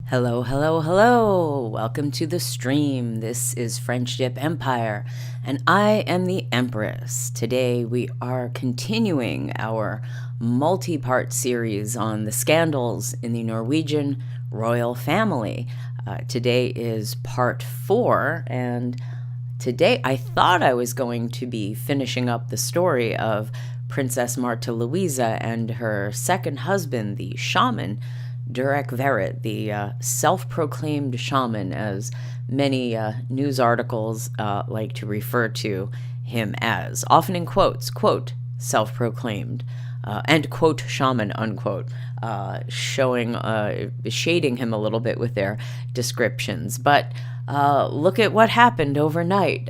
Hello, hello, hello. Welcome to the stream. This is Friendship Empire, and I am the Empress. Today we are continuing our multi-part series on the scandals in the Norwegian royal family. Today is part 4, and today I thought I was going to be finishing up the story of Princess Martha Louise and her second husband, the Shaman Durek Verrett, the self-proclaimed shaman, as many news articles like to refer to him as, often in quotes, quote, self-proclaimed, and quote, shaman, unquote, shading him a little bit with their descriptions. But look at what happened overnight.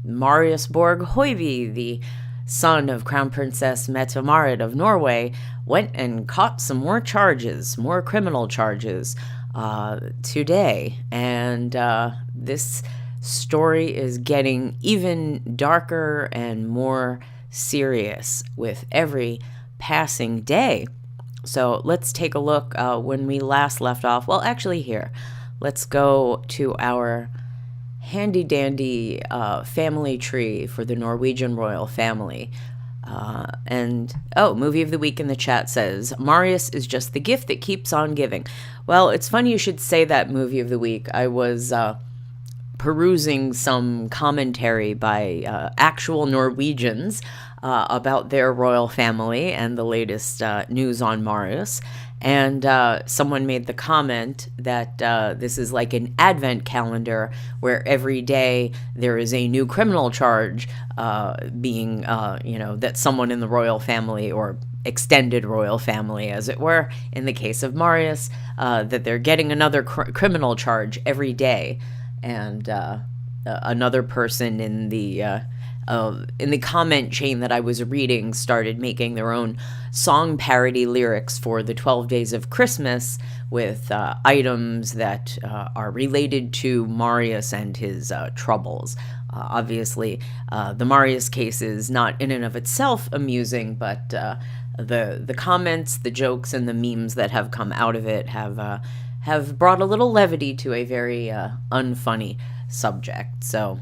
Marius Borg Hoiby, the son of Crown Princess Mette-Marit of Norway, went and caught some more charges, more criminal charges, today. And this story is getting even darker and more serious with every passing day. So let's take a look when we last left off. Well, actually here, let's go to our handy dandy family tree for the Norwegian royal family. Movie of the week in the chat says, Marius is just the gift that keeps on giving. Well, it's funny you should say that, movie of the week. I was perusing some commentary by actual Norwegians about their royal family and the latest news on Marius. And someone made the comment that this is like an advent calendar where every day there is a new criminal charge being, that someone in the royal family or extended royal family, as it were, in the case of Marius, that they're getting another criminal charge every day. And another person in the comment chain that I was reading started making their own song parody lyrics for the 12 Days of Christmas with items that are related to Marius and his troubles. Obviously, the Marius case is not in and of itself amusing, but the comments, the jokes, and the memes that have come out of it have brought a little levity to a very unfunny subject. So,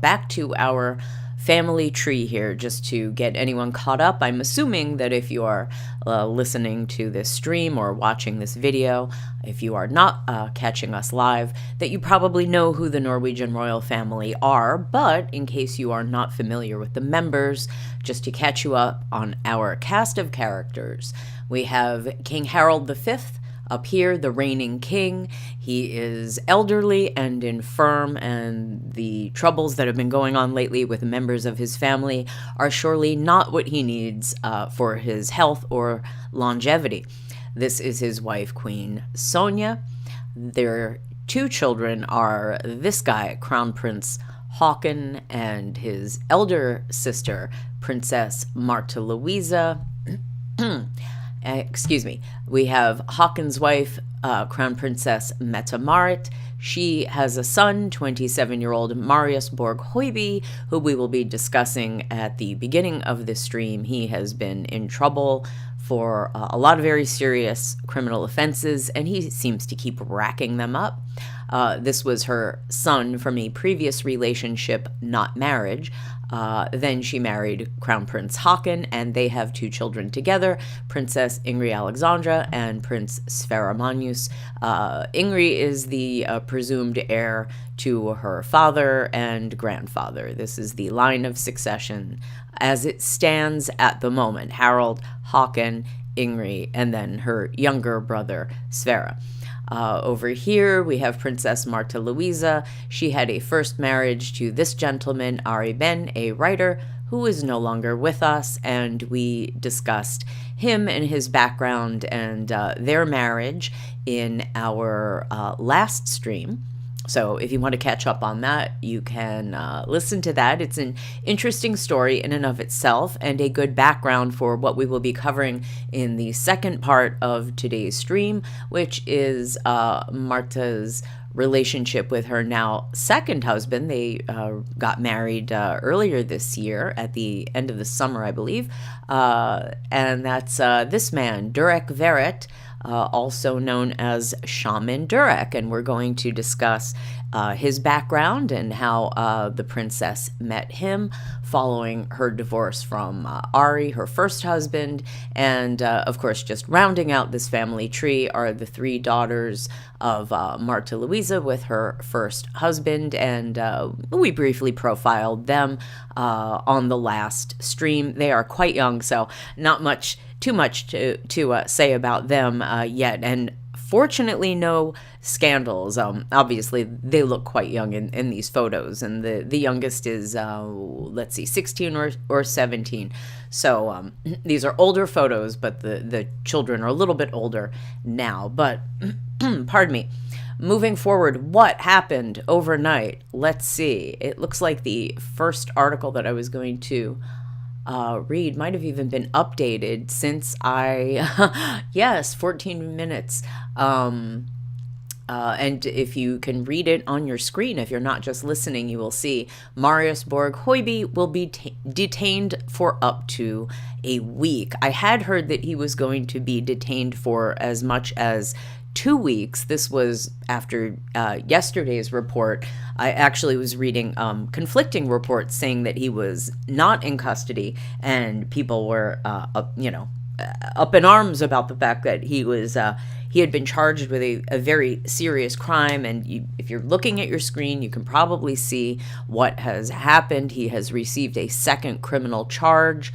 back to our family tree here, just to get anyone caught up. I'm assuming that if you are listening to this stream or watching this video, if you are not catching us live, that you probably know who the Norwegian royal family are. But in case you are not familiar with the members, just to catch you up on our cast of characters, we have King Harald V, up here, the reigning king. He is elderly and infirm, and the troubles that have been going on lately with members of his family are surely not what he needs for his health or longevity. This is his wife, Queen Sonja. Their 2 children are this guy, Crown Prince Haakon, and his elder sister, Princess Martha Louise. We have Haakon's wife, Crown Princess Mette-Marit. She has a son, 27-year-old Marius Borg Hoiby, who we will be discussing at the beginning of this stream. He has been in trouble for a lot of very serious criminal offenses, and he seems to keep racking them up. This was her son from a previous relationship, not marriage. Then she married Crown Prince Haakon, and they have 2 children together, Princess Ingrid Alexandra and Prince Sverre Magnus. Ingrid is the presumed heir to her father and grandfather. This is the line of succession as it stands at the moment. Harald, Haakon, Ingrid, and then her younger brother, Sverre. Over here, we have Princess Martha Louise. She had a first marriage to this gentleman, Ari Ben, a writer who is no longer with us, and we discussed him and his background and their marriage in our last stream. So if you want to catch up on that, you can listen to that. It's an interesting story in and of itself and a good background for what we will be covering in the second part of today's stream, which is Martha's relationship with her now second husband. They got married earlier this year at the end of the summer, I believe. And that's this man, Durek Verrett, also known as Shaman Durek, and we're going to discuss his background and how the princess met him following her divorce from Ari, her first husband. And of course, just rounding out this family tree are the three daughters of Martha Louise with her first husband, and we briefly profiled them on the last stream. They are quite young, so not too much to say about them yet, and fortunately no scandals. Obviously they look quite young in these photos, and the youngest is let's see, 16 or 17. So these are older photos, but the children are a little bit older now. But pardon me. Moving forward, what happened overnight? Let's see. It looks like the first article that I was going to read might have even been updated since yes, 14 minutes. And if you can read it on your screen, if you're not just listening, you will see Marius Borg Hoiby will be detained for up to a week. I had heard that he was going to be detained for as much as 2 weeks. This was after yesterday's report. I actually was reading conflicting reports saying that he was not in custody, and people were up in arms about the fact that he had been charged with a very serious crime. And if you're looking at your screen, you can probably see what has happened. He has received a second criminal charge.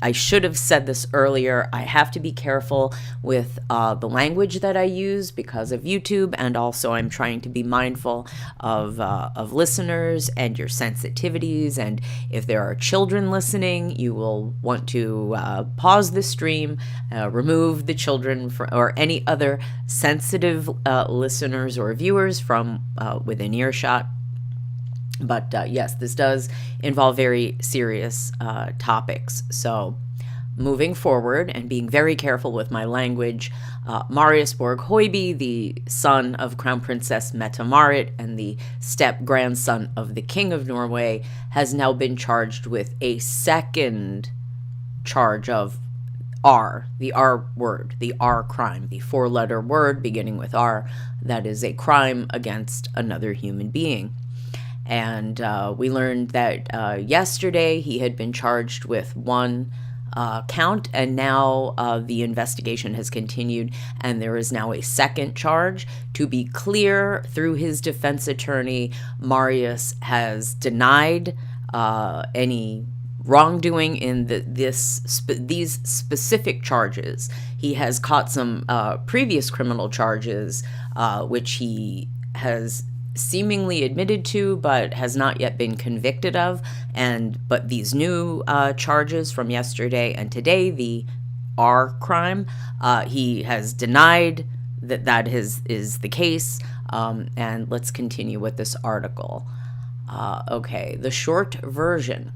I should have said this earlier. I have to be careful with the language that I use because of YouTube, and also I'm trying to be mindful of listeners and your sensitivities. And if there are children listening, you will want to pause the stream, remove the children or any other sensitive listeners or viewers from within earshot. But yes, this does involve very serious topics. So moving forward and being very careful with my language, Marius Borg Hoiby, the son of Crown Princess Mette-Marit and the step-grandson of the King of Norway, has now been charged with a second charge of R, the R word, the R crime, the four-letter word beginning with R, that is a crime against another human being. And we learned that yesterday he had been charged with one count, and now the investigation has continued, and there is now a second charge. To be clear, through his defense attorney, Marius has denied any wrongdoing in these specific charges. He has caught some previous criminal charges, which he has seemingly admitted to but has not yet been convicted of, but these new charges from yesterday and today, the R crime, he has denied that is the case. And let's continue with this article. Okay, the short version.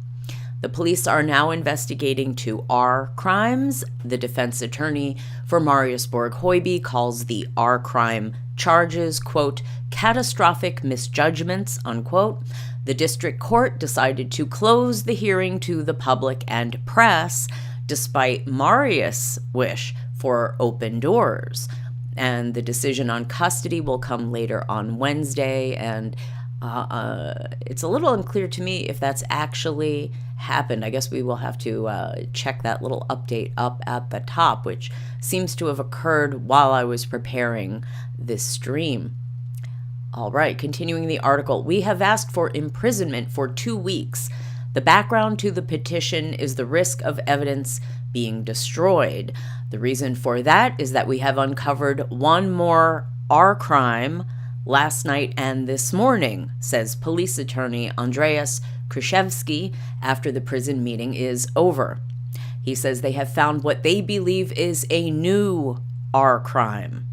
The police are now investigating 2 R crimes. The defense attorney for Marius Borg Hoiby calls the R crime charges, quote, catastrophic misjudgments, unquote. The district court decided to close the hearing to the public and press, despite Marius' wish for open doors. And the decision on custody will come later on Wednesday, and it's a little unclear to me if that's actually happened. I guess we will have to check that little update up at the top, which seems to have occurred while I was preparing this stream. All right, continuing the article. We have asked for imprisonment for 2 weeks. The background to the petition is the risk of evidence being destroyed. The reason for that is that we have uncovered one more R crime last night and this morning, says police attorney Andreas Kruszewski after the prison meeting is over. He says they have found what they believe is a new R crime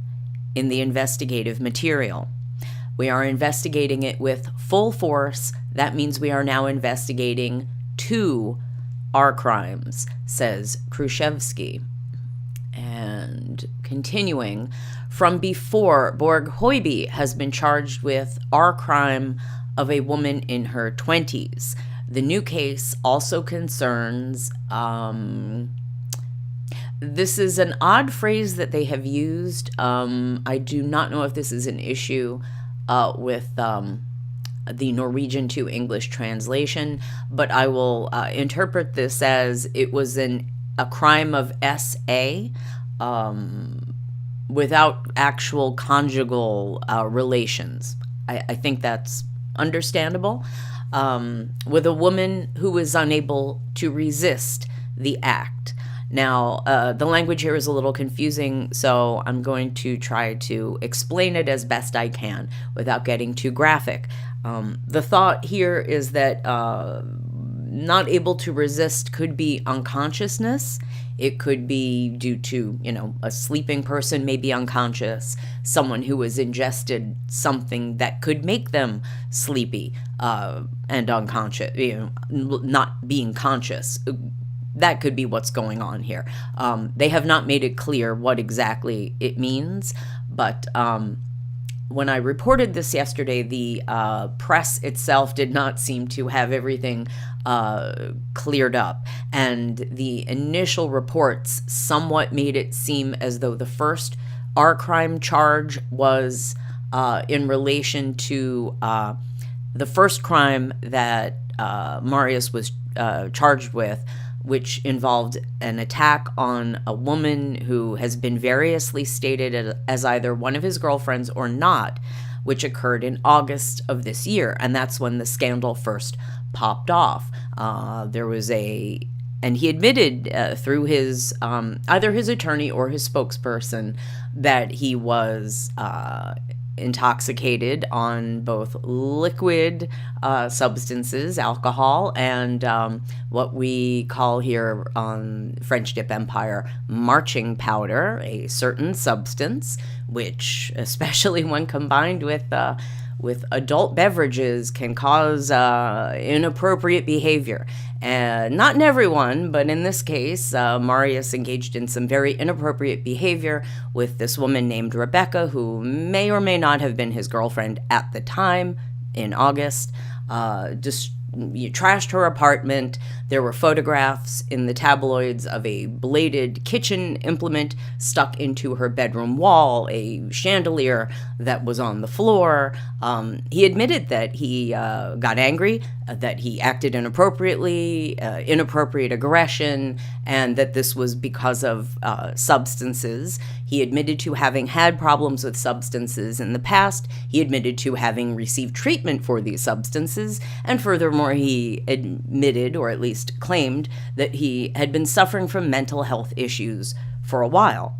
in the investigative material. We are investigating it with full force. That means we are now investigating 2 R crimes, says Kruszewski. And continuing, from before, Borg Hoiby has been charged with R crime of a woman in her 20s. The new case also concerns This is an odd phrase that they have used. I do not know if this is an issue with the Norwegian to English translation, but I will interpret this as it was a crime of SA without actual conjugal relations. I think that's understandable. With a woman who is unable to resist the act. Now, the language here is a little confusing, so I'm going to try to explain it as best I can without getting too graphic. The thought here is that not able to resist could be unconsciousness. It could be due to, a sleeping person may be unconscious, someone who has ingested something that could make them sleepy and unconscious, not being conscious. That could be what's going on here. They have not made it clear what exactly it means, but when I reported this yesterday, the press itself did not seem to have everything cleared up, and the initial reports somewhat made it seem as though the first R crime charge was in relation to the first crime that Marius was charged with, which involved an attack on a woman who has been variously stated as either one of his girlfriends or not, which occurred in August of this year. And that's when the scandal first popped off. And he admitted through his, either his attorney or his spokesperson, that he was intoxicated on both liquid substances, alcohol, and what we call here on French Dip Empire, marching powder, a certain substance, which, especially when combined with adult beverages, can cause inappropriate behavior. And not in everyone, but in this case, Marius engaged in some very inappropriate behavior with this woman named Rebecca, who may or may not have been his girlfriend at the time in August. You trashed her apartment. There were photographs in the tabloids of a bladed kitchen implement stuck into her bedroom wall, a chandelier that was on the floor. He admitted that he got angry, that he acted inappropriately, inappropriate aggression, and that this was because of substances. He admitted to having had problems with substances in the past. He admitted to having received treatment for these substances. And furthermore, he admitted, or at least claimed, that he had been suffering from mental health issues for a while.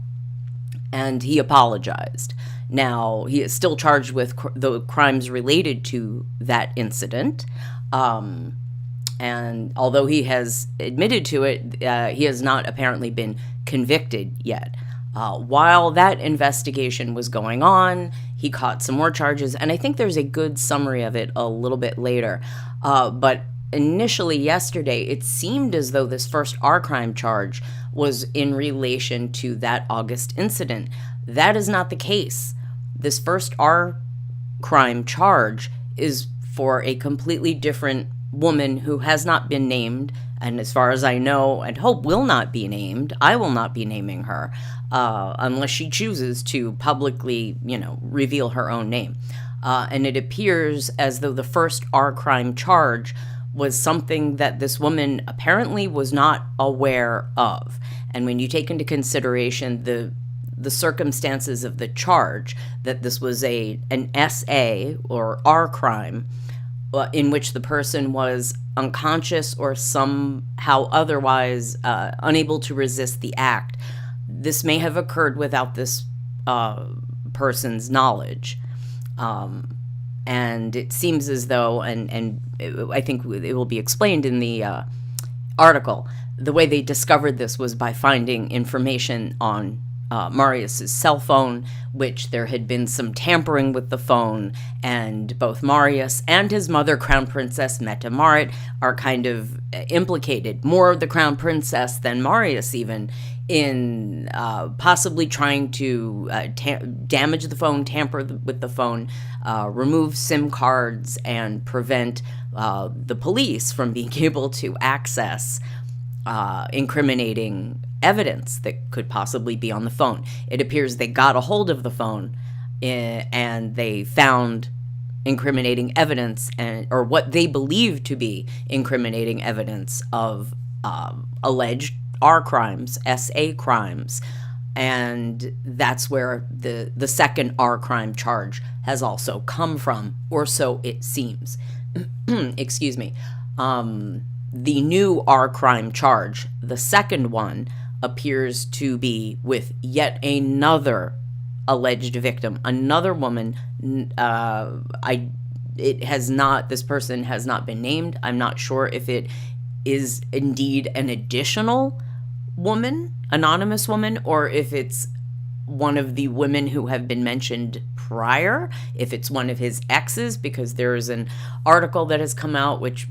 And he apologized. Now, he is still charged with the crimes related to that incident. And although he has admitted to it, he has not apparently been convicted yet. While that investigation was going on, he caught some more charges, and I think there's a good summary of it a little bit later. But initially yesterday, it seemed as though this first R crime charge was in relation to that August incident. That is not the case. This first R crime charge is for a completely different woman who has not been named, and as far as I know and hope will not be named. I will not be naming her unless she chooses to publicly, reveal her own name. And it appears as though the first R crime charge was something that this woman apparently was not aware of. And when you take into consideration the circumstances of the charge, that this was an SA or R crime, in which the person was unconscious or somehow otherwise unable to resist the act, this may have occurred without this person's knowledge. And it seems as though, and I think it will be explained in the article, the way they discovered this was by finding information on Marius's cell phone, which there had been some tampering with the phone, and both Marius and his mother, Crown Princess Mette-Marit, are kind of implicated, more the Crown Princess than Marius even, in possibly trying to damage the phone, tamper with the phone, remove SIM cards, and prevent the police from being able to access incriminating evidence that could possibly be on the phone. It appears they got a hold of the phone and they found incriminating evidence, or what they believe to be incriminating evidence of alleged R crimes, SA crimes. And that's where the second R crime charge has also come from, or so it seems. Excuse me. The new R crime charge, the second one, appears to be with yet another alleged victim, another woman. This person has not been named. I'm not sure if it is indeed an additional woman, anonymous woman, or if it's one of the women who have been mentioned prior, if it's one of his exes, because there's an article that has come out which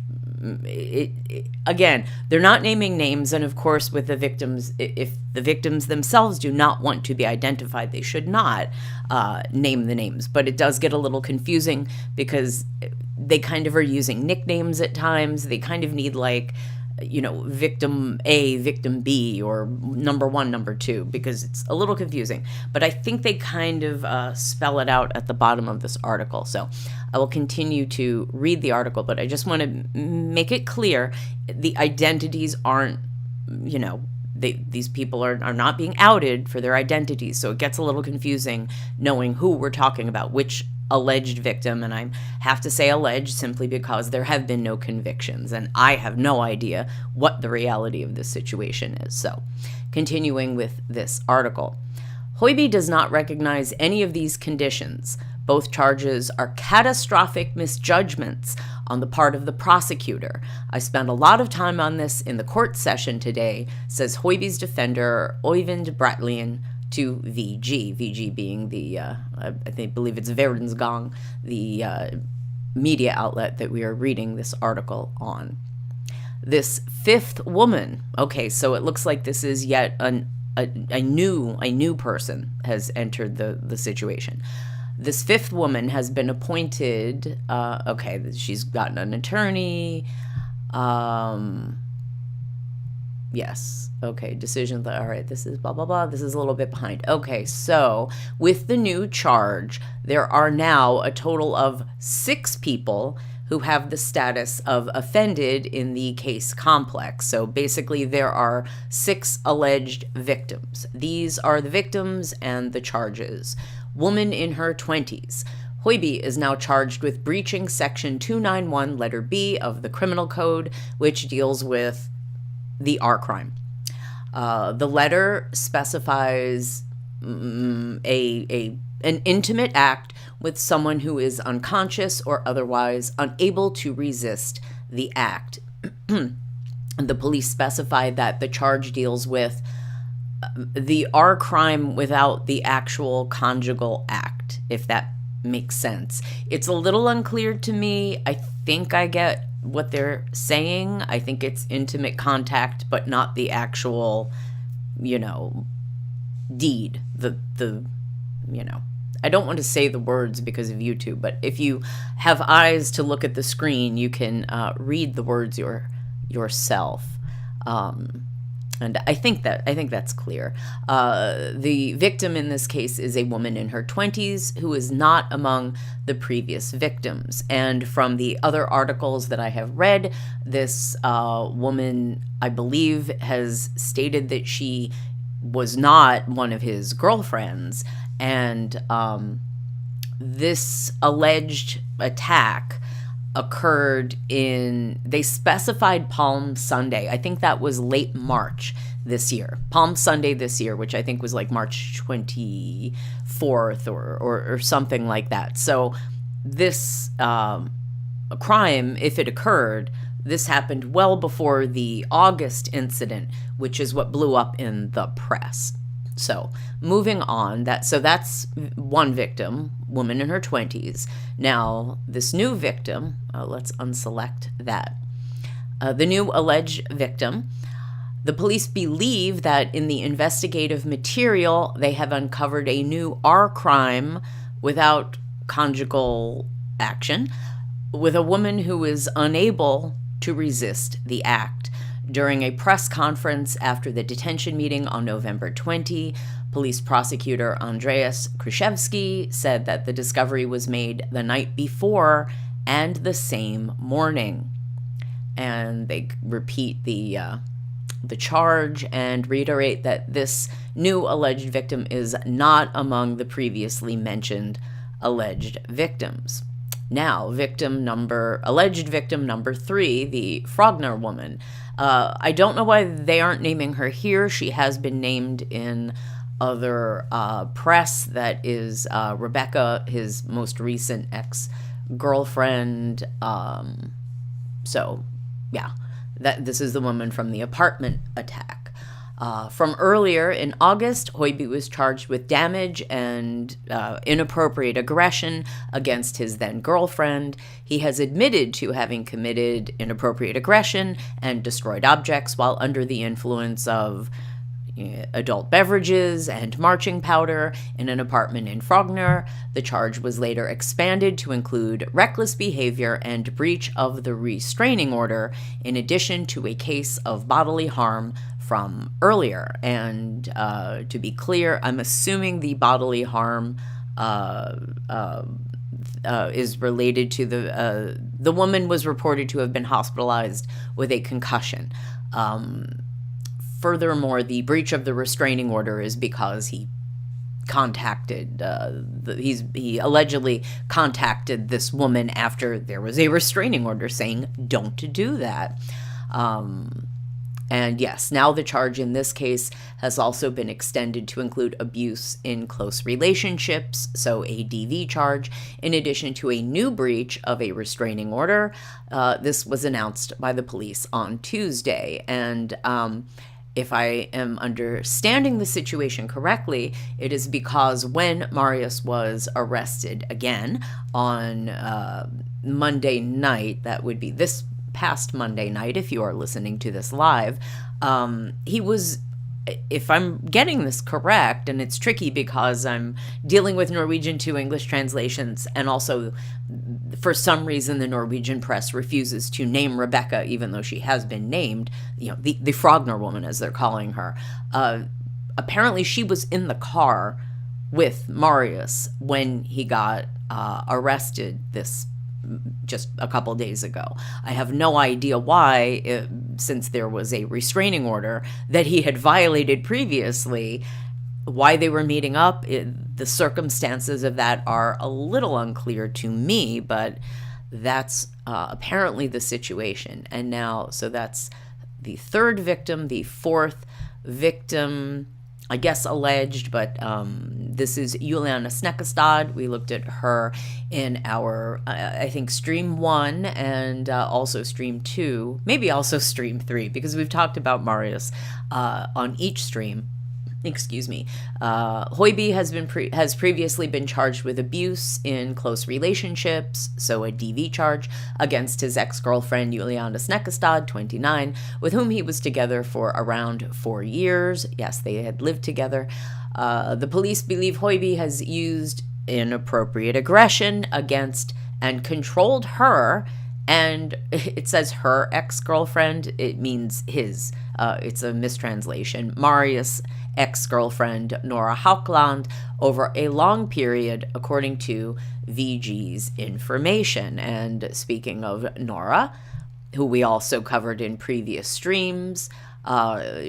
again, they're not naming names, and of course with the victims, if the victims themselves do not want to be identified, they should not name the names. But it does get a little confusing because they kind of are using nicknames at times. They kind of need, like, victim A, victim B, or number one, number two, because it's a little confusing. But I think they kind of spell it out at the bottom of this article. So I will continue to read the article, but I just want to make it clear the identities aren't, these people are not being outed for their identities. So it gets a little confusing knowing who we're talking about, which alleged victim, and I have to say alleged simply because there have been no convictions, and I have no idea what the reality of this situation is. So, continuing with this article. Hoiby does not recognize any of these conditions. Both charges are catastrophic misjudgments on the part of the prosecutor. I spent a lot of time on this in the court session today, says Hoiby's defender, Øyvind Bratlien, to VG. VG being the, I believe it's Verdensgang, the media outlet that we are reading this article on. This fifth woman, okay, so it looks like this is yet a new person has entered the situation. This fifth woman has been appointed, okay, she's gotten an attorney, yes. Okay, decision. All right, this is blah, blah, blah. This is a little bit behind. Okay, so with the new charge, there are now a total of 6 people who have the status of offended in the case complex. So basically, there are 6 alleged victims. These are the victims and the charges. Woman in her 20s. Hoiby is now charged with breaching Section 291, letter B of the Criminal Code, which deals with the R crime. The letter specifies an intimate act with someone who is unconscious or otherwise unable to resist the act. The police specified that the charge deals with the R crime without the actual conjugal act, if that makes sense. It's a little unclear to me. I think I get what they're saying. I think it's intimate contact, but not the actual, deed. I don't want to say the words because of YouTube, but if you have eyes to look at the screen, you can read the words yourself. And I think that's clear. The victim in this case is a woman in her 20s who is not among the previous victims. And from the other articles that I have read, this woman, I believe, has stated that she was not one of his girlfriends. And this alleged attack occurred they specified Palm Sunday. I think that was late March this year. Palm Sunday this year, which I think was like March 24th or something like that. So this crime, if it occurred, this happened well before the August incident, which is what blew up in the press. So moving on, that's one victim, woman in her 20s. Now, this new victim, let's unselect that. The new alleged victim, the police believe that in the investigative material, they have uncovered a new R crime without conjugal action with a woman who is unable to resist the act. During a press conference after the detention meeting on November 20, police prosecutor Andreas Kruszewski said that the discovery was made the night before and the same morning. And they repeat the charge and reiterate that this new alleged victim is not among the previously mentioned alleged victims. Now, alleged victim number 3, the Frogner woman. I don't know why they aren't naming her here. She has been named in other press. That is Rebecca, his most recent ex-girlfriend. So, yeah, this is the woman from the apartment attack. From earlier in August, Hoiby was charged with damage and inappropriate aggression against his then-girlfriend. He has admitted to having committed inappropriate aggression and destroyed objects while under the influence of adult beverages and marching powder in an apartment in Frogner. The charge was later expanded to include reckless behavior and breach of the restraining order, in addition to a case of bodily harm from earlier. And to be clear, I'm assuming the bodily harm is related to the woman was reported to have been hospitalized with a concussion. Furthermore, the breach of the restraining order is because he contacted, he allegedly contacted this woman after there was a restraining order saying, don't do that. And yes, now the charge in this case has also been extended to include abuse in close relationships, so a DV charge, in addition to a new breach of a restraining order. This was announced by the police on Tuesday, and if I am understanding the situation correctly, it is because when Marius was arrested again on Monday night, that would be this past Monday night, if you are listening to this live, he was, if I'm getting this correct, and it's tricky because I'm dealing with Norwegian to English translations, and also for some reason the Norwegian press refuses to name Rebecca, even though she has been named, the Frogner woman, as they're calling her. Apparently she was in the car with Marius when he got arrested just a couple days ago. I have no idea why, since there was a restraining order that he had violated previously, why they were meeting up. The circumstances of that are a little unclear to me, but that's apparently the situation. And now, so that's the third victim. The fourth victim, I guess alleged, but this is Juliana Snekkestad. We looked at her in our, I think, stream 1 and also stream 2, maybe also stream 3, because we've talked about Marius on each stream. Excuse me. Hoiby has previously been charged with abuse in close relationships, so a DV charge, against his ex-girlfriend Juliana Snekkestad, 29, with whom he was together for around 4 years. Yes, they had lived together. The police believe Hoiby has used inappropriate aggression against and controlled her, and it says her ex-girlfriend. It means his. It's a mistranslation. Marius' ex-girlfriend Nora Haukland over a long period, according to VG's information. And speaking of Nora, who we also covered in previous streams,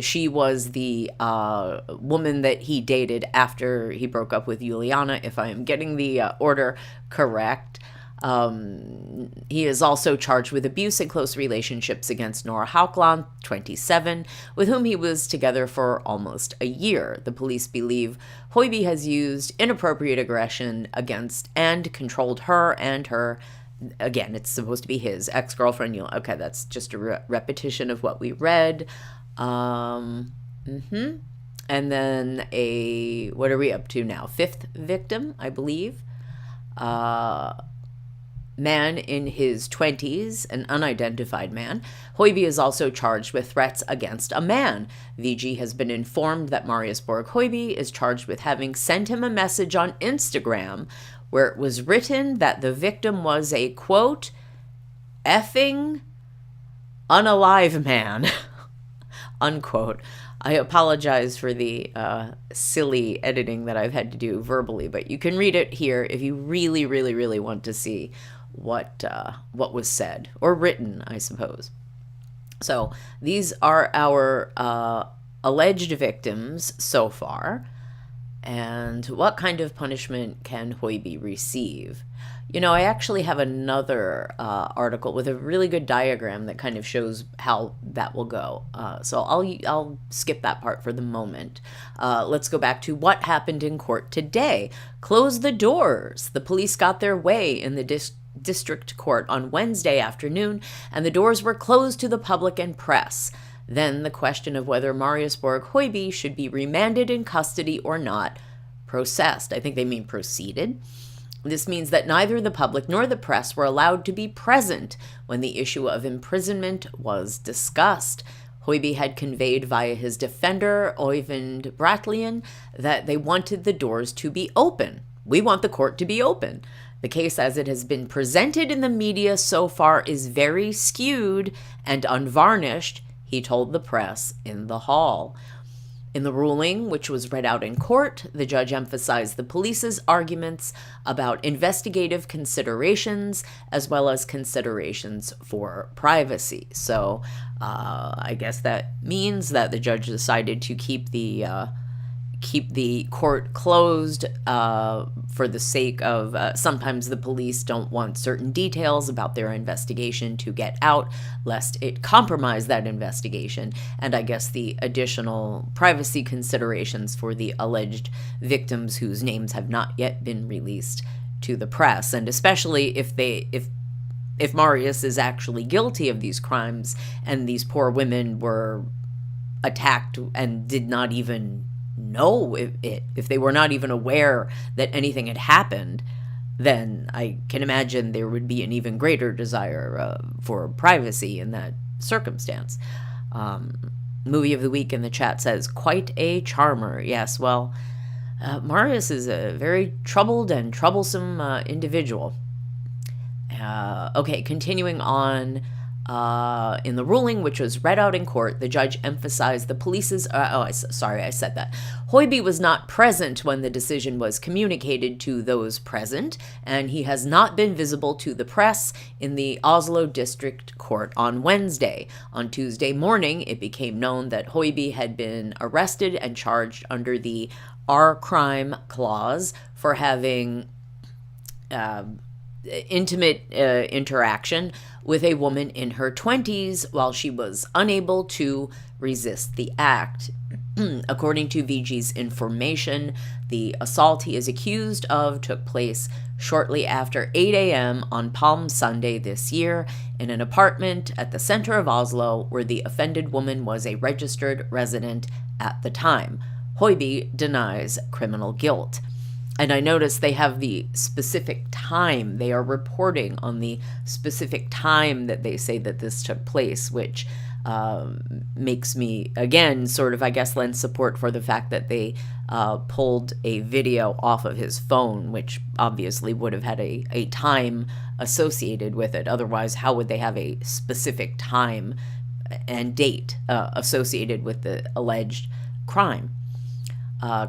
she was the woman that he dated after he broke up with Juliana, if I am getting the order correct. He is also charged with abuse in close relationships against Nora Haukland, 27, with whom he was together for almost a year. The police believe Hoiby has used inappropriate aggression against and controlled her and her, again, it's supposed to be his ex-girlfriend. Okay, that's just a repetition of what we read. And then what are we up to now? Fifth victim, I believe. Man in his 20s, an unidentified man. Hoiby is also charged with threats against a man. VG has been informed that Marius Borg Hoiby is charged with having sent him a message on Instagram where it was written that the victim was a, quote, effing unalive man. unquote. I apologize for the silly editing that I've had to do verbally, but you can read it here if you really, really, really want to see what was said, or written, I suppose. So these are our alleged victims so far. And what kind of punishment can Hoiby receive? You know, I actually have another article with a really good diagram that kind of shows how that will go. So I'll skip that part for the moment. Let's go back to what happened in court today. Close the doors. The police got their way in the district court on Wednesday afternoon, and the doors were closed to the public and press. Then the question of whether Marius Borg Hoiby should be remanded in custody or not processed. I think they mean proceeded. This means that neither the public nor the press were allowed to be present when the issue of imprisonment was discussed. Hoiby had conveyed via his defender, Øyvind Bratlian, that they wanted the doors to be open. We want the court to be open. The case as it has been presented in the media so far is very skewed and unvarnished, he told the press in the hall. In the ruling, which was read out in court, the judge emphasized the police's arguments about investigative considerations as well as considerations for privacy. So I guess that means that the judge decided to keep the court closed for the sake of sometimes the police don't want certain details about their investigation to get out, lest it compromise that investigation, and I guess the additional privacy considerations for the alleged victims whose names have not yet been released to the press, and especially if Marius is actually guilty of these crimes and these poor women were attacked and did not even know if they were not even aware that anything had happened, then I can imagine there would be an even greater desire for privacy in that circumstance. Movie of the week in the chat says, quite a charmer. Yes, well, Marius is a very troubled and troublesome individual. Okay, continuing on. In the ruling, which was read out in court, the judge emphasized the police's... I said that. Hoiby was not present when the decision was communicated to those present, and he has not been visible to the press in the Oslo District Court on Wednesday. On Tuesday morning, it became known that Hoiby had been arrested and charged under the R-Crime Clause for having intimate interaction with a woman in her 20s while she was unable to resist the act. According to VG's information, the assault he is accused of took place shortly after 8 a.m. on Palm Sunday this year in an apartment at the center of Oslo where the offended woman was a registered resident at the time. Hoiby denies criminal guilt. And I noticed they have the specific time. They are reporting on the specific time that they say that this took place, which makes me, again, sort of, I guess, lend support for the fact that they pulled a video off of his phone, which obviously would have had a time associated with it. Otherwise, how would they have a specific time and date associated with the alleged crime?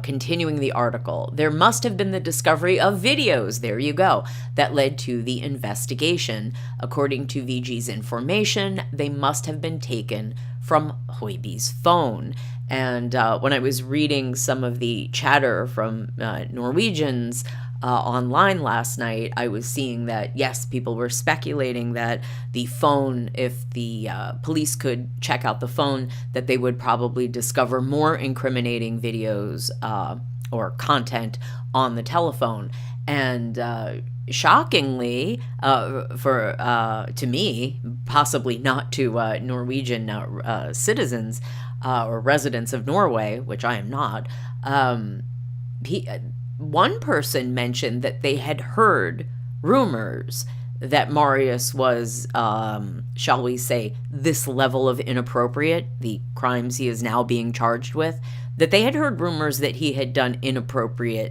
Continuing the article, there must have been the discovery of videos, there you go, that led to the investigation. According to VG's information, they must have been taken from Hoiby's phone. And when I was reading some of the chatter from Norwegians online last night, I was seeing that, yes, people were speculating that the phone, if the police could check out the phone, that they would probably discover more incriminating videos or content on the telephone. And shockingly, to me, possibly not to Norwegian citizens or residents of Norway, which I am not, one person mentioned that they had heard rumors that Marius was, shall we say, this level of inappropriate, the crimes he is now being charged with, that they had heard rumors that he had done intimately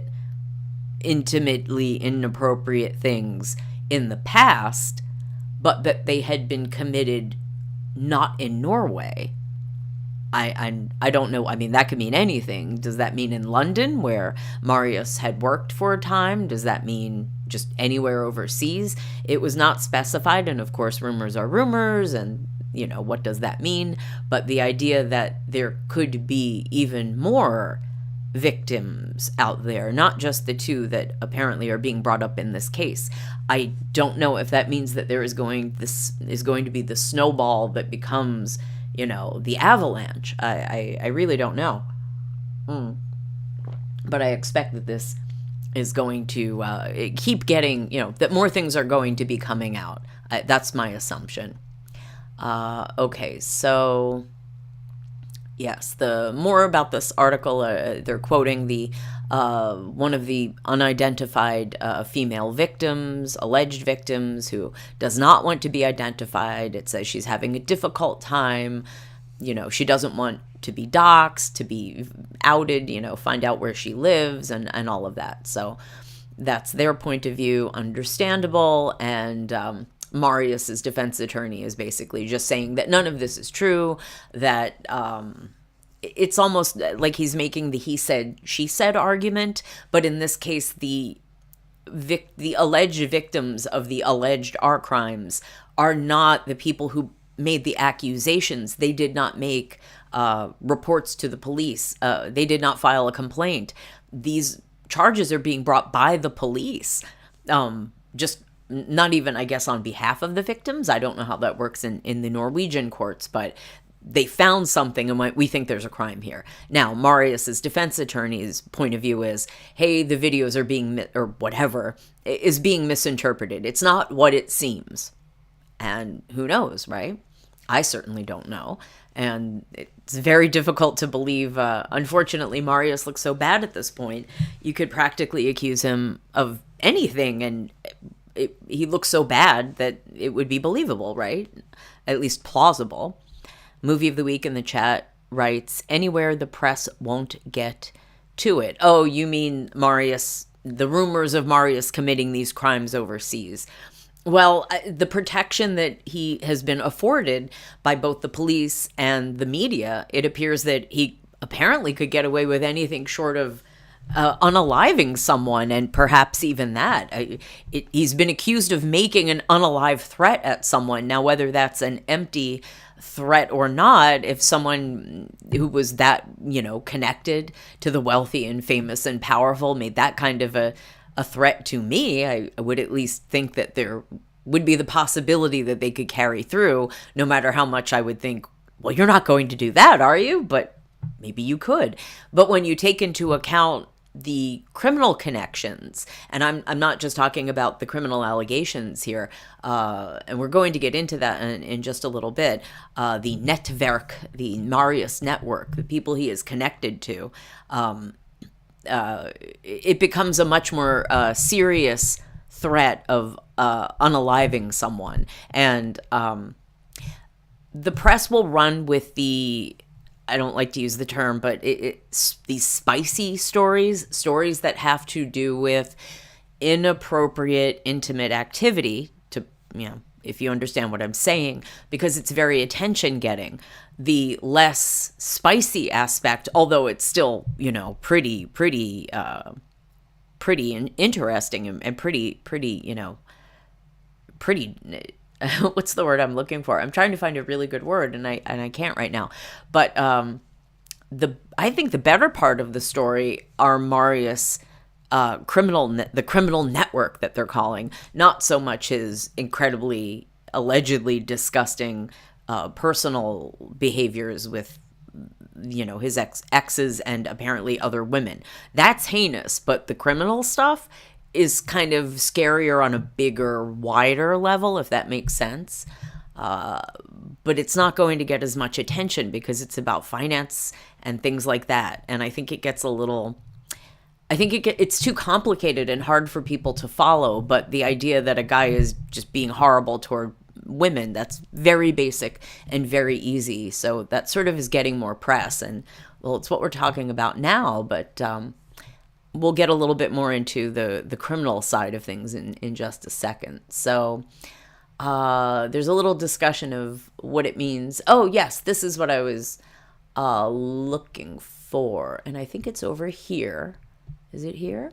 inappropriate things in the past, but that they had been committed not in Norway. I don't know. I mean, that could mean anything. Does that mean in London, where Marius had worked for a time? Does that mean just anywhere overseas? It was not specified, and of course, rumors are rumors, and what does that mean? But the idea that there could be even more victims out there, not just the two that apparently are being brought up in this case. I don't know if that means that this is going to be the snowball that becomes, the avalanche. I really don't know. But I expect that this is going to keep getting, that more things are going to be coming out. That's my assumption. Okay, so yes, the more about this article, they're quoting the one of the unidentified female victims, alleged victims, who does not want to be identified. It says she's having a difficult time. She doesn't want to be doxxed, to be outed, find out where she lives and all of that. So that's their point of view, understandable. And Marius's defense attorney is basically just saying that none of this is true, that it's almost like he's making the he said, she said argument, but in this case, the alleged victims of the alleged art crimes are not the people who made the accusations. They did not make reports to the police. They did not file a complaint. These charges are being brought by the police, just not even, I guess, on behalf of the victims. I don't know how that works in the Norwegian courts, but they found something and we think there's a crime here. Now, Marius's defense attorney's point of view is, hey, the videos are being, or whatever, is being misinterpreted. It's not what it seems. And who knows, right? I certainly don't know. And it's very difficult to believe. Unfortunately, Marius looks so bad at this point. You could practically accuse him of anything, and he looks so bad that it would be believable, right? At least plausible. Movie of the Week in the chat writes, anywhere the press won't get to it. Oh, you mean Marius, the rumors of Marius committing these crimes overseas. Well, the protection that he has been afforded by both the police and the media, it appears that he apparently could get away with anything short of unaliving someone, and perhaps even that. He's been accused of making an unalive threat at someone. Now, whether that's an empty threat or not, if someone who was that, connected to the wealthy and famous and powerful made that kind of a threat to me, I would at least think that there would be the possibility that they could carry through, no matter how much I would think, well, you're not going to do that, are you? But maybe you could. But when you take into account the criminal connections, and I'm not just talking about the criminal allegations here, and we're going to get into that in just a little bit, the netwerk, the Marius network, the people he is connected to, it becomes a much more serious threat of unaliving someone. And the press will run with the, I don't like to use the term, but it's these spicy stories that have to do with inappropriate, intimate activity, to, if you understand what I'm saying, because it's very attention-getting. The less spicy aspect, although it's still, pretty interesting and pretty, what's the word I'm looking for? I'm trying to find a really good word, and I can't right now. But I think the better part of the story are Marius' the criminal network that they're calling, not so much his incredibly, allegedly disgusting personal behaviors with, his exes and apparently other women. That's heinous, but the criminal stuff is kind of scarier on a bigger, wider level, if that makes sense. But it's not going to get as much attention because it's about finance and things like that. And I think it gets it's too complicated and hard for people to follow. But the idea that a guy is just being horrible toward women, that's very basic and very easy. So that sort of is getting more press. And, well, it's what we're talking about now, but we'll get a little bit more into the criminal side of things in just a second. So there's a little discussion of what it means. Oh, yes, this is what I was looking for, and I think it's over here. Is it here?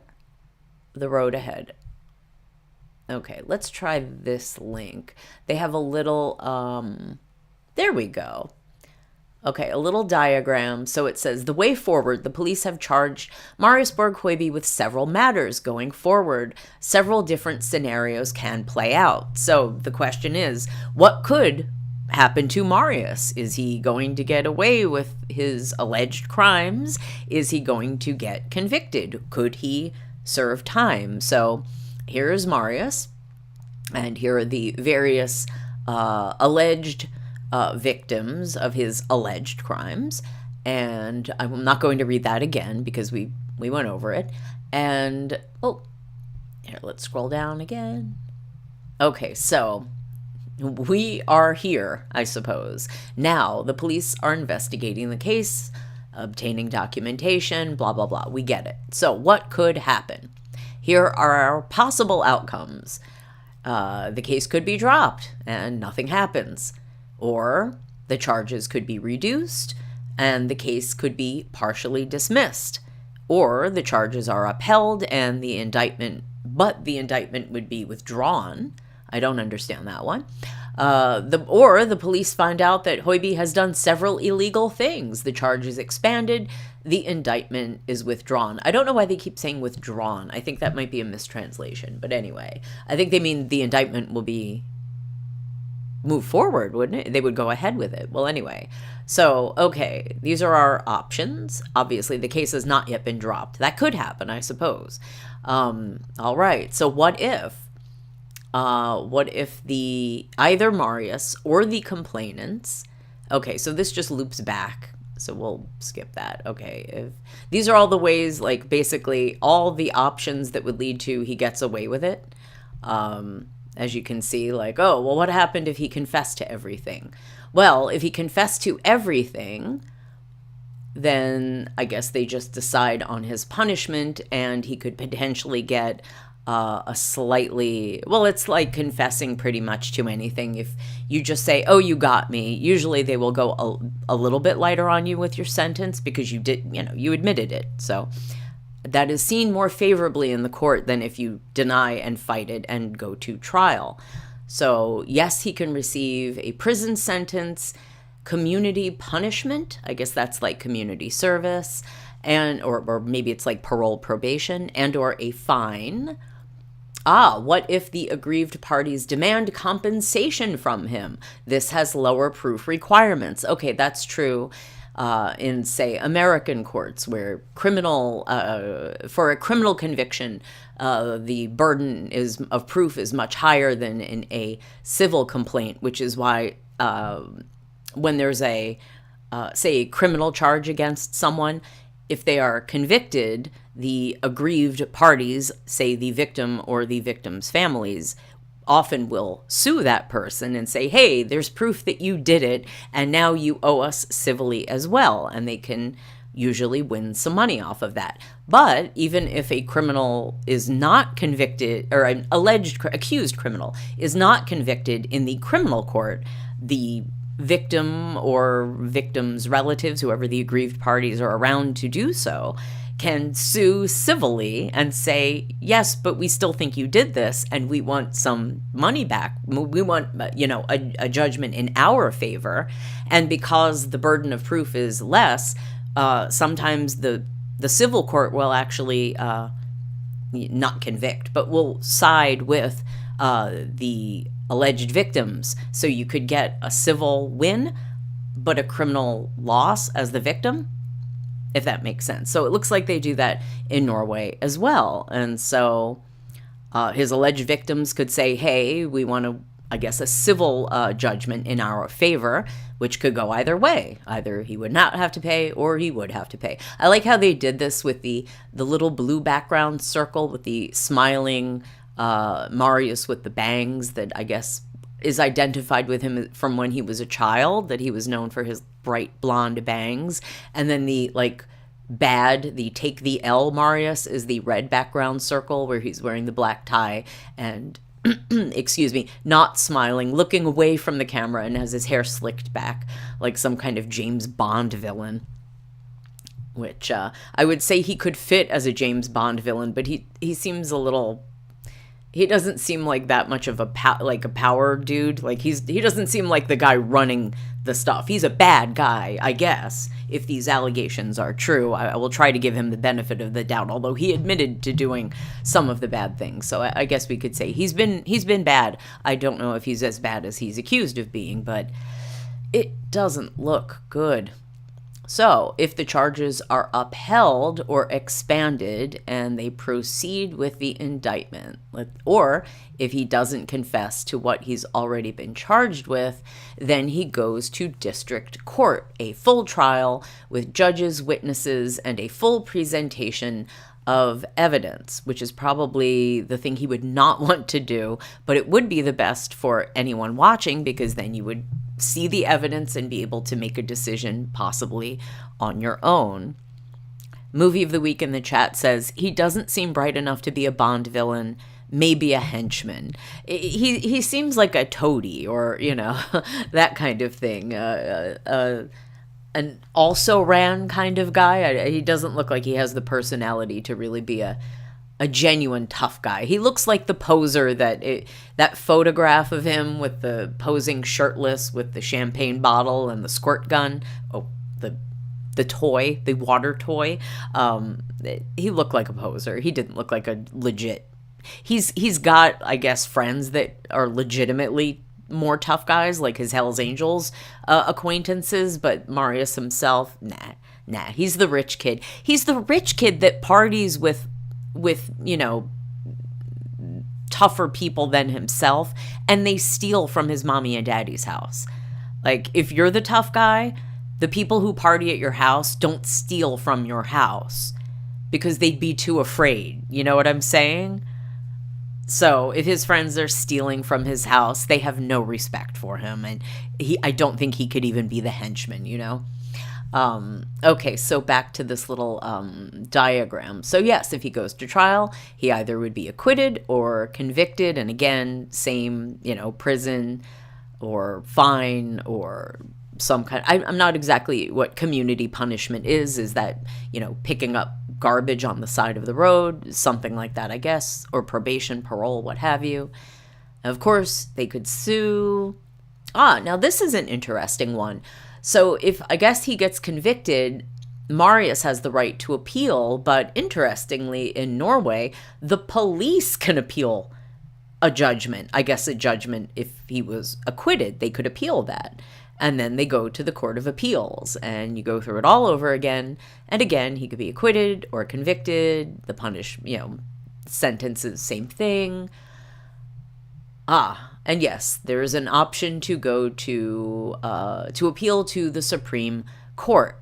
The road ahead. Okay, let's try this link. They have a little, there we go. Okay, a little diagram. So it says, the way forward, the police have charged Marius Borg Hoiby with several matters going forward. Several different scenarios can play out. So the question is, what could happen to Marius? Is he going to get away with his alleged crimes? Is he going to get convicted? Could he serve time? So here's Marius, and here are the various alleged victims of his alleged crimes. And I'm not going to read that again because we went over it. And, oh, here, let's scroll down again. Okay, so we are here, I suppose. Now, the police are investigating the case, obtaining documentation, blah, blah, blah. We get it. So what could happen? Here are our possible outcomes. The case could be dropped and nothing happens. Or the charges could be reduced and the case could be partially dismissed. Or the charges are upheld and the indictment would be withdrawn. I don't understand that one. Or the police find out that Hoiby has done several illegal things. The charge is expanded. The indictment is withdrawn. I don't know why they keep saying withdrawn. I think that might be a mistranslation. But anyway, I think they mean the indictment will be move forward, wouldn't it? They would go ahead with it. Well, anyway, so, okay, these are our options. Obviously, the case has not yet been dropped. That could happen, I suppose. All right, so what if either Marius or the complainants, okay, so this just loops back, so we'll skip that. Okay, if these are all the ways, like, basically all the options that would lead to he gets away with it. As you can see, like, oh, well, what happened if he confessed to everything? Well, if he confessed to everything, then I guess they just decide on his punishment, and he could potentially get a slightly, well, it's like confessing pretty much to anything. If you just say, oh, you got me, usually they will go a little bit lighter on you with your sentence because you did, you admitted it. So that is seen more favorably in the court than if you deny and fight it and go to trial. So yes, he can receive a prison sentence, community punishment, I guess that's like community service, and or maybe it's like parole probation, and or a fine. What if the aggrieved parties demand compensation from him? This has lower proof requirements. Okay, that's true. In, say, American courts, where for a criminal conviction, the burden of proof is much higher than in a civil complaint, which is why when there's say, a criminal charge against someone, if they are convicted, the aggrieved parties, say the victim or the victim's families, often will sue that person and say, hey, there's proof that you did it, and now you owe us civilly as well. And they can usually win some money off of that. But even if a criminal is not convicted, or an accused criminal is not convicted in the criminal court, the victim or victim's relatives, whoever the aggrieved parties are around to do so, can sue civilly and say, yes, but we still think you did this and we want some money back. We want, a judgment in our favor. And because the burden of proof is less, sometimes the civil court will actually not convict, but will side with the alleged victims. So you could get a civil win, but a criminal loss as the victim, if that makes sense. So it looks like they do that in Norway as well. And so his alleged victims could say, hey, we want a civil judgment in our favor, which could go either way. Either he would not have to pay or he would have to pay. I like how they did this with the little blue background circle with the smiling Marius with the bangs that I guess is identified with him from when he was a child, that he was known for his bright blonde bangs. And then the take the L Marius is the red background circle where he's wearing the black tie and excuse me, not smiling, looking away from the camera, and has his hair slicked back like some kind of James Bond villain. Which I would say he could fit as a James Bond villain, but he seems a little... He doesn't seem like that much of a power dude. Like he doesn't seem like the guy running the stuff. He's a bad guy, I guess. If these allegations are true, I will try to give him the benefit of the doubt. Although he admitted to doing some of the bad things, so I guess we could say he's been bad. I don't know if he's as bad as he's accused of being, but it doesn't look good. So, if the charges are upheld or expanded and they proceed with the indictment, or if he doesn't confess to what he's already been charged with, then he goes to district court, a full trial with judges, witnesses, and a full presentation of evidence, which is probably the thing he would not want to do, but it would be the best for anyone watching, because then you would see the evidence and be able to make a decision possibly on your own. Movie of the Week in the chat says, he doesn't seem bright enough to be a Bond villain, maybe a henchman. He seems like a toady, or, that kind of thing. An also-ran kind of guy. He doesn't look like he has the personality to really be a genuine tough guy. He looks like the poser that photograph of him with the posing shirtless with the champagne bottle and the squirt gun. Oh, the toy, the water toy. He looked like a poser. He didn't look like a legit. He's got, I guess, friends that are legitimately more tough guys, like his Hells Angels acquaintances, but Marius himself, nah, he's the rich kid. He's the rich kid that parties with tougher people than himself, and they steal from his mommy and daddy's house. Like, if you're the tough guy, the people who party at your house don't steal from your house because they'd be too afraid. You know what I'm saying? So if his friends are stealing from his house, they have no respect for him, and I don't think he could even be the henchman, Okay, so back to this little diagram. So yes, if he goes to trial, he either would be acquitted or convicted, and again, same, prison or fine or some kind. I'm not exactly what community punishment is that, picking up garbage on the side of the road, something like that, I guess, or probation, parole, what have you. Of course, they could sue. Now this is an interesting one. So if, I guess, he gets convicted, Marius has the right to appeal, but interestingly, in Norway, the police can appeal a judgment. I guess a judgment, if he was acquitted, they could appeal that. And then they go to the Court of Appeals, and you go through it all over again. And again, he could be acquitted or convicted. The sentence is the same thing. And yes, there is an option to go to appeal to the Supreme Court.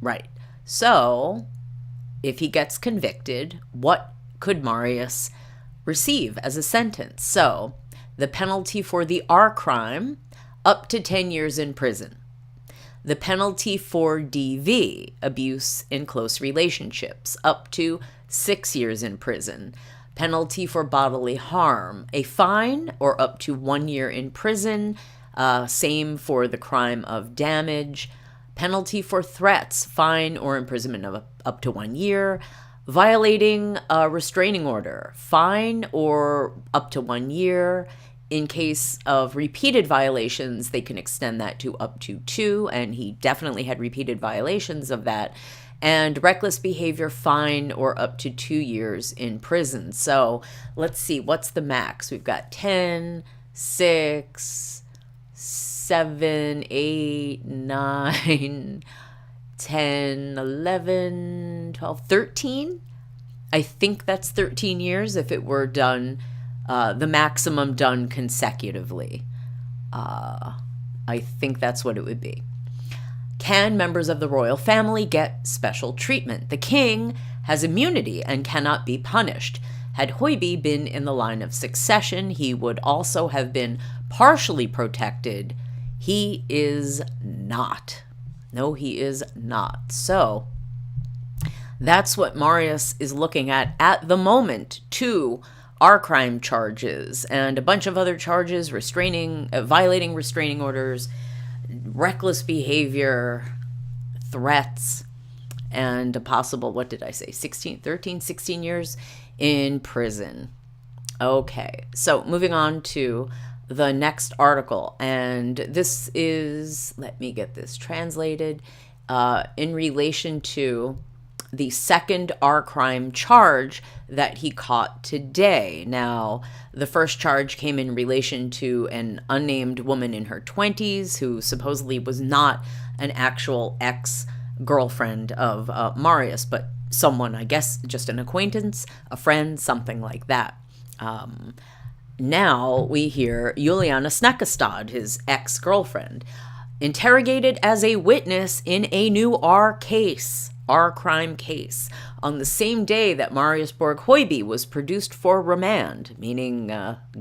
Right. So, if he gets convicted, what could Marius receive as a sentence? So, the penalty for the R crime, up to 10 years in prison. The penalty for DV, abuse in close relationships, up to 6 years in prison. Penalty for bodily harm, a fine or up to 1 year in prison. Same for the crime of damage. Penalty for threats, fine or imprisonment of up to 1 year. Violating a restraining order, fine or up to 1 year. In case of repeated violations, they can extend that to up to 2, and he definitely had repeated violations of that. And reckless behavior, fine or up to 2 years in prison. So let's see, what's the max? We've got 10, 6, 7, 8, 9, 10, 11, 12, 13. I think that's 13 years if it were done, the maximum done consecutively. I think that's what it would be. Can members of the royal family get special treatment? The king has immunity and cannot be punished. Had Hoiby been in the line of succession, he would also have been partially protected. He is not. No, he is not. So that's what Marius is looking at the moment to R crime charges and a bunch of other charges, violating restraining orders, reckless behavior, threats, and a possible, what did I say, 16 years in prison. Okay, so moving on to the next article, and this is, let me get this translated, in relation to the second R crime charge that he caught today. Now, the first charge came in relation to an unnamed woman in her 20s who supposedly was not an actual ex-girlfriend of Marius, but someone, I guess, just an acquaintance, a friend, something like that. Now we hear Juliana Snekkestad, his ex-girlfriend, interrogated as a witness in a new R crime case, on the same day that Marius Borg Hoiby was produced for remand, meaning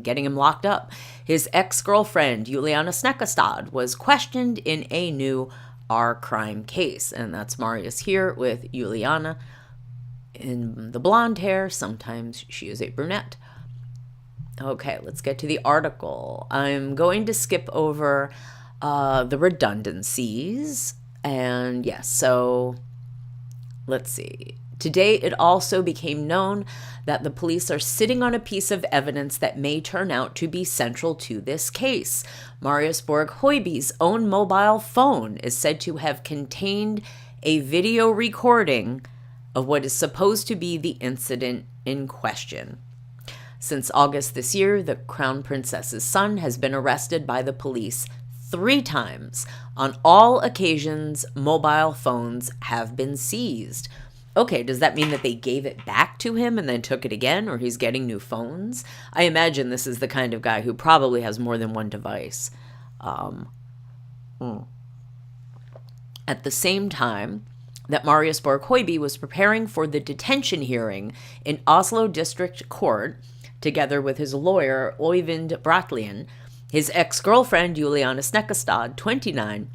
getting him locked up. His ex-girlfriend, Juliana Snekkestad, was questioned in a new R crime case. And that's Marius here with Juliana in the blonde hair. Sometimes she is a brunette. Okay, let's get to the article. I'm going to skip over the redundancies. And yes, so let's see. Today, it also became known that the police are sitting on a piece of evidence that may turn out to be central to this case. Marius Borg Hoiby's own mobile phone is said to have contained a video recording of what is supposed to be the incident in question. Since August this year, the Crown Princess's son has been arrested by the police 3 times. On all occasions, mobile phones have been seized. Okay, does that mean that they gave it back to him and then took it again, or he's getting new phones? I imagine this is the kind of guy who probably has more than one device. At the same time that Marius Borg Hoiby was preparing for the detention hearing in Oslo District Court, together with his lawyer, Øyvind Bratlien, his ex-girlfriend, Juliana Snekkestad, 29,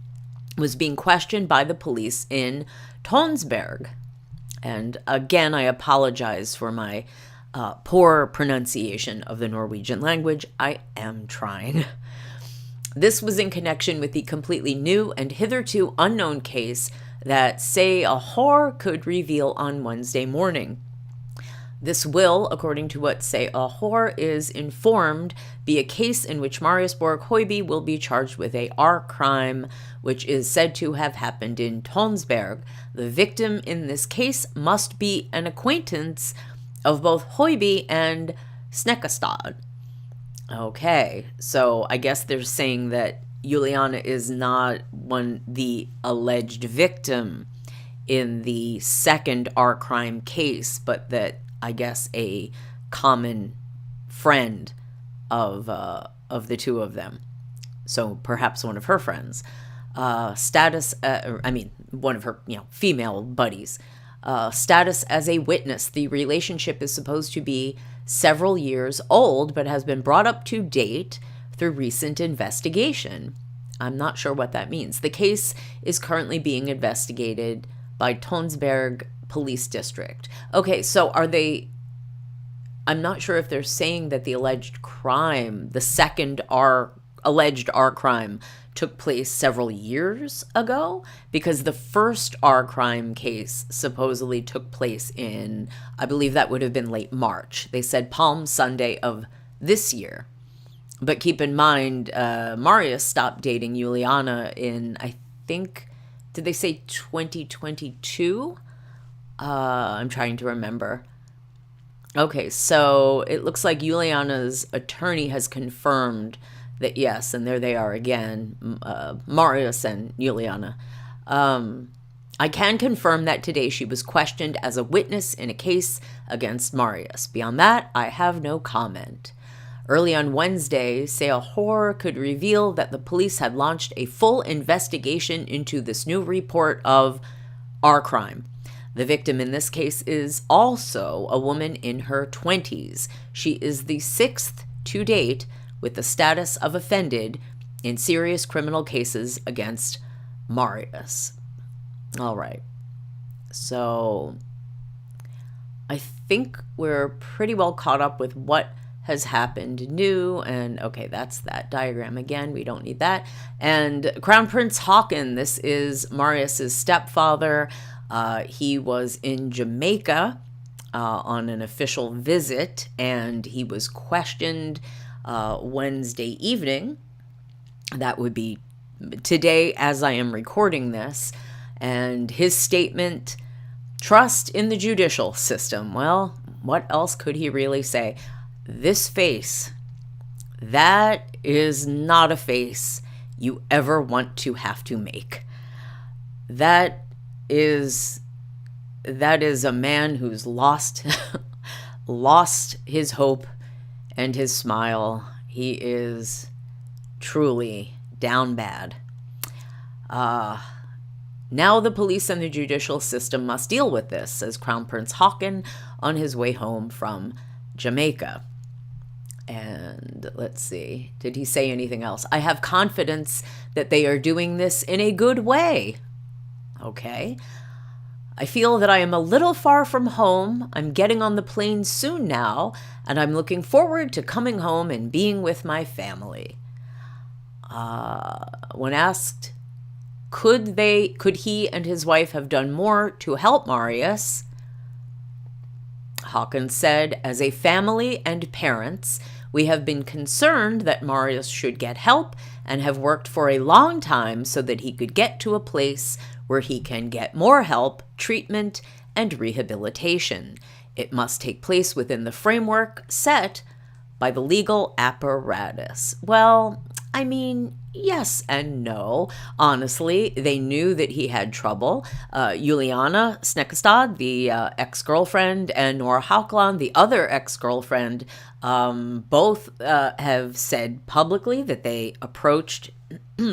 was being questioned by the police in Tønsberg. And again, I apologize for my poor pronunciation of the Norwegian language. I am trying. This was in connection with the completely new and hitherto unknown case that Se a Hår could reveal on Wednesday morning. This will, according to what Se a Hår is informed, be a case in which Marius Borg Hoiby will be charged with a R crime, which is said to have happened in Tønsberg. The victim in this case must be an acquaintance of both Hoiby and Snekkestad. Okay, so I guess they're saying that Juliana is not the alleged victim in the second R crime case, but that, I guess, a common friend of the two of them. So perhaps one of her friends. One of her, female buddies. Status as a witness. The relationship is supposed to be several years old, but has been brought up to date through recent investigation. I'm not sure what that means. The case is currently being investigated by Tønsberg Police District. Okay, so I'm not sure if they're saying that the alleged crime, the second alleged R crime, took place several years ago, because the first R crime case supposedly took place in, I believe that would have been late March. They said Palm Sunday of this year. But keep in mind, Marius stopped dating Juliana in, I think, did they say 2022? I'm trying to remember. Okay, so it looks like Juliana's attorney has confirmed that yes, and there they are again, Marius and Juliana. I can confirm that today she was questioned as a witness in a case against Marius. Beyond that, I have no comment. Early on Wednesday, Se a Hår could reveal that the police had launched a full investigation into this new report of R crime. The victim in this case is also a woman in her 20s. She is the 6th to date with the status of offended in serious criminal cases against Marius. All right. So I think we're pretty well caught up with what has happened new. And okay, that's that diagram again. We don't need that. And Crown Prince Haakon, this is Marius's stepfather. He was in Jamaica on an official visit, and he was questioned Wednesday evening. That would be today as I am recording this. And his statement, trust in the judicial system. Well, what else could he really say? This face, that is not a face you ever want to have to make. That is a man who's lost his hope and his smile. He is truly down bad. Now the police and the judicial system must deal with this, says Crown Prince Haakon on his way home from Jamaica. And let's see, did he say anything else? I have confidence that they are doing this in a good way. Okay. I feel that I am a little far from home. I'm getting on the plane soon now, and I'm looking forward to coming home and being with my family. When asked, could he and his wife have done more to help Marius? Haakon said, as a family and parents, we have been concerned that Marius should get help and have worked for a long time so that he could get to a place where he can get more help, treatment, and rehabilitation. It must take place within the framework set by the legal apparatus. Well, I mean, yes and no. Honestly, they knew that he had trouble. Juliana Snekkestad, the ex-girlfriend, and Nora Haukland, the other ex-girlfriend, both have said publicly that they approached,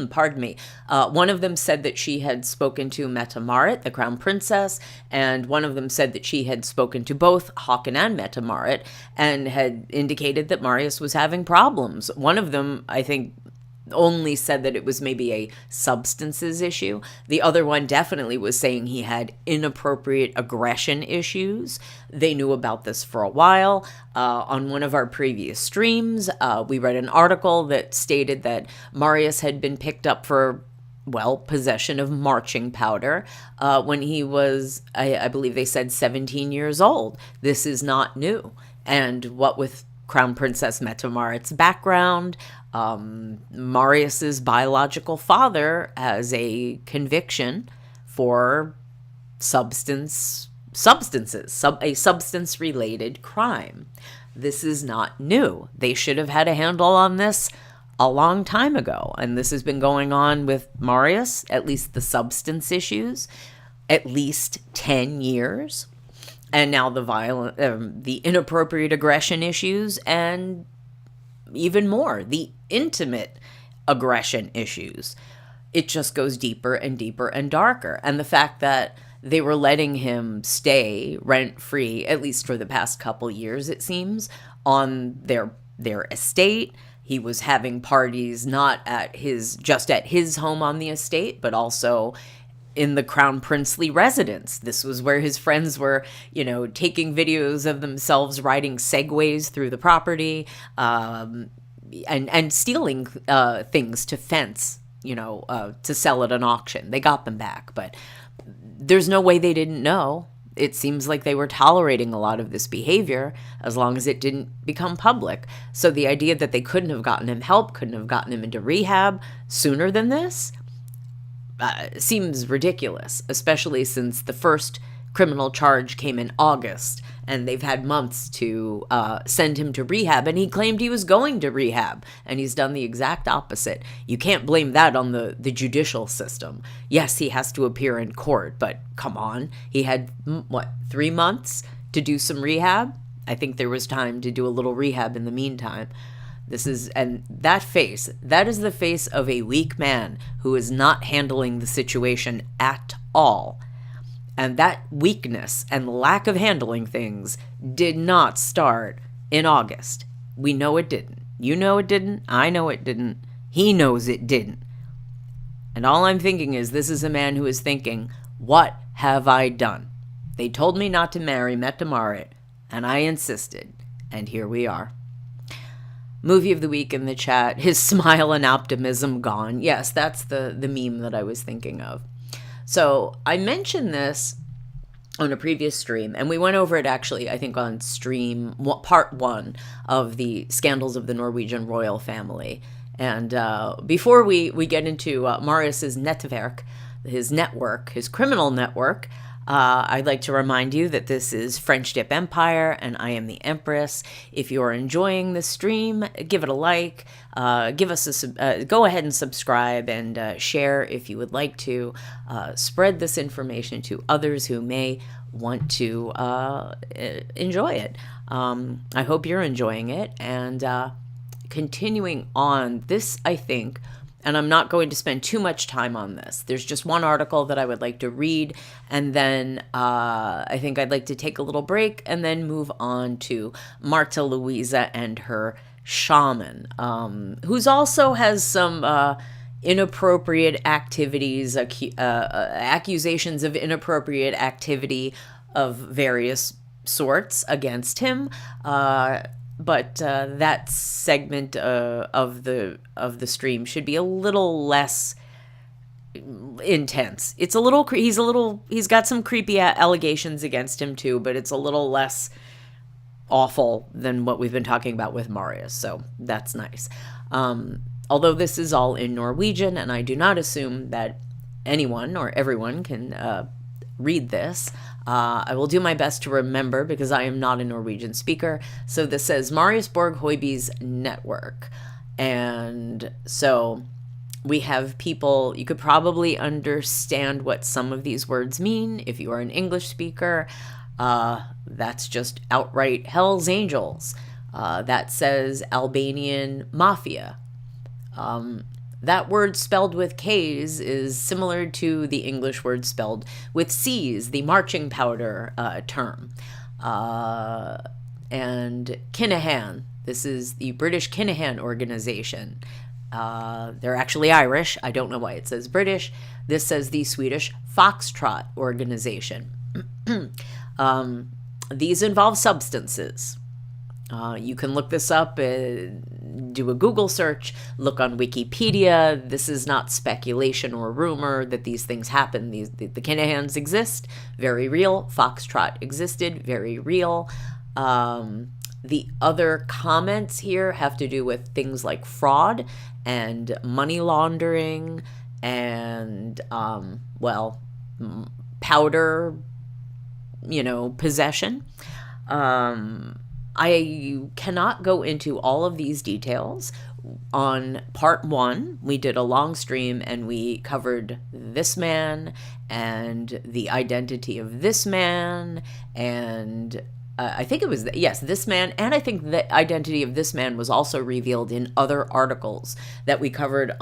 pardon me, one of them said that she had spoken to Mette-Marit, the crown princess, and one of them said that she had spoken to both Haakon and Mette-Marit and had indicated that Marius was having problems. One of them, I think, only said that it was maybe a substances issue. The other one definitely was saying he had inappropriate aggression issues. They knew about this for a while. On one of our previous streams, we read an article that stated that Marius had been picked up for, well, possession of marching powder when he was, I believe they said 17 years old. This is not new. And what with Crown Princess Mette-Marit's background, Marius's biological father has a conviction for a substance-related crime. This is not new. They should have had a handle on this a long time ago, and this has been going on with Marius, at least the substance issues, at least 10 years. And now the inappropriate aggression issues, and even more, the intimate aggression issues. It just goes deeper and deeper and darker. And the fact that they were letting him stay rent-free, at least for the past couple years, it seems, on their estate. He was having parties not just at his home on the estate, but also in the crown princely residence. This was where his friends were, taking videos of themselves riding segways through the property, and stealing things to fence, to sell at an auction. They got them back, but there's no way they didn't know. It seems like they were tolerating a lot of this behavior as long as it didn't become public. So the idea that they couldn't have gotten him help, couldn't have gotten him into rehab sooner than this, seems ridiculous, especially since the first criminal charge came in August, and they've had months to send him to rehab, and he claimed he was going to rehab, and he's done the exact opposite. You can't blame that on the judicial system. Yes, he has to appear in court, but come on. He had, 3 months to do some rehab? I think there was time to do a little rehab in the meantime. That is the face of a weak man who is not handling the situation at all. And that weakness and lack of handling things did not start in August. We know it didn't. You know it didn't. I know it didn't. He knows it didn't. And all I'm thinking is, this is a man who is thinking, what have I done? They told me not to marry Mette-Marit, and I insisted, and here we are. Movie of the week in the chat, his smile and optimism gone. Yes, that's the meme that I was thinking of. So I mentioned this on a previous stream, and we went over it actually, I think, on stream part 1 of the scandals of the Norwegian Royal Family. And before we get into Marius's netwerk, his criminal network, I'd like to remind you that this is French Dip Empire, and I am the Empress. If you're enjoying the stream, give it a like, give us go ahead and subscribe, and share if you would like to. Spread this information to others who may want to enjoy it. I hope you're enjoying it, and continuing on, this, I think, and I'm not going to spend too much time on this. There's just one article that I would like to read, and then I think I'd like to take a little break and then move on to Martha Louise and her shaman, who's also has some inappropriate activities, accusations of inappropriate activity of various sorts against him. But that segment of the stream should be a little less intense. It's a little he's got some creepy allegations against him too, but it's a little less awful than what we've been talking about with Marius. So that's nice. Although this is all in Norwegian, and I do not assume that anyone or everyone can read this. I will do my best to remember because I am not a Norwegian speaker. So this says Marius Borg Hoiby's network. And so we have people, you could probably understand what some of these words mean if you are an English speaker. That's just outright Hell's Angels. That says Albanian Mafia. That word spelled with K's is similar to the English word spelled with C's, the marching powder term. And Kinahan, this is the British Kinahan organization. They're actually Irish. I don't know why it says British. This says the Swedish Foxtrot organization. These involve substances. You can look this up, do a Google search, look on Wikipedia. This is not speculation or rumor that these things happen. The Kinahans exist, very real. Foxtrot existed, very real. The other comments here have to do with things like fraud and money laundering and, powder, possession. I cannot go into all of these details. On part 1, we did a long stream and we covered this man and the identity of this man, and I think it was, this man, and I think the identity of this man was also revealed in other articles that we covered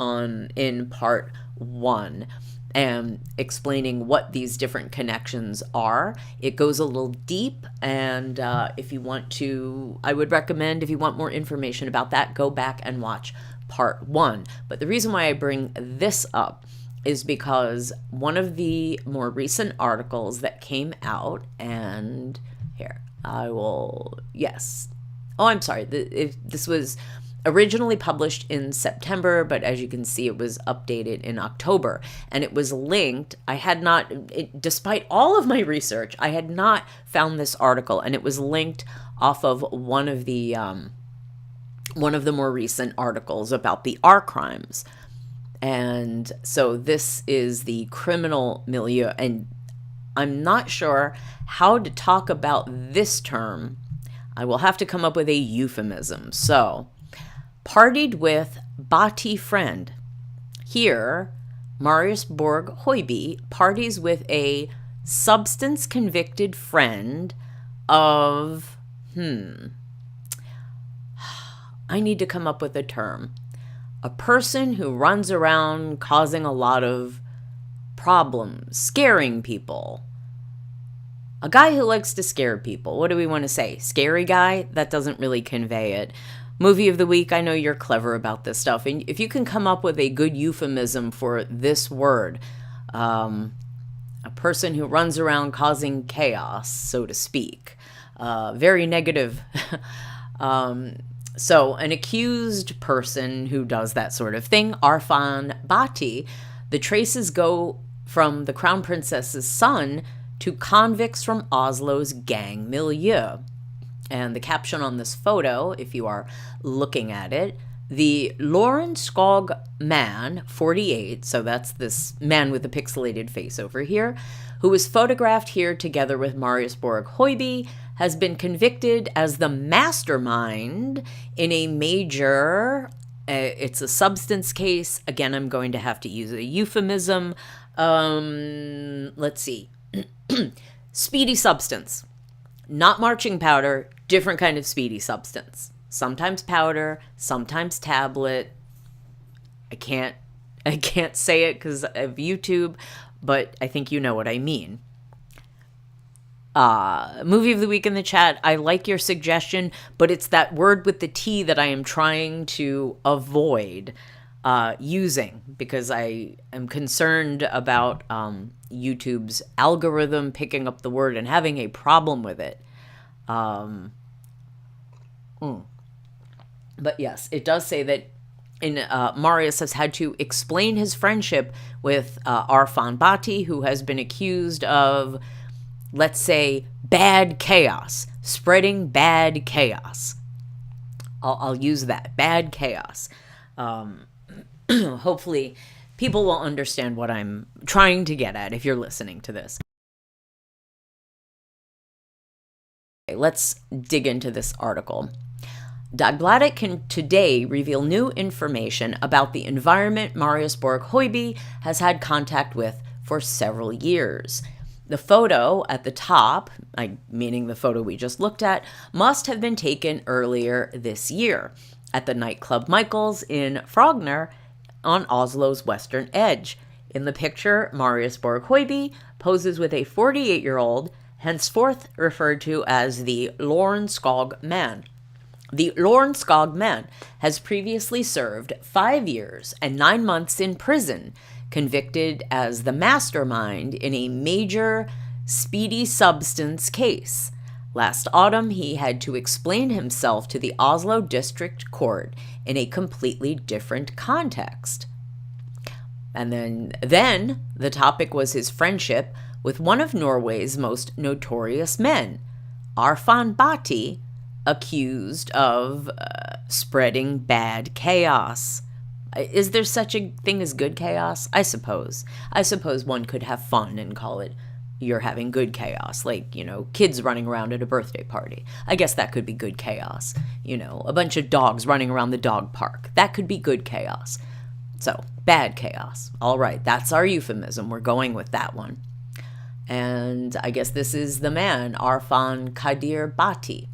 in part 1. And explaining what these different connections are. It goes a little deep, and if you want to, I would recommend, if you want more information about that, go back and watch part 1. But the reason why I bring this up is because one of the more recent articles that came out, and here, I'm sorry, this was originally published in September, but as you can see, it was updated in October, and it was linked. Despite all of my research, I had not found this article, and it was linked off of one of the more recent articles about the R crimes. And so this is the criminal milieu, and I'm not sure how to talk about this term. I will have to come up with a euphemism. So, partied with Bati friend. Here, Marius Borg Hoiby parties with a substance-convicted friend of, I need to come up with a term. A person who runs around causing a lot of problems, scaring people. A guy who likes to scare people. What do we want to say? Scary guy? That doesn't really convey it. Movie of the week, I know you're clever about this stuff. And if you can come up with a good euphemism for this word, a person who runs around causing chaos, so to speak. Very negative. So an accused person who does that sort of thing, Arfan Bhatti, the traces go from the Crown Princess's son to convicts from Oslo's gang milieu. And the caption on this photo, if you are looking at it, the Lørenskog man, 48, so that's this man with the pixelated face over here, who was photographed here together with Marius Borg Hoiby, has been convicted as the mastermind in a major, it's a substance case. Again, I'm going to have to use a euphemism. Let's see. Speedy substance. Not marching powder, different kind of speedy substance. Sometimes powder, sometimes tablet. I can't say it because of YouTube, but I think you know what I mean. Movie of the week in the chat. I like your suggestion, but it's that word with the T that I am trying to avoid using because I am concerned about YouTube's algorithm picking up the word and having a problem with it. But yes, it does say that Marius has had to explain his friendship with Arfan Bhatti, who has been accused of, let's say, bad chaos, spreading bad chaos. I'll use that, bad chaos. Hopefully, people will understand what I'm trying to get at if you're listening to this. Okay, let's dig into this article. Dagbladet can today reveal new information about the environment Marius Borg Hoiby has had contact with for several years. The photo at the top, meaning the photo we just looked at, must have been taken earlier this year at the nightclub Michael's in Frogner on Oslo's western edge. In the picture, Marius Borg Hoiby poses with a 48-year-old, henceforth referred to as the Lørenskog man. The Lørenskog man has previously served 5 years and 9 months in prison, convicted as the mastermind in a major speedy substance case. Last autumn, he had to explain himself to the Oslo District Court in a completely different context. And then the topic was his friendship with one of Norway's most notorious men, Arfan Bhatti, accused of spreading bad chaos. Is there such a thing as good chaos? I suppose one could have fun and call it you're having good chaos, like, kids running around at a birthday party. I guess that could be good chaos. A bunch of dogs running around the dog park. That could be good chaos. So, bad chaos. All right, that's our euphemism. We're going with that one. And I guess this is the man, Arfan Kadir Bhatti,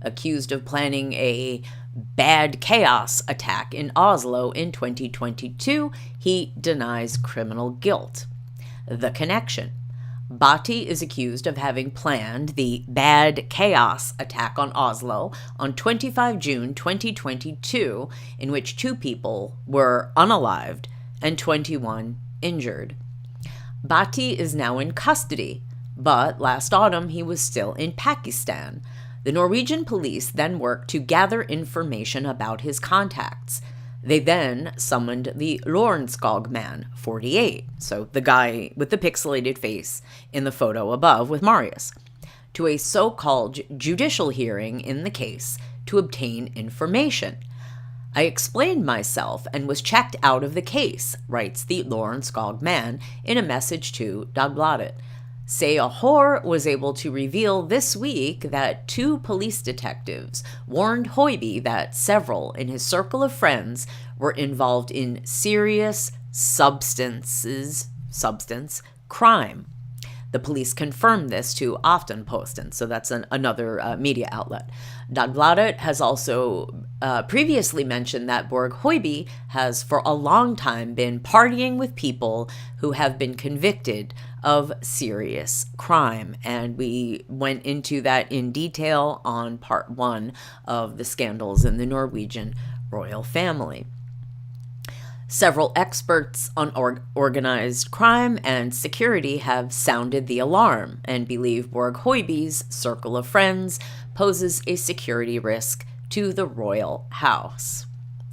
accused of planning a bad chaos attack in Oslo in 2022. He denies criminal guilt. The connection. Bhatti is accused of having planned the bad chaos attack on Oslo on 25 June 2022, in which 2 people were unalived and 21 injured. Bhatti is now in custody, but last autumn he was still in Pakistan. The Norwegian police then worked to gather information about his contacts. They then summoned the Lørenskog man, 48, so the guy with the pixelated face in the photo above with Marius, to a so-called judicial hearing in the case to obtain information. I explained myself and was checked out of the case, writes the Lørenskog man in a message to Dagbladet. Seyahor was able to reveal this week that 2 police detectives warned Hoiby that several in his circle of friends were involved in serious substance crime. The police confirmed this to Aftenposten, so that's another media outlet. Dagbladet has also previously mentioned that Borg Hoiby has for a long time been partying with people who have been convicted of serious crime, and we went into that in detail on part 1 of the scandals in the Norwegian Royal Family. Several experts on organized crime and security have sounded the alarm and believe Borg Hoiby's circle of friends poses a security risk to the royal house.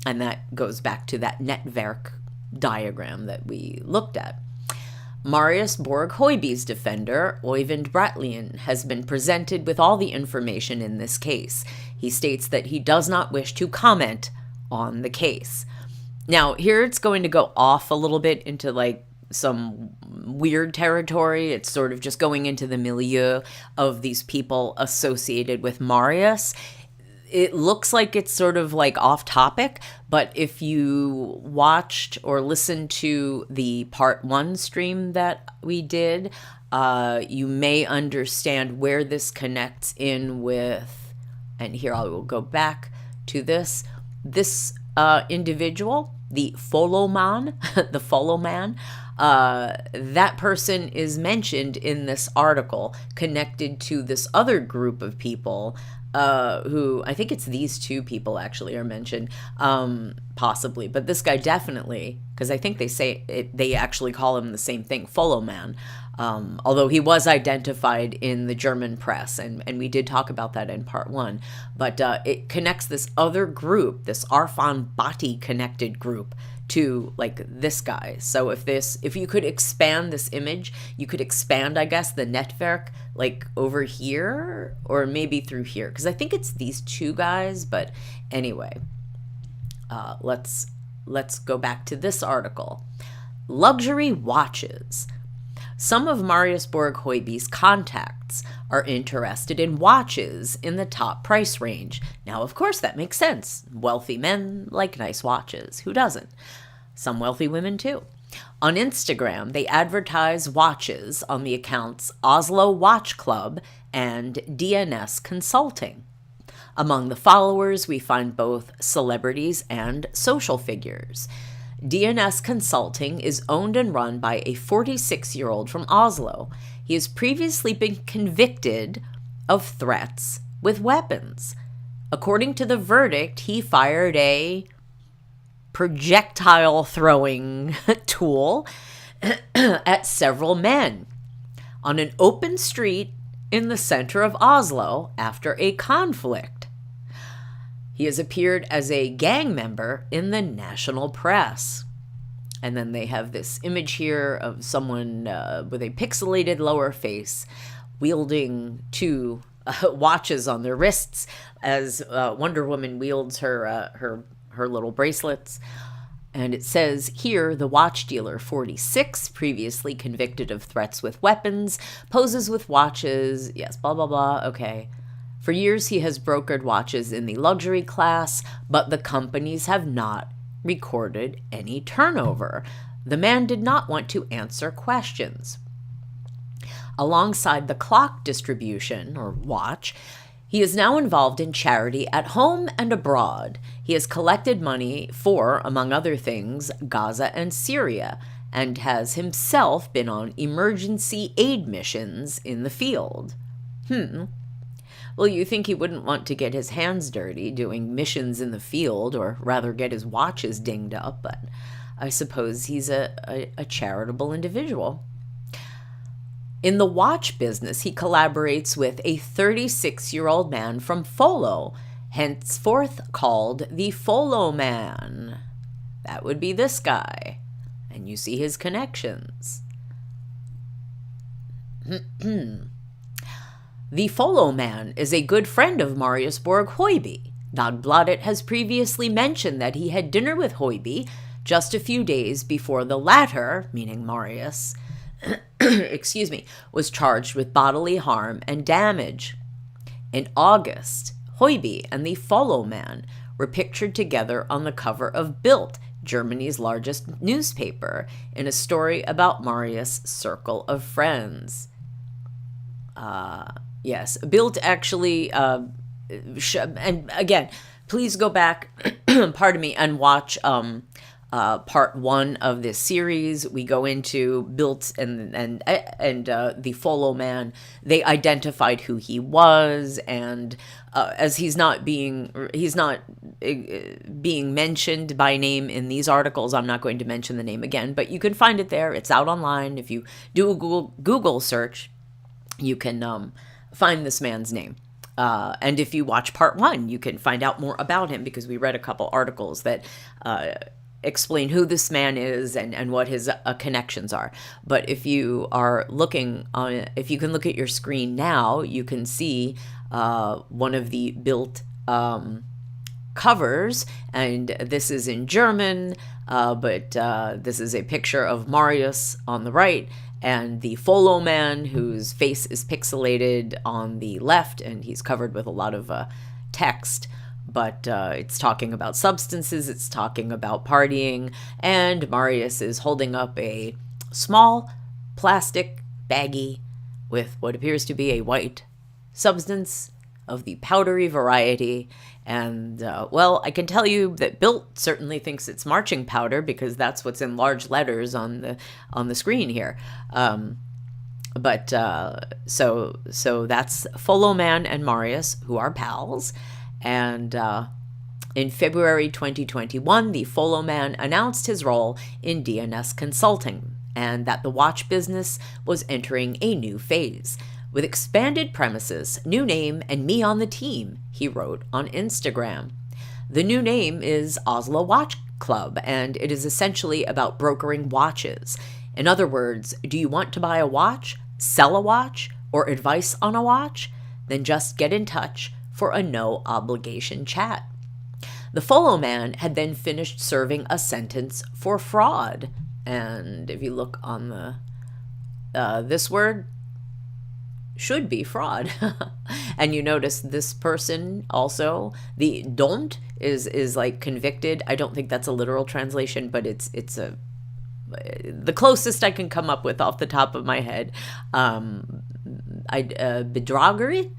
And that goes back to that Nettwerk diagram that we looked at. Marius Borg Hoiby's defender, Oyvind Brattelian, has been presented with all the information in this case. He states that he does not wish to comment on the case. Now, here it's going to go off a little bit into like some weird territory. It's sort of just going into the milieu of these people associated with Marius. It looks like it's sort of like off topic, but if you watched or listened to the part 1 stream that we did, you may understand where this connects in with, and here I will go back to this individual, the follow man, that person is mentioned in this article, connected to this other group of people who, I think it's these two people actually are mentioned, possibly, but this guy definitely, because I think they actually call him the same thing, follow man, although he was identified in the German press, and we did talk about that in part 1, but it connects this other group, this Arfan Bhatti connected group, to like this guy. So if you could expand this image, you could expand, I guess, the Nettwerk like over here or maybe through here, because I think it's these two guys. But anyway, let's go back to this article. Luxury watches. Some of Marius Borg Hoiby's contacts are interested in watches in the top price range. Now, of course, that makes sense. Wealthy men like nice watches. Who doesn't? Some wealthy women, too. On Instagram, they advertise watches on the accounts Oslo Watch Club and DNS Consulting. Among the followers, we find both celebrities and social figures. DNS Consulting is owned and run by a 46-year-old from Oslo. He has previously been convicted of threats with weapons. According to the verdict, he fired a projectile throwing tool at several men on an open street in the center of Oslo after a conflict. He has appeared as a gang member in the national press. And then they have this image here of someone with a pixelated lower face wielding two watches on their wrists as Wonder Woman wields her little bracelets. And it says here, the watch dealer, 46, previously convicted of threats with weapons, poses with watches, yes, blah, blah, blah, okay. For years, he has brokered watches in the luxury class, but the companies have not recorded any turnover. The man did not want to answer questions. Alongside the clock distribution, or watch, he is now involved in charity at home and abroad. He has collected money for, among other things, Gaza and Syria, and has himself been on emergency aid missions in the field. Well, you think he wouldn't want to get his hands dirty doing missions in the field, or rather get his watches dinged up, but I suppose he's a charitable individual. In the watch business, he collaborates with a 36-year-old man from Follo, henceforth called the Follo Man. That would be this guy. And you see his connections. The Follo Man is a good friend of Marius Borg Hoiby. Dagbladet has previously mentioned that he had dinner with Hoiby just a few days before the latter, meaning Marius, was charged with bodily harm and damage. In August, Hoiby and the Follow Man were pictured together on the cover of Bild, Germany's largest newspaper, in a story about Marius' circle of friends. Yes, Bild actually, and again, please go back, pardon me, and watch part one of this series. We go into Bilt and the Follow Man. They identified who he was, and as he's not being mentioned by name in these articles, I'm not going to mention the name again, but you can find it there. It's out online. If you do a Google search, you can find this man's name. And if you watch part one, you can find out more about him, because we read a couple articles that explain who this man is and what his connections are. But if you are looking on, if you can look at your screen now, you can see one of the Bilt covers, and this is in German, but this is a picture of Marius on the right, and the Follow Man, whose face is pixelated, on the left, and he's covered with a lot of text. But it's talking about substances, it's talking about partying, and Marius is holding up a small plastic baggie with what appears to be a white substance of the powdery variety. And, well, I can tell you that Bilt certainly thinks it's marching powder, because that's what's in large letters on the screen here. So that's Follow Man and Marius, who are pals. And in February 2021, the Follow Man announced his role in DNS Consulting, and that the watch business was entering a new phase. With expanded premises, new name, and me on the team, he wrote on Instagram. The new name is Oslo Watch Club, and it is essentially about brokering watches. In other words, do you want to buy a watch, sell a watch, or advice on a watch? Then just get in touch for a no-obligation chat. The Follow Man had then finished serving a sentence for fraud. And if you look on the this word should be fraud. And you notice this person also, the don't is like convicted. I don't think that's a literal translation, but it's the closest I can come up with off the top of my head. Bedrageri,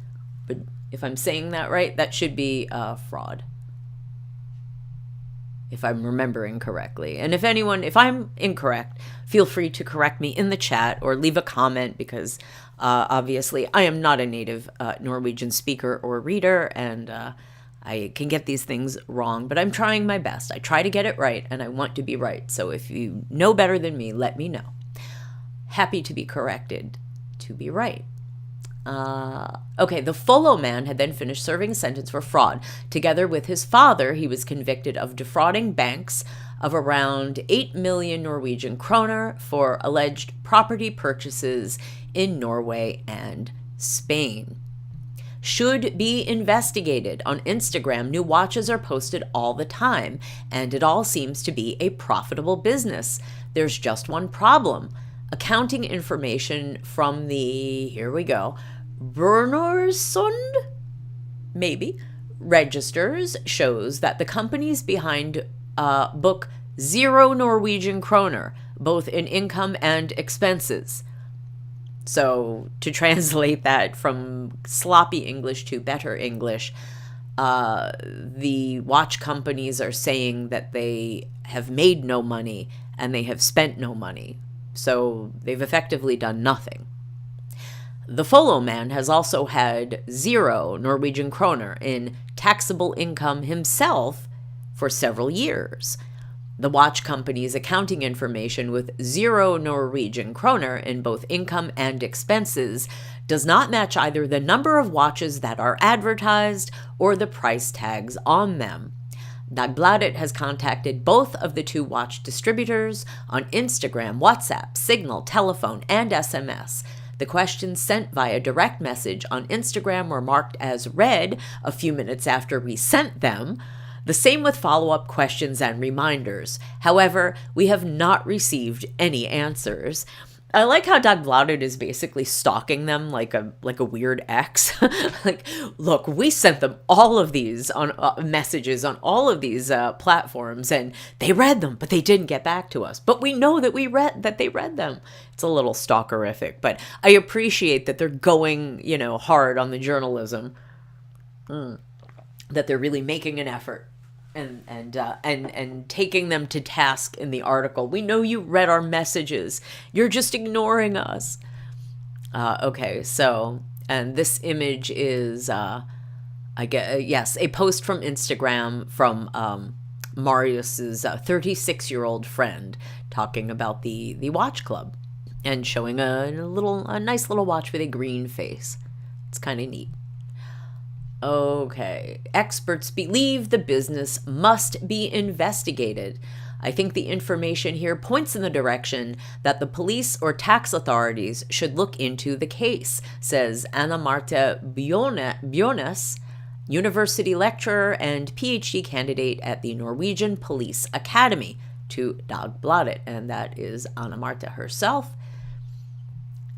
but if I'm saying that right, that should be fraud, if I'm remembering correctly. And if I'm incorrect, feel free to correct me in the chat or leave a comment, because obviously I am not a native Norwegian speaker or reader, and I can get these things wrong, but I'm trying my best. I try to get it right, and I want to be right. So if you know better than me, let me know. Happy to be corrected to be right. Okay, the Follow Man had then finished serving a sentence for fraud. Together with his father, he was convicted of defrauding banks of around 8 million Norwegian kroner for alleged property purchases in Norway and Spain. Should be investigated. On Instagram, new watches are posted all the time, and it all seems to be a profitable business. There's just one problem. Accounting information from the, here we go, Brunnersund, maybe, registers shows that the companies behind book 0 Norwegian kroner, both in income and expenses. So to translate that from sloppy English to better English, the watch companies are saying that they have made no money and they have spent no money. So they've effectively done nothing. The Follow Man has also had 0 Norwegian kroner in taxable income himself for several years. The watch company's accounting information with 0 Norwegian kroner in both income and expenses does not match either the number of watches that are advertised or the price tags on them. Dagbladet has contacted both of the two watch distributors on Instagram, WhatsApp, Signal, telephone, and SMS. The questions sent via direct message on Instagram were marked as read a few minutes after we sent them. The same with follow-up questions and reminders. However, we have not received any answers. I like how Dagbladet is basically stalking them like a weird ex. Like, look, we sent them all of these on messages on all of these platforms, and they read them, but they didn't get back to us. But we know that they read them. It's a little stalkerific, but I appreciate that they're going, hard on the journalism. That they're really making an effort. and taking them to task in the article. We know you read our messages. You're just ignoring us. Okay, so, and this image is, yes, a post from Instagram from Marius's 36-year-old friend talking about the watch club and showing a nice little watch with a green face. It's kind of neat. Okay, experts believe the business must be investigated. I think the information here points in the direction that the police or tax authorities should look into the case, says Anna Marta Bjornes, university lecturer and PhD candidate at the Norwegian Police Academy, to Dagbladet, and that is Anna Marta herself.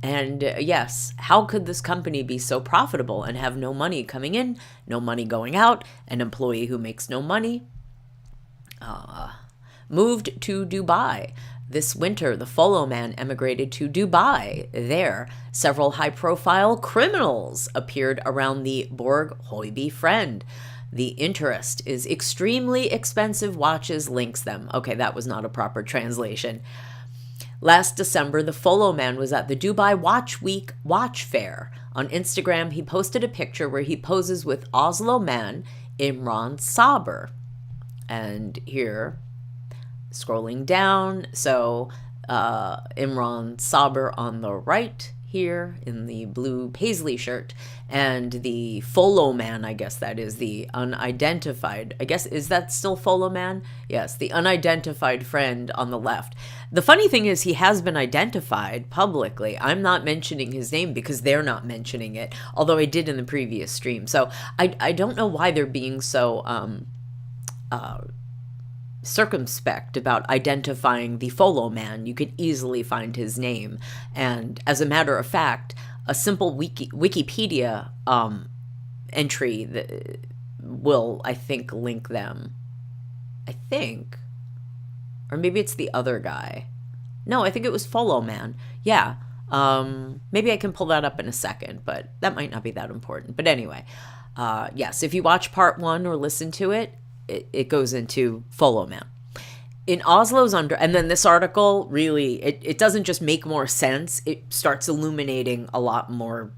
And yes, how could this company be so profitable and have no money coming in, no money going out, an employee who makes no money? Moved to Dubai. This winter, the Follow Man emigrated to Dubai. There, several high-profile criminals appeared around the Borg Hoiby friend. The interest is extremely expensive watches links them. Okay, that was not a proper translation. Last December, the Follow Man was at the Dubai Watch Week watch fair. On Instagram, he posted a picture where he poses with Oslo man Imran Saber. And here, scrolling down, so Imran Saber on the right here in the blue paisley shirt, and the Follow Man, I guess that is the unidentified, I guess, is that still Follow Man? Yes, the unidentified friend on the left. The funny thing is he has been identified publicly. I'm not mentioning his name because they're not mentioning it, although I did in the previous stream. So I don't know why they're being so circumspect about identifying the Follow Man. You could easily find his name. And as a matter of fact, a simple Wikipedia entry that will, I think, link them. I think. Or maybe it's the other guy. No, I think it was Follow Man. Yeah. Maybe I can pull that up in a second, but that might not be that important. But anyway, yes, if you watch part 1 or listen to it, it goes into Follow Man. In Oslo's and then this article really, it doesn't just make more sense, it starts illuminating a lot more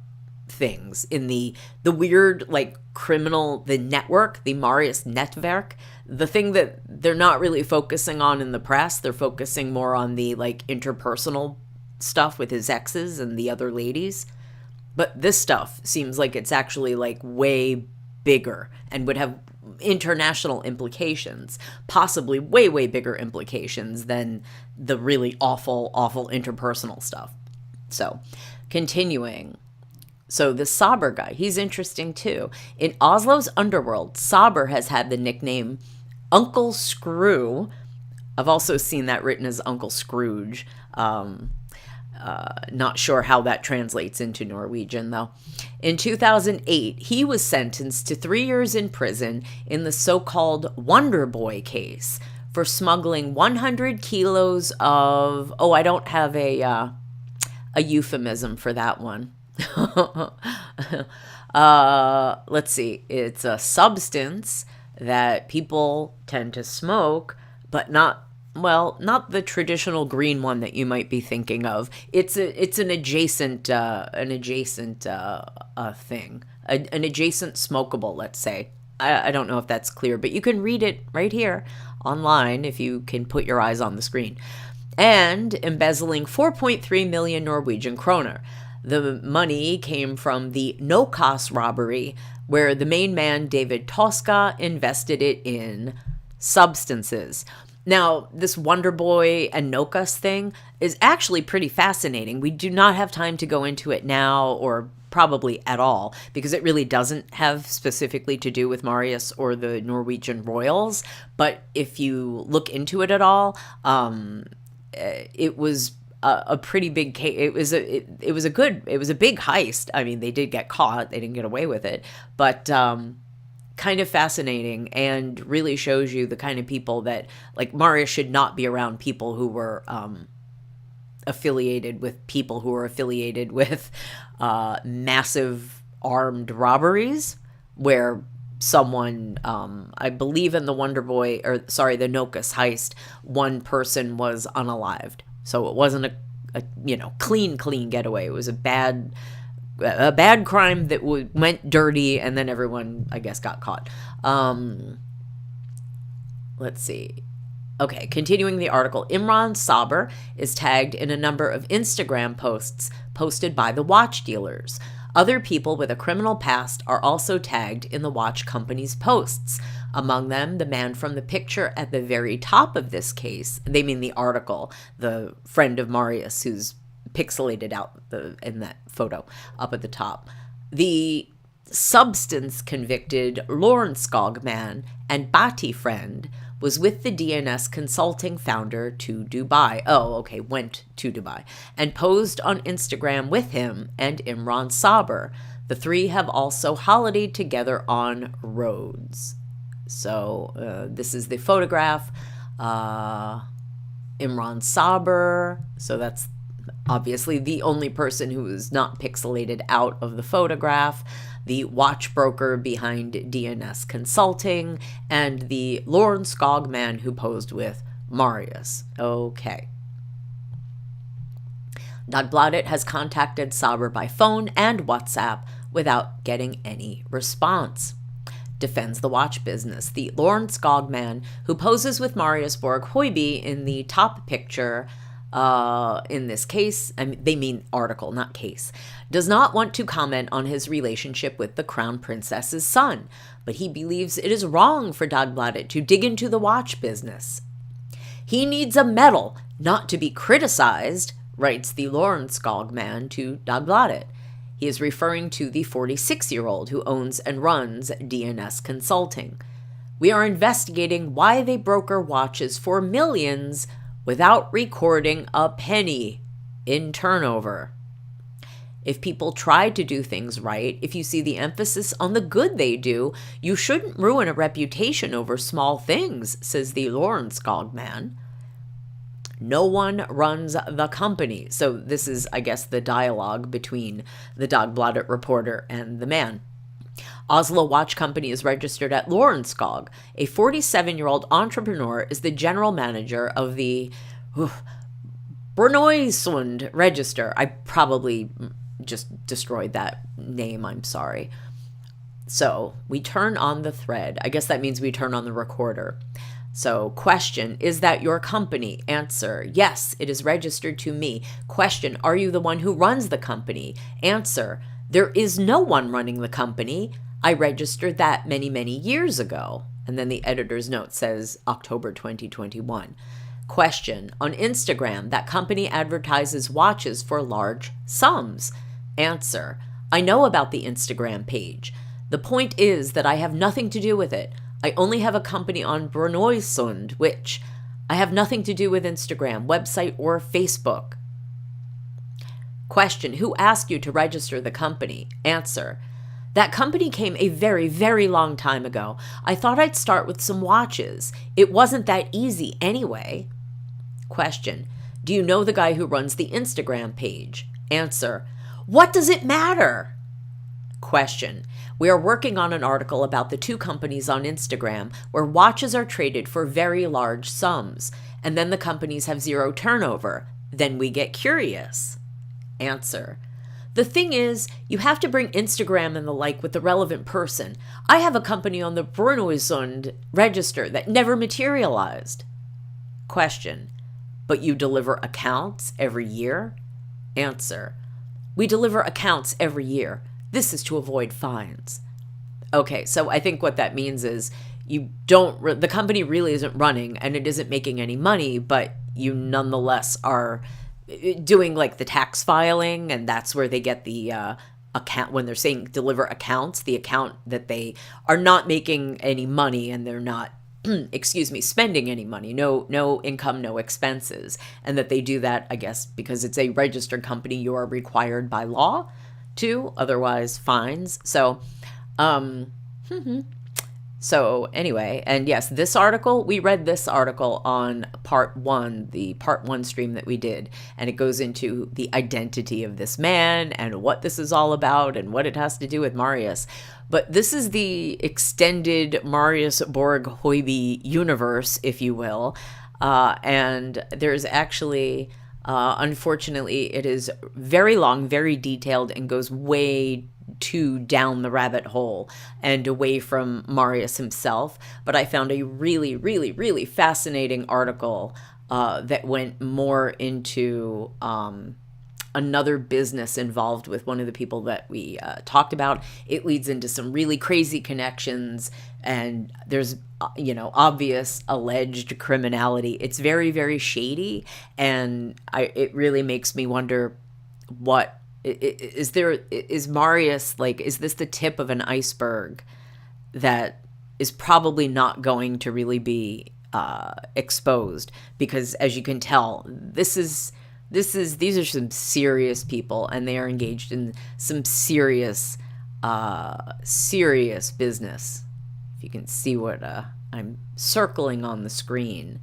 things in the weird, like, criminal, the network, the Marius Netwerk, the thing that they're not really focusing on in the press. They're focusing more on the, like, interpersonal stuff with his exes and the other ladies. But this stuff seems like it's actually, like, way bigger and would have international implications, possibly way, way bigger implications than the really awful, awful interpersonal stuff. So, continuing. So the Saber guy, he's interesting too. In Oslo's underworld, Saber has had the nickname Uncle Screw. I've also seen that written as Uncle Scrooge. Not sure how that translates into Norwegian, though. In 2008, he was sentenced to 3 years in prison in the so-called Wonder Boy case for smuggling 100 kilos of... Oh, I don't have a euphemism for that one. Let's see. It's a substance that people tend to smoke, but not the traditional green one that you might be thinking of. It's an adjacent thing, an adjacent smokable, let's say. I don't know if that's clear, but you can read it right here online if you can put your eyes on the screen. And embezzling 4.3 million Norwegian kroner. The money came from the Nokas robbery, where the main man, David Tosca, invested it in substances. Now, this Wonder Boy and Nokas thing is actually pretty fascinating. We do not have time to go into it now, or probably at all, because it really doesn't have specifically to do with Marius or the Norwegian royals. But if you look into it at all, it was a pretty big case. It was a big heist. I mean, they did get caught. They didn't get away with it, but kind of fascinating, and really shows you the kind of people that, like, Marius should not be around people who were affiliated with massive armed robberies, where someone, I believe in the the Nokus heist, one person was unalived. So it wasn't a clean getaway. It was a bad crime that went dirty, and then everyone, I guess, got caught. Let's see. Okay, continuing the article, Imran Saber is tagged in a number of Instagram posts posted by the watch dealers. Other people with a criminal past are also tagged in the watch company's posts. Among them, the man from the picture at the very top of this case. They mean the article, the friend of Marius who's pixelated out in that photo up at the top. The substance-convicted Lorenskog man and Bati friend was with the DNS consulting founder to Dubai. Went to Dubai. And posed on Instagram with him and Imran Saber. The three have also holidayed together on roads. So this is the photograph. Imran Saber. So that's obviously the only person who is not pixelated out of the photograph. The watch broker behind DNS Consulting, and the Lorenskog man who posed with Marius. Okay. Dagbladet has contacted Saber by phone and WhatsApp without getting any response. Defends the watch business. The Lorenskog man who poses with Marius Borg Hoiby in the top picture in this case, they mean article, not case, does not want to comment on his relationship with the Crown Princess's son, but he believes it is wrong for Dagbladet to dig into the watch business. He needs a medal, not to be criticized, writes the Lorenskog man to Dagbladet. He is referring to the 46-year-old who owns and runs DNS Consulting. We are investigating why they broker watches for millions without recording a penny in turnover. If people try to do things right, if you see the emphasis on the good they do, you shouldn't ruin a reputation over small things, says the Lorenskog man. No one runs the company. So this is, I guess, the dialogue between the Dagbladet reporter and the man. Oslo Watch Company is registered at Lorenskog. A 47-year-old entrepreneur is the general manager of the Brønnøysund Register. I probably just destroyed that name. I'm sorry. So we turn on the thread. I guess that means we turn on the recorder. So question, is that your company? Answer, yes, it is registered to me. Question, are you the one who runs the company? Answer, there is no one running the company. I registered that many, many years ago. And then the editor's note says October 2021. Question, on Instagram, that company advertises watches for large sums. Answer, I know about the Instagram page. The point is that I have nothing to do with it. I only have a company on Brønnøysund, which I have nothing to do with Instagram, website, or Facebook. Question, who asked you to register the company? Answer, that company came a very, very long time ago. I thought I'd start with some watches. It wasn't that easy anyway. Question, do you know the guy who runs the Instagram page? Answer, what does it matter? Question, we are working on an article about the two companies on Instagram where watches are traded for very large sums, and then the companies have zero turnover. Then we get curious. Answer, the thing is, you have to bring Instagram and the like with the relevant person. I have a company on the Brønnøysund register that never materialized. Question, but you deliver accounts every year? Answer, we deliver accounts every year. This is to avoid fines. Okay, so I think what that means is the company really isn't running and it isn't making any money, but you nonetheless are doing like the tax filing, and that's where they get the account. When they're saying deliver accounts, the account that they are not making any money and they're not, spending any money, no income, no expenses, and that they do that, I guess, because it's a registered company, you are required by law to, otherwise fines. So So anyway, and yes, this article, we read this article on part one, the part one stream that we did, and it goes into the identity of this man and what this is all about and what it has to do with Marius. But this is the extended Marius Borg Hoiby universe, if you will. And there's actually, unfortunately, it is very long, very detailed, and goes way too down the rabbit hole and away from Marius himself. But I found a really, really, really fascinating article that went more into another business involved with one of the people that we talked about. It leads into some really crazy connections, and there's obvious alleged criminality. It's very, very shady, and it really makes me wonder, what is Marius, like, is this the tip of an iceberg that is probably not going to really be exposed? Because as you can tell, these are some serious people, and they are engaged in some serious business. If you can see what I'm circling on the screen,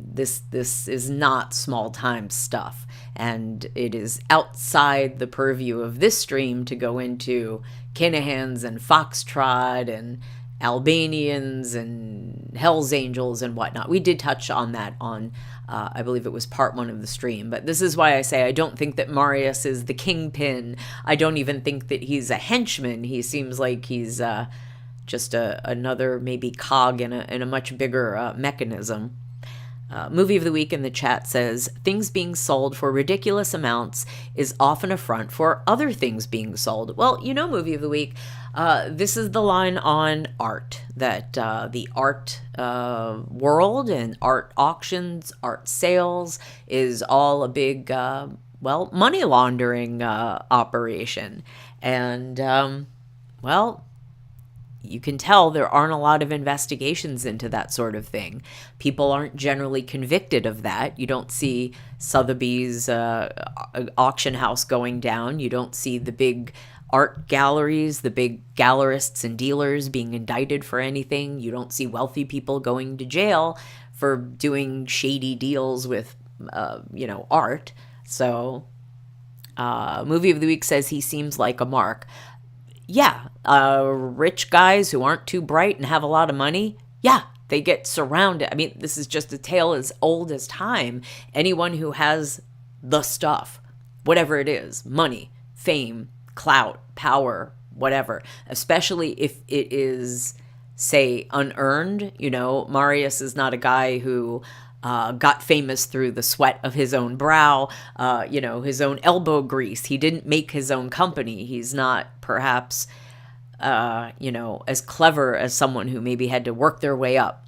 this is not small time stuff, and it is outside the purview of this stream to go into Kinahans and Foxtrot and Albanians and Hell's Angels and whatnot. We did touch on that on, I believe it was part one of the stream. But this is why I say I don't think that Marius is the kingpin. I don't even think that he's a henchman. He seems like he's just another maybe cog in a much bigger mechanism. Movie of the Week in the chat says, things being sold for ridiculous amounts is often a front for other things being sold. Well, Movie of the Week, this is the line on art, that the art world and art auctions, art sales is all a big, money laundering operation. And, you can tell there aren't a lot of investigations into that sort of thing. People aren't generally convicted of that. You don't see Sotheby's auction house going down. You don't see the big art galleries, the big gallerists and dealers being indicted for anything. You don't see wealthy people going to jail for doing shady deals with, art. So, Movie of the Week says he seems like a mark. Yeah, rich guys who aren't too bright and have a lot of money, yeah, they get surrounded. I mean, this is just a tale as old as time. Anyone who has the stuff, whatever it is, money, fame, clout, power, whatever, especially if it is, say, unearned. Marius is not a guy who got famous through the sweat of his own brow, his own elbow grease. He didn't make his own company. He's not perhaps, as clever as someone who maybe had to work their way up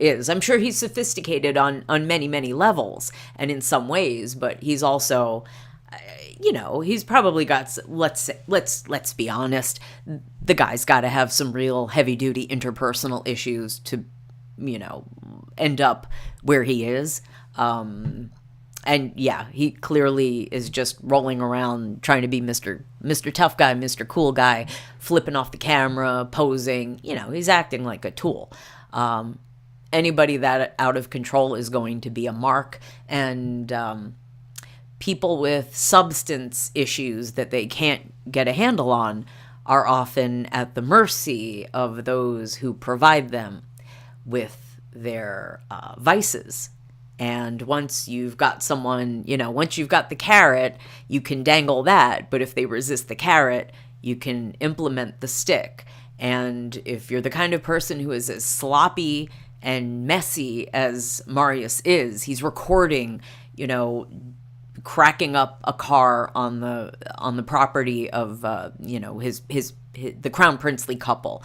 is. I'm sure he's sophisticated on many, many levels and in some ways, but he's also, he's probably got, let's be honest, the guy's got to have some real heavy duty interpersonal issues to, end up where he is. And yeah, he clearly is just rolling around trying to be Mr. Tough Guy, Mr. Cool Guy, flipping off the camera, posing. He's acting like a tool. Anybody that out of control is going to be a mark. And people with substance issues that they can't get a handle on are often at the mercy of those who provide them with their vices. And once you've got someone, once you've got the carrot, you can dangle that. But if they resist the carrot, you can implement the stick. And if you're the kind of person who is as sloppy and messy as Marius is, he's recording, cracking up a car on the property of, the Crown Princely couple.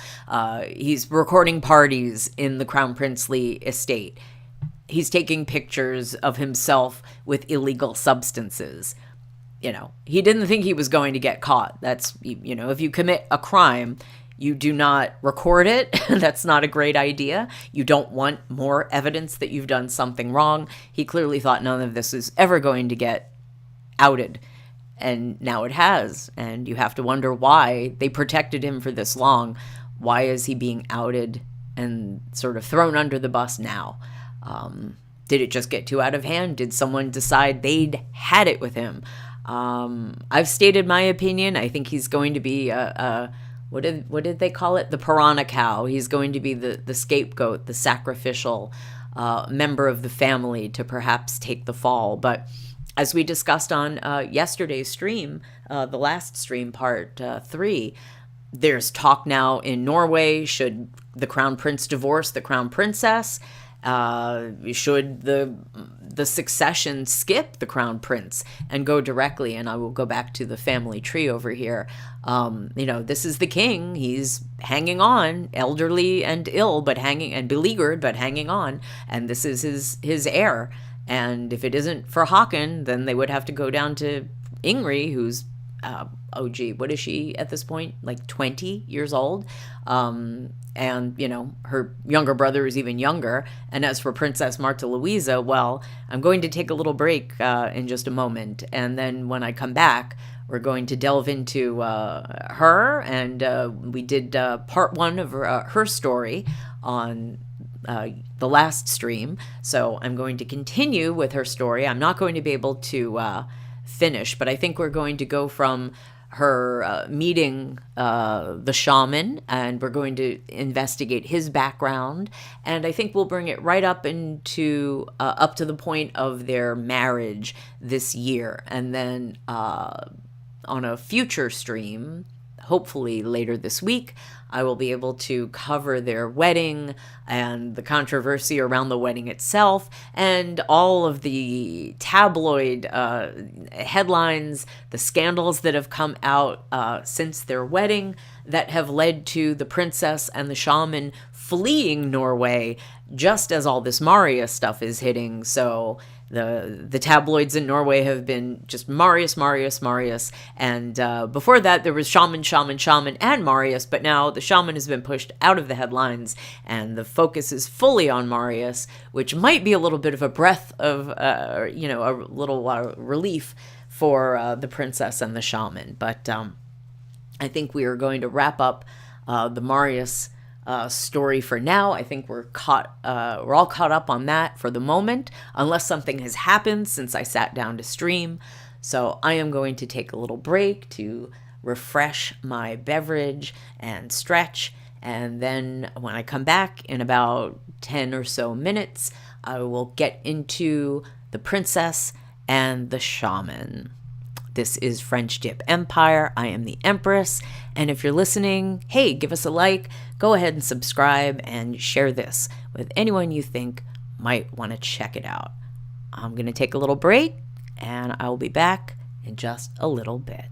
He's recording parties in the Crown Princely estate. He's taking pictures of himself with illegal substances. He didn't think he was going to get caught. That's, if you commit a crime, you do not record it. That's not a great idea. You don't want more evidence that you've done something wrong. He clearly thought none of this is ever going to get outed. And now it has. And you have to wonder why they protected him for this long. Why is he being outed and sort of thrown under the bus now? Did it just get too out of hand? Did someone decide they'd had it with him? I've stated my opinion. I think he's going to be what did they call it? The piranha cow. He's going to be the scapegoat, the sacrificial member of the family to perhaps take the fall. But as we discussed on yesterday's stream, the last stream, part 3, there's talk now in Norway. Should the crown prince divorce the crown princess? Should the succession skip the crown prince and go directly? And I will go back to the family tree over here. This is the king. He's hanging on, elderly and ill, but hanging, and beleaguered, but hanging on. And this is his heir. And if it isn't for Haakon, then they would have to go down to Ingrid, who's what is she at this point? Like 20 years old. And, her younger brother is even younger. And as for Princess Martha Louise, well, I'm going to take a little break in just a moment. And then when I come back, we're going to delve into her. And we did part 1 of her story on the last stream. So I'm going to continue with her story. I'm not going to be able to finish, but I think we're going to go from her meeting the shaman, and we're going to investigate his background, and I think we'll bring it right up into up to the point of their marriage this year. And then on a future stream, hopefully later this week, I will be able to cover their wedding and the controversy around the wedding itself and all of the tabloid headlines, the scandals that have come out since their wedding that have led to the princess and the shaman fleeing Norway just as all this Marius stuff is hitting. So the tabloids in Norway have been just Marius. And before that, there was Shaman, and Marius. But now the shaman has been pushed out of the headlines, and the focus is fully on Marius, which might be a little bit of a breath of, a little relief for the princess and the shaman. But I think we are going to wrap up the Marius story for now. I think we're all caught up on that for the moment, unless something has happened since I sat down to stream. So I am going to take a little break to refresh my beverage and stretch. And then when I come back in about 10 or so minutes, I will get into the princess and the shaman. This is French Dip Empire. I am the Empress. And if you're listening, hey, give us a like, go ahead and subscribe and share this with anyone you think might want to check it out. I'm going to take a little break, and I will be back in just a little bit.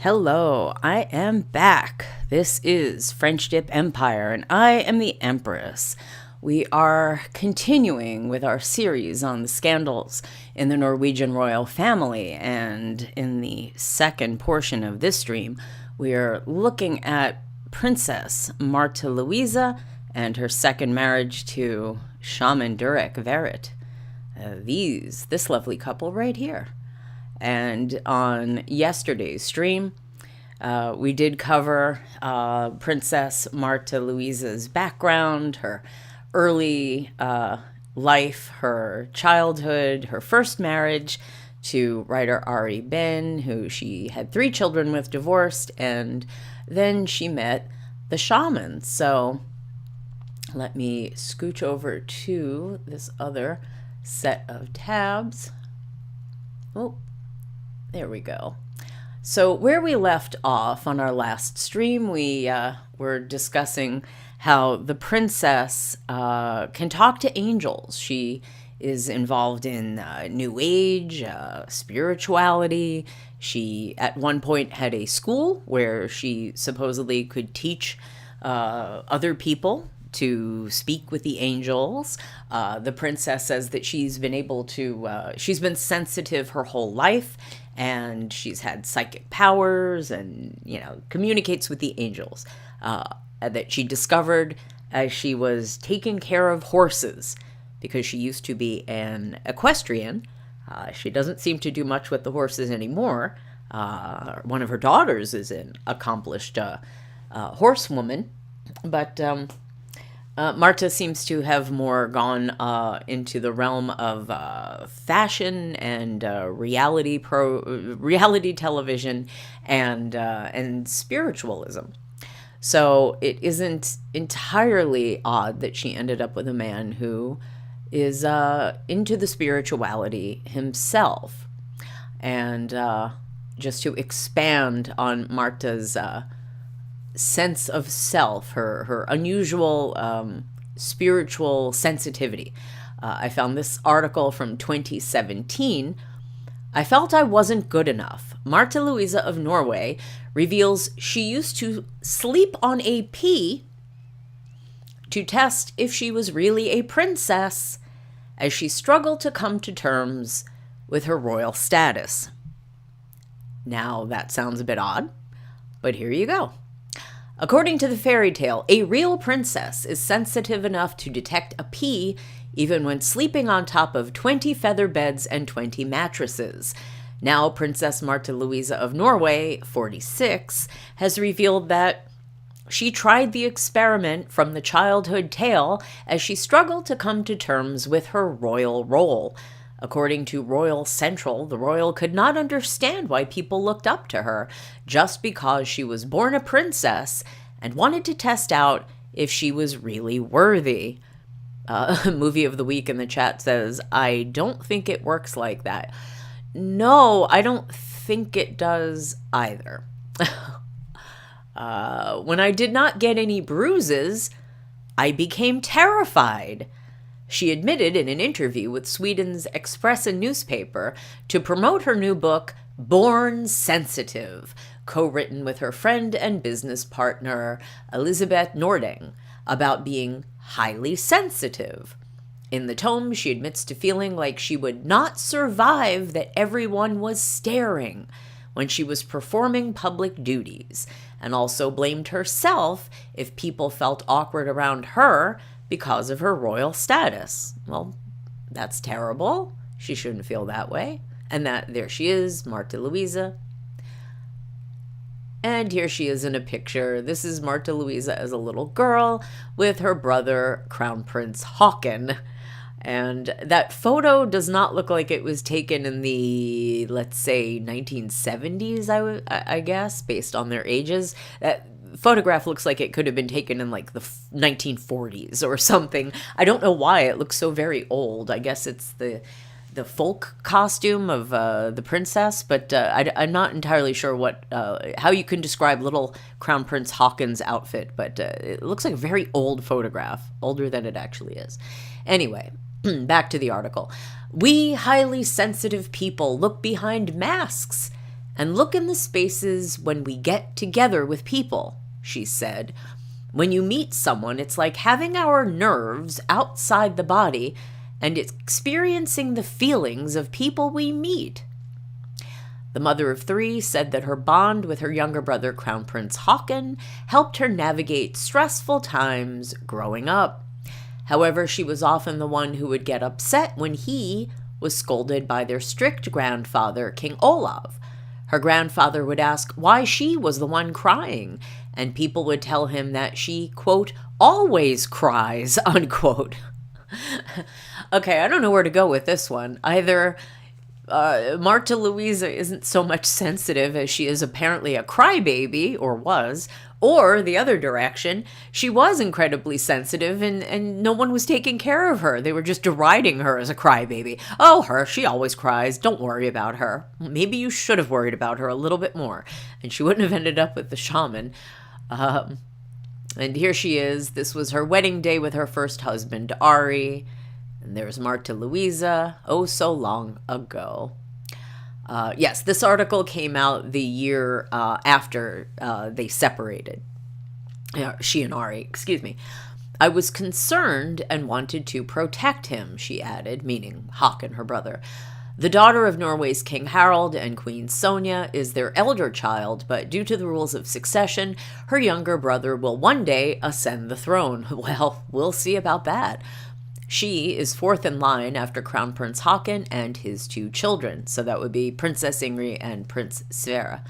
Hello, I am back. This is French Dip Empire, and I am the Empress. We are continuing with our series on the scandals in the Norwegian Royal Family, and in the second portion of this stream, we are looking at Princess Martha Louise and her second marriage to Shaman Durek Verrett. This lovely couple right here. And on yesterday's stream, we did cover Princess Martha Louise's background, her early life, her childhood, her first marriage to writer Ari Ben, who she had 3 children with, divorced, and then she met the shaman. So let me scooch over to this other set of tabs. Oh, there we go. So where we left off on our last stream, we were discussing how the princess can talk to angels. She is involved in New Age, spirituality. She, at one point, had a school where she supposedly could teach other people to speak with the angels. The princess says that she's been able to, she's been sensitive her whole life, and she's had psychic powers and, communicates with the angels, that she discovered as she was taking care of horses, because she used to be an equestrian. She doesn't seem to do much with the horses anymore. One of her daughters is an accomplished horsewoman, but Marta seems to have more gone into the realm of fashion and reality television and spiritualism. So it isn't entirely odd that she ended up with a man who is into the spirituality himself. And just to expand on Marta's sense of self, her unusual spiritual sensitivity. I found this article from 2017. I felt I wasn't good enough. Martha Louise of Norway reveals she used to sleep on a pea to test if she was really a princess, as she struggled to come to terms with her royal status. Now, that sounds a bit odd, but here you go. According to the fairy tale, a real princess is sensitive enough to detect a pea even when sleeping on top of 20 feather beds and 20 mattresses. Now, Princess Martha Louise of Norway, 46, has revealed that she tried the experiment from the childhood tale as she struggled to come to terms with her royal role. According to Royal Central, the royal could not understand why people looked up to her just because she was born a princess and wanted to test out if she was really worthy. Movie of the Week in the chat says, I don't think it works like that. No, I don't think it does either. When I did not get any bruises, I became terrified. She admitted in an interview with Sweden's Expressen newspaper to promote her new book, Born Sensitive, co-written with her friend and business partner, Elisabeth Nordeng, about being highly sensitive. In the tome, she admits to feeling like she would not survive that everyone was staring when she was performing public duties, and also blamed herself if people felt awkward around her because of her royal status. Well, that's terrible. She shouldn't feel that way. And there she is, Martha Louise. And here she is in a picture. This is Martha Louise as a little girl with her brother, Crown Prince Haakon. And that photo does not look like it was taken in the, let's say, 1970s, I guess, based on their ages. That photograph looks like it could have been taken in like the 1940s or something. I don't know why it looks so very old. I guess it's the folk costume of the princess, but I'm not entirely sure how you can describe little Crown Prince Haakon's outfit, but it looks like a very old photograph, older than it actually is. Anyway, back to the article. We highly sensitive people look behind masks And look in the spaces when we get together with people, she said. When you meet someone, it's like having our nerves outside the body and experiencing the feelings of people we meet. The mother of three said that her bond with her younger brother, Crown Prince Haakon, helped her navigate stressful times growing up. However, she was often the one who would get upset when he was scolded by their strict grandfather, King Olav. Her grandfather would ask why she was the one crying, and people would tell him that she, quote, always cries, unquote. Okay, I don't know where to go with this one. Either Martha Louise isn't so much sensitive as she is apparently a crybaby, or was, or the other direction, she was incredibly sensitive and no one was taking care of her. They were just deriding her as a crybaby. Oh, she always cries. Don't worry about her. Maybe you should have worried about her a little bit more, and she wouldn't have ended up with the shaman. And here she is. This was her wedding day with her first husband, Ari. And there's Martha Louise, oh so long ago. Yes, this article came out the year after they separated. She and Ari, excuse me. I was concerned and wanted to protect him, she added, meaning Haakon, her brother. The daughter of Norway's King Harald and Queen Sonja is their elder child, but due to the rules of succession, her younger brother will one day ascend the throne. Well, we'll see about that. She is fourth in line after Crown Prince Haakon and his two children. So that would be Princess Ingrid and Prince Sverre.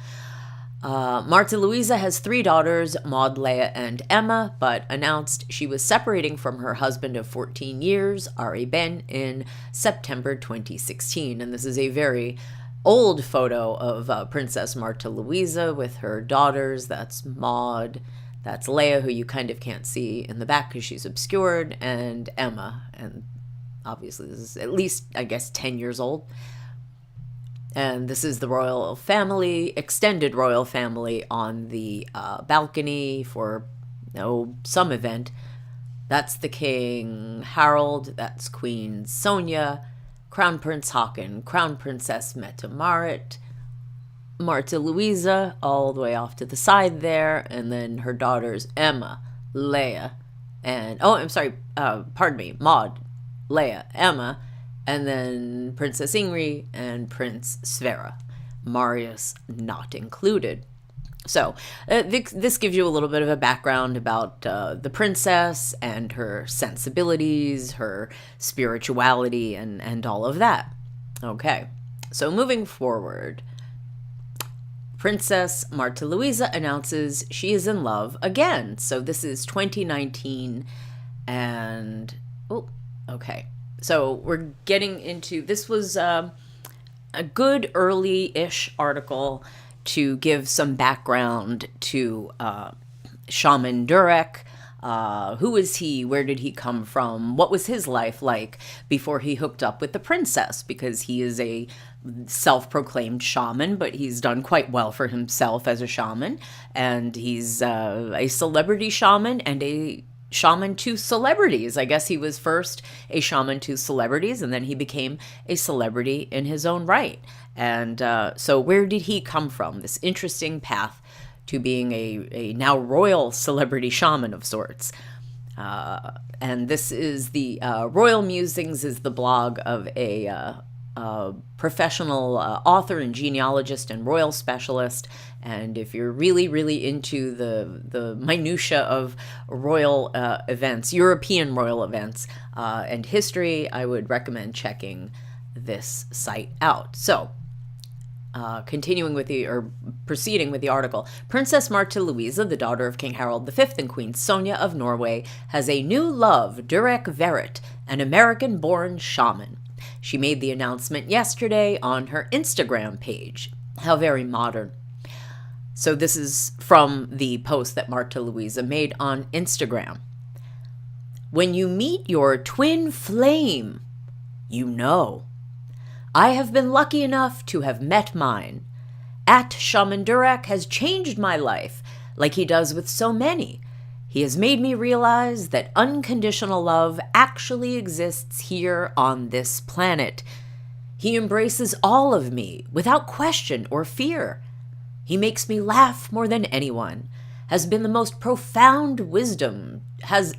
Martha Louise has three daughters, Maud, Leia, and Emma, but announced she was separating from her husband of 14 years, Ari Ben, in September 2016. And this is a very old photo of Princess Martha Louise with her daughters. That's Maud. That's Leia, who you kind of can't see in the back because she's obscured, and Emma. And obviously this is at least, I guess, 10 years old. And this is the royal family, extended royal family, on the balcony for some event. That's the King Harald, that's Queen Sonja, Crown Prince Haakon, Crown Princess Mette-Marit, Martha Louise all the way off to the side there, and then her daughters Emma, Leia, and Maud, Leia, Emma, and then Princess Ingrid and Prince Sverre, Marius not included. So this gives you a little bit of a background about the princess and her sensibilities, her spirituality, and all of that. Okay, so moving forward, Princess Martha Louise announces she is in love again. So this is 2019, and okay. So we're getting into, this was a good early-ish article to give some background to Shaman Durek. Who is he? Where did he come from? What was his life like before he hooked up with the princess? Because he is a self-proclaimed shaman, but he's done quite well for himself as a shaman. And he's a celebrity shaman and a shaman to celebrities. I guess he was first a shaman to celebrities, and then he became a celebrity in his own right. And so where did he come from? This interesting path to being a now royal celebrity shaman of sorts. And this is the Royal Musings is the blog of a professional author and genealogist and royal specialist. And if you're really, really into the minutia of royal events, European royal events and history, I would recommend checking this site out. So proceeding with the article, Princess Martha Louise, the daughter of King Harald V and Queen Sonja of Norway, has a new love, Durek Verrett, an American-born shaman. She made the announcement yesterday on her Instagram page. How very modern. So this is from the post that Martha Louise made on Instagram. When you meet your twin flame, you know. I have been lucky enough to have met mine. Shaman Durek has changed my life, like he does with so many. He has made me realize that unconditional love actually exists here on this planet. He embraces all of me without question or fear. He makes me laugh more than anyone, has the most profound wisdom to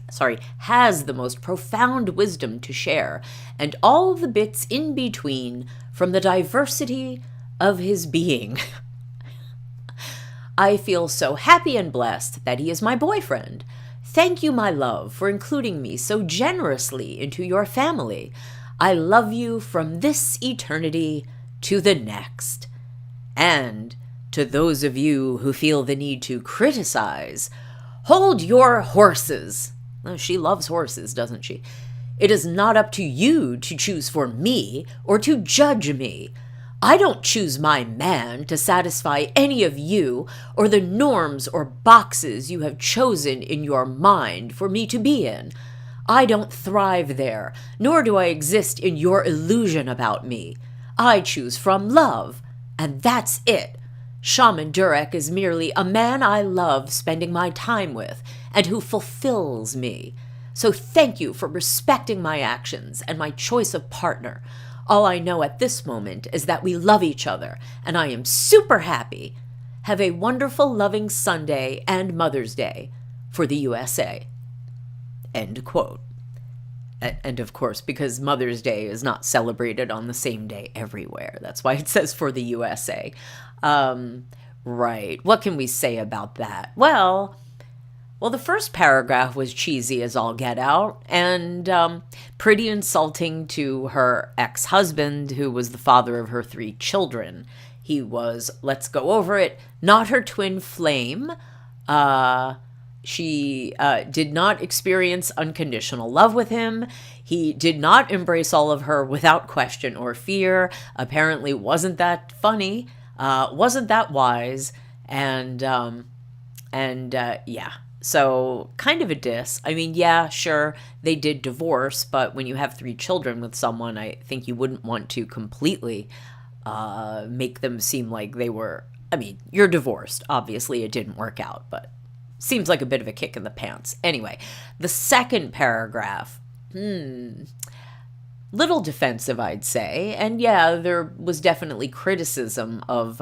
share, and all the bits in between from the diversity of his being. I feel so happy and blessed that he is my boyfriend. Thank you, my love, for including me so generously into your family. I love you from this eternity to the next. And to those of you who feel the need to criticize, hold your horses. She loves horses, doesn't she? It is not up to you to choose for me or to judge me. I don't choose my man to satisfy any of you or the norms or boxes you have chosen in your mind for me to be in. I don't thrive there, nor do I exist in your illusion about me. I choose from love, and that's it. Shaman Durek is merely a man I love spending my time with and who fulfills me. So thank you for respecting my actions and my choice of partner. All I know at this moment is that we love each other, and I am super happy. Have a wonderful, loving Sunday and Mother's Day for the USA. End quote. And of course, because Mother's Day is not celebrated on the same day everywhere. That's why it says for the USA. Right. What can we say about that? Well, the first paragraph was cheesy as all get out and pretty insulting to her ex-husband, who was the father of her 3 children. He was, let's go over it, not her twin flame. She did not experience unconditional love with him. He did not embrace all of her without question or fear. Apparently wasn't that funny, wasn't that wise, and yeah. So kind of a diss. I mean, yeah, sure, they did divorce, but when you have 3 children with someone, I think you wouldn't want to completely make them seem like they were, I mean, you're divorced. Obviously, it didn't work out, but seems like a bit of a kick in the pants. Anyway, the second paragraph, little defensive, I'd say. And yeah, there was definitely criticism of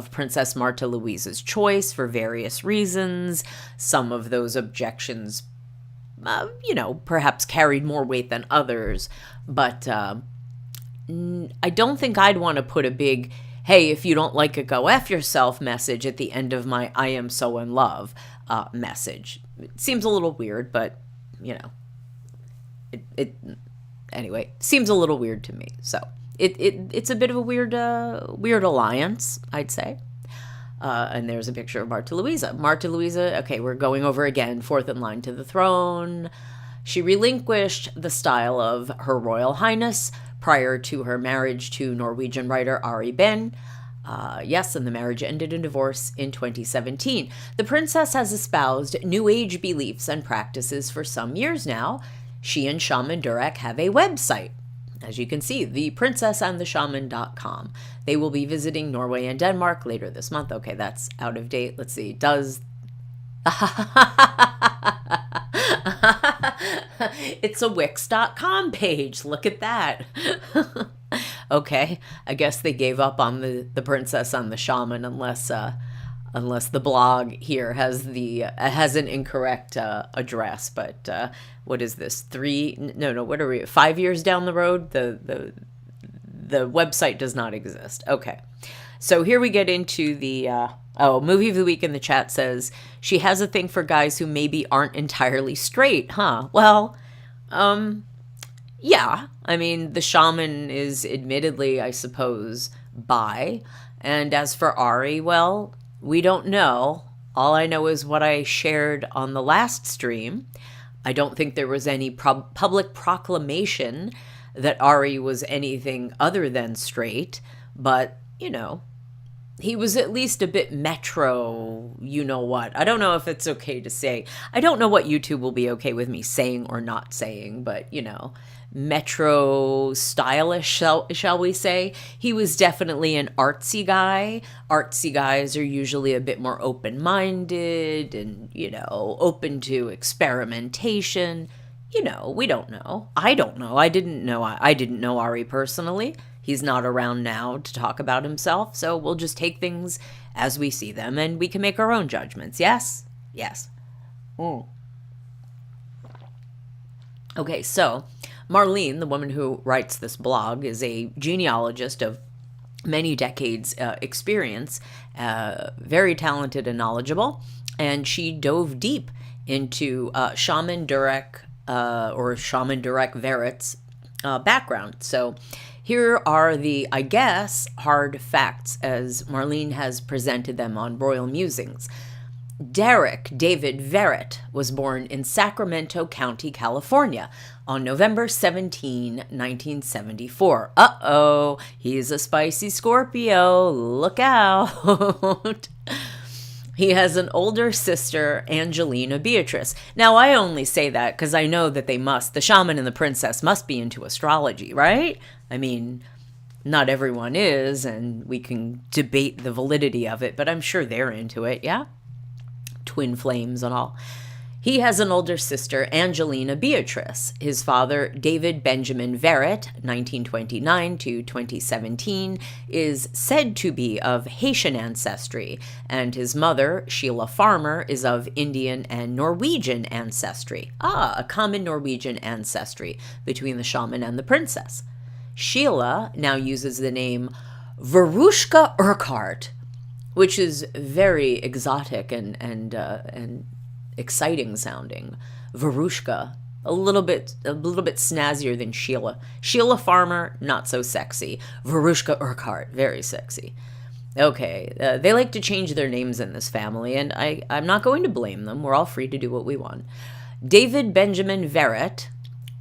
Princess Martha Louise's choice for various reasons. Some of those objections, perhaps carried more weight than others. But I don't think I'd want to put a big, hey, if you don't like it, go F yourself message at the end of my I am so in love message. It seems a little weird, but, anyway, seems a little weird to me. So it's a bit of a weird alliance, I'd say. And there's a picture of Martha Louisa. Martha Louisa, okay, we're going over again, 4th in line to the throne. She relinquished the style of Her Royal Highness prior to her marriage to Norwegian writer Ari Behn. Yes, and the marriage ended in divorce in 2017. The princess has espoused New Age beliefs and practices for some years now. She and Shaman Durek have a website, as you can see, theprincessandtheshaman.com. They will be visiting Norway and Denmark later this month. Okay, that's out of date. Let's see. It's a Wix.com page. Look at that. Okay, I guess they gave up on the princess and the shaman unless the blog here has an incorrect address. But what is this? 5 years down the road? The website does not exist. Okay, so here we get into the movie of the week in the chat says she has a thing for guys who maybe aren't entirely straight, huh? Well, yeah. I mean, the shaman is admittedly, I suppose, bi. And as for Ari, well, we don't know. All I know is what I shared on the last stream. I don't think there was any public proclamation that Ari was anything other than straight. But, he was at least a bit metro, you-know-what. I don't know if it's okay to say. I don't know what YouTube will be okay with me saying or not saying, but, metro stylish, shall we say. He was definitely an artsy guy. Artsy guys are usually a bit more open-minded and, open to experimentation. We don't know. I don't know. I didn't know Ari personally. He's not around now to talk about himself, so we'll just take things as we see them, and we can make our own judgments. Yes? Yes. Okay, so Marlene, the woman who writes this blog, is a genealogist of many decades experience, very talented and knowledgeable, and she dove deep into Shaman Durek Verrett's background. So here are the, I guess, hard facts as Marlene has presented them on Royal Musings. Derek David Verrett was born in Sacramento County, California on November 17, 1974. Uh-oh, he's a spicy Scorpio. Look out. He has an older sister, Angelina Beatrice. Now, I only say that because I know that the shaman and the princess must be into astrology, right? I mean, not everyone is, and we can debate the validity of it, but I'm sure they're into it, yeah? Twin flames and all. He has an older sister, Angelina Beatrice. His father, David Benjamin Verrett, 1929 to 2017, is said to be of Haitian ancestry, and his mother, Sheila Farmer, is of Indian and Norwegian ancestry. A common Norwegian ancestry between the shaman and the princess. Sheila now uses the name Verushka Urquhart, which is very exotic and exciting sounding. Verushka, a little bit snazzier than Sheila. Sheila Farmer, not so sexy. Verushka Urquhart, very sexy. Okay, they like to change their names in this family, and I'm not going to blame them. We're all free to do what we want. David Benjamin Verrett,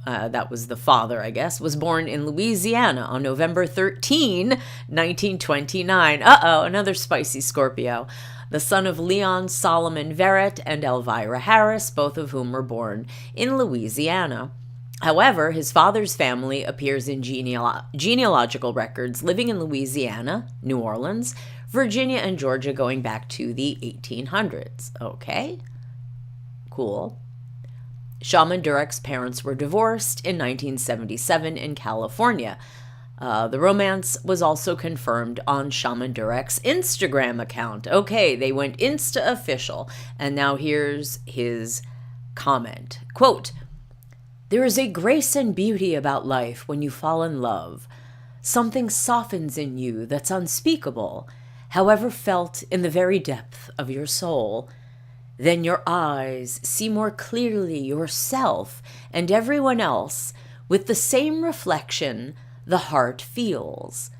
that was the father, I guess, was born in Louisiana on November 13, 1929. Uh-oh, another spicy Scorpio. The son of Leon Solomon Verrett and Elvira Harris, both of whom were born in Louisiana. However, his father's family appears in genealogical records living in Louisiana, New Orleans, Virginia, and Georgia going back to the 1800s. Okay, cool. Shaman Durek's parents were divorced in 1977 in California. The romance was also confirmed on Shaman Durek's Instagram account. Okay, they went Insta official. And now here's his comment. Quote, "There is a grace and beauty about life when you fall in love. Something softens in you that's unspeakable, however felt in the very depth of your soul. Then your eyes see more clearly yourself and everyone else with the same reflection the heart feels.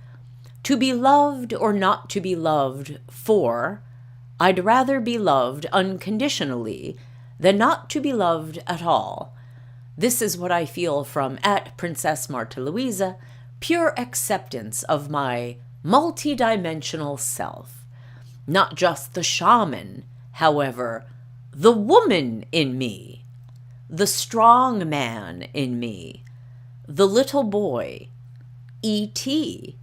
To be loved or not to be loved for, I'd rather be loved unconditionally than not to be loved at all. This is what I feel from @Princess Martha Louise, pure acceptance of my multidimensional self. Not just the shaman, however, the woman in me, the strong man in me, the little boy, E.T.,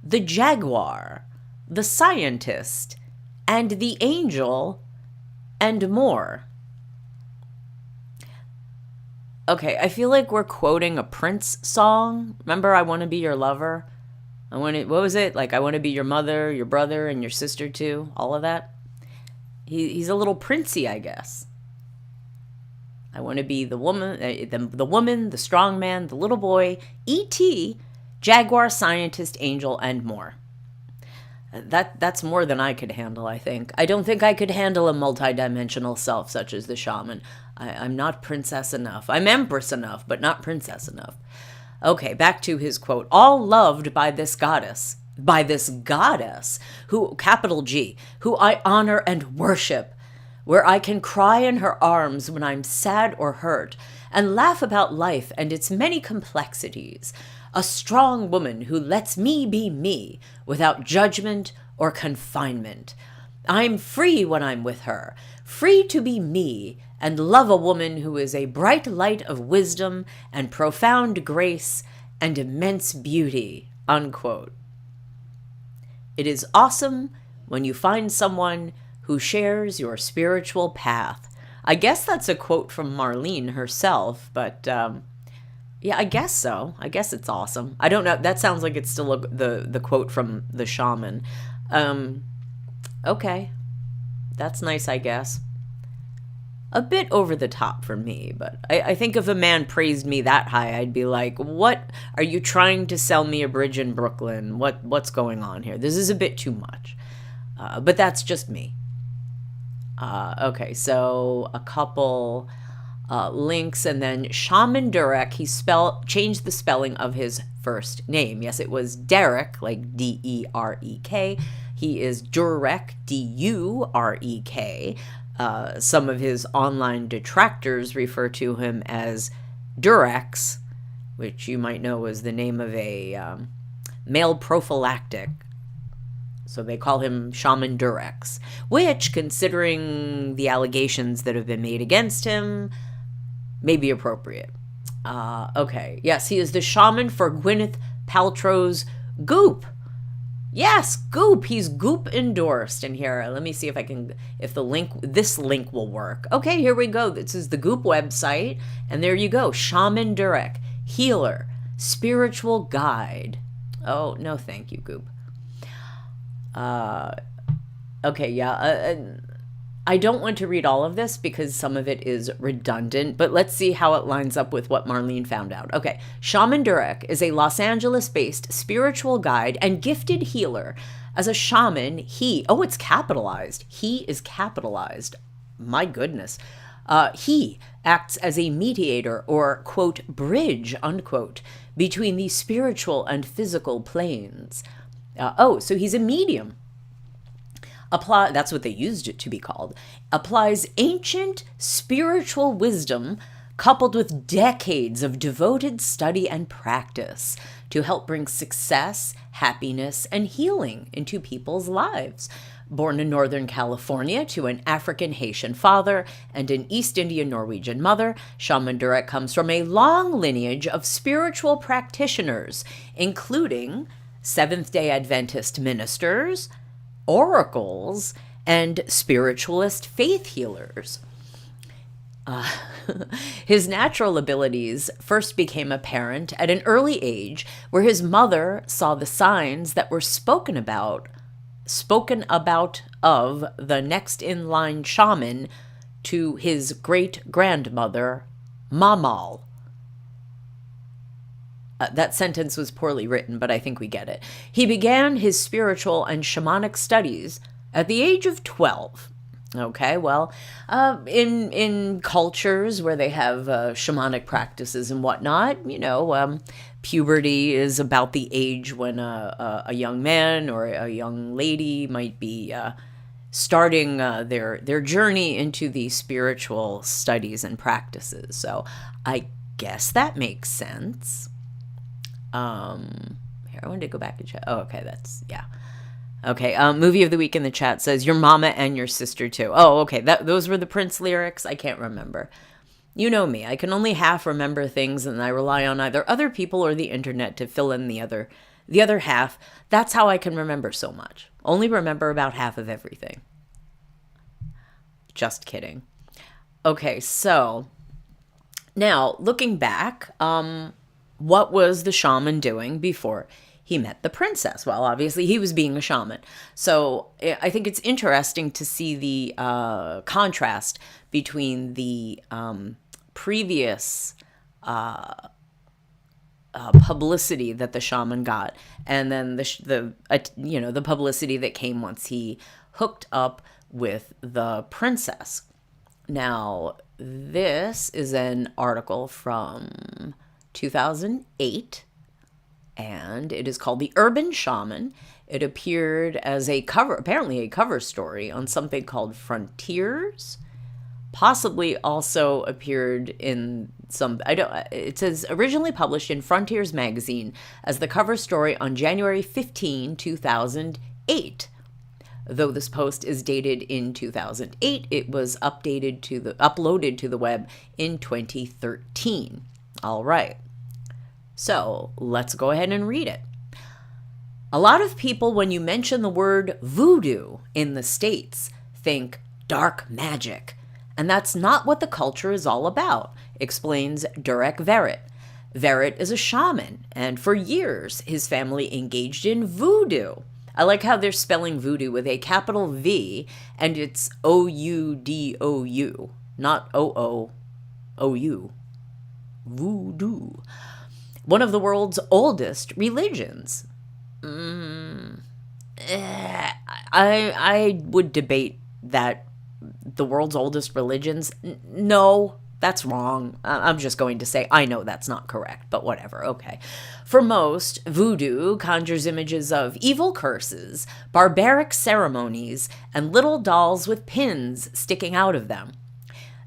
the jaguar, the scientist, and the angel, and more." Okay, I feel like we're quoting a Prince song. Remember, I Want to Be Your Lover? What was it? Like, I want to be your mother, your brother, and your sister too. All of that. He's a little princey, I guess. I want to be the woman, the strong man, the little boy, E.T., jaguar, scientist, angel, and more. That's more than I could handle, I think. I don't think I could handle a multidimensional self such as the shaman. I'm not princess enough. I'm empress enough, but not princess enough. Okay, back to his quote. "All loved by this goddess, who, capital G, who I honor and worship, where I can cry in her arms when I'm sad or hurt, and laugh about life and its many complexities. A strong woman who lets me be me, without judgment or confinement. I'm free when I'm with her, free to be me, and love a woman who is a bright light of wisdom and profound grace and immense beauty," unquote. It is awesome when you find someone who shares your spiritual path. I guess that's a quote from Marlene herself, but Yeah, I guess so. I guess it's awesome. I don't know. That sounds like it's still the quote from the shaman. Um, okay, that's nice, I guess. A bit over the top for me, but I think if a man praised me that high, I'd be like, "What are you trying to sell me a bridge in Brooklyn? What's going on here? This is a bit too much." But that's just me. Okay, so a couple links, and then Shaman Durek. He changed the spelling of his first name. Yes, it was Derek, like Derek. He is Durek, Durek. Some of his online detractors refer to him as Durex, which you might know is the name of a male prophylactic. So they call him Shaman Durex, which, considering the allegations that have been made against him, may be appropriate. Okay, yes, he is the shaman for Gwyneth Paltrow's Goop. Yes, Goop. He's Goop endorsed. And here, let me see if this link will work. Okay, here we go. This is the Goop website. And there you go. Shaman Durek, healer, spiritual guide. Oh, no, thank you, Goop. Okay, yeah. I don't want to read all of this because some of it is redundant, but let's see how it lines up with what Marlene found out. Okay, Shaman Durek is a Los Angeles-based spiritual guide and gifted healer. As a shaman, it's capitalized. He is capitalized. My goodness. He acts as a mediator or, quote, bridge, unquote, between the spiritual and physical planes. So he's a medium. That's what they used it to be called. Applies ancient spiritual wisdom coupled with decades of devoted study and practice to help bring success, happiness, and healing into people's lives. Born in Northern California to an African Haitian father and an East Indian Norwegian mother, Shaman Durek comes from a long lineage of spiritual practitioners, including Seventh-day Adventist ministers, oracles, and spiritualist faith healers. His natural abilities first became apparent at an early age, where his mother saw the signs that were spoken about of the next in line shaman to his great-grandmother, Mamal. That sentence was poorly written, but I think we get it. He began his spiritual and shamanic studies at the age of 12. Okay, well, in cultures where they have shamanic practices and whatnot, puberty is about the age when a young man or a young lady might be starting their journey into the spiritual studies and practices. So I guess that makes sense. Here, I wanted to go back and check. Oh, okay, yeah. Okay, movie of the week in the chat says, your mama and your sister too. Oh, okay, those were the Prince lyrics? I can't remember. You know me, I can only half remember things, and I rely on either other people or the internet to fill in the other half. That's how I can remember so much. Only remember about half of everything. Just kidding. Okay, so now looking back, what was the shaman doing before he met the princess? Well, obviously he was being a shaman. So I think it's interesting to see the contrast between the previous publicity that the shaman got, and then the publicity that came once he hooked up with the princess. Now, this is an article from 2008, and it is called The Urban Shaman. It appeared as apparently a cover story on something called Frontiers. Possibly also appeared in it says originally published in Frontiers magazine as the cover story on January 15, 2008. Though this post is dated in 2008, it was uploaded to the web in 2013. All right. So let's go ahead and read it. A lot of people, when you mention the word voodoo in the States, think dark magic. And that's not what the culture is all about, explains Durek Verrett, Verrett is a shaman, and for years his family engaged in voodoo. I like how they're spelling voodoo with a capital V, and it's O-U-D-O-U, not O-O-O-U. Voodoo. One of the world's oldest religions. I would debate that the world's oldest religions. No, that's wrong. I'm just going to say I know that's not correct, but whatever, okay. For most, voodoo conjures images of evil curses, barbaric ceremonies, and little dolls with pins sticking out of them.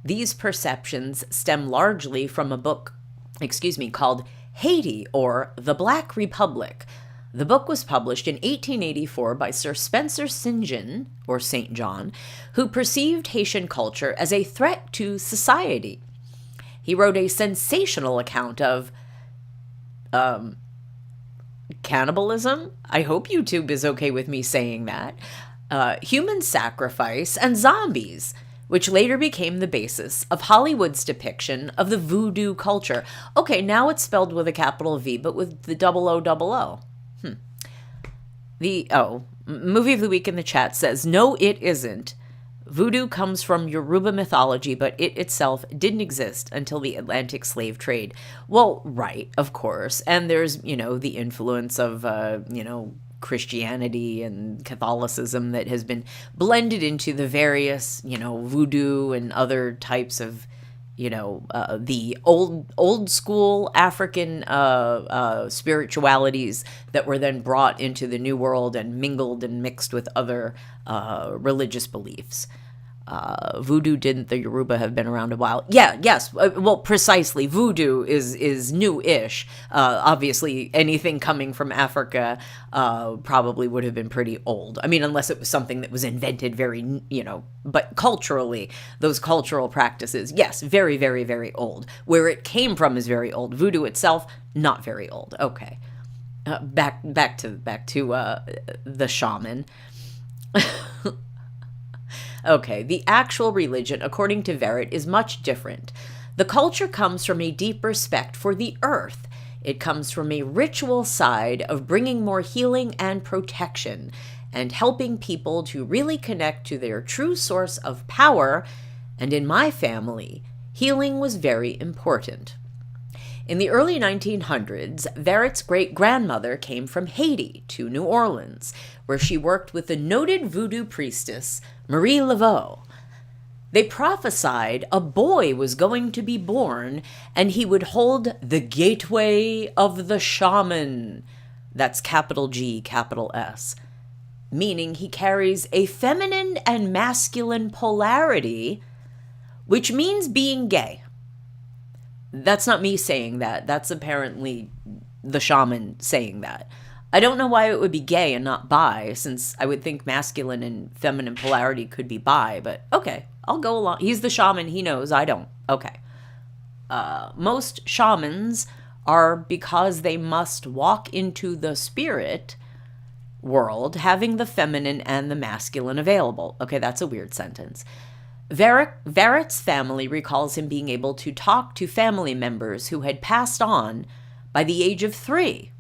These perceptions stem largely from a book, called Haiti, or The Black Republic. The book was published in 1884 by Sir Spencer St. John, or St. John, who perceived Haitian culture as a threat to society. He wrote a sensational account of cannibalism. I hope YouTube is okay with me saying that. Human sacrifice, and zombies, which later became the basis of Hollywood's depiction of the voodoo culture. Okay, now it's spelled with a capital V, but with the double O. Movie of the Week in the chat says, no, it isn't. Voodoo comes from Yoruba mythology, but it itself didn't exist until the Atlantic slave trade. Well, right, of course. And there's, the influence of, Christianity and Catholicism that has been blended into the various, voodoo and other types of, the old school African spiritualities that were then brought into the New World and mingled and mixed with other religious beliefs. Voodoo didn't the Yoruba have been around a while? Yes. Well, precisely. Voodoo is new-ish. Obviously, anything coming from Africa probably would have been pretty old. I mean, unless it was something that was invented but culturally, those cultural practices, yes, very, very, very old. Where it came from is very old. Voodoo itself, not very old. Okay. Back to the shaman. Okay, the actual religion, according to Verrett, is much different. The culture comes from a deep respect for the earth. It comes from a ritual side of bringing more healing and protection, and helping people to really connect to their true source of power. And in my family, healing was very important. In the early 1900s, Verrett's great-grandmother came from Haiti to New Orleans, where she worked with the noted voodoo priestess, Marie Laveau. They prophesied a boy was going to be born, and he would hold the gateway of the shaman. That's capital G, capital S. Meaning he carries a feminine and masculine polarity, which means being gay. That's not me saying that. That's apparently the shaman saying that. I don't know why it would be gay and not bi, since I would think masculine and feminine polarity could be bi, but okay, I'll go along. He's the shaman, he knows, I don't. Okay. Most shamans are because they must walk into the spirit world, having the feminine and the masculine available. Okay, that's a weird sentence. Verrett's family recalls him being able to talk to family members who had passed on by the age of 3.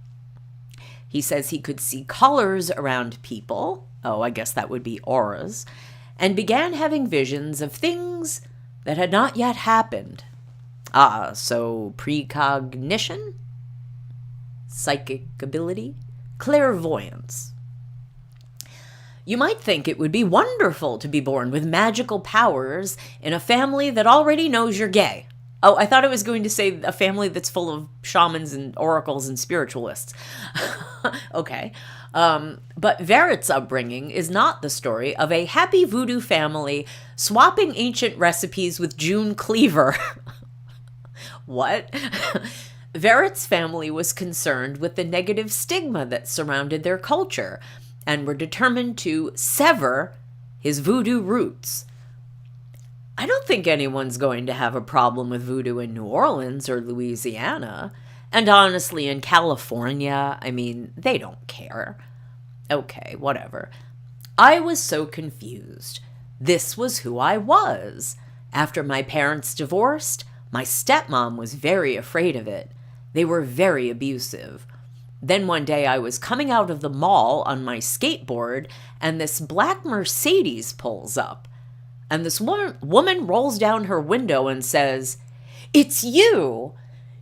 He says he could see colors around people, I guess that would be auras, and began having visions of things that had not yet happened. So precognition, psychic ability, clairvoyance. You might think it would be wonderful to be born with magical powers in a family that already knows you're gay. Oh, I thought it was going to say a family that's full of shamans and oracles and spiritualists. Okay. But Verrett's upbringing is not the story of a happy voodoo family swapping ancient recipes with June Cleaver. What? Verrett's family was concerned with the negative stigma that surrounded their culture, and were determined to sever his voodoo roots. I don't think anyone's going to have a problem with voodoo in New Orleans or Louisiana. And honestly, in California, I mean, they don't care. Okay, whatever. I was so confused. This was who I was. After my parents divorced, my stepmom was very afraid of it. They were very abusive. Then one day I was coming out of the mall on my skateboard, and this black Mercedes pulls up. And this woman rolls down her window and says, "It's you!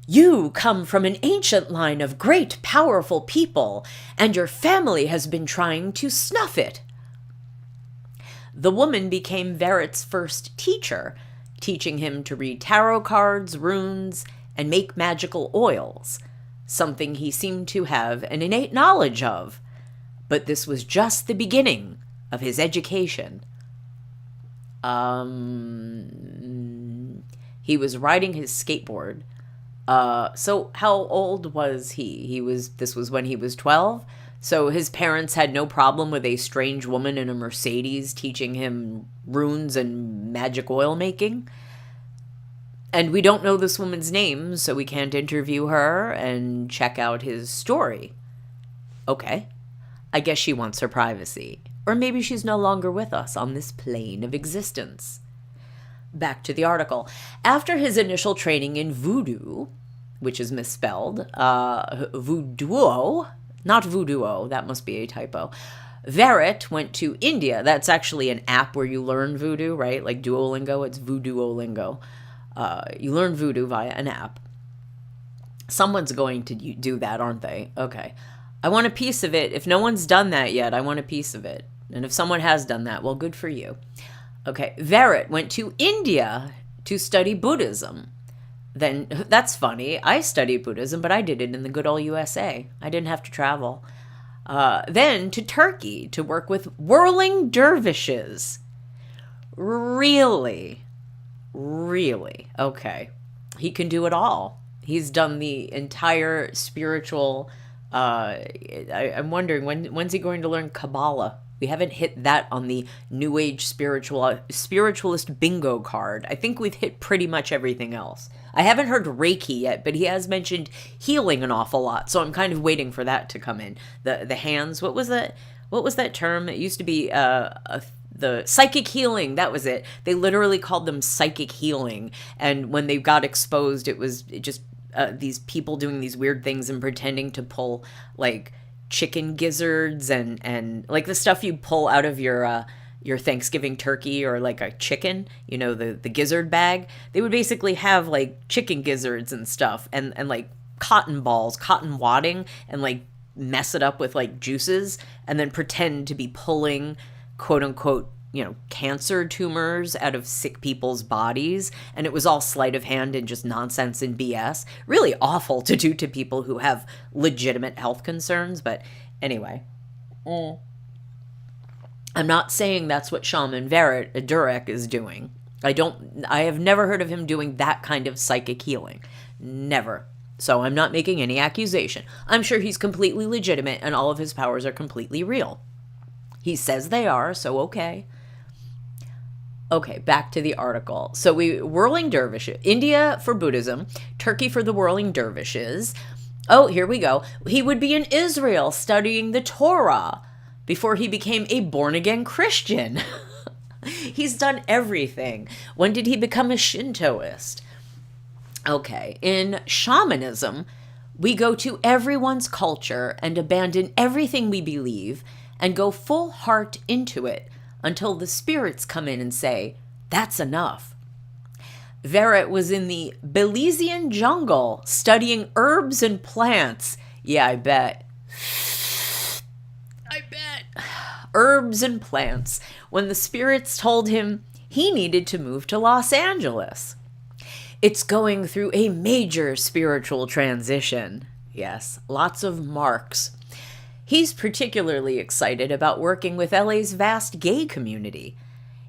You come from an ancient line of great, powerful people, and your family has been trying to snuff it." The woman became Verrett's first teacher, teaching him to read tarot cards, runes, and make magical oils, something he seemed to have an innate knowledge of. But this was just the beginning of his education. He was riding his skateboard. So how old was he? This was when he was 12? So his parents had no problem with a strange woman in a Mercedes teaching him runes and magic oil making? And we don't know this woman's name, so we can't interview her and check out his story. Okay. I guess she wants her privacy. Or maybe she's no longer with us on this plane of existence. Back to the article. After his initial training in voodoo, which is misspelled, voodoo, not voodoo, that must be a typo. Verrett went to India. That's actually an app where you learn voodoo, right? Like Duolingo, it's Voodoolingo. You learn voodoo via an app. Someone's going to do that, aren't they? Okay. I want a piece of it. If no one's done that yet, I want a piece of it. And if someone has done that, well, good for you. Okay. Verrett went to India to study Buddhism. Then, that's funny. I studied Buddhism, but I did it in the good old USA. I didn't have to travel. Then to Turkey to work with whirling dervishes. Really? Okay. He can do it all. He's done the entire spiritual... I'm wondering, when's he going to learn Kabbalah? We haven't hit that on the New Age spiritualist bingo card. I think we've hit pretty much everything else. I haven't heard Reiki yet, but he has mentioned healing an awful lot, so I'm kind of waiting for that to come in. The hands, what was that term? It used to be the psychic healing. That was it. They literally called them psychic healing, and when they got exposed, it just these people doing these weird things and pretending to pull like chicken gizzards and like the stuff you pull out of your Thanksgiving turkey or like a chicken, you know, the gizzard bag. They would basically have like chicken gizzards and stuff and like cotton balls, cotton wadding, and like mess it up with like juices and then pretend to be pulling quote unquote, you know, cancer tumors out of sick people's bodies. And it was all sleight of hand and just nonsense and BS. Really awful to do to people who have legitimate health concerns. But anyway, I'm not saying that's what Shaman Durek is doing. I have never heard of him doing that kind of psychic healing. Never. So I'm not making any accusation. I'm sure he's completely legitimate and all of his powers are completely real. He says they are, so okay. Okay, back to the article. So whirling dervishes, India for Buddhism, Turkey for the whirling dervishes. Oh, here we go. He would be in Israel studying the Torah before he became a born-again Christian. He's done everything. When did he become a Shintoist? Okay, in shamanism, we go to everyone's culture and abandon everything we believe and go full heart into it until the spirits come in and say, that's enough. Verrett was in the Belizean jungle studying herbs and plants. Yeah, I bet. Herbs and plants when the spirits told him he needed to move to Los Angeles. It's going through a major spiritual transition. Yes, lots of marks. He's particularly excited about working with LA's vast gay community.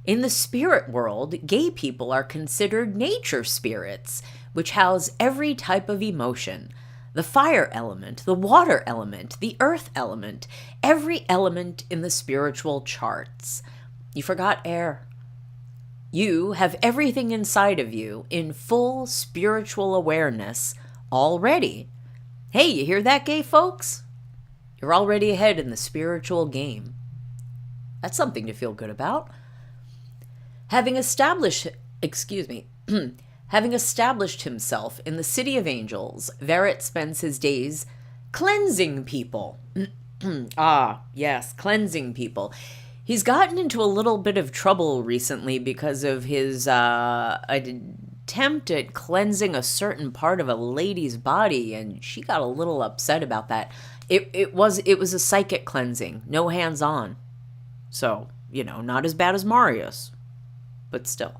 In the spirit world, gay people are considered nature spirits, which house every type of emotion. The fire element, the water element, the earth element, every element in the spiritual charts. You forgot air. You have everything inside of you in full spiritual awareness already. Hey, you hear that, gay folks? You're already ahead in the spiritual game. That's something to feel good about. Having established Having established himself in the City of Angels, Verrett spends his days cleansing people. Ah, yes, cleansing people. He's gotten into a little bit of trouble recently because of his attempt at cleansing a certain part of a lady's body, and she got a little upset about that. It was a psychic cleansing, no hands on. So, not as bad as Marius, but still.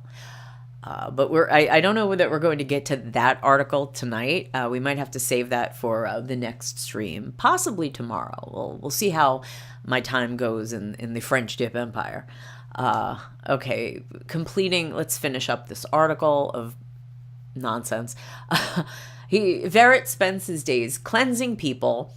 But I don't know that we're going to get to that article tonight. We might have to save that for the next stream, possibly tomorrow. We'll see how my time goes in the French Dip Empire. Okay, let's finish up this article of nonsense. Verrett spends his days cleansing people,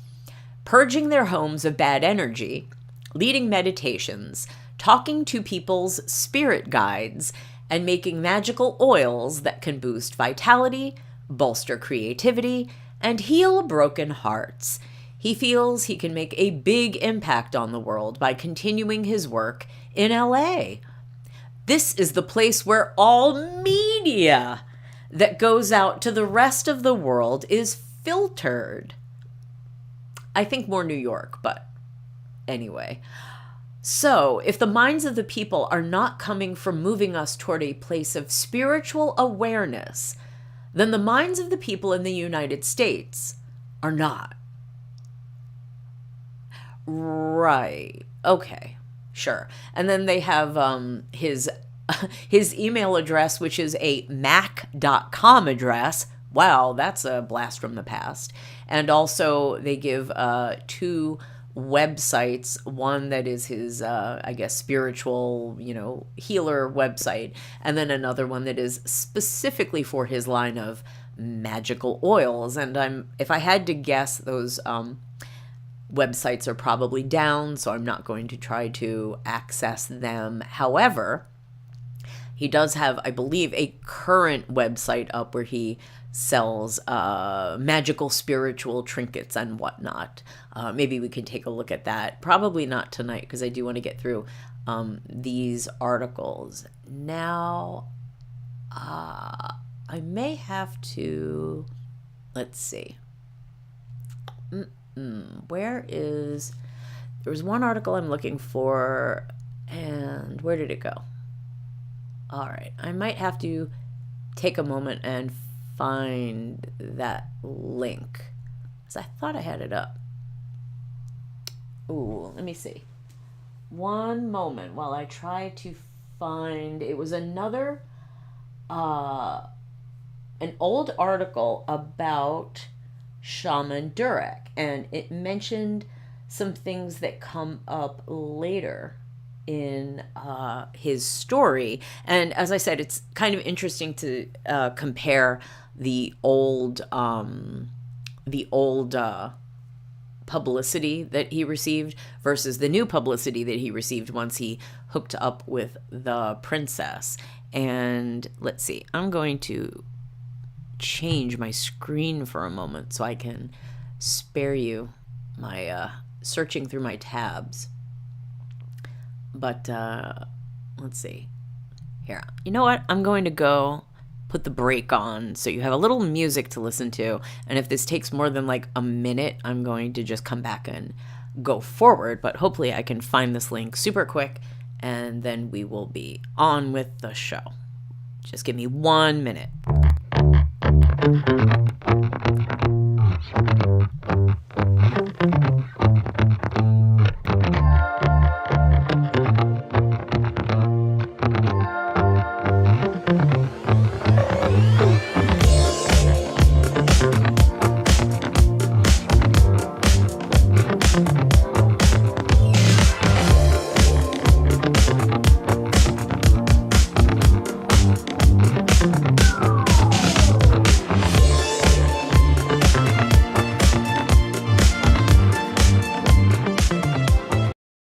purging their homes of bad energy, leading meditations, talking to people's spirit guides, and making magical oils that can boost vitality, bolster creativity, and heal broken hearts. He feels he can make a big impact on the world by continuing his work in LA. This is the place where all media that goes out to the rest of the world is filtered. I think more New York, but anyway. So, if the minds of the people are not coming from moving us toward a place of spiritual awareness, then the minds of the people in the United States are not. Right. Okay. Sure. And then they have his email address, which is a mac.com address. Wow, that's a blast from the past. And also they give 2 websites, one that is his spiritual healer website, and then another one that is specifically for his line of magical oils. And if I had to guess, those websites are probably down, so I'm not going to try to access them. However, he does have, I believe, a current website up where he sells magical spiritual trinkets and whatnot. Maybe we can take a look at that. Probably not tonight, because I do want to get through these articles. Now, I may have to, let's see. There's one article I'm looking for, and where did it go? All right, I might have to take a moment and find that link, because I thought I had it up. Ooh, let me see. One moment while I try to find, it was another, an old article about Shaman Durek, and it mentioned some things that come up later in his story. And as I said, it's kind of interesting to compare the old publicity that he received versus the new publicity that he received once he hooked up with the princess. And let's see, I'm going to change my screen for a moment so I can spare you my searching through my tabs. But let's see here. You know what? I'm going to go put the break on so you have a little music to listen to. And if this takes more than like a minute, I'm going to just come back and go forward. But hopefully I can find this link super quick, and then we will be on with the show. Just give me 1 minute.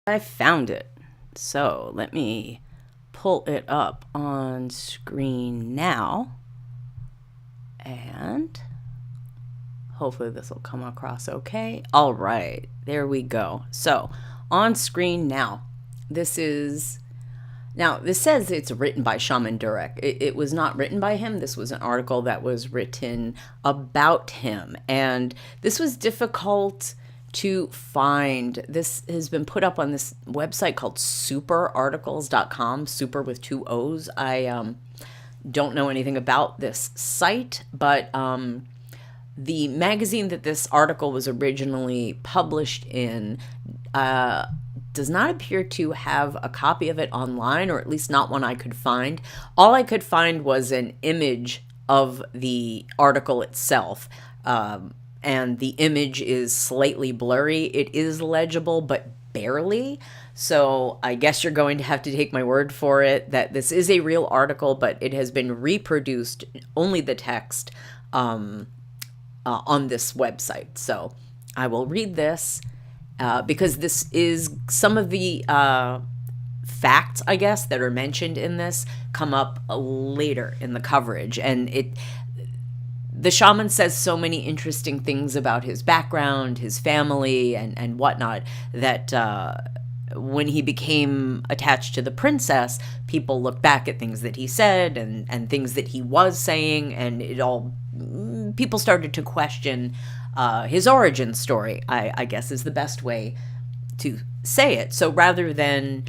I found it. So let me pull it up on screen now, and hopefully this will come across okay. All right, there we go. So on screen now, this is Now, this says it's written by Shaman Durek. It was not written by him. This was an article that was written about him. And this was difficult to find. This has been put up on this website called superarticles.com, super with 2 O's. I don't know anything about this site, but the magazine that this article was originally published in does not appear to have a copy of it online, or at least not one I could find. All I could find was an image of the article itself, and the image is slightly blurry. It is legible, but barely. So I guess you're going to have to take my word for it that this is a real article, but it has been reproduced, only the text, on this website. So I will read this. Because this is some of the facts, I guess, that are mentioned in this come up later in the coverage. And the shaman says so many interesting things about his background, his family, and whatnot, that when he became attached to the princess, people look back at things that he said and things that he was saying, and people started to question his origin story, I guess is the best way to say it. So rather than,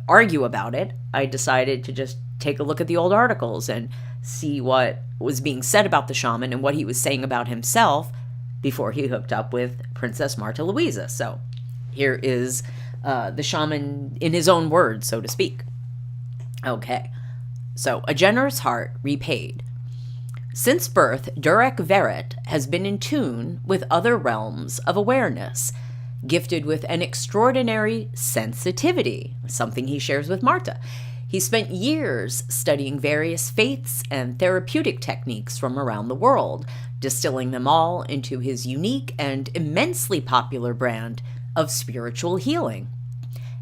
argue about it, I decided to just take a look at the old articles and see what was being said about the shaman and what he was saying about himself before he hooked up with Princess Martha Louise. So here is the shaman in his own words, so to speak. Okay, so a generous heart repaid. Since birth, Durek Verrett has been in tune with other realms of awareness, gifted with an extraordinary sensitivity, something he shares with Marta. He spent years studying various faiths and therapeutic techniques from around the world, distilling them all into his unique and immensely popular brand of spiritual healing.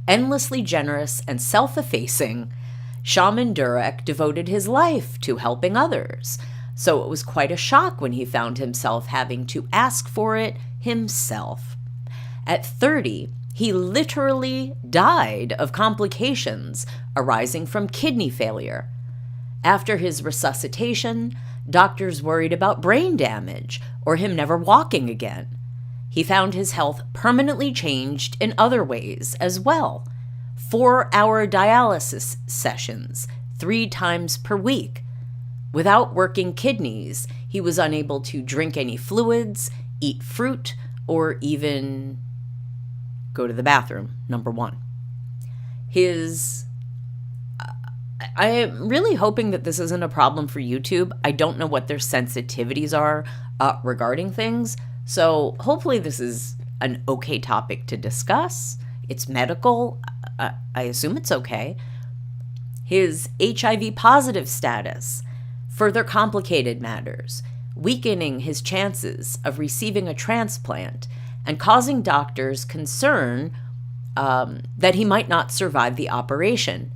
Endlessly generous and self-effacing, Shaman Durek devoted his life to helping others. So it was quite a shock when he found himself having to ask for it himself. At 30, he literally died of complications arising from kidney failure. After his resuscitation, doctors worried about brain damage or him never walking again. He found his health permanently changed in other ways as well. 4-hour dialysis sessions 3 times per week. Without working kidneys, he was unable to drink any fluids, eat fruit, or even go to the bathroom, number 1. I am really hoping that this isn't a problem for YouTube. I don't know what their sensitivities are regarding things, so hopefully this is an okay topic to discuss. It's medical. I assume it's okay. His HIV positive status further complicated matters, weakening his chances of receiving a transplant and causing doctors concern that he might not survive the operation.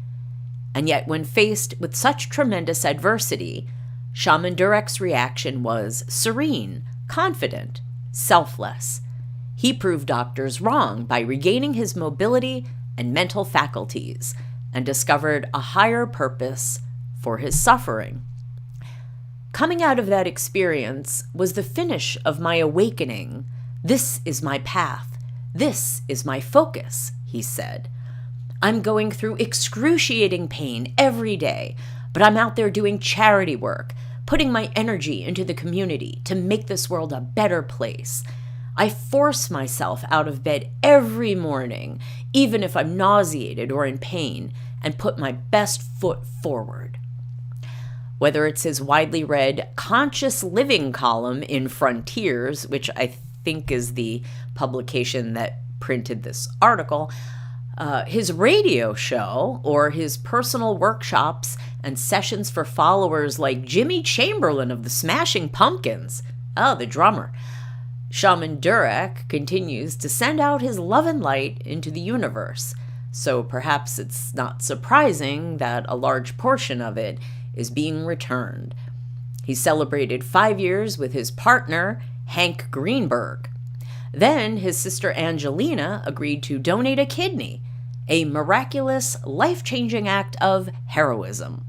And yet, when faced with such tremendous adversity, Shaman Durek's reaction was serene, confident, selfless. He proved doctors wrong by regaining his mobility and mental faculties and discovered a higher purpose for his suffering. Coming out of that experience was the finish of my awakening. This is my path. This is my focus, he said. I'm going through excruciating pain every day, but I'm out there doing charity work, putting my energy into the community to make this world a better place. I force myself out of bed every morning, even if I'm nauseated or in pain, and put my best foot forward. Whether it's his widely read Conscious Living column in Frontiers, which I think is the publication that printed this article, his radio show, or his personal workshops and sessions for followers like Jimmy Chamberlin of the Smashing Pumpkins, the drummer, Shaman Durek continues to send out his love and light into the universe, so perhaps it's not surprising that a large portion of it is being returned. He celebrated 5 years with his partner, Hank Greenberg. Then his sister Angelina agreed to donate a kidney, a miraculous, life-changing act of heroism.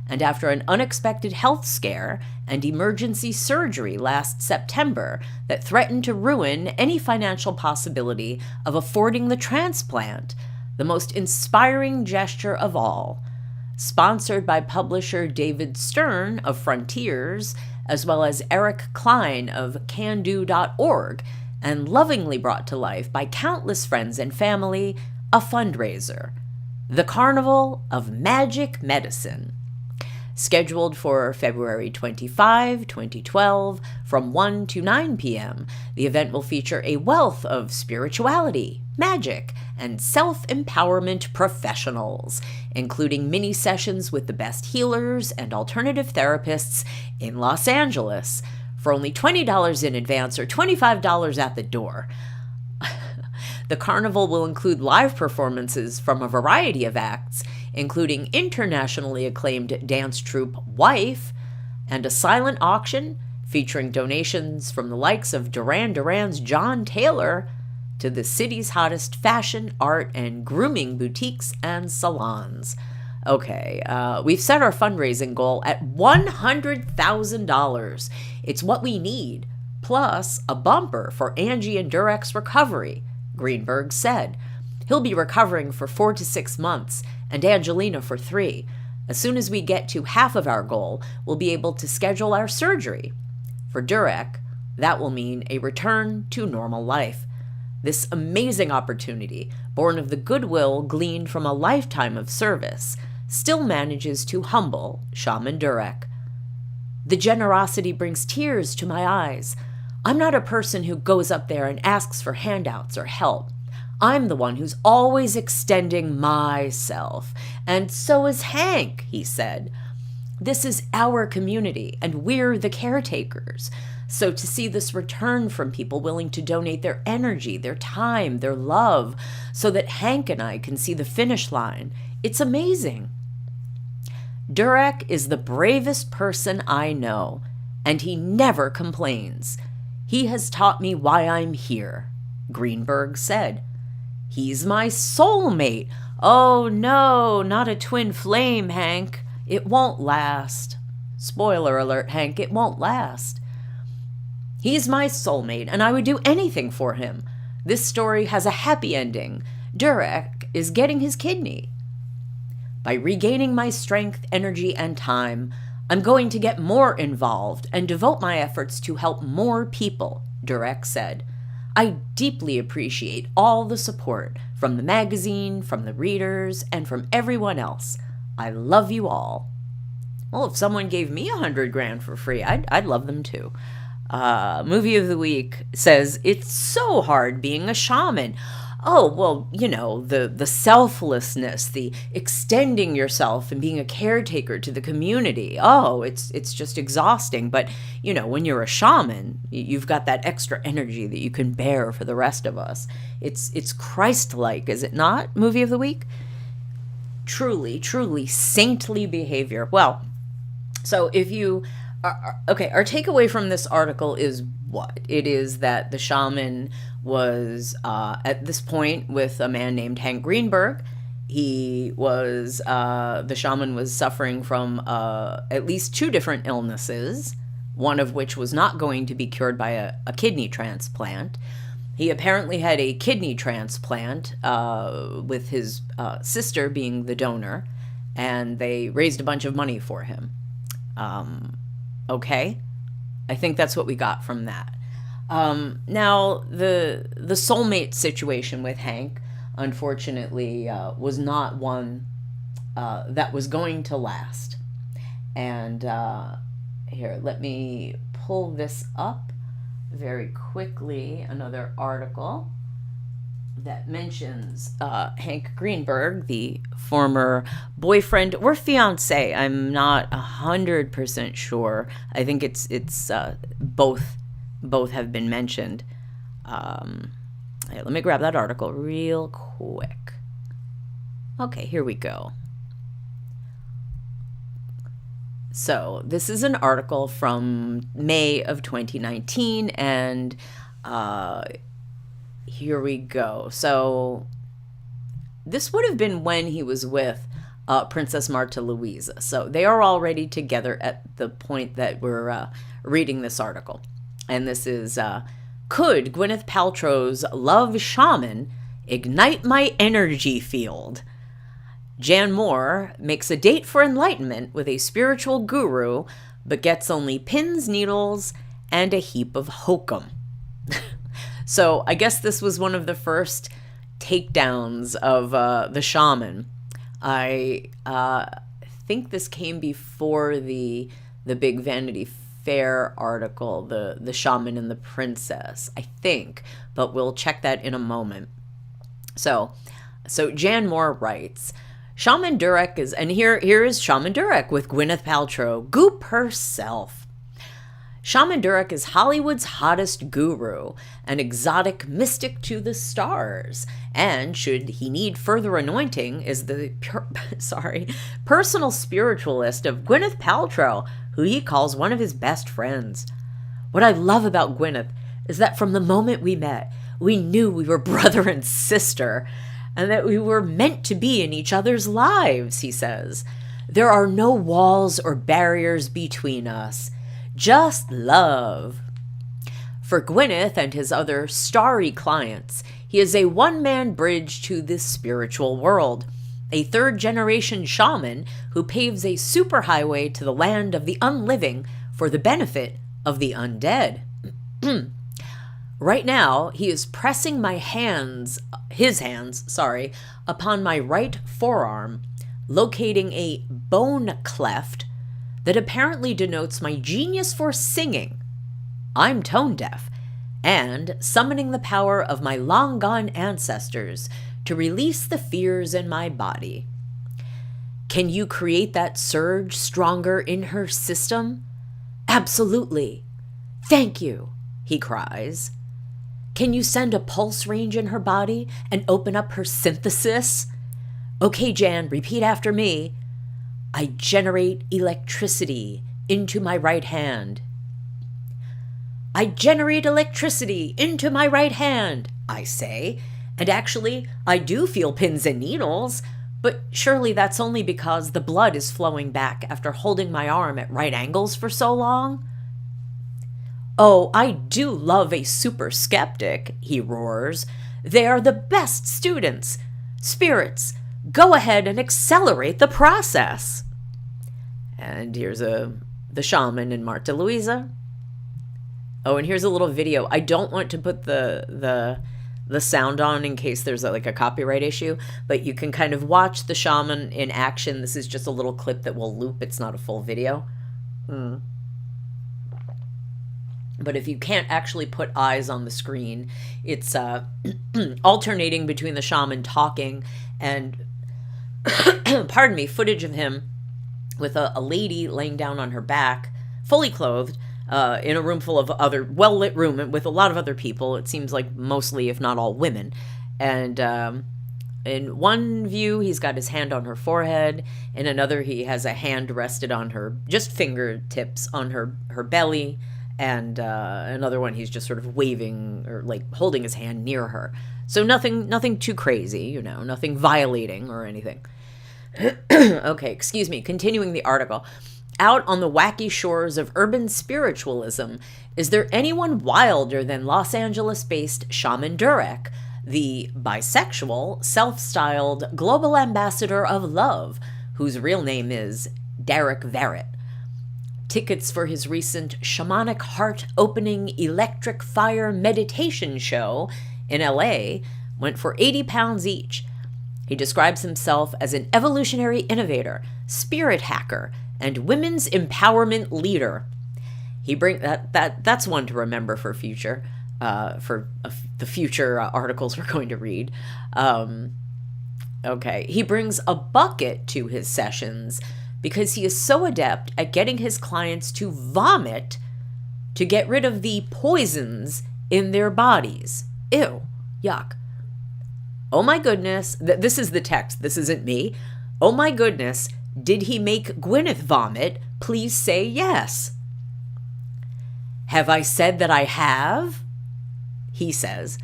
And after an unexpected health scare and emergency surgery last September that threatened to ruin any financial possibility of affording the transplant, the most inspiring gesture of all, sponsored by publisher David Stern of Frontiers, as well as Eric Klein of Cando.org, and lovingly brought to life by countless friends and family, a fundraiser, the Carnival of Magic Medicine. Scheduled for February 25, 2012, from 1 to 9 p.m., the event will feature a wealth of spirituality, magic, and self-empowerment professionals, including mini sessions with the best healers and alternative therapists in Los Angeles for only $20 in advance or $25 at the door. The carnival will include live performances from a variety of acts, including internationally acclaimed dance troupe Wife, and a silent auction featuring donations from the likes of Duran Duran's John Taylor to the city's hottest fashion, art, and grooming boutiques and salons. Okay, we've set our fundraising goal at $100,000. It's what we need, plus a bumper for Angie and Durek's recovery, Greenberg said. He'll be recovering for 4 to 6 months, and Angelina for 3. As soon as we get to half of our goal, we'll be able to schedule our surgery. For Durek, that will mean a return to normal life. This amazing opportunity, born of the goodwill gleaned from a lifetime of service, still manages to humble Shaman Durek. The generosity brings tears to my eyes. I'm not a person who goes up there and asks for handouts or help. I'm the one who's always extending myself. And so is Hank, he said. This is our community, and we're the caretakers. So to see this return from people willing to donate their energy, their time, their love, so that Hank and I can see the finish line, it's amazing. Durek is the bravest person I know, and he never complains. He has taught me why I'm here, Greenberg said. He's my soulmate. Oh no, not a twin flame, Hank. It won't last. Spoiler alert, Hank, it won't last. He's my soulmate, and I would do anything for him. This story has a happy ending. Durek is getting his kidney. By regaining my strength, energy, and time, I'm going to get more involved and devote my efforts to help more people, Durek said. I deeply appreciate all the support from the magazine, from the readers, and from everyone else. I love you all. Well, if someone gave me $100,000 for free, I'd love them too. Movie of the week says, it's so hard being a shaman. Oh, well, you know, the selflessness, the extending yourself and being a caretaker to the community. Oh, it's just exhausting. But, you know, when you're a shaman, you've got that extra energy that you can bear for the rest of us. It's Christ-like, is it not? Movie of the week? Truly, truly saintly behavior. Well, so if you... Okay, our takeaway from this article is what? It is that the shaman was, at this point, with a man named Hank Greenberg. He was, the shaman was suffering from at least 2 different illnesses, one of which was not going to be cured by a kidney transplant. He apparently had a kidney transplant with his sister being the donor, and they raised a bunch of money for him. Okay, I think that's what we got from that. Now, the soulmate situation with Hank, unfortunately, was not one that was going to last. And here, let me pull this up very quickly, another article that mentions Hank Greenberg, the former boyfriend or fiance. I'm not 100% sure. I think it's both have been mentioned. Let me grab that article real quick. Okay, here we go. So this is an article from May of 2019, and here we go. So this would have been when he was with Princess Martha Louise. So they are already together at the point that we're reading this article. And this is, could Gwyneth Paltrow's love shaman ignite my energy field? Jan Moore makes a date for enlightenment with a spiritual guru, but gets only pins, needles, and a heap of hokum. So I guess this was one of the first takedowns of the shaman. I think this came before the big Vanity Fair article, the shaman and the princess, I think, but we'll check that in a moment. So Jan Moore writes, Shaman Durek is, and here is Shaman Durek with Gwyneth Paltrow, goop herself. Shaman Durek is Hollywood's hottest guru, an exotic mystic to the stars, and should he need further anointing, is the personal spiritualist of Gwyneth Paltrow, who he calls one of his best friends. What I love about Gwyneth is that from the moment we met, we knew we were brother and sister, and that we were meant to be in each other's lives, he says. There are no walls or barriers between us, just love. For Gwyneth and his other starry clients, he is a one-man bridge to this spiritual world, a third-generation shaman who paves a superhighway to the land of the unliving for the benefit of the undead. Right now, he is pressing his hands, upon my right forearm, locating a bone cleft that apparently denotes my genius for singing. I'm tone deaf, and summoning the power of my long-gone ancestors to release the fears in my body. Can you create that surge stronger in her system? Absolutely. Thank you, he cries. Can you send a pulse range in her body and open up her synthesis? Okay, Jan, repeat after me. I generate electricity into my right hand. I generate electricity into my right hand, I say, and actually, I do feel pins and needles, but surely that's only because the blood is flowing back after holding my arm at right angles for so long. Oh, I do love a super skeptic, he roars. They are the best students. Spirits, go ahead and accelerate the process. And here's the shaman and Martha Louise. Oh, and here's a little video. I don't want to put the sound on in case there's a copyright issue, but you can kind of watch the shaman in action. This is just a little clip that will loop. It's not a full video. But if you can't actually put eyes on the screen, it's alternating between the shaman talking and, pardon me, footage of him with a lady laying down on her back, fully clothed, in a room full of other, well-lit room with a lot of other people. It seems like mostly, if not all, women. And in one view, he's got his hand on her forehead. In another, he has a hand rested on her, just fingertips on her belly. And another one, he's just sort of waving or holding his hand near her. So nothing too crazy, nothing violating or anything. Okay, excuse me. Continuing the article. Out on the wacky shores of urban spiritualism, is there anyone wilder than Los Angeles-based Shaman Durek, the bisexual, self-styled global ambassador of love, whose real name is Derek Verrett? Tickets for his recent shamanic heart-opening electric fire meditation show in LA went for £80 each. He describes himself as an evolutionary innovator, spirit hacker, and women's empowerment leader. That's one to remember for future, the future articles we're going to read. Okay, he brings a bucket to his sessions because he is so adept at getting his clients to vomit to get rid of the poisons in their bodies. Ew, yuck. Oh my goodness, this is the text, this isn't me. Oh my goodness, did he make Gwyneth vomit? Please say yes. Have I said that I have? He says,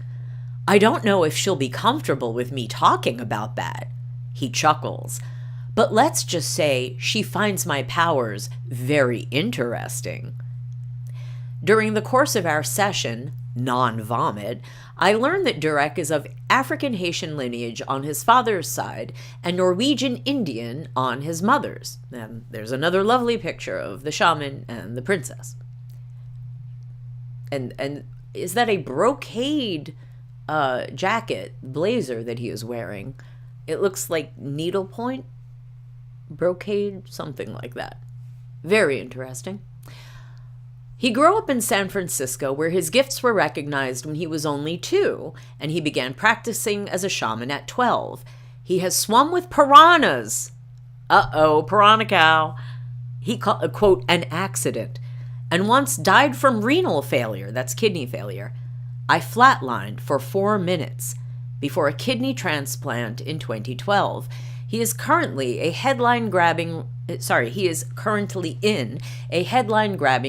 I don't know if she'll be comfortable with me talking about that. He chuckles. But let's just say she finds my powers very interesting. During the course of our session, non-vomit, I learned that Durek is of African-Haitian lineage on his father's side and Norwegian Indian on his mother's. And there's another lovely picture of the shaman and the princess. And is that a brocade jacket, blazer that he is wearing? It looks like needlepoint, brocade, something like that. Very interesting. He grew up in San Francisco, where his gifts were recognized when he was only 2, and he began practicing as a shaman at 12. He has swum with piranhas. Uh-oh, piranha cow. He called, quote, an accident, and once died from renal failure, that's kidney failure. I flatlined for 4 minutes before a kidney transplant in 2012. He is currently in a headline-grabbing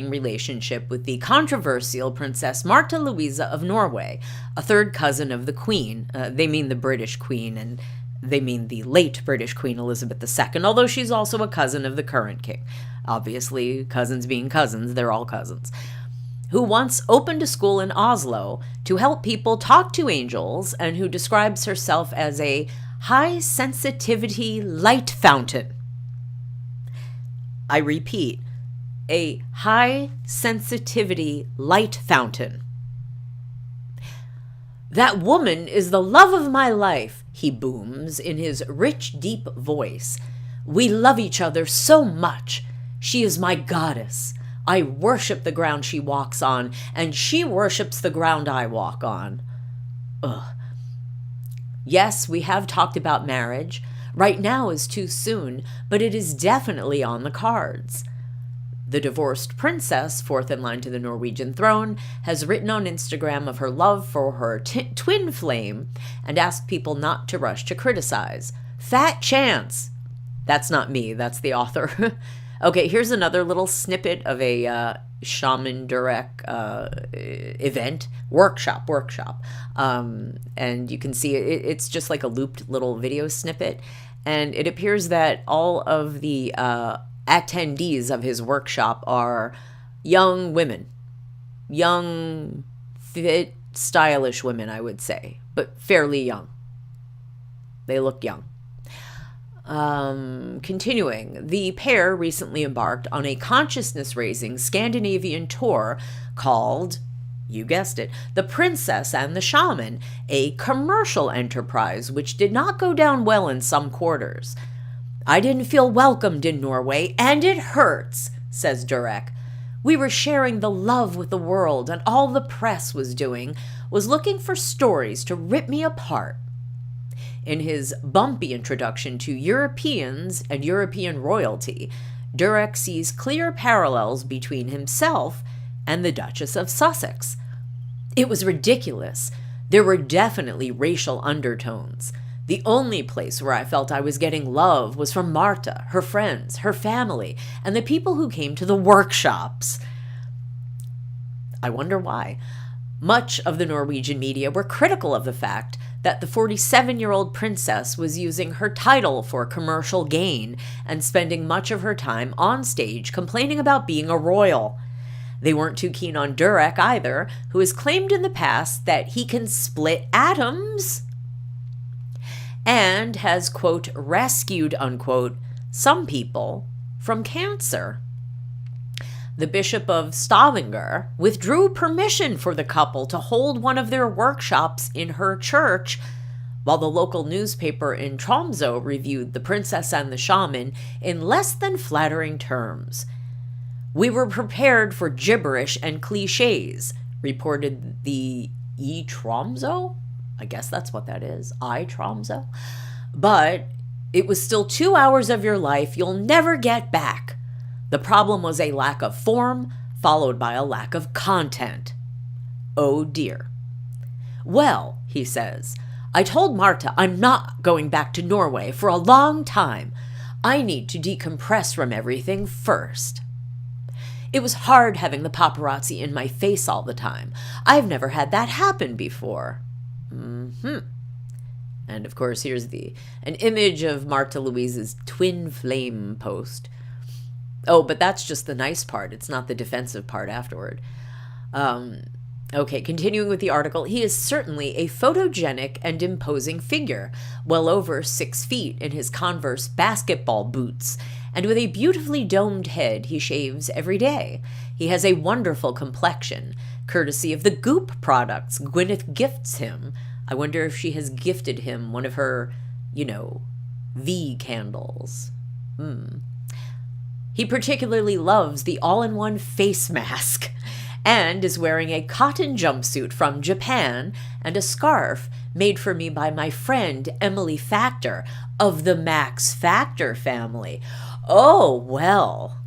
relationship with the controversial Princess Martha Louise of Norway, a third cousin of the Queen. They mean the British Queen, and they mean the late British Queen Elizabeth II, although she's also a cousin of the current king. Obviously, cousins being cousins, they're all cousins. Who once opened a school in Oslo to help people talk to angels, and who describes herself as a high-sensitivity light fountain. I repeat, a high-sensitivity light fountain. That woman is the love of my life, he booms in his rich, deep voice. We love each other so much. She is my goddess. I worship the ground she walks on, and she worships the ground I walk on. Ugh. Yes, we have talked about marriage. Right now is too soon, but it is definitely on the cards. The divorced princess, fourth in line to the Norwegian throne, has written on Instagram of her love for her twin flame and asked people not to rush to criticize. Fat chance. That's not me, that's the author. Okay, here's another little snippet of a Shaman Durek event, workshop. And you can see it's just like a looped little video snippet. And it appears that all of the attendees of his workshop are young women. Young, fit, stylish women, I would say, but fairly young. They look young. Continuing, the pair recently embarked on a consciousness-raising Scandinavian tour called, you guessed it, The Princess and the Shaman, a commercial enterprise which did not go down well in some quarters. I didn't feel welcomed in Norway, and it hurts, says Durek. We were sharing the love with the world, and all the press was doing was looking for stories to rip me apart. In his bumpy introduction to Europeans and European royalty, Durek sees clear parallels between himself and the Duchess of Sussex. It was ridiculous. There were definitely racial undertones. The only place where I felt I was getting love was from Martha, her friends, her family, and the people who came to the workshops. I wonder why. Much of the Norwegian media were critical of the fact that the 47-year-old princess was using her title for commercial gain and spending much of her time on stage complaining about being a royal. They weren't too keen on Durek either, who has claimed in the past that he can split atoms and has, quote, rescued, unquote, some people from cancer. The Bishop of Stavanger withdrew permission for the couple to hold one of their workshops in her church, while the local newspaper in Tromsø reviewed The Princess and the Shaman in less than flattering terms. We were prepared for gibberish and cliches, reported the Tromsø? I guess that's what that is, Tromsø. But it was still 2 hours of your life you'll never get back. The problem was a lack of form, followed by a lack of content. Oh dear. Well, he says, I told Martha I'm not going back to Norway for a long time. I need to decompress from everything first. It was hard having the paparazzi in my face all the time. I've never had that happen before. And of course, here's an image of Martha Louise's twin flame post. Oh, but that's just the nice part. It's not the defensive part afterward. Okay, continuing with the article, he is certainly a photogenic and imposing figure, well over 6 feet in his Converse basketball boots, and with a beautifully domed head he shaves every day. He has a wonderful complexion, courtesy of the Goop products Gwyneth gifts him. I wonder if she has gifted him one of her, V candles. He particularly loves the all-in-one face mask and is wearing a cotton jumpsuit from Japan and a scarf made for me by my friend Emily Factor of the Max Factor family. Oh, well,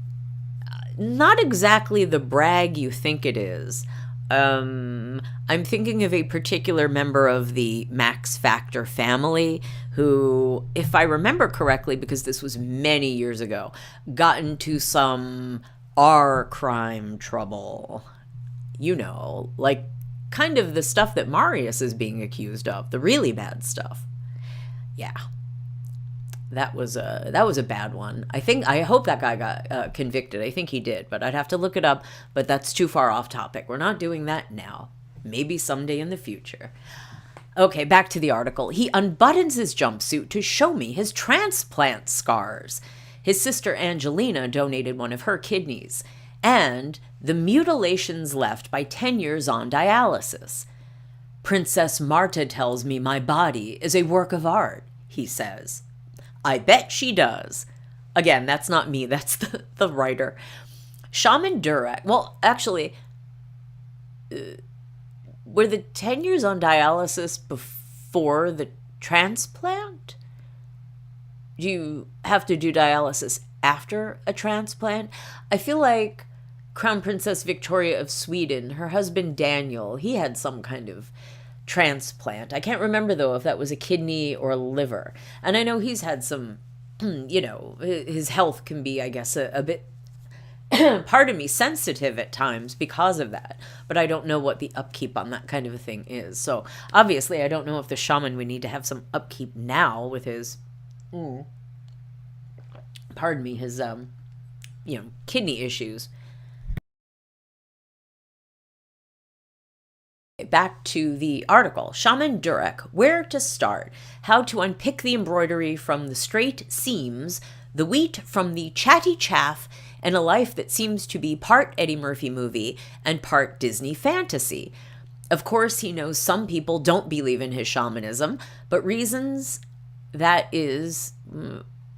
not exactly the brag you think it is. I'm thinking of a particular member of the Max Factor family who, if I remember correctly, because this was many years ago, got into some crime trouble. Like kind of the stuff that Marius is being accused of, the really bad stuff. Yeah. That was a bad one. I hope that guy got convicted. I think he did, but I'd have to look it up. But that's too far off topic. We're not doing that now. Maybe someday in the future. Okay, back to the article. He unbuttons his jumpsuit to show me his transplant scars. His sister Angelina donated one of her kidneys, and the mutilations left by 10 years on dialysis. Princess Martha tells me my body is a work of art, he says. I bet she does. Again, that's not me. That's the writer. Shaman Durek. Well, actually, were the 10 years on dialysis before the transplant? Do you have to do dialysis after a transplant? I feel like Crown Princess Victoria of Sweden, her husband Daniel, he had some kind of transplant. I can't remember, though, if that was a kidney or a liver. And I know he's had some, his health can be, I guess, a bit, pardon me, sensitive at times because of that. But I don't know what the upkeep on that kind of a thing is. So obviously, I don't know if the shaman would need to have some upkeep now with his, pardon me, his, kidney issues. Back to the article. Shaman Durek, where to start? How to unpick the embroidery from the straight seams, the wheat from the chatty chaff, and a life that seems to be part Eddie Murphy movie and part Disney fantasy. Of course, he knows some people don't believe in his shamanism, but reasons that is...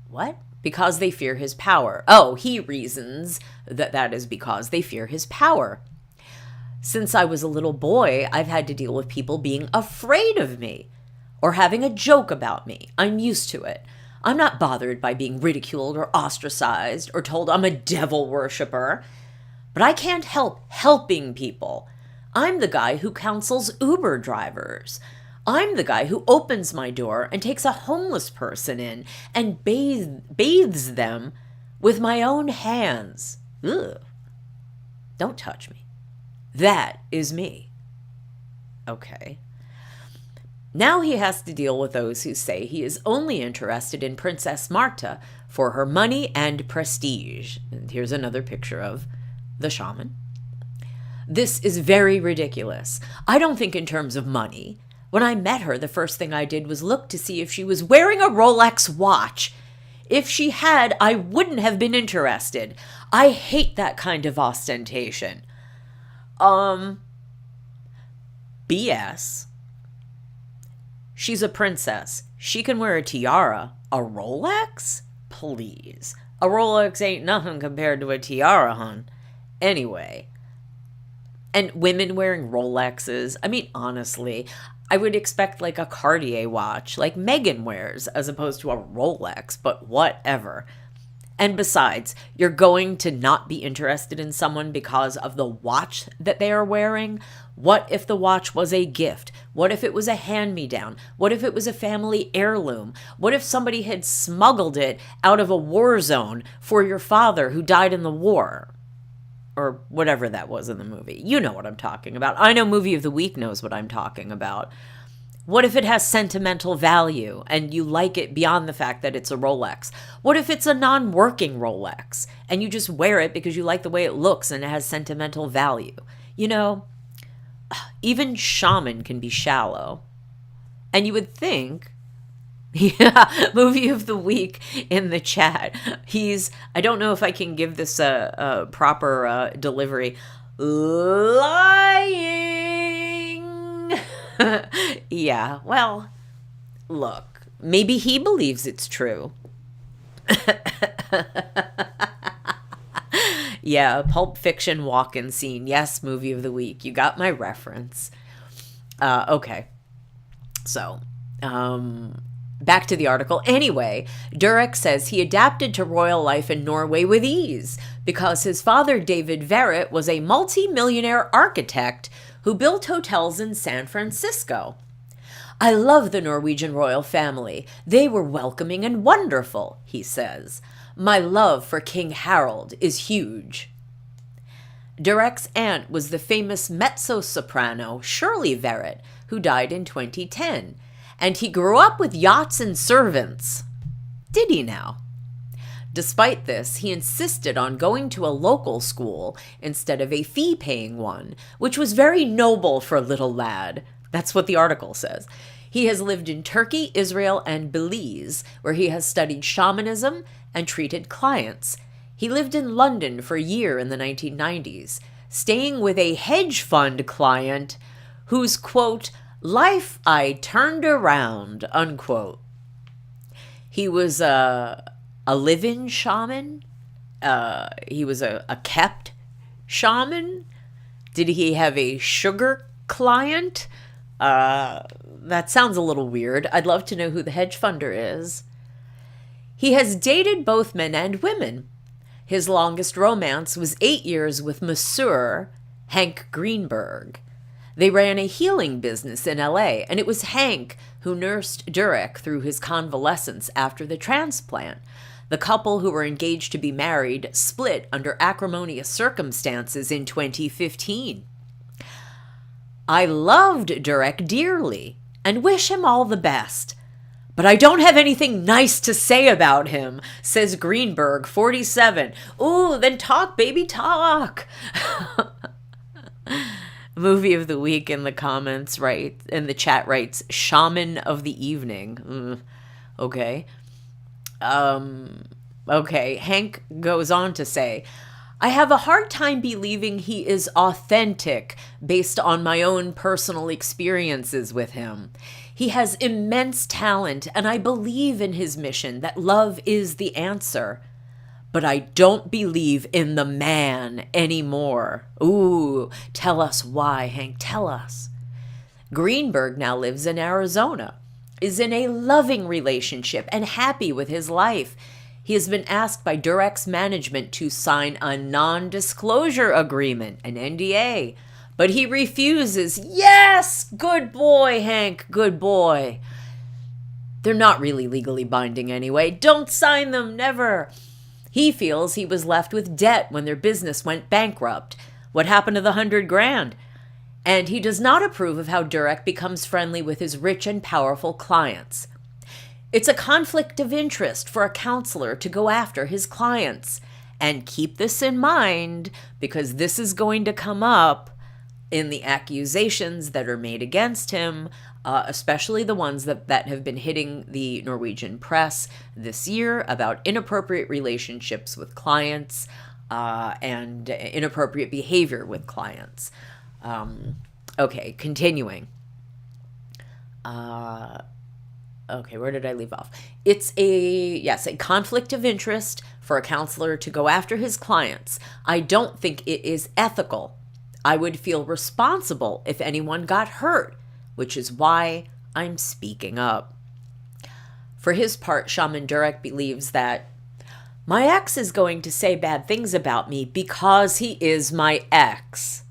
what? Because they fear his power. Oh, he reasons that is because they fear his power. Since I was a little boy, I've had to deal with people being afraid of me or having a joke about me. I'm used to it. I'm not bothered by being ridiculed or ostracized or told I'm a devil worshiper. But I can't help helping people. I'm the guy who counsels Uber drivers. I'm the guy who opens my door and takes a homeless person in and bathes them with my own hands. Ugh. Don't touch me. That is me. Okay. Now he has to deal with those who say he is only interested in Princess Martha for her money and prestige. And here's another picture of the shaman. This is very ridiculous. I don't think in terms of money. When I met her, the first thing I did was look to see if she was wearing a Rolex watch. If she had, I wouldn't have been interested. I hate that kind of ostentation. BS. She's a princess. She can wear a tiara. A Rolex? Please. A Rolex ain't nothing compared to a tiara, hon. Anyway. And women wearing Rolexes. I mean, honestly, I would expect like a Cartier watch, like Meghan wears, as opposed to a Rolex, but whatever. And besides, you're going to not be interested in someone because of the watch that they are wearing? What if the watch was a gift? What if it was a hand-me-down? What if it was a family heirloom? What if somebody had smuggled it out of a war zone for your father who died in the war? Or whatever that was in the movie. You know what I'm talking about. I know Movie of the Week knows what I'm talking about. What if it has sentimental value and you like it beyond the fact that it's a Rolex? What if it's a non-working Rolex and you just wear it because you like the way it looks and it has sentimental value? You know, even Shaman can be shallow. And you would think, yeah, movie of the week in the chat. I don't know if I can give this a proper delivery. Lying. Yeah, well, look, maybe he believes it's true. Yeah, Pulp Fiction walk-in scene. Yes, movie of the week. You got my reference. Okay. So, back to the article. Anyway, Durek says he adapted to royal life in Norway with ease because his father, David Verrett, was a multi-millionaire architect who built hotels in San Francisco. I love the Norwegian royal family. They were welcoming and wonderful, he says. My love for King Harold is huge. Durek's aunt was the famous mezzo-soprano Shirley Verrett, who died in 2010, and he grew up with yachts and servants. Did he now? Despite this, he insisted on going to a local school instead of a fee-paying one, which was very noble for a little lad. That's what the article says. He has lived in Turkey, Israel, and Belize, where he has studied shamanism and treated clients. He lived in London for a year in the 1990s, staying with a hedge fund client whose, quote, life I turned around, unquote. He was a live-in shaman. He was a kept shaman. Did he have a sugar client? That sounds a little weird. I'd love to know who the hedge funder is. He has dated both men and women. His longest romance was 8 years with Masseur Hank Greenberg. They ran a healing business in LA, and it was Hank who nursed Durek through his convalescence after the transplant. The couple, who were engaged to be married, split under acrimonious circumstances in 2015. I loved Durek dearly and wish him all the best, but I don't have anything nice to say about him, says Greenberg, 47. Ooh, then talk, baby, talk. Movie of the week in the comments, right? In the chat writes, Shaman of the Evening. Okay. Okay. Hank goes on to say, I have a hard time believing he is authentic based on my own personal experiences with him. He has immense talent, and I believe in his mission that love is the answer. But I don't believe in the man anymore. Ooh, tell us why, Hank, tell us. Greenberg now lives in Arizona, is in a loving relationship and happy with his life. He has been asked by Durek's management to sign a non-disclosure agreement, an NDA, but he refuses. Yes, good boy, Hank, good boy. They're not really legally binding anyway. Don't sign them, never. He feels he was left with debt when their business went bankrupt. What happened to the $100,000? And he does not approve of how Durek becomes friendly with his rich and powerful clients. It's a conflict of interest for a counselor to go after his clients. And keep this in mind, because this is going to come up in the accusations that are made against him, especially the ones that have been hitting the Norwegian press this year about inappropriate relationships with clients and inappropriate behavior with clients. Okay, continuing. Okay, where did I leave off? It's a conflict of interest for a counselor to go after his clients. I don't think it is ethical. I would feel responsible if anyone got hurt, which is why I'm speaking up. For his part, Shaman Durek believes that my ex is going to say bad things about me because he is my ex.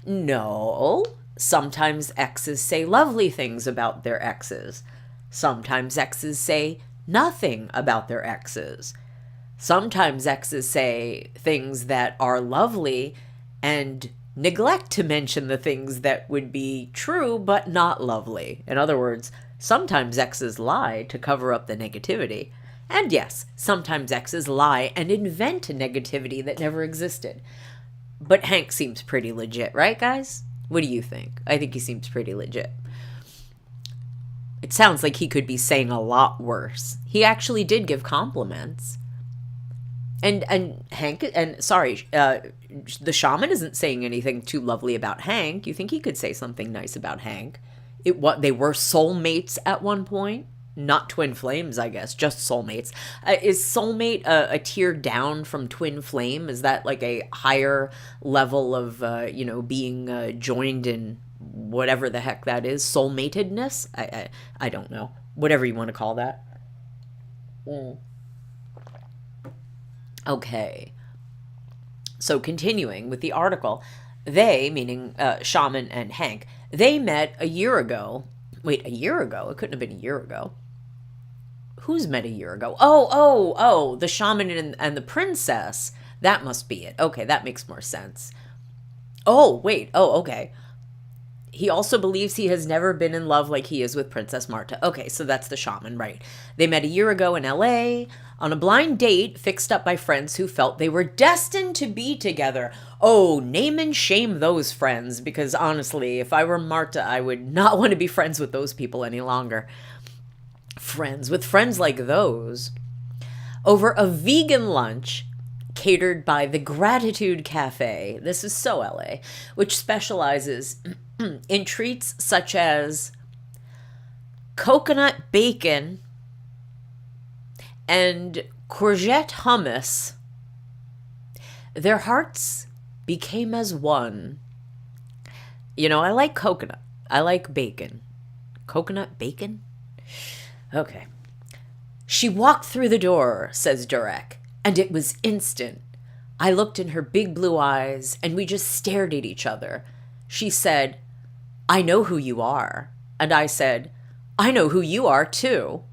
No. Sometimes exes say lovely things about their exes. Sometimes exes say nothing about their exes. Sometimes exes say things that are lovely and neglect to mention the things that would be true but not lovely. In other words, sometimes exes lie to cover up the negativity. And yes, sometimes exes lie and invent a negativity that never existed. But Hank seems pretty legit, right, guys? What do you think? I think he seems pretty legit. It sounds like he could be saying a lot worse. He actually did give compliments. And Hank, and sorry, the shaman isn't saying anything too lovely about Hank. You think he could say something nice about Hank? They were soulmates at one point? Not twin flames, I guess, just soulmates. Is soulmate a tier down from twin flame? Is that like a higher level of, being joined in whatever the heck that is? Soulmatedness? I don't know. Whatever you want to call that. Okay. So continuing with the article, they, meaning Shaman and Hank, they met a year ago. Wait, a year ago? It couldn't have been a year ago. Who's met a year ago? Oh, the shaman and the princess. That must be it. Okay, that makes more sense. Okay. He also believes he has never been in love like he is with Princess Martha. Okay, so that's the shaman, right. They met a year ago in LA on a blind date fixed up by friends who felt they were destined to be together. Oh, name and shame those friends, because honestly, if I were Martha, I would not want to be friends with those people any longer. Friends with friends like those. Over a vegan lunch catered by the Gratitude Cafe, this is so LA, which specializes in treats such as coconut bacon and courgette hummus, their hearts became as one. You know, I like coconut. I like bacon. Coconut bacon? Okay. She walked through the door, says Durek, and it was instant. I looked in her big blue eyes, and we just stared at each other. She said, "I know who you are." And I said, "I know who you are, too."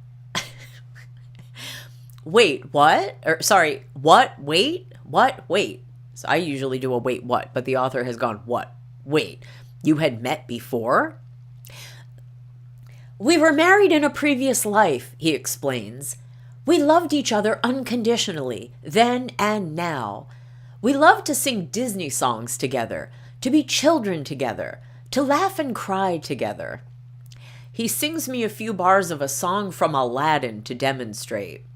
Wait, what? What? Wait? What? Wait. So I usually do a wait, what? But the author has gone, what? Wait. You had met before? We were married in a previous life, he explains. We loved each other unconditionally, then and now. We loved to sing Disney songs together, to be children together, to laugh and cry together. He sings me a few bars of a song from Aladdin to demonstrate.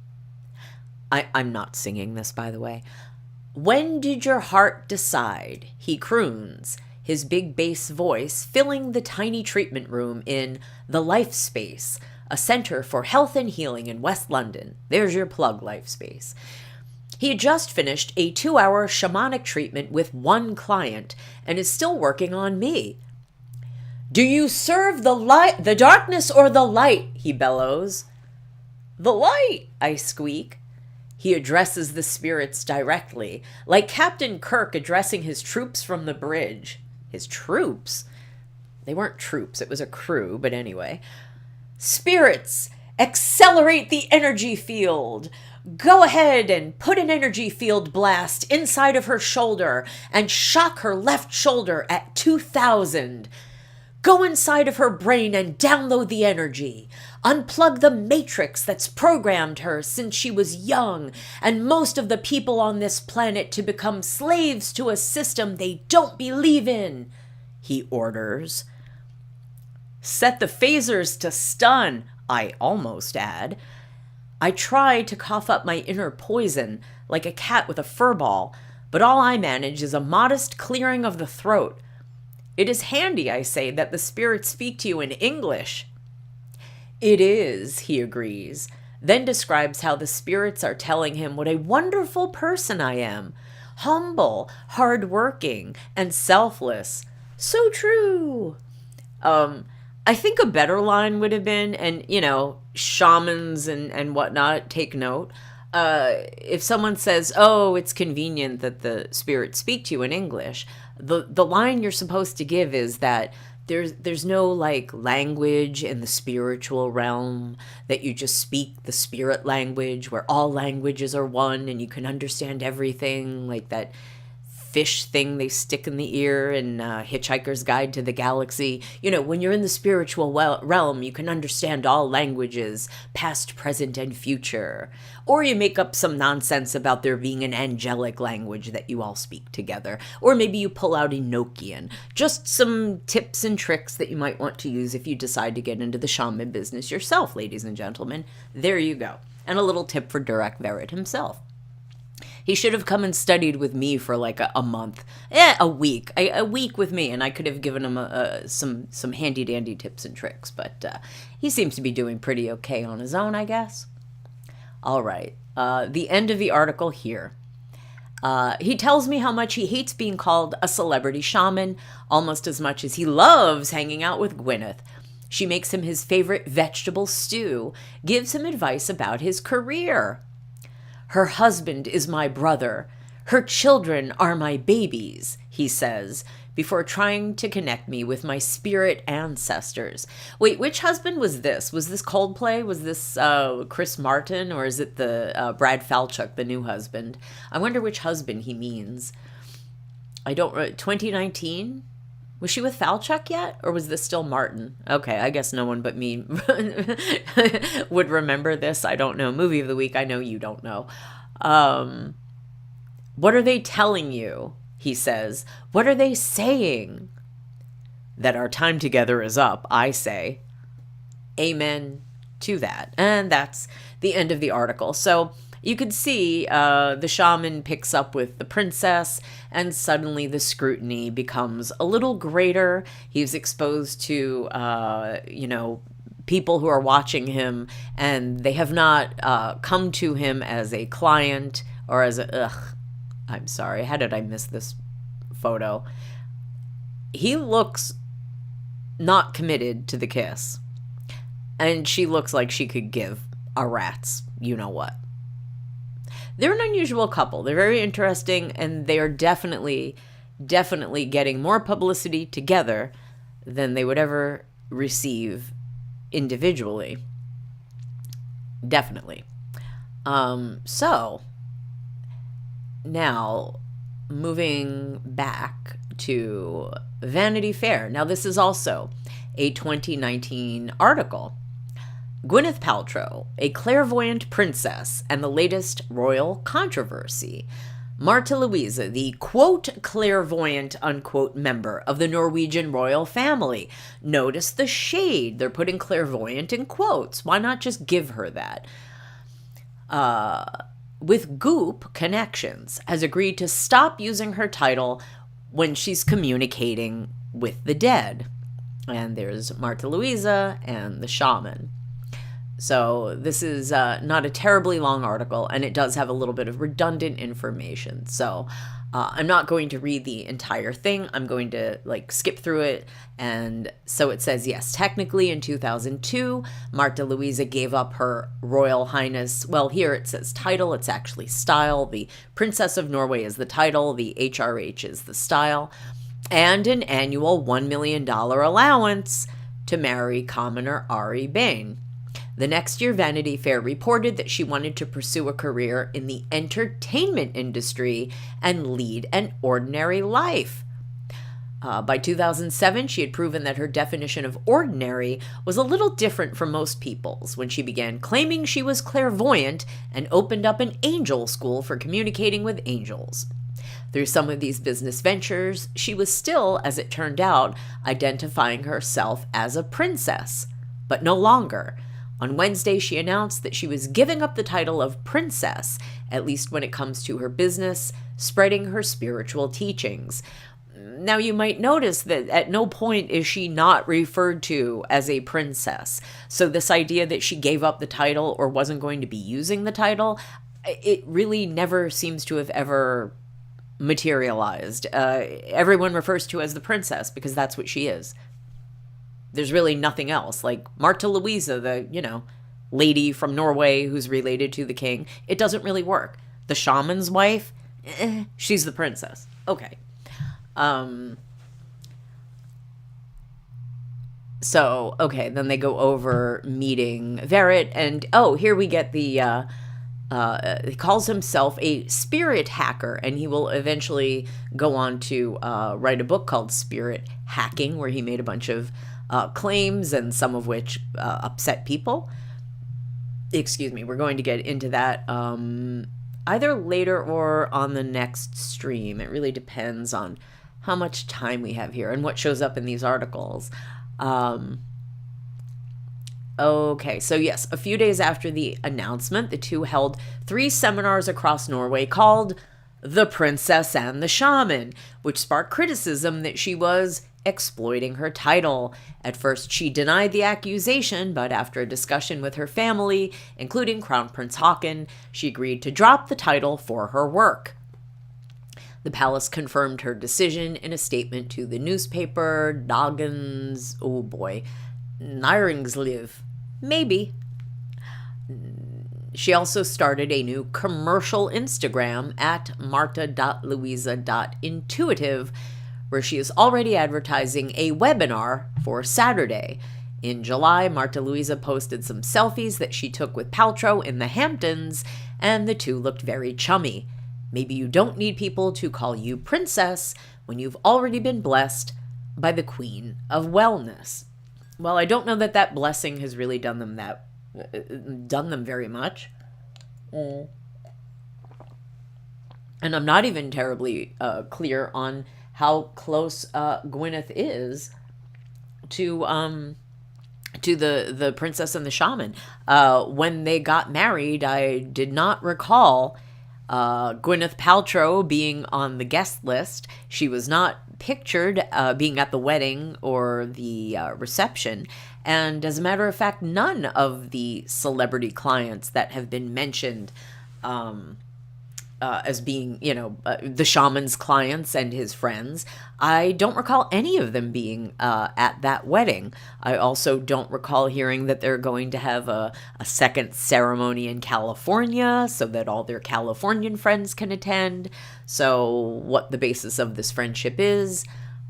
I'm not singing this, by the way. When did your heart decide? He croons, his big bass voice filling the tiny treatment room in the Life Space, a center for health and healing in West London. There's your plug, Life Space. He had just finished a 2-hour shamanic treatment with one client and is still working on me. Do you serve the darkness or the light? He bellows. The light, I squeak. He addresses the spirits directly, like Captain Kirk addressing his troops from the bridge. His troops? They weren't troops, it was a crew, but anyway. Spirits, accelerate the energy field. Go ahead and put an energy field blast inside of her shoulder and shock her left shoulder at 2,000. Go inside of her brain and download the energy. Unplug the matrix that's programmed her since she was young and most of the people on this planet to become slaves to a system they don't believe in, he orders. Set the phasers to stun, I almost add. I try to cough up my inner poison like a cat with a fur ball, but all I manage is a modest clearing of the throat. It is handy, I say, that the spirits speak to you in English. It is, he agrees, then describes how the spirits are telling him what a wonderful person I am. Humble, hardworking, and selfless. So true. I think a better line would have been, and, shamans and whatnot, take note. If someone says, oh, it's convenient that the spirits speak to you in English, the line you're supposed to give is that there's no language in the spiritual realm, that you just speak the spirit language where all languages are one and you can understand everything, like that fish thing they stick in the ear in Hitchhiker's Guide to the Galaxy. You know, when you're in the spiritual realm, you can understand all languages, past, present, and future. Or you make up some nonsense about there being an angelic language that you all speak together. Or maybe you pull out Enochian. Just some tips and tricks that you might want to use if you decide to get into the shaman business yourself, ladies and gentlemen. There you go. And a little tip for Durek Verrett himself. He should have come and studied with me for like a month, a week with me, and I could have given him some handy dandy tips and tricks. But he seems to be doing pretty okay on his own, I guess. All right, the end of the article here. He tells me how much he hates being called a celebrity shaman, almost as much as he loves hanging out with Gwyneth. She makes him his favorite vegetable stew, gives him advice about his career. Her husband is my brother. Her children are my babies, he says, before trying to connect me with my spirit ancestors. Wait, which husband was this? Was this Coldplay? Was this Chris Martin? Or is it the Brad Falchuk, the new husband? I wonder which husband he means. I don't... 2019? Was she with Falchuk yet? Or was this still Martin? Okay, I guess no one but me would remember this. I don't know. Movie of the week, I know you don't know. What are they telling you? He says. What are they saying? That our time together is up, I say. Amen to that. And that's the end of the article. So you could see the shaman picks up with the princess, and suddenly the scrutiny becomes a little greater. He's exposed to, people who are watching him, and they have not come to him as a client or as a... I'm sorry, how did I miss this photo? He looks not committed to the kiss, and she looks like she could give a rat's you-know-what. They're an unusual couple. They're very interesting, and they are definitely getting more publicity together than they would ever receive individually. Definitely. So, now, moving back to Vanity Fair. Now, this is also a 2019 article. Gwyneth Paltrow, a clairvoyant princess, and the latest royal controversy. Martha Louise, the quote clairvoyant unquote member of the Norwegian Royal Family. Notice the shade. They're putting clairvoyant in quotes. Why not just give her that? With Goop connections, has agreed to stop using her title when she's communicating with the dead. And there's Martha Louise and the shaman. So this is not a terribly long article, and it does have a little bit of redundant information. So I'm not going to read the entire thing. I'm going to skip through it. And so it says, yes, technically in 2002, Martha Louise gave up her Royal Highness. Well, here it says title. It's actually style. The Princess of Norway is the title. The HRH is the style. And an annual $1 million allowance to marry commoner Ari Bain. The next year, Vanity Fair reported that she wanted to pursue a career in the entertainment industry and lead an ordinary life. By 2007, she had proven that her definition of ordinary was a little different from most people's when she began claiming she was clairvoyant and opened up an angel school for communicating with angels. Through some of these business ventures, she was still, as it turned out, identifying herself as a princess, but no longer. On Wednesday, she announced that she was giving up the title of princess, at least when it comes to her business, spreading her spiritual teachings. Now, you might notice that at no point is she not referred to as a princess. So this idea that she gave up the title or wasn't going to be using the title, it really never seems to have ever materialized. Everyone refers to her as the princess because that's what she is. There's really nothing else. Like Martha Louise, the, lady from Norway who's related to the king. It doesn't really work. The shaman's wife, she's the princess. Okay. Then they go over meeting Verrett, and here we get the He calls himself a spirit hacker, and he will eventually go on to write a book called Spirit Hacking, where he made a bunch of claims, and some of which upset people. Excuse me, we're going to get into that either later or on the next stream. It really depends on how much time we have here and what shows up in these articles. Okay, so yes, a few days after the announcement, the two held 3 seminars across Norway called The Princess and the Shaman, which sparked criticism that she was exploiting her title. At first, she denied the accusation, but after a discussion with her family, including Crown Prince Haakon, she agreed to drop the title for her work. The palace confirmed her decision in a statement to the newspaper Dagens Næringsliv. Maybe. She also started a new commercial Instagram at marta.louisa.intuitive, where she is already advertising a webinar for Saturday. In July, Martha Louisa posted some selfies that she took with Paltrow in the Hamptons, and the two looked very chummy. Maybe you don't need people to call you princess when you've already been blessed by the Queen of Wellness. Well, I don't know that that blessing has really done them very much. And I'm not even terribly clear on how close Gwyneth is to the princess and the shaman. When they got married, I did not recall Gwyneth Paltrow being on the guest list. She was not pictured being at the wedding or the reception. And as a matter of fact, none of the celebrity clients that have been mentioned as being, the shaman's clients and his friends, I don't recall any of them being at that wedding. I also don't recall hearing that they're going to have a second ceremony in California so that all their Californian friends can attend. So what the basis of this friendship is,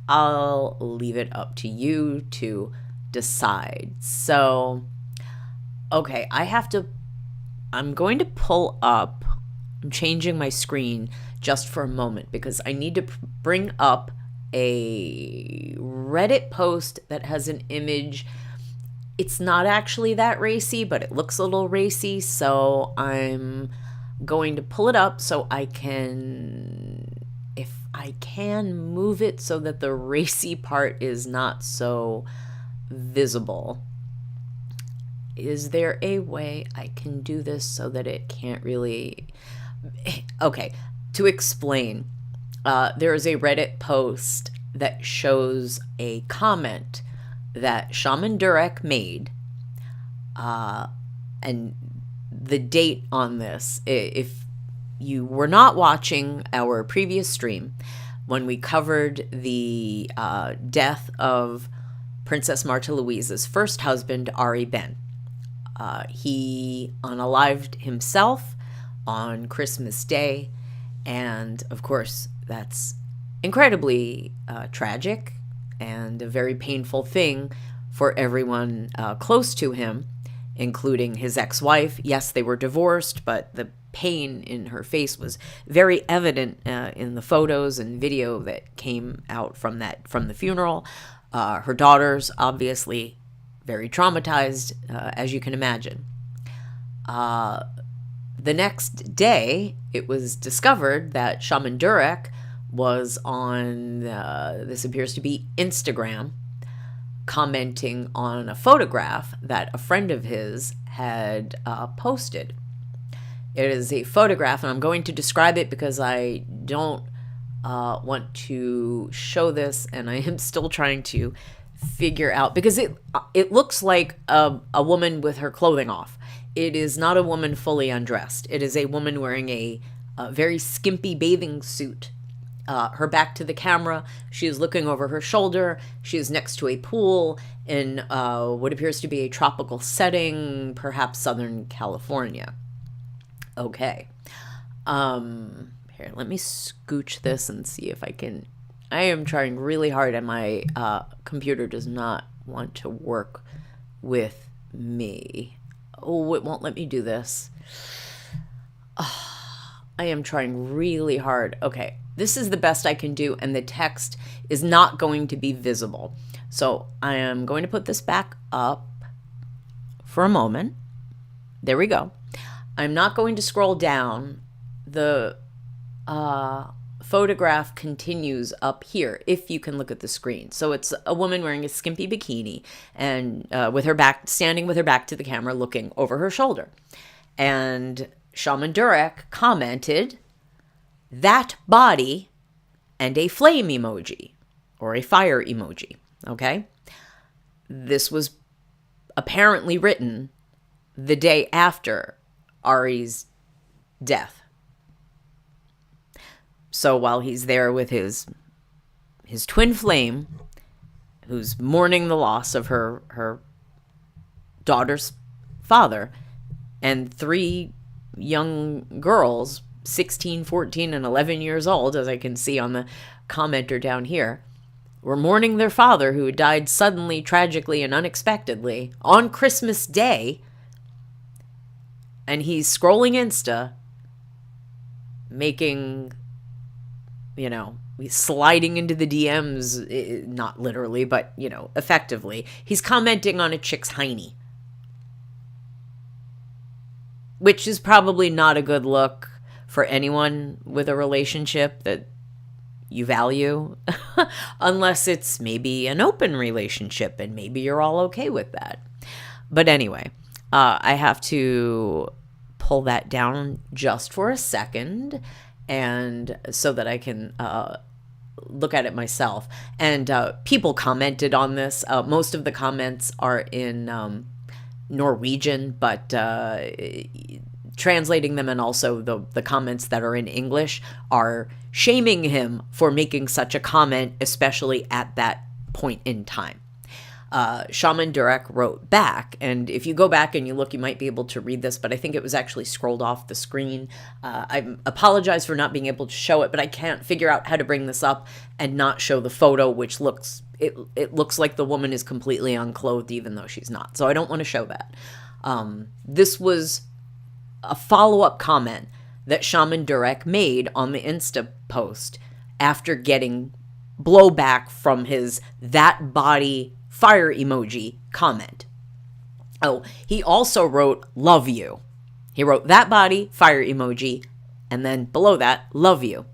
I'll leave it up to you to decide. So, okay, I'm going to pull up, I'm changing my screen just for a moment because I need to bring up a Reddit post that has an image. It's not actually that racy, but it looks a little racy, so I'm going to pull it up so I can, if I can, move it so that the racy part is not so visible. Is there a way I can do this so that it can't really... Okay, to explain, there is a Reddit post that shows a comment that Shaman Durek made, and the date on this. If you were not watching our previous stream, when we covered the death of Princess Martha Louise's first husband, Ari Ben, he unalived himself on Christmas Day, and of course that's incredibly tragic and a very painful thing for everyone close to him, including his ex-wife. Yes, they were divorced, but the pain in her face was very evident in the photos and video that came out from the funeral. Her daughters, obviously very traumatized, as you can imagine. The next day, it was discovered that Shaman Durek was on, this appears to be Instagram, commenting on a photograph that a friend of his had posted. It is a photograph, and I'm going to describe it because I don't want to show this, and I am still trying to figure out, because it looks like a woman with her clothing off. It is not a woman fully undressed. It is a woman wearing a very skimpy bathing suit. Her back to the camera. She is looking over her shoulder. She is next to a pool in what appears to be a tropical setting, perhaps Southern California. Okay. Here, let me scooch this and see if I can. I am trying really hard, and my computer does not want to work with me. Oh, it won't let me do this. I am trying really hard. Okay, this is the best I can do, and the text is not going to be visible. So I am going to put this back up for a moment. There we go. I'm not going to scroll down. The photograph continues up here, if you can look at the screen. So it's a woman wearing a skimpy bikini and with her back, standing with her back to the camera, looking over her shoulder. And Shaman Durek commented, "That body," and a flame emoji or a fire emoji. Okay. This was apparently written the day after Ari's death. So while he's there with his twin flame, who's mourning the loss of her daughter's father, and 3 young girls, 16, 14, and 11 years old, as I can see on the commenter down here, were mourning their father who died suddenly, tragically, and unexpectedly on Christmas Day. And he's scrolling Insta, making, sliding into the DMs, not literally, but, effectively. He's commenting on a chick's hiney, which is probably not a good look for anyone with a relationship that you value, unless it's maybe an open relationship and maybe you're all okay with that. But anyway, I have to pull that down just for a second, and so that I can look at it myself. And people commented on this. Most of the comments are in Norwegian, but translating them, and also the comments that are in English are shaming him for making such a comment, especially at that point in time. Shaman Durek wrote back, and if you go back and you look, you might be able to read this, but I think it was actually scrolled off the screen. I apologize for not being able to show it, but I can't figure out how to bring this up and not show the photo, which looks like the woman is completely unclothed, even though she's not. So I don't want to show that. This was a follow-up comment that Shaman Durek made on the Insta post after getting blowback from his "that body" fire emoji comment. Oh, he also wrote "love you." He wrote "that body" fire emoji, and then below that, "love you."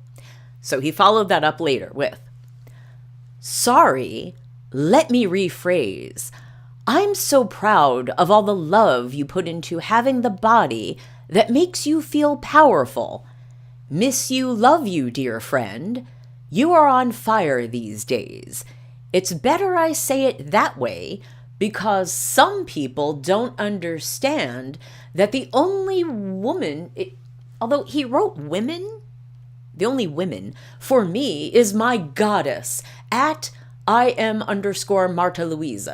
So he followed that up later with, "Sorry, let me rephrase. I'm so proud of all the love you put into having the body that makes you feel powerful. Miss you, love you, dear friend. You are on fire these days. It's better I say it that way because some people don't understand that the only woman," although he wrote women, the only women, "for me is my goddess at @IM_Martha Louise.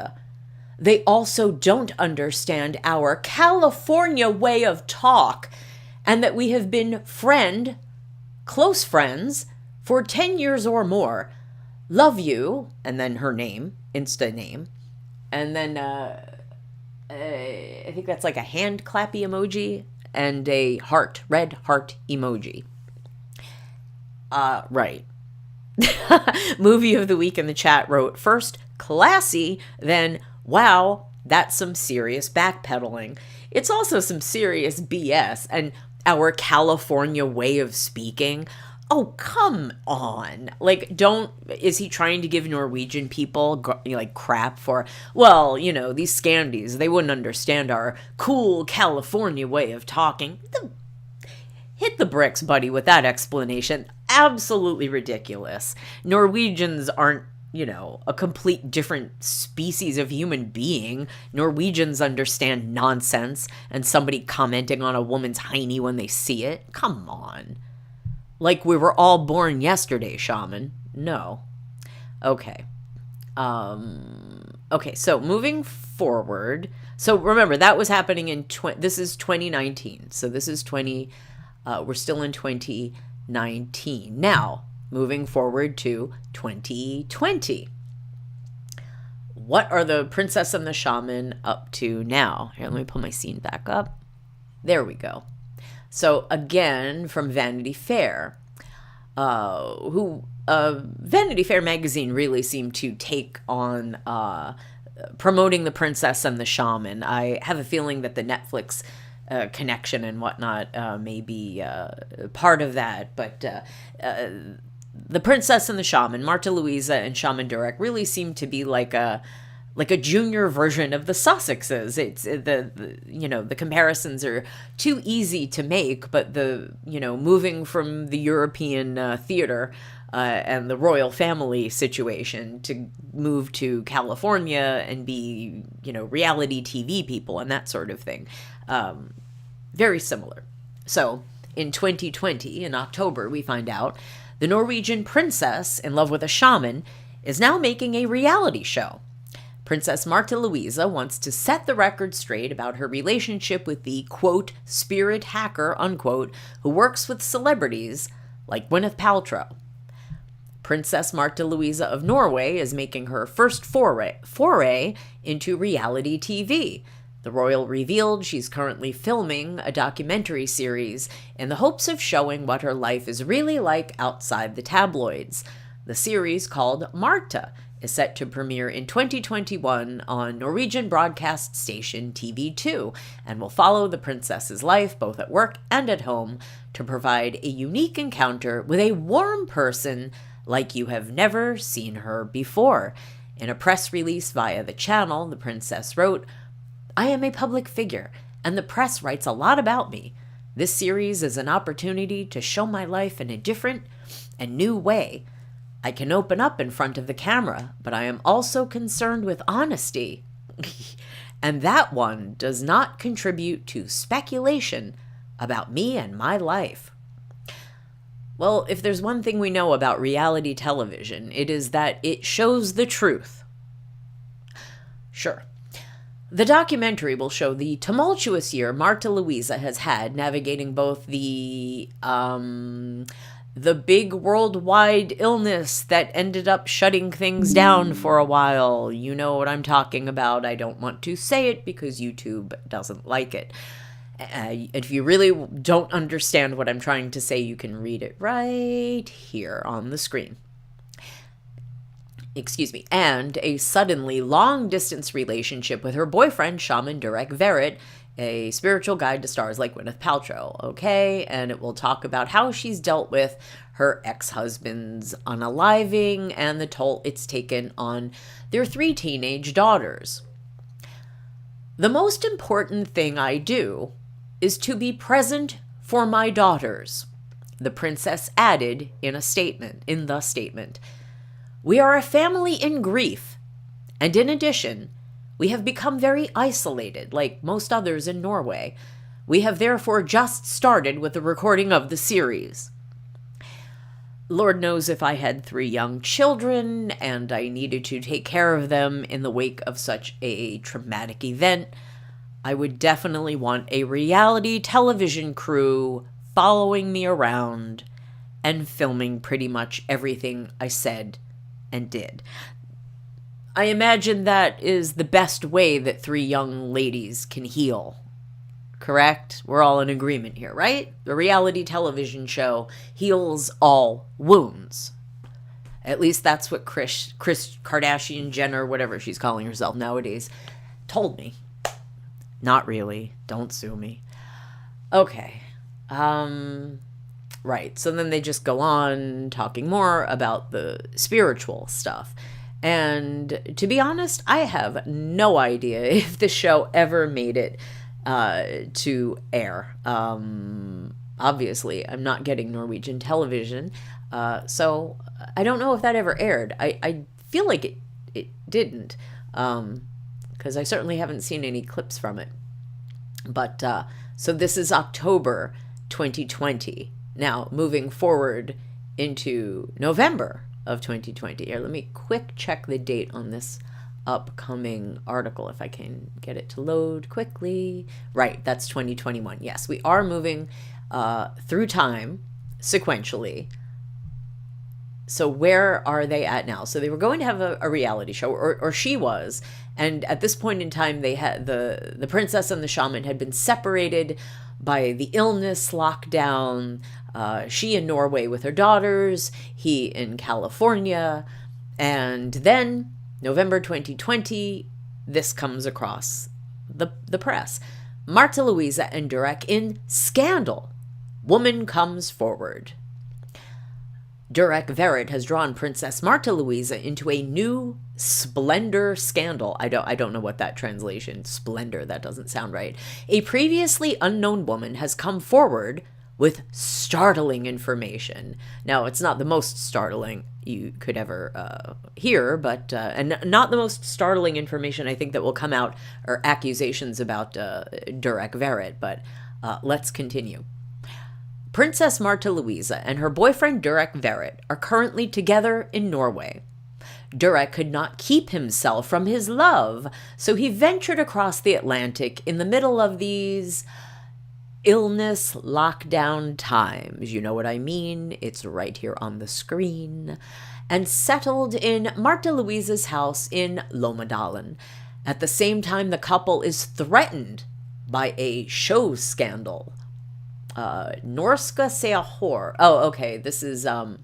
They also don't understand our California way of talk and that we have been close friends, for 10 years or more. Love you," and then her name, Insta name, and then I think that's like a hand clappy emoji and a heart, red heart emoji. Right. Movie of the Week in the chat wrote, "First, classy, then, wow, that's some serious backpedaling. It's also some serious BS and our California way of speaking. Oh, come on." Is he trying to give Norwegian people crap for, these Scandies, they wouldn't understand our cool California way of talking? Hit the bricks, buddy, with that explanation. Absolutely ridiculous. Norwegians aren't, a complete different species of human being. Norwegians understand nonsense and somebody commenting on a woman's hiney when they see it. Come on. Like we were all born yesterday, Shaman. No. Okay. Okay, so moving forward. So remember, that was happening this is 2019. So this is we're still in 2019. Now, moving forward to 2020. What are the princess and the shaman up to now? Here, let me pull my scene back up. There we go. So again, from Vanity Fair, Vanity Fair magazine really seemed to take on promoting the princess and the shaman. I have a feeling that the Netflix connection and whatnot may be part of that, but the princess and the shaman, Martha Louise and Shaman Durek, really seem to be like a junior version of the Sussexes. It's the comparisons are too easy to make, but moving from the European theater and the royal family situation to move to California and be, reality TV people and that sort of thing. Very similar. So in 2020, in October, we find out the Norwegian princess in love with a shaman is now making a reality show. Princess Martha Louise wants to set the record straight about her relationship with the, quote, spirit hacker, unquote, who works with celebrities like Gwyneth Paltrow. Princess Martha Louise of Norway is making her first foray into reality TV. The royal revealed she's currently filming a documentary series in the hopes of showing what her life is really like outside the tabloids. The series, called Martha, is set to premiere in 2021 on Norwegian broadcast station TV2 and will follow the princess's life both at work and at home to provide a unique encounter with a warm person like you have never seen her before. In a press release via the channel, the princess wrote, "I am a public figure, and the press writes a lot about me. This series is an opportunity to show my life in a different and new way. I can open up in front of the camera, but I am also concerned with honesty. And that one does not contribute to speculation about me and my life." Well, if there's one thing we know about reality television, it is that it shows the truth. Sure. The documentary will show the tumultuous year Martha Louise has had navigating both the big worldwide illness that ended up shutting things down for a while. You know what I'm talking about. I don't want to say it because YouTube doesn't like it. If you really don't understand what I'm trying to say, you can read it right here on the screen. Excuse me. And a suddenly long-distance relationship with her boyfriend, Shaman Durek Verrett, a spiritual guide to stars like Gwyneth Paltrow, okay? And it will talk about how she's dealt with her ex-husband's unaliving and the toll it's taken on their 3 teenage daughters. "The most important thing I do is to be present for my daughters," the princess added in the statement. "We are a family in grief, and in addition, we have become very isolated, like most others in Norway. We have therefore just started with the recording of the series. Lord knows if I had 3 young children and I needed to take care of them in the wake of such a traumatic event, I would definitely want a reality television crew following me around and filming pretty much everything I said and did." I imagine that is the best way that 3 young ladies can heal. Correct? We're all in agreement here, right? The reality television show heals all wounds. At least that's what Kris Kardashian Jenner, whatever she's calling herself nowadays, told me. Not really. Don't sue me. Okay. Right. So then they just go on talking more about the spiritual stuff. And to be honest, I have no idea if the show ever made it to air. Obviously, I'm not getting Norwegian television, so I don't know if that ever aired. I feel like it didn't, because I certainly haven't seen any clips from it. But so this is October 2020. Now, moving forward into November of 2020. Here, let me quick check the date on this upcoming article if I can get it to load quickly. Right, that's 2021. Yes, we are moving through time sequentially. So where are they at now? So they were going to have a reality show, or she was. And at this point in time, they had the princess and the shaman had been separated by the illness, lockdown. She in Norway with her daughters, he in California. And then November 2020, this comes across the press. Martha Louise and Durek in scandal. Woman comes forward. Durek Verrett has drawn Princess Martha Louise into a new splendor scandal. I don't know what that translation, splendor, that doesn't sound right. A previously unknown woman has come forward with startling information. Now, it's not the most startling you could ever hear, but and not the most startling information I think that will come out are accusations about Durek Verrett, but let's continue. Princess Martha Louise and her boyfriend Durek Verrett are currently together in Norway. Durek could not keep himself from his love, so he ventured across the Atlantic in the middle of these illness lockdown times. You know what I mean? It's right here on the screen. And settled in Martha Louise's house in Lommedalen. At the same time, the couple is threatened by a show scandal. Norska Se Hår. Oh, okay. This is from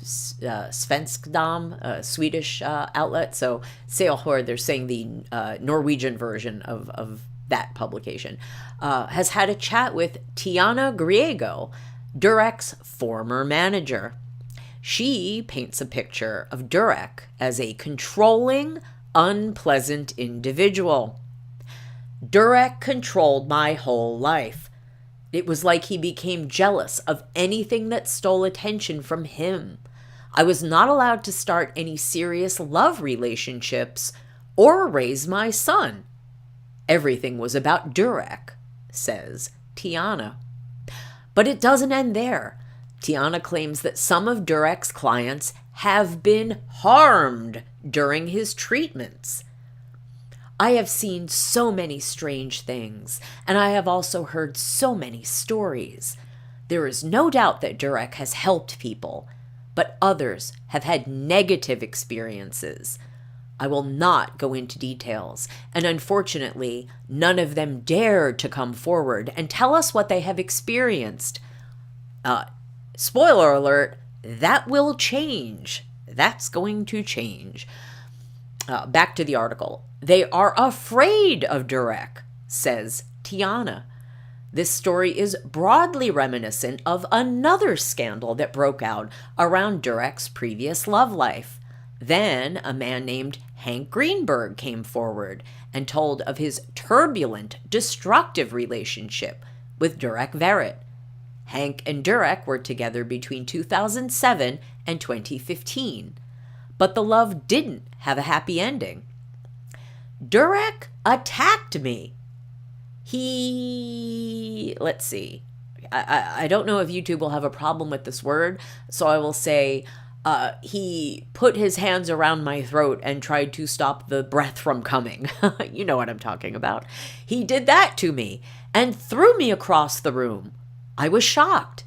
Svenskdam, a Swedish outlet. So Se Hår, they're saying the Norwegian version of that publication, has had a chat with Tiana Griego, Durek's former manager. She paints a picture of Durek as a controlling, unpleasant individual. Durek controlled my whole life. It was like he became jealous of anything that stole attention from him. I was not allowed to start any serious love relationships or raise my son. Everything was about Durek, says Tiana. But it doesn't end there. Tiana claims that some of Durek's clients have been harmed during his treatments. I have seen so many strange things, and I have also heard so many stories. There is no doubt that Durek has helped people, but others have had negative experiences. I will not go into details, and unfortunately, none of them dared to come forward and tell us what they have experienced. Spoiler alert, that will change. That's going to change. Back to the article. They are afraid of Durek, says Tiana. This story is broadly reminiscent of another scandal that broke out around Durek's previous love life. Then a man named Hank Greenberg came forward and told of his turbulent, destructive relationship with Durek Verrett. Hank and Durek were together between 2007 and 2015, but the love didn't have a happy ending. Durek attacked me. Let's see. I don't know if YouTube will have a problem with this word, so I will say he put his hands around my throat and tried to stop the breath from coming. You know what I'm talking about. He did that to me and threw me across the room. I was shocked.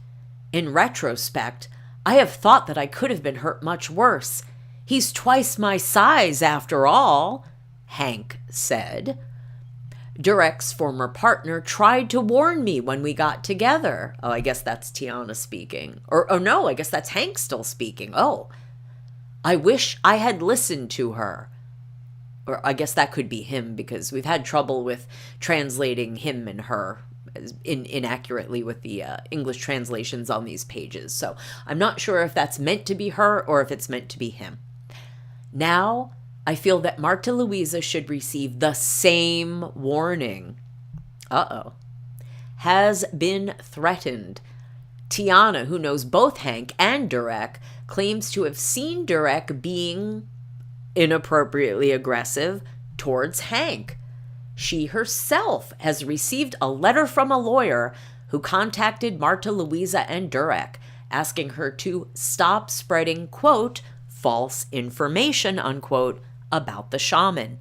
In retrospect, I have thought that I could have been hurt much worse. He's twice my size after all, Hank said. Durek's former partner tried to warn me when we got together. Oh, I guess that's Tiana speaking. Or no, I guess that's Hank still speaking. Oh, I wish I had listened to her. Or I guess that could be him, because we've had trouble with translating him and her inaccurately with the English translations on these pages. So I'm not sure if that's meant to be her or if it's meant to be him. Now, I feel that Martha Louise should receive the same warning. Has been threatened. Tiana, who knows both Hank and Durek, claims to have seen Durek being inappropriately aggressive towards Hank. She herself has received a letter from a lawyer who contacted Martha Louise and Durek, asking her to stop spreading, quote, false information, unquote, about the shaman.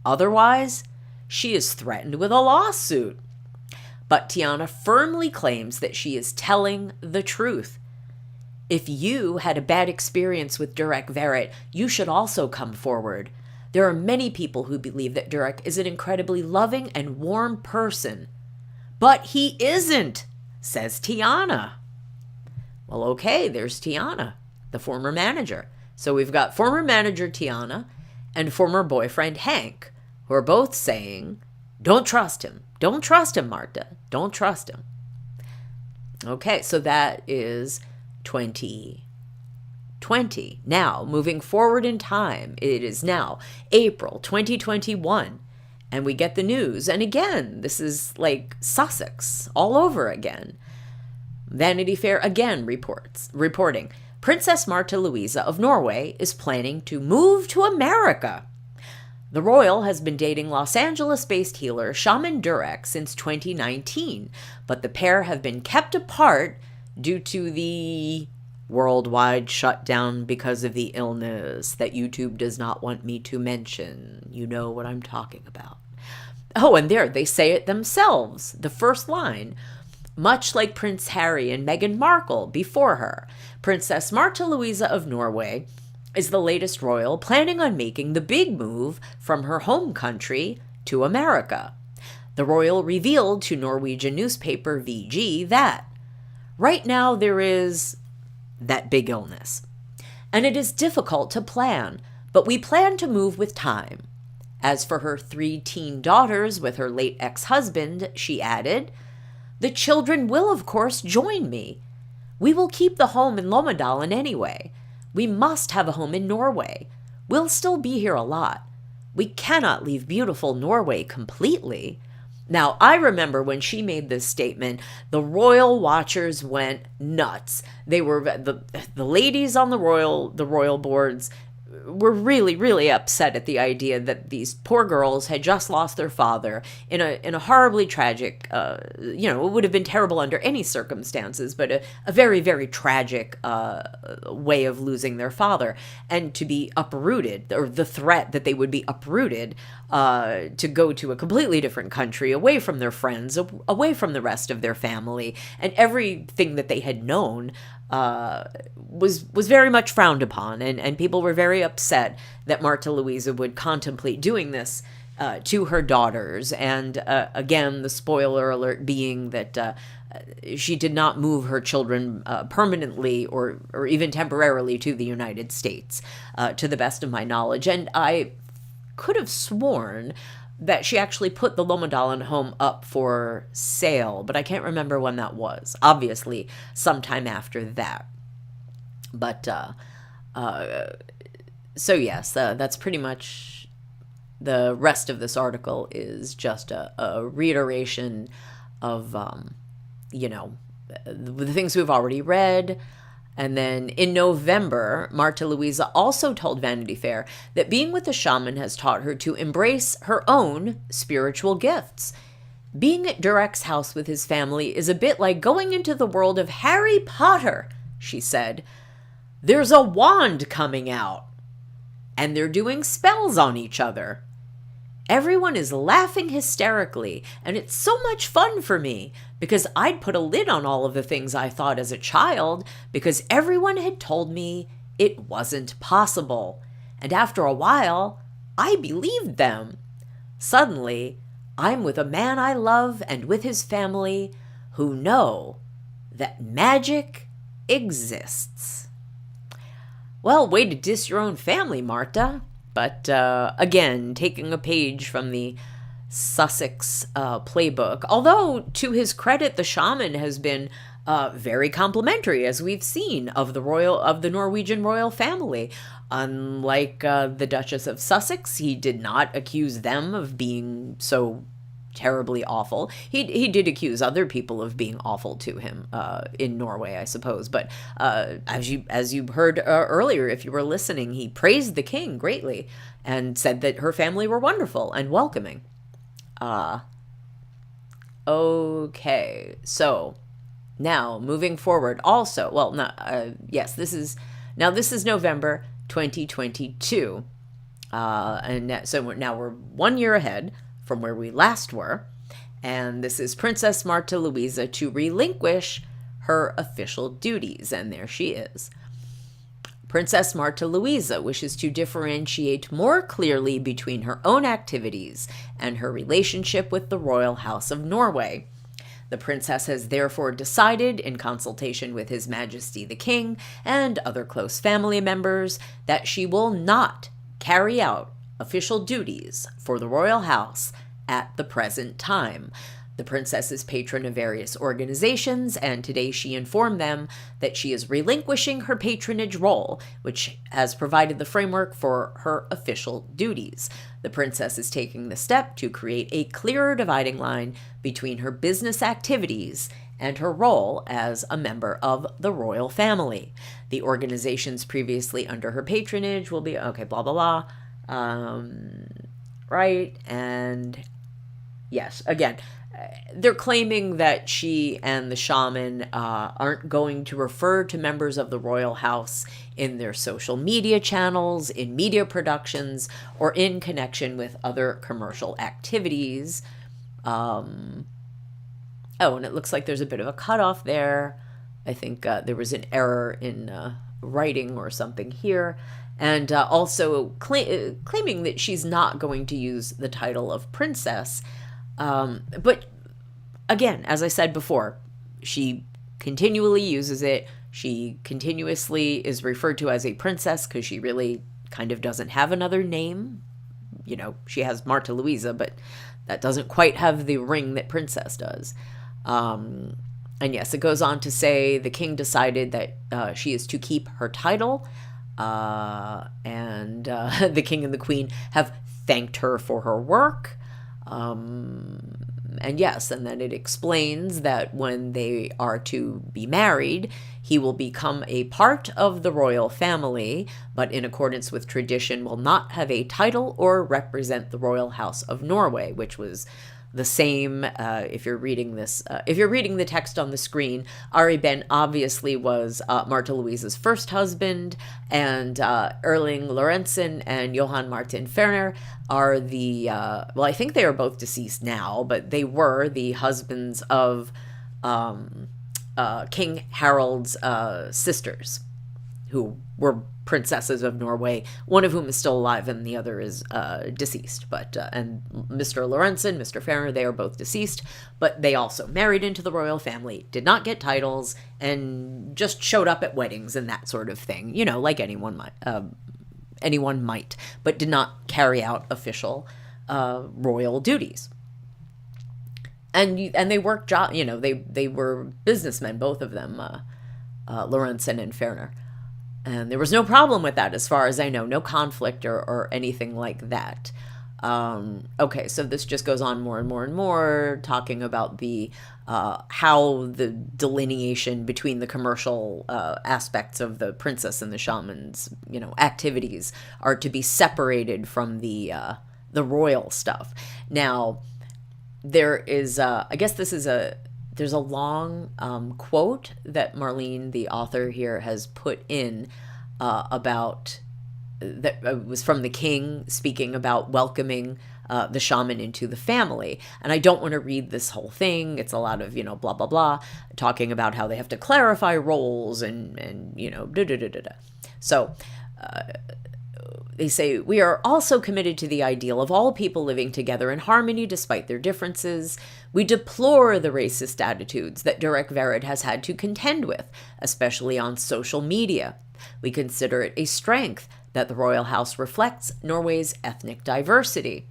Otherwise, she is threatened with a lawsuit. But Tiana firmly claims that she is telling the truth. If you had a bad experience with Durek Verrett, you should also come forward. There are many people who believe that Durek is an incredibly loving and warm person. But he isn't, says Tiana. Well, okay, there's Tiana, the former manager. So we've got former manager Tiana and former boyfriend Hank, who are both saying, don't trust him. Don't trust him, Martha. Don't trust him. Okay, so that is 2020. Now, moving forward in time, it is now April 2021, and we get the news. And again, this is like Sussex all over again. Vanity Fair again reporting, Princess Martha Louise of Norway is planning to move to America. The royal has been dating Los Angeles-based healer Shaman Durek since 2019, but the pair have been kept apart due to the worldwide shutdown because of the illness that YouTube does not want me to mention. You know what I'm talking about. Oh, and there, they say it themselves, the first line. Much like Prince Harry and Meghan Markle before her, Princess Martha Louise of Norway is the latest royal planning on making the big move from her home country to America. The royal revealed to Norwegian newspaper VG that right now there is that big illness, and it is difficult to plan, but we plan to move with time. As for her 3 teen daughters with her late ex-husband, she added, the children will, of course, join me. We will keep the home in Lommedalen anyway. We must have a home in Norway. We'll still be here a lot. We cannot leave beautiful Norway completely. Now, I remember when she made this statement, the royal watchers went nuts. They were the ladies on the royal boards were really, really upset at the idea that these poor girls had just lost their father in a horribly tragic, it would have been terrible under any circumstances, but a very, very tragic way of losing their father, and to be uprooted, or the threat that they would be uprooted to go to a completely different country, away from their friends, away from the rest of their family, and everything that they had known was very much frowned upon, and people were very upset that Martha Louise would contemplate doing this to her daughters. And again, the spoiler alert being that she did not move her children permanently or even temporarily to the United States, to the best of my knowledge. And I could have sworn that she actually put the Lommedalen home up for sale, but I can't remember when that was. Obviously, sometime after that. But, so yes, that's pretty much the rest of this article is just a reiteration of, the things we've already read. And then in November, Martha Louise also told Vanity Fair that being with the shaman has taught her to embrace her own spiritual gifts. Being at Durek's house with his family is a bit like going into the world of Harry Potter, she said. There's a wand coming out, and they're doing spells on each other. Everyone is laughing hysterically, and it's so much fun for me because I'd put a lid on all of the things I thought as a child because everyone had told me it wasn't possible. And after a while, I believed them. Suddenly, I'm with a man I love and with his family who know that magic exists. Well, way to diss your own family, Martha. But again, taking a page from the Sussex playbook, although to his credit, the shaman has been very complimentary, as we've seen, of the Norwegian royal family. Unlike the Duchess of Sussex, he did not accuse them of being so terribly awful. He did accuse other people of being awful to him in Norway, I suppose. But as you heard earlier, if you were listening, he praised the king greatly and said that her family were wonderful and welcoming. Okay, so now moving forward. Also, well, yes, this is November 2022, and so now we're 1 year ahead from where we last were, and this is Princess Martha Louise to relinquish her official duties. And there she is. Princess Martha Louise wishes to differentiate more clearly between her own activities and her relationship with the royal house of Norway. The princess has therefore decided, in consultation with His Majesty the King and other close family members, that she will not carry out official duties for the royal house at the present time. The princess is patron of various organizations, and today she informed them that she is relinquishing her patronage role, which has provided the framework for her official duties. The princess is taking the step to create a clearer dividing line between her business activities and her role as a member of the royal family. The organizations previously under her patronage will be, okay, blah, blah, blah. Right, and yes, again, they're claiming that she and the shaman aren't going to refer to members of the royal house in their social media channels, in media productions, or in connection with other commercial activities. Oh, and it looks like there's a bit of a cutoff there. I think there was an error in writing or something here. And also claiming that she's not going to use the title of princess. But again, as I said before, she continually uses it. She continuously is referred to as a princess because she really kind of doesn't have another name. You know, she has Martha Louise, but that doesn't quite have the ring that princess does. And yes, it goes on to say the king decided that she is to keep her title. And the king and the queen have thanked her for her work. And yes, and then it explains that when they are to be married, he will become a part of the royal family, but in accordance with tradition will not have a title or represent the royal house of Norway, which was the same. If you're reading this, if you're reading the text on the screen, Ari Ben obviously was Martha Louise's first husband, and Erling Lorentzen and Johan Martin Ferner are the, well, I think they are both deceased now, but they were the husbands of King Harald's sisters, who were princesses of Norway, one of whom is still alive and the other is deceased. But and Mr. Lorentzen, Mr. Ferner, they are both deceased, but they also married into the royal family, did not get titles, and just showed up at weddings and that sort of thing, you know, like anyone might, but did not carry out official royal duties. And they worked you know, they were businessmen, both of them, Lorentzen and Ferner. And there was no problem with that, as far as I know, no conflict or anything like that. Okay, so this just goes on more and more and more, talking about the how the delineation between the commercial aspects of the princess and the shaman's, you know, activities are to be separated from the royal stuff. Now, there is, I guess this is there's a long quote that Marlene, the author here, has put in about, that was from the king speaking about welcoming the shaman into the family. And I don't want to read this whole thing. It's a lot of, you know, blah, blah, blah, talking about how they have to clarify roles and you know, da-da-da-da-da. So they say, we are also committed to the ideal of all people living together in harmony despite their differences. We deplore the racist attitudes that Durek Verrett has had to contend with, especially on social media. We consider it a strength that the royal house reflects Norway's ethnic diversity.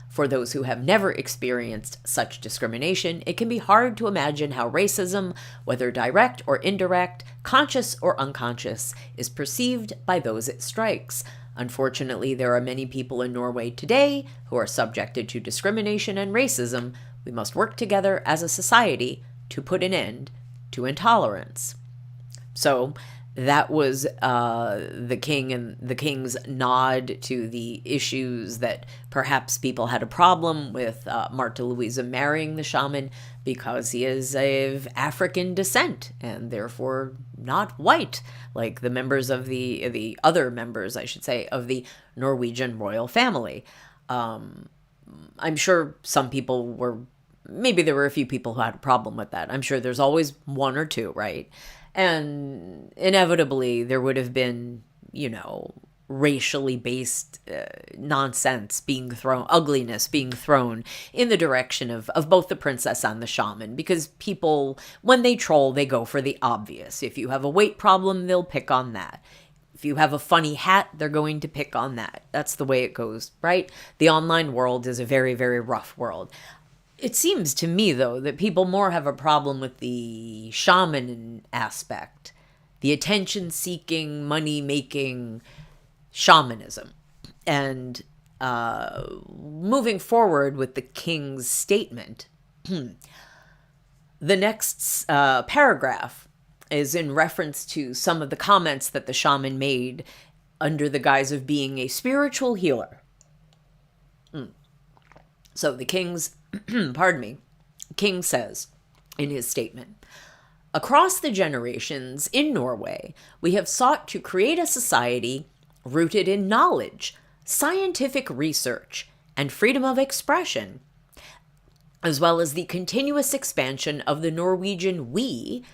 For those who have never experienced such discrimination, it can be hard to imagine how racism, whether direct or indirect, conscious or unconscious, is perceived by those it strikes. Unfortunately, there are many people in Norway today who are subjected to discrimination and racism. We must work together as a society to put an end to intolerance. So that was the king and the king's nod to the issues that perhaps people had a problem with Martha Louise marrying the shaman because he is of African descent and therefore not white, like the members of the other members, I should say, of the Norwegian royal family. I'm sure some people were maybe there were a few people who had a problem with that. I'm sure there's always one or two, right? And inevitably there would have been, racially based nonsense being thrown, ugliness being thrown in the direction of both the princess and the shaman, because people, when they troll, they go for the obvious. If you have a weight problem, they'll pick on that. If you have a funny hat, they're going to pick on that. That's the way it goes, right? The online world is a very, very rough world. It seems to me, though, that people more have a problem with the shaman aspect, the attention-seeking, money-making shamanism. And moving forward with the king's statement, the next paragraph is in reference to some of the comments that the shaman made under the guise of being a spiritual healer. So the king's, king says in his statement, across the generations in Norway, we have sought to create a society rooted in knowledge, scientific research, and freedom of expression, as well as the continuous expansion of the Norwegian we.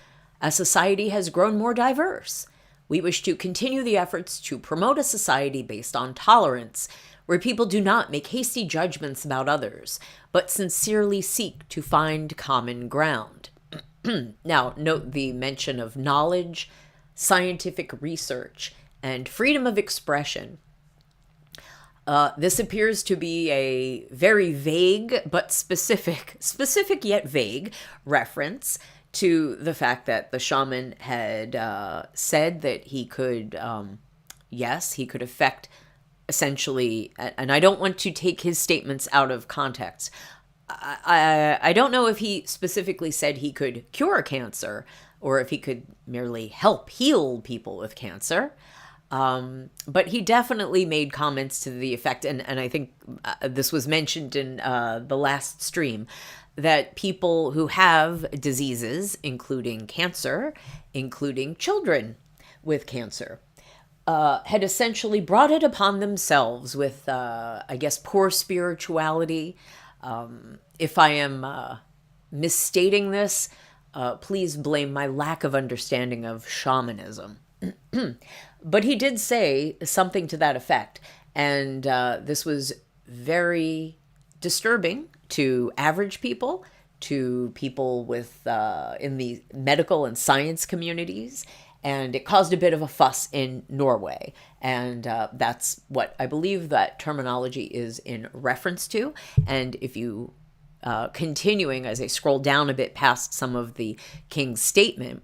As society has grown more diverse, we wish to continue the efforts to promote a society based on tolerance, where people do not make hasty judgments about others, but sincerely seek to find common ground. Now, note the mention of knowledge, scientific research, and freedom of expression. This appears to be a very vague but specific yet vague reference to the fact that the shaman had said that he could, he could affect essentially, and I don't want to take his statements out of context. I don't know if he specifically said he could cure cancer or if he could merely help heal people with cancer. But he definitely made comments to the effect, and I think this was mentioned in the last stream, that people who have diseases, including cancer, including children with cancer, had essentially brought it upon themselves with, poor spirituality. If I am misstating this, please blame my lack of understanding of shamanism. But he did say something to that effect, and this was very disturbing to average people, to people with in the medical and science communities, and it caused a bit of a fuss in Norway. And that's what I believe that terminology is in reference to. And if you, continuing as I scroll down a bit past some of the king's statement,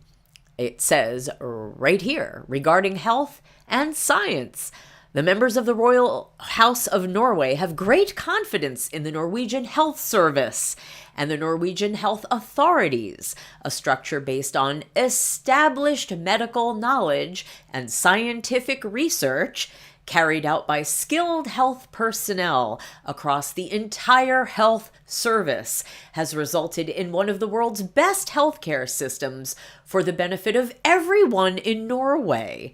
it says right here, regarding health and science, the members of the Royal House of Norway have great confidence in the Norwegian Health Service and the Norwegian Health Authorities, a structure based on established medical knowledge and scientific research carried out by skilled health personnel across the entire health service, has resulted in one of the world's best healthcare systems for the benefit of everyone in Norway.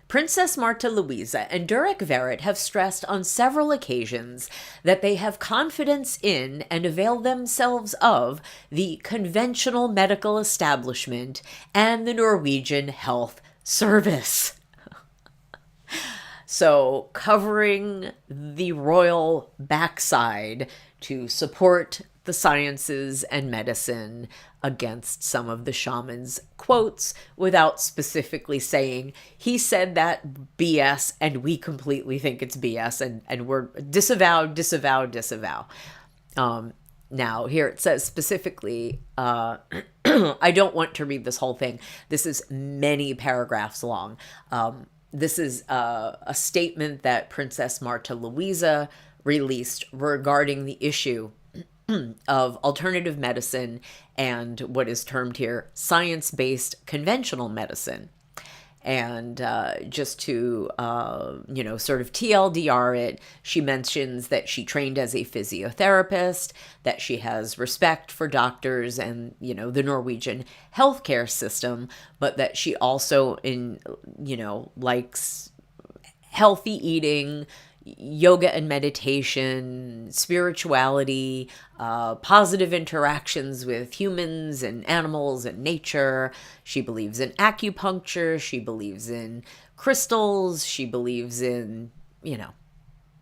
Princess Martha Louise and Durek Verrett have stressed on several occasions that they have confidence in and avail themselves of the conventional medical establishment and the Norwegian Health Service. So, covering the royal backside to support the sciences and medicine against some of the shaman's quotes without specifically saying, he said that BS and we completely think it's BS and we're disavow. Now, here it says specifically, I don't want to read this whole thing. This is many paragraphs long. This is a statement that Princess Martha Louise released regarding the issue of alternative medicine and what is termed here science-based conventional medicine. And just to, sort of TLDR it, she mentions that she trained as a physiotherapist, that she has respect for doctors and, the Norwegian healthcare system, but that she also, likes healthy eating, yoga and meditation, spirituality, positive interactions with humans and animals and nature. She believes in acupuncture. She believes in crystals. She believes in,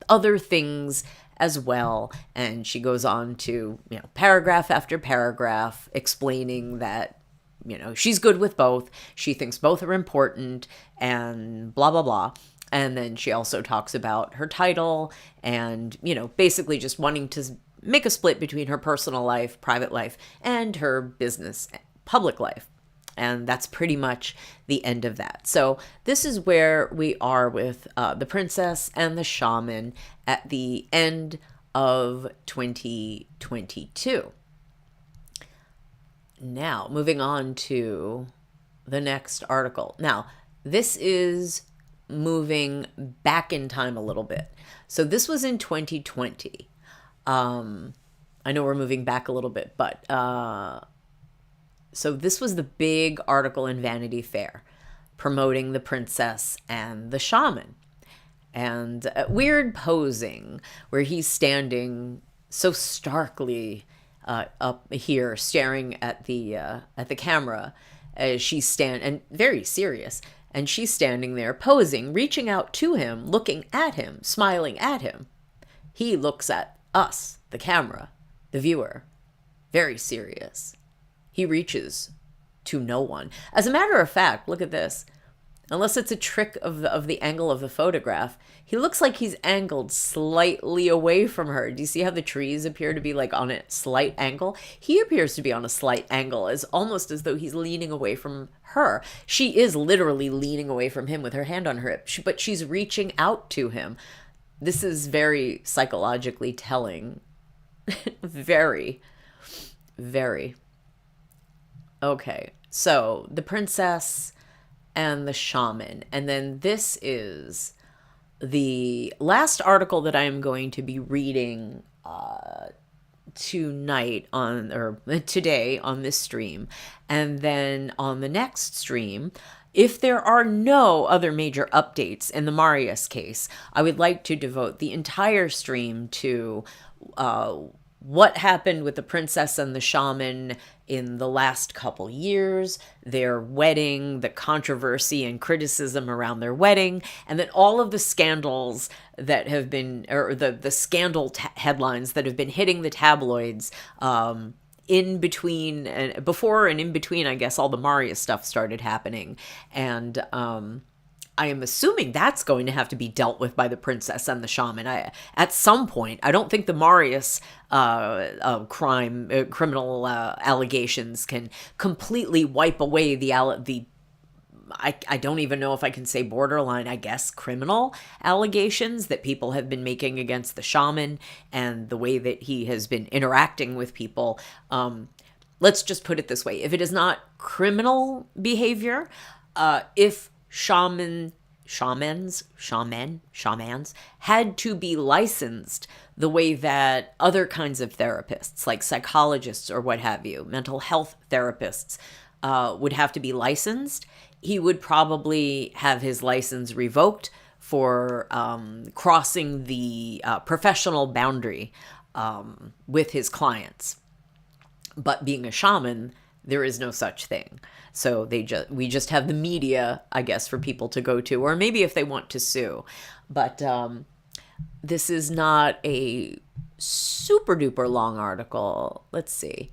other things as well. And she goes on to, paragraph after paragraph explaining that, she's good with both. She thinks both are important and blah, blah, blah. And then she also talks about her title and, basically just wanting to make a split between her personal life, private life, and her business, public life. And that's pretty much the end of that. So this is where we are with the princess and the shaman at the end of 2022. Now, moving on to the next article. Now, this is moving back in time a little bit. So this was in 2020. I know we're moving back a little bit, but so this was the big article in Vanity Fair promoting the princess and the shaman. And weird posing where he's standing so starkly up here staring at the camera as she's and very serious. And she's standing there posing, reaching out to him, looking at him, smiling at him. He looks at us, the camera, the viewer, very serious. He reaches to no one. As a matter of fact, look at this. Unless it's a trick of the angle of the photograph, he looks like he's angled slightly away from her. Do you see how the trees appear to be like on a slight angle? He appears to be on a slight angle, almost as though he's leaning away from her. She is literally leaning away from him with her hand on her hip, but she's reaching out to him. This is very psychologically telling. Very, very. Okay, so the princess and the shaman. And then this is the last article that I am going to be reading today on this stream. And then on the next stream, if there are no other major updates in the Marius case, I would like to devote the entire stream to what happened with the princess and the shaman in the last couple years, their wedding, the controversy and criticism around their wedding, and then all of the scandals that have been, or the scandal headlines that have been hitting the tabloids in between, before and in between, I guess, all the Marius stuff started happening. And I am assuming that's going to have to be dealt with by the princess and the shaman at some point. I don't think the Marius criminal allegations can completely wipe away I don't even know if I can say borderline, I guess, criminal allegations that people have been making against the shaman and the way that he has been interacting with people. Let's just put it this way. If it is not criminal behavior, if shamans had to be licensed the way that other kinds of therapists, like psychologists or what have you, mental health therapists, would have to be licensed, he would probably have his license revoked for crossing the professional boundary with his clients. But being a shaman, there is no such thing. So we just have the media, I guess, for people to go to, or maybe if they want to sue. But this is not a super duper long article. Let's see.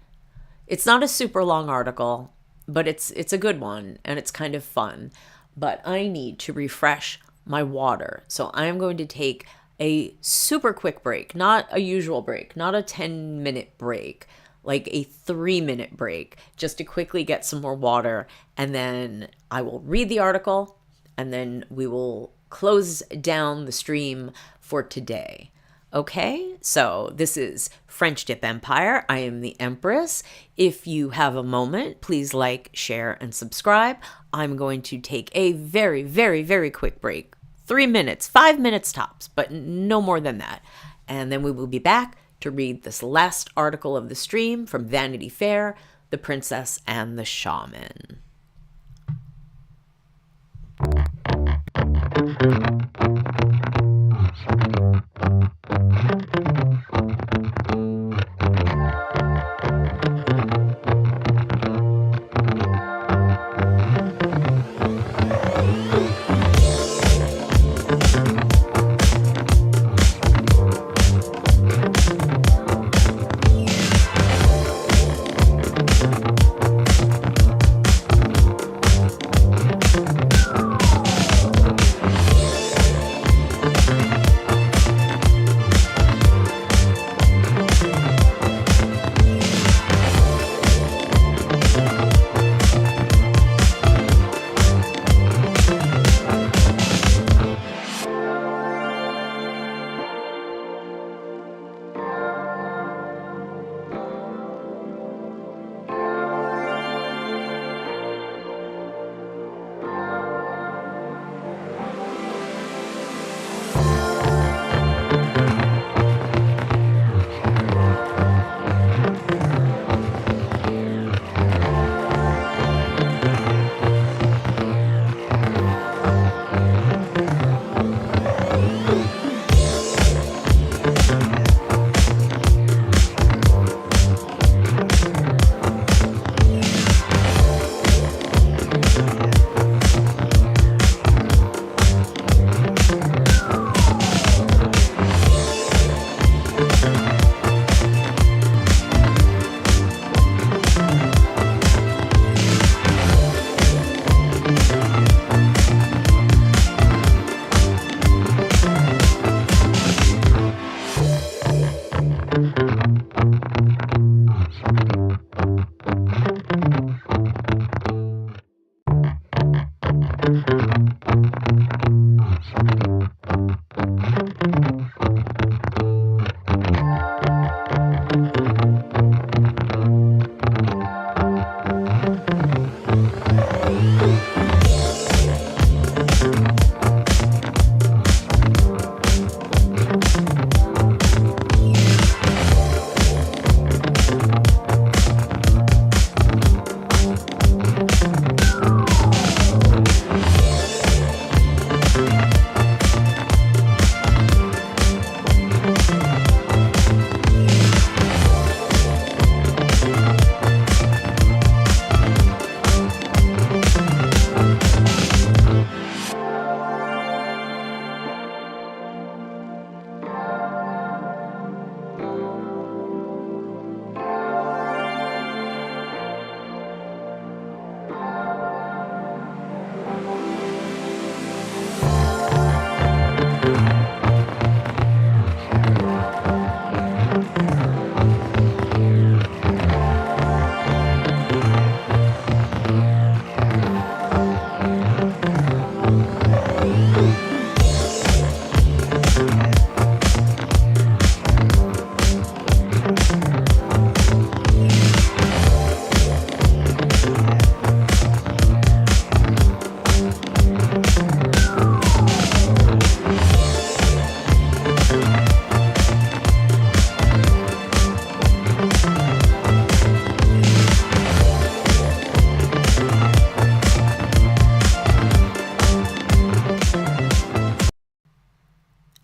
It's not a super long article, but it's a good one and it's kind of fun. But I need to refresh my water. So I am going to take a super quick break, not a usual break, not a 10-minute break, like a 3-minute break, just to quickly get some more water. And then I will read the article and then we will close down the stream for today. Okay, so this is French Dip Empire. I am the Empress. If you have a moment, please like, share, and subscribe. I'm going to take a very, very, very quick break. 3 minutes, 5 minutes tops, but no more than that. And then we will be back to read this last article of the stream from Vanity Fair, The Princess and the Shaman.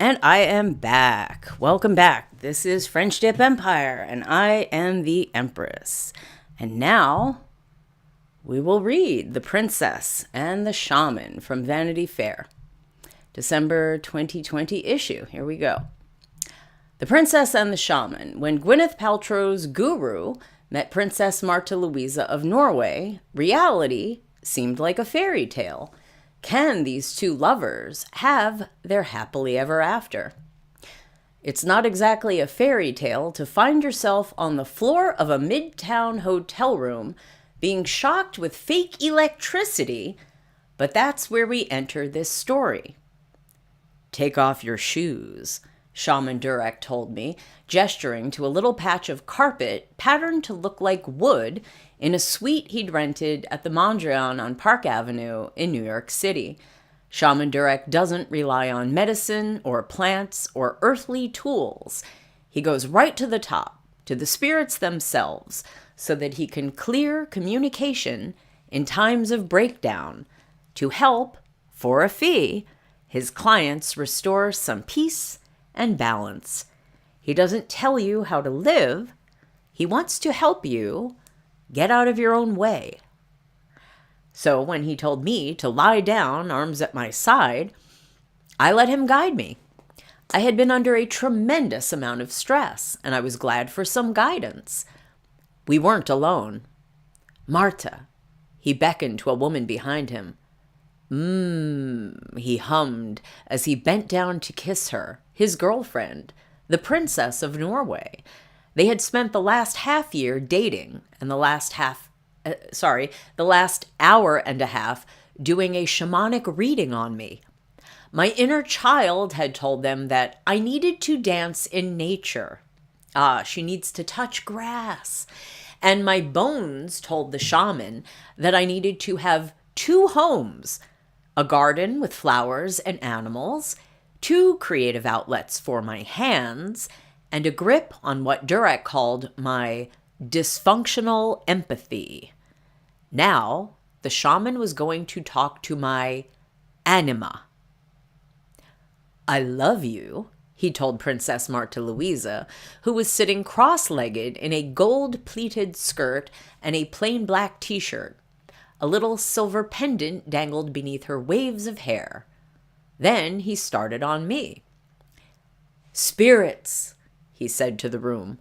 And I am back. Welcome back. This is Friendship Empire, and I am the Empress. And now we will read The Princess and the Shaman from Vanity Fair, December 2020 issue. Here we go. The Princess and the Shaman. When Gwyneth Paltrow's guru met Princess Martha Louise of Norway, reality seemed like a fairy tale. Can these two lovers have their happily ever after? It's not exactly a fairy tale to find yourself on the floor of a midtown hotel room being shocked with fake electricity, but that's where we enter this story. Take off your shoes, Shaman Durek told me, gesturing to a little patch of carpet patterned to look like wood in a suite he'd rented at the Mondrian on Park Avenue in New York City. Shaman Durek doesn't rely on medicine or plants or earthly tools. He goes right to the top, to the spirits themselves, so that he can clear communication in times of breakdown to help, for a fee, his clients restore some peace and balance. He doesn't tell you how to live. He wants to help you get out of your own way. So when he told me to lie down, arms at my side, I let him guide me. I had been under a tremendous amount of stress, and I was glad for some guidance. We weren't alone. Marta, he beckoned to a woman behind him. He hummed as he bent down to kiss her, his girlfriend, the Princess of Norway. They had spent the last half year dating, and the last hour and a half doing a shamanic reading on me. My inner child had told them that I needed to dance in nature. She needs to touch grass. And my bones told the shaman that I needed to have 2 homes, a garden with flowers and animals, 2 creative outlets for my hands, and a grip on what Durek called my dysfunctional empathy. Now, the shaman was going to talk to my anima. I love you, he told Princess Martha Louise, who was sitting cross-legged in a gold-pleated skirt and a plain black t-shirt. A little silver pendant dangled beneath her waves of hair. Then he started on me. Spirits, he said to the room.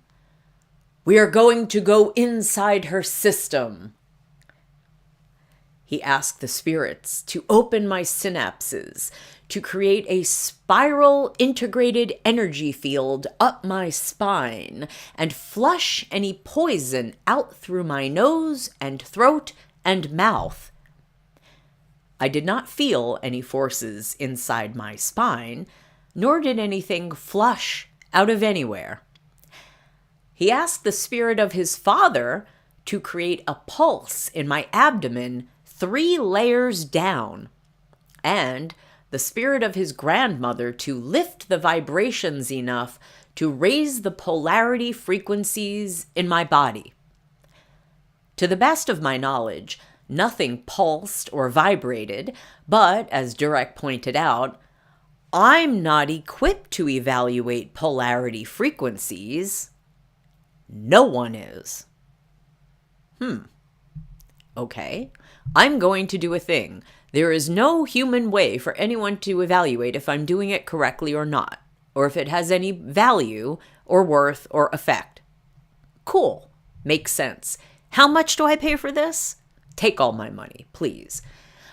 We are going to go inside her system. He asked the spirits to open my synapses, to create a spiral integrated energy field up my spine and flush any poison out through my nose and throat and mouth. I did not feel any forces inside my spine, nor did anything flush out of anywhere. He asked the spirit of his father to create a pulse in my abdomen 3 layers down, and the spirit of his grandmother to lift the vibrations enough to raise the polarity frequencies in my body. To the best of my knowledge, nothing pulsed or vibrated, but, as Durek pointed out, I'm not equipped to evaluate polarity frequencies. No one is. Okay, I'm going to do a thing. There is no human way for anyone to evaluate if I'm doing it correctly or not, or if it has any value or worth or effect. Cool. Makes sense. How much do I pay for this? Take all my money, please.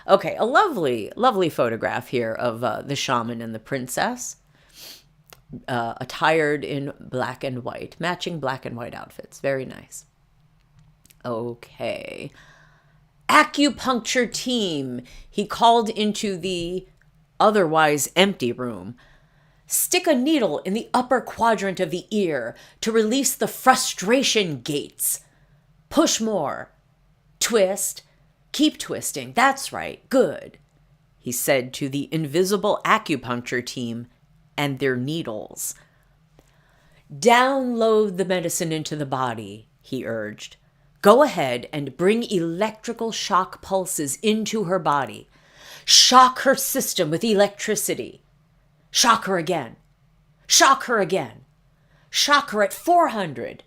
Okay, a lovely, lovely photograph here of the shaman and the princess, attired in black and white, matching black and white outfits. Very nice. Okay. Acupuncture team, he called into the otherwise empty room. Stick a needle in the upper quadrant of the ear to release the frustration gates. Push more. Twist. Keep twisting. That's right. Good, he said to the invisible acupuncture team and their needles. Download the medicine into the body, he urged. Go ahead and bring electrical shock pulses into her body. Shock her system with electricity. Shock her again. Shock her again. Shock her at 400.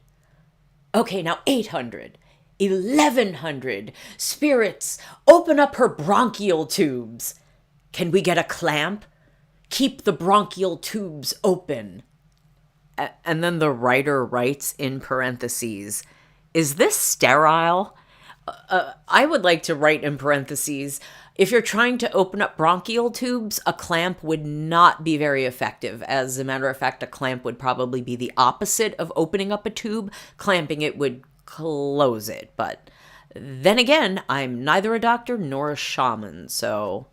Okay, now 800. 1100. Spirits, open up her bronchial tubes. Can we get a clamp? Keep the bronchial tubes open. And then the writer writes in parentheses, is this sterile? I would like to write in parentheses, if you're trying to open up bronchial tubes, a clamp would not be very effective. As a matter of fact, a clamp would probably be the opposite of opening up a tube. Clamping it would close it. But then again, I'm neither a doctor nor a shaman. So,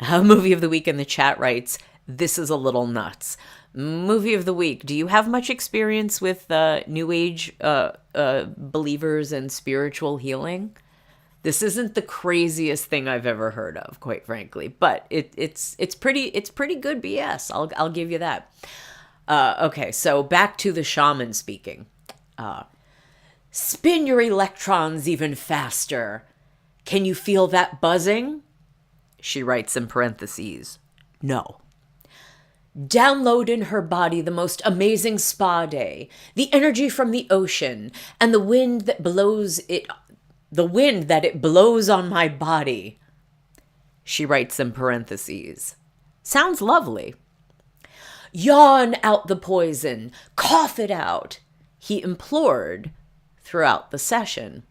Movie of the Week in the chat writes, this is a little nuts. Movie of the Week, do you have much experience with New Age believers and spiritual healing? This isn't the craziest thing I've ever heard of, quite frankly, but it's pretty good BS. I'll give you that. Okay, so back to the shaman speaking. Spin your electrons even faster. Can you feel that buzzing? She writes in parentheses, no. Download in her body the most amazing spa day, the energy from the ocean, and the wind that it blows on my body. She writes in parentheses, Sounds lovely. Yawn out the poison, cough it out, he implored throughout the session.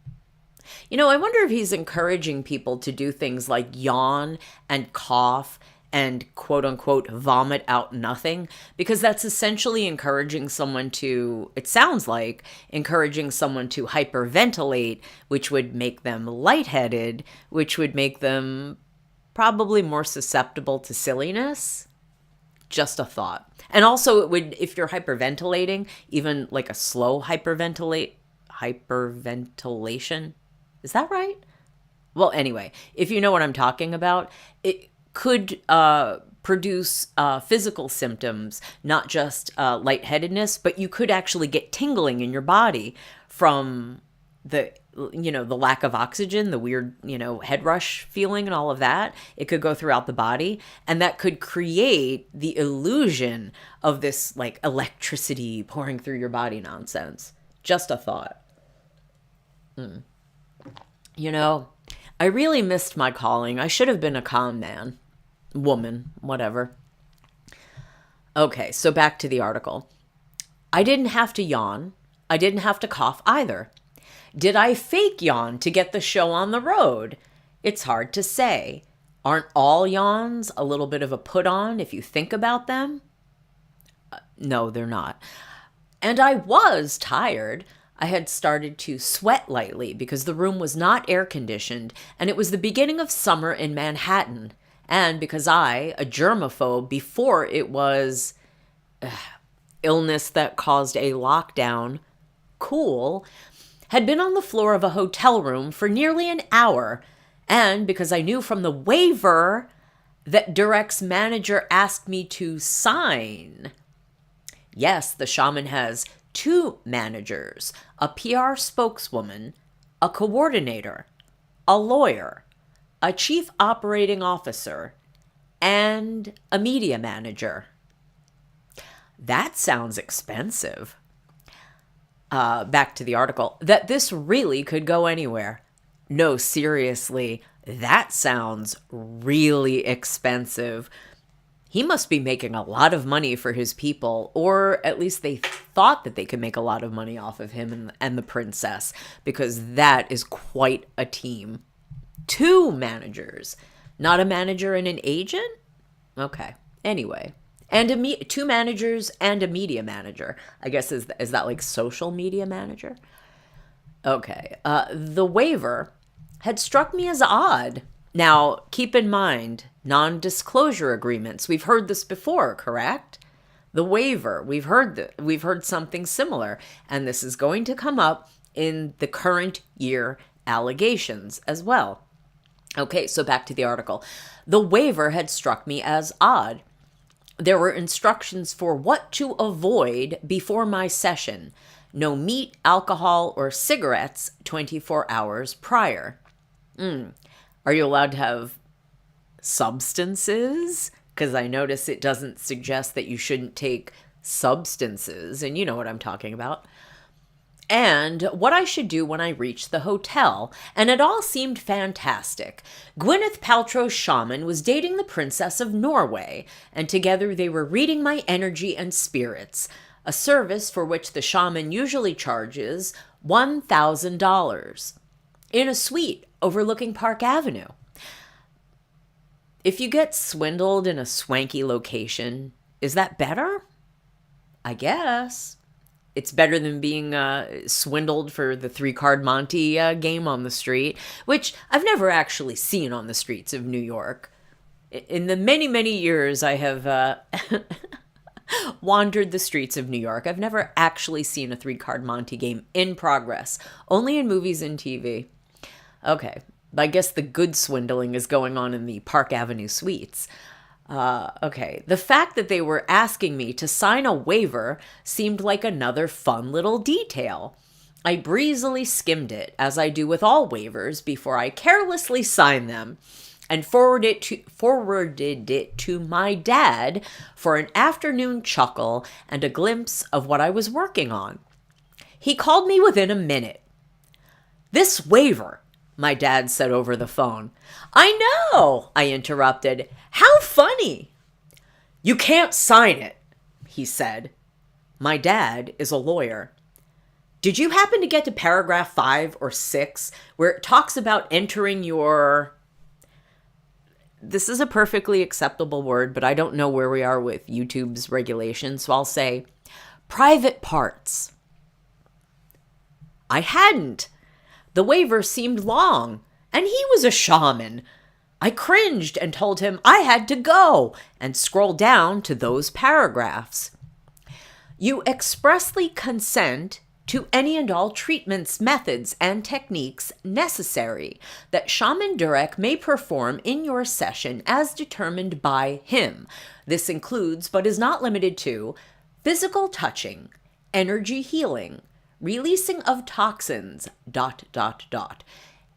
I wonder if he's encouraging people to do things like yawn and cough and quote unquote vomit out nothing, because that's essentially encouraging someone to, it sounds like, encouraging someone to hyperventilate, which would make them lightheaded, which would make them probably more susceptible to silliness. Just a thought. And also it would, if you're hyperventilating, even like a slow hyperventilation, is that right? Well, anyway, if you know what I'm talking about, it could produce physical symptoms, not just lightheadedness, but you could actually get tingling in your body from the lack of oxygen, the weird, head rush feeling and all of that. It could go throughout the body, and that could create the illusion of this like electricity pouring through your body nonsense. Just a thought. I really missed my calling. I should have been a con man, woman, whatever. Okay, so back to the article. I didn't have to yawn. I didn't have to cough either. Did I fake yawn to get the show on the road? It's hard to say. Aren't all yawns a little bit of a put on if you think about them? No, they're not. And I was tired. I had started to sweat lightly because the room was not air conditioned, and it was the beginning of summer in Manhattan. And because I, a germaphobe, before it was illness that caused a lockdown, cool, had been on the floor of a hotel room for nearly an hour. And because I knew from the waiver that Durek's manager asked me to sign. Yes, the shaman has 2 managers, a PR spokeswoman, a coordinator, a lawyer, a chief operating officer, and a media manager. That sounds expensive. Back to the article, that this really could go anywhere. No, seriously, that sounds really expensive. He must be making a lot of money for his people, or at least they thought that they could make a lot of money off of him and the princess, because that is quite a team. 2 managers, not a manager and an agent? Okay, anyway. And 2 managers and a media manager. I guess, is that like social media manager? Okay, the waiver had struck me as odd. Now, keep in mind, non-disclosure agreements. We've heard this before, correct? The waiver, we've heard something similar, and this is going to come up in the current year allegations as well. Okay, so back to the article. The waiver had struck me as odd. There were instructions for what to avoid before my session. No meat, alcohol, or cigarettes 24 hours prior. Are you allowed to have substances? Because I notice it doesn't suggest that you shouldn't take substances, and you know what I'm talking about. And what I should do when I reached the hotel, and it all seemed fantastic. Gwyneth Paltrow's shaman was dating the Princess of Norway, and together they were reading my energy and spirits, a service for which the shaman usually charges $1,000, in a suite overlooking Park Avenue. If you get swindled in a swanky location, is that better? I guess. It's better than being swindled for the 3-card Monte game on the street, which I've never actually seen on the streets of New York. In the many, many years I have wandered the streets of New York, I've never actually seen a 3-card Monte game in progress, only in movies and TV. Okay, I guess the good swindling is going on in the Park Avenue suites. Okay, the fact that they were asking me to sign a waiver seemed like another fun little detail. I breezily skimmed it, as I do with all waivers, before I carelessly sign them, and forwarded it to my dad for an afternoon chuckle and a glimpse of what I was working on. He called me within a minute. "This waiver," my dad said over the phone. "I know," I interrupted. "How funny." "You can't sign it," he said. My dad is a lawyer. "Did you happen to get to paragraph 5 or 6 where it talks about entering your..." This is a perfectly acceptable word, but I don't know where we are with YouTube's regulations, so I'll say private parts. I hadn't. The waiver seemed long, and he was a shaman. I cringed and told him I had to go and scroll down to those paragraphs. "You expressly consent to any and all treatments, methods, and techniques necessary that Shaman Durek may perform in your session as determined by him. This includes, but is not limited to, physical touching, energy healing, releasing of toxins, ...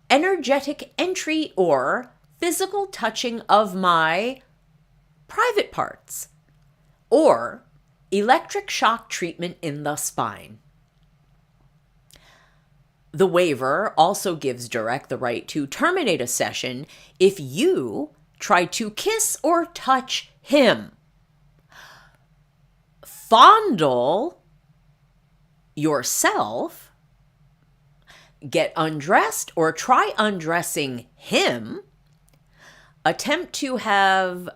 energetic entry or physical touching of my private parts, or electric shock treatment in the spine." The waiver also gives Durek the right to terminate a session if you try to kiss or touch him, fondle yourself, get undressed or try undressing him, attempt to have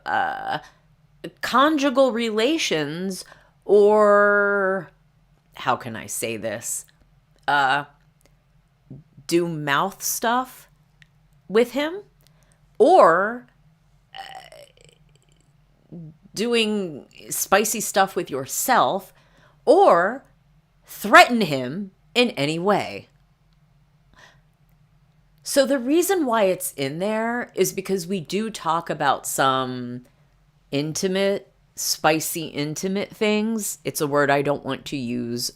conjugal relations, or, how can I say this, do mouth stuff with him, or doing spicy stuff with yourself, or threaten him in any way. So the reason why it's in there is because we do talk about some intimate, spicy, intimate things. It's a word I don't want to use.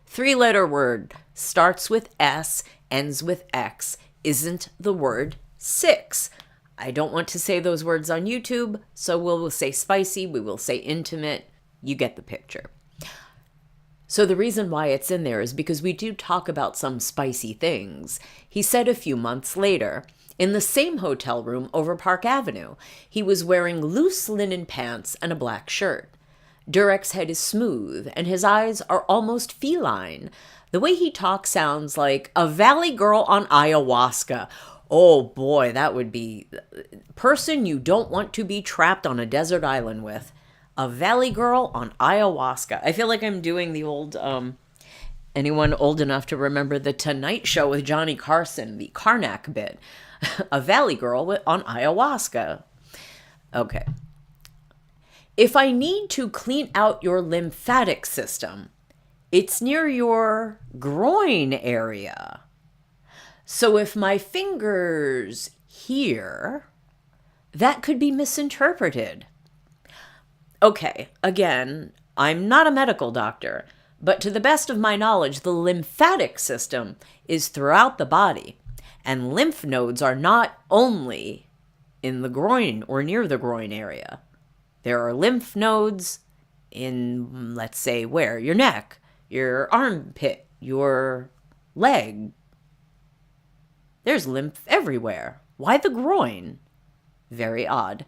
3-letter word, starts with S, ends with X, isn't the word 6. I don't want to say those words on YouTube, so we'll say spicy, we will say intimate. You get the picture. So the reason why it's in there is because we do talk about some spicy things. He said a few months later, in the same hotel room over Park Avenue, he was wearing loose linen pants and a black shirt. Durek's head is smooth, and his eyes are almost feline. The way he talks sounds like a valley girl on ayahuasca. Oh boy, that would be person you don't want to be trapped on a desert island with. A valley girl on ayahuasca. I feel like I'm doing the old, anyone old enough to remember the Tonight Show with Johnny Carson, the Karnak bit. A valley girl on ayahuasca. Okay. If I need to clean out your lymphatic system, it's near your groin area. So if my finger's here, that could be misinterpreted. Okay, again, I'm not a medical doctor, but to the best of my knowledge, the lymphatic system is throughout the body, and lymph nodes are not only in the groin or near the groin area. There are lymph nodes in, let's say, where? Your neck, your armpit, your leg. There's lymph everywhere. Why the groin? Very odd.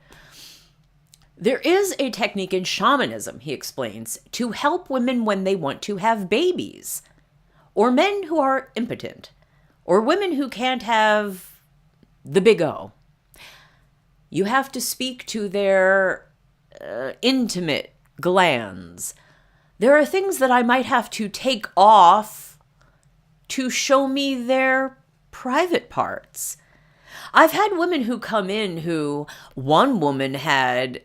There is a technique in shamanism, he explains, to help women when they want to have babies, or men who are impotent, or women who can't have the big O. You have to speak to their intimate glands. There are things that I might have to take off to show me their private parts. I've had women who come in who, one woman had,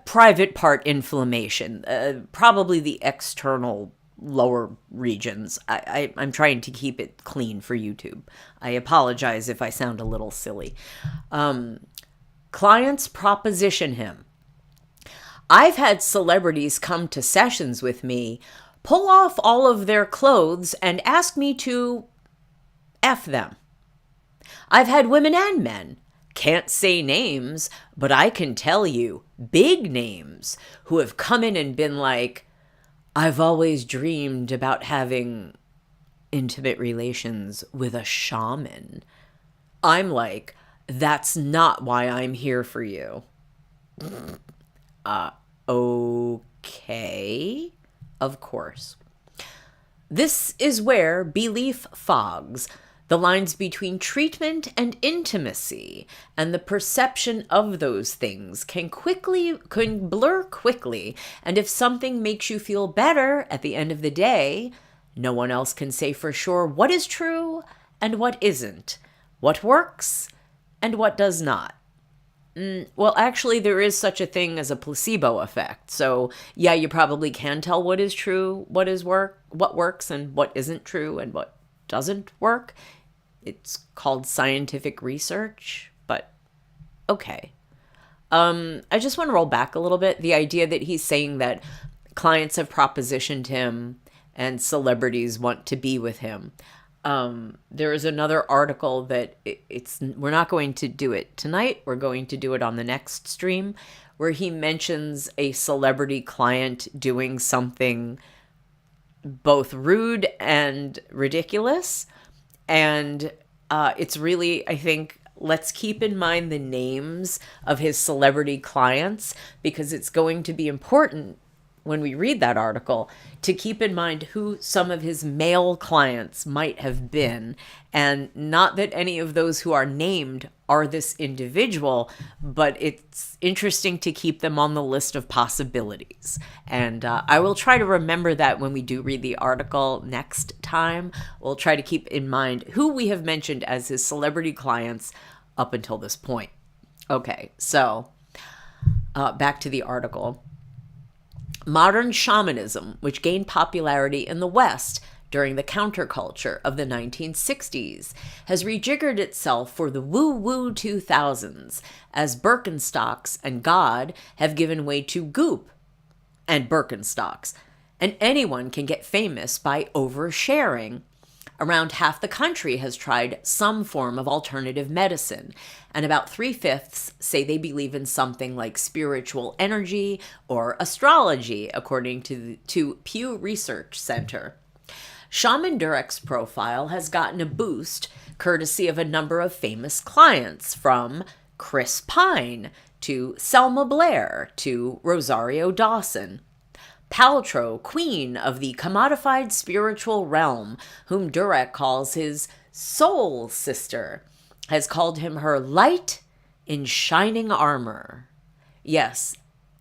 private part inflammation, probably the external lower regions. I'm trying to keep it clean for YouTube. I apologize if I sound a little silly. Clients proposition him. I've had celebrities come to sessions with me, pull off all of their clothes, and ask me to F them. I've had women and men, can't say names, but I can tell you, big names, who have come in and been like, I've always dreamed about having intimate relations with a shaman. I'm like, that's not why I'm here for you. Okay, of course. This is where belief fogs the lines between treatment and intimacy, and the perception of those things can blur quickly, and if something makes you feel better at the end of the day, no one else can say for sure what is true and what isn't, what works and what does not. Well, actually, there is such a thing as a placebo effect. So, yeah, you probably can tell what is true, what works, and what isn't true, and what doesn't work. It's called scientific research, but okay. I just want to roll back a little bit. The idea that he's saying that clients have propositioned him and celebrities want to be with him. There is another article that we're not going to do it tonight. We're going to do it on the next stream, where he mentions a celebrity client doing something both rude and ridiculous. And it's really, I think, let's keep in mind the names of his celebrity clients, because it's going to be important when we read that article to keep in mind who some of his male clients might have been. And not that any of those who are named are this individual, but it's interesting to keep them on the list of possibilities. And I will try to remember that when we do read the article next time. We'll try to keep in mind who we have mentioned as his celebrity clients up until this point. Okay, so back to the article. Modern shamanism, which gained popularity in the West during the counterculture of the 1960s, has rejiggered itself for the woo-woo 2000s, as Birkenstocks and God have given way to Goop and Birkenstocks, and anyone can get famous by oversharing. Around half the country has tried some form of alternative medicine, and about 3/5 say they believe in something like spiritual energy or astrology, according to Pew Research Center. Shaman Durek's profile has gotten a boost courtesy of a number of famous clients, from Chris Pine to Selma Blair to Rosario Dawson. Paltrow, queen of the commodified spiritual realm, whom Durek calls his soul sister, has called him her light in shining armor. Yes,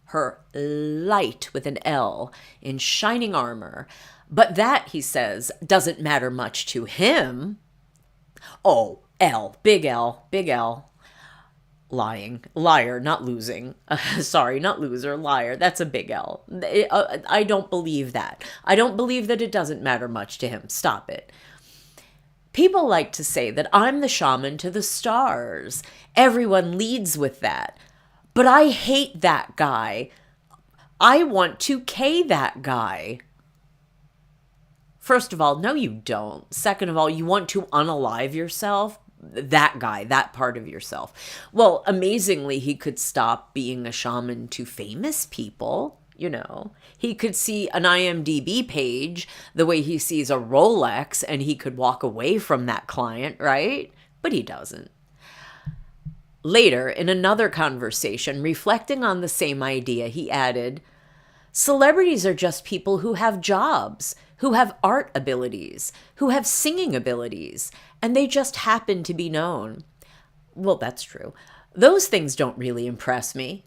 her light with an L in shining armor. But that, he says, doesn't matter much to him. Oh, L, big L, big L. Lying, liar, not losing. Sorry, not loser, liar. That's a big L. I don't believe that. I don't believe that it doesn't matter much to him. Stop it. People like to say that I'm the shaman to the stars. Everyone leads with that. But I hate that guy. I want to K that guy. First of all, no, you don't. Second of all, you want to unalive yourself. That guy, that part of yourself. Well, amazingly, he could stop being a shaman to famous people. You know, he could see an IMDb page the way he sees a Rolex, and he could walk away from that client, right? But he doesn't. Later, in another conversation, reflecting on the same idea, he added, celebrities are just people who have jobs, who have art abilities, who have singing abilities, and they just happen to be known. Well, that's true. Those things don't really impress me.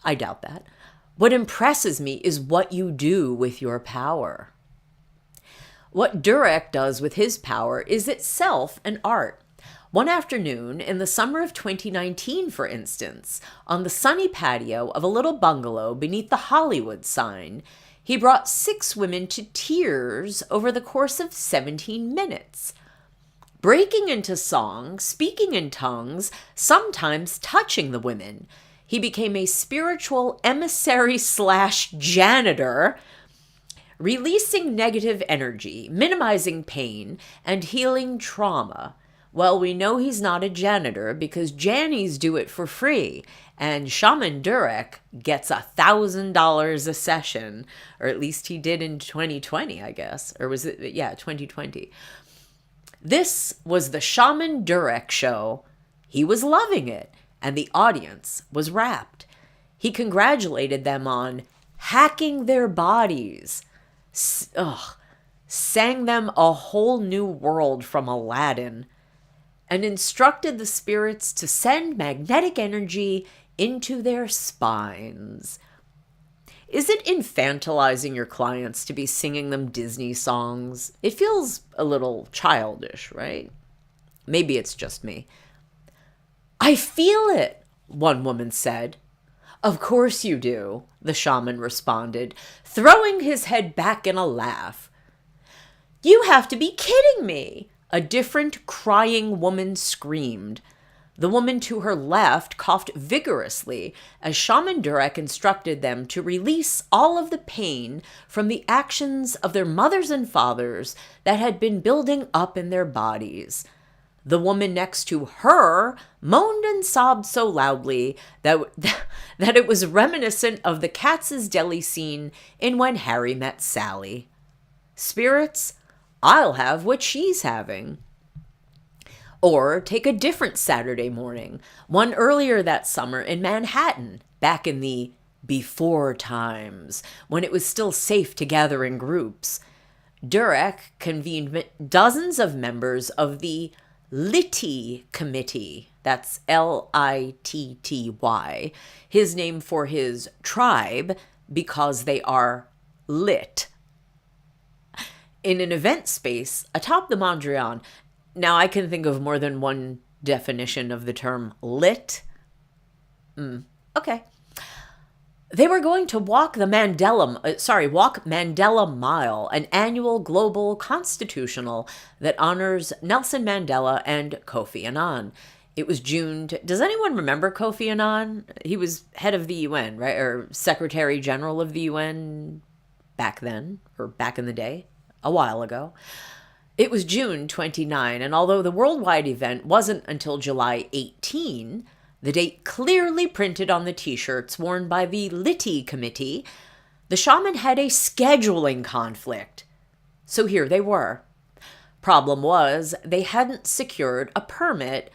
I doubt that. What impresses me is what you do with your power. What Durek does with his power is itself an art. One afternoon in the summer of 2019, for instance, on the sunny patio of a little bungalow beneath the Hollywood sign, he brought 6 women to tears over the course of 17 minutes. Breaking into song, speaking in tongues, sometimes touching the women, he became a spiritual emissary/janitor, releasing negative energy, minimizing pain, and healing trauma. Well, we know he's not a janitor because Jannies do it for free, and Shaman Durek gets $1,000 a session, or at least he did in 2020, I guess. Or was it? Yeah, 2020. This was the Shaman Durek show. He was loving it, and the audience was rapt. He congratulated them on hacking their bodies, sang them a whole new world from Aladdin, and instructed the spirits to send magnetic energy into their spines. Is it infantilizing your clients to be singing them Disney songs? It feels a little childish, right? Maybe it's just me. I feel it, one woman said. Of course you do, the shaman responded, throwing his head back in a laugh. You have to be kidding me, a different crying woman screamed. The woman to her left coughed vigorously as Shaman Durek instructed them to release all of the pain from the actions of their mothers and fathers that had been building up in their bodies. The woman next to her moaned and sobbed so loudly that it was reminiscent of the Katz's Deli scene in When Harry Met Sally. Spirits, I'll have what she's having. Or take a different Saturday morning, one earlier that summer in Manhattan, back in the before times, when it was still safe to gather in groups. Durek convened dozens of members of the Litty Committee, that's Litty, his name for his tribe because they are lit, in an event space atop the Mondrian. Now, I can think of more than one definition of the term lit. Okay. They were going to walk Mandela Mile, an annual global constitutional that honors Nelson Mandela and Kofi Annan. It was June. Does anyone remember Kofi Annan? He was head of the UN, right? Or Secretary General of the UN back then, or back in the day, a while ago. It was June 29, and although the worldwide event wasn't until July 18, the date clearly printed on the t-shirts worn by the Litty Committee, the shaman had a scheduling conflict. So here they were. Problem was, they hadn't secured a permit,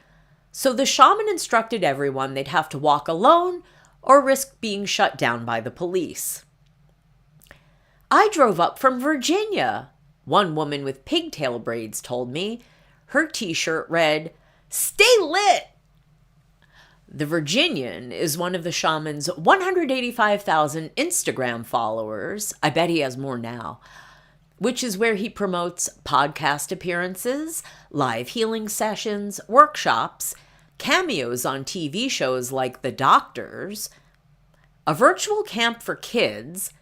so the shaman instructed everyone they'd have to walk alone or risk being shut down by the police. I drove up from Virginia, one woman with pigtail braids told me. Her t-shirt read, "Stay lit." The Virginian is one of the shaman's 185,000 Instagram followers. I bet he has more now. Which is where he promotes podcast appearances, live healing sessions, workshops, cameos on TV shows like The Doctors, a virtual camp for kids,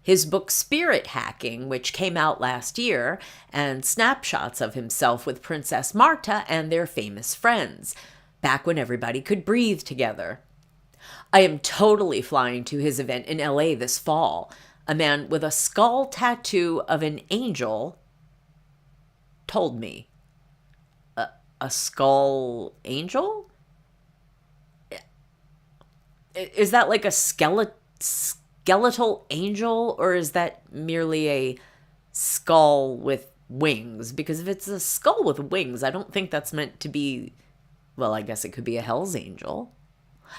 his book Spirit Hacking, which came out last year, and snapshots of himself with Princess Martha and their famous friends, back when everybody could breathe together. I am totally flying to his event in LA this fall. A man with a skull tattoo of an angel told me. A skull angel? Is that like a skeletal angel, or is that merely a skull with wings? Because if it's a skull with wings, I don't think that's meant to be, well, I guess it could be a Hell's Angel.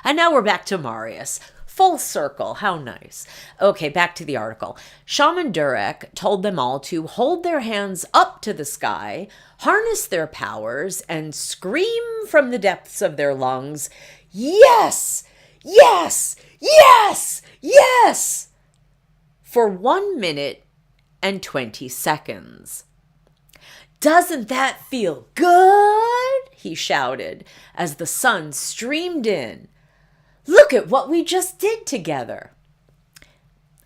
And now we're back to Marius. Full circle. How nice. Okay, back to the article. Shaman Durek told them all to hold their hands up to the sky, harness their powers, and scream from the depths of their lungs, "Yes! Yes! Yes! Yes!" for 1 minute and 20 seconds. "Doesn't that feel good?" he shouted as the sun streamed in. "Look at what we just did together."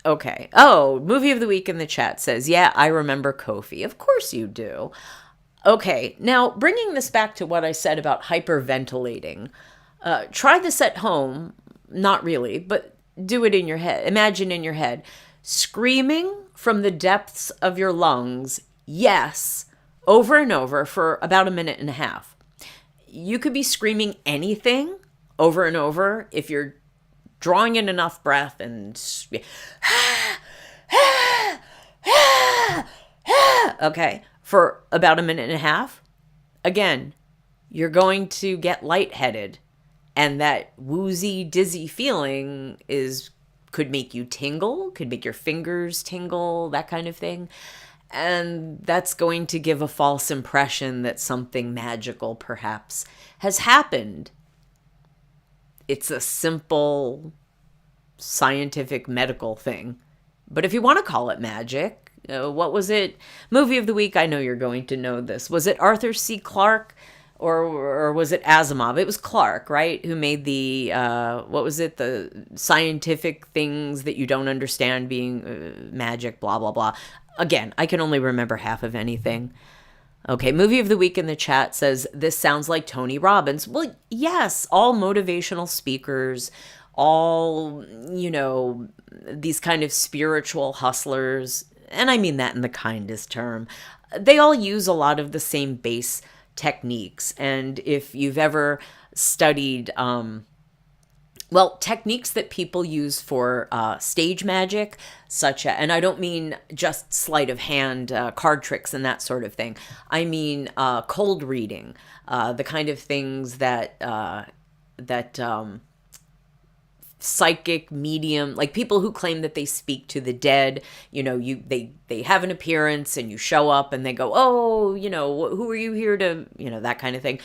Okay. Oh, movie of the week in the chat says, yeah, I remember Kofi. Of course you do. Okay. Now, bringing this back to what I said about hyperventilating, try this at home. Not really, but do it in your head. Imagine in your head, screaming from the depths of your lungs, "Yes," over and over for about a minute and a half. You could be screaming anything over and over if you're drawing in enough breath and okay, for about a minute and a half. Again, you're going to get lightheaded And that woozy, dizzy feeling could make you tingle, could make your fingers tingle, that kind of thing. And that's going to give a false impression that something magical perhaps has happened. It's a simple scientific medical thing. But if you want to call it magic, what was it? Movie of the week, I know you're going to know this. Was it Arthur C. Clarke or was it Asimov? It was Clarke, right? Who made the, what was it? The scientific things that you don't understand being magic, blah, blah, blah. Again, I can only remember half of anything. Okay, movie of the week in the chat says, this sounds like Tony Robbins. Well, yes, all motivational speakers, all, these kind of spiritual hustlers, and I mean that in the kindest term, they all use a lot of the same base techniques. And if you've ever studied, techniques that people use for stage magic, such as, and I don't mean just sleight of hand, card tricks and that sort of thing. I mean cold reading, the kind of things that psychic medium, like people who claim that they speak to the dead, they have an appearance and you show up and they go, oh, who are you here to, that kind of thing.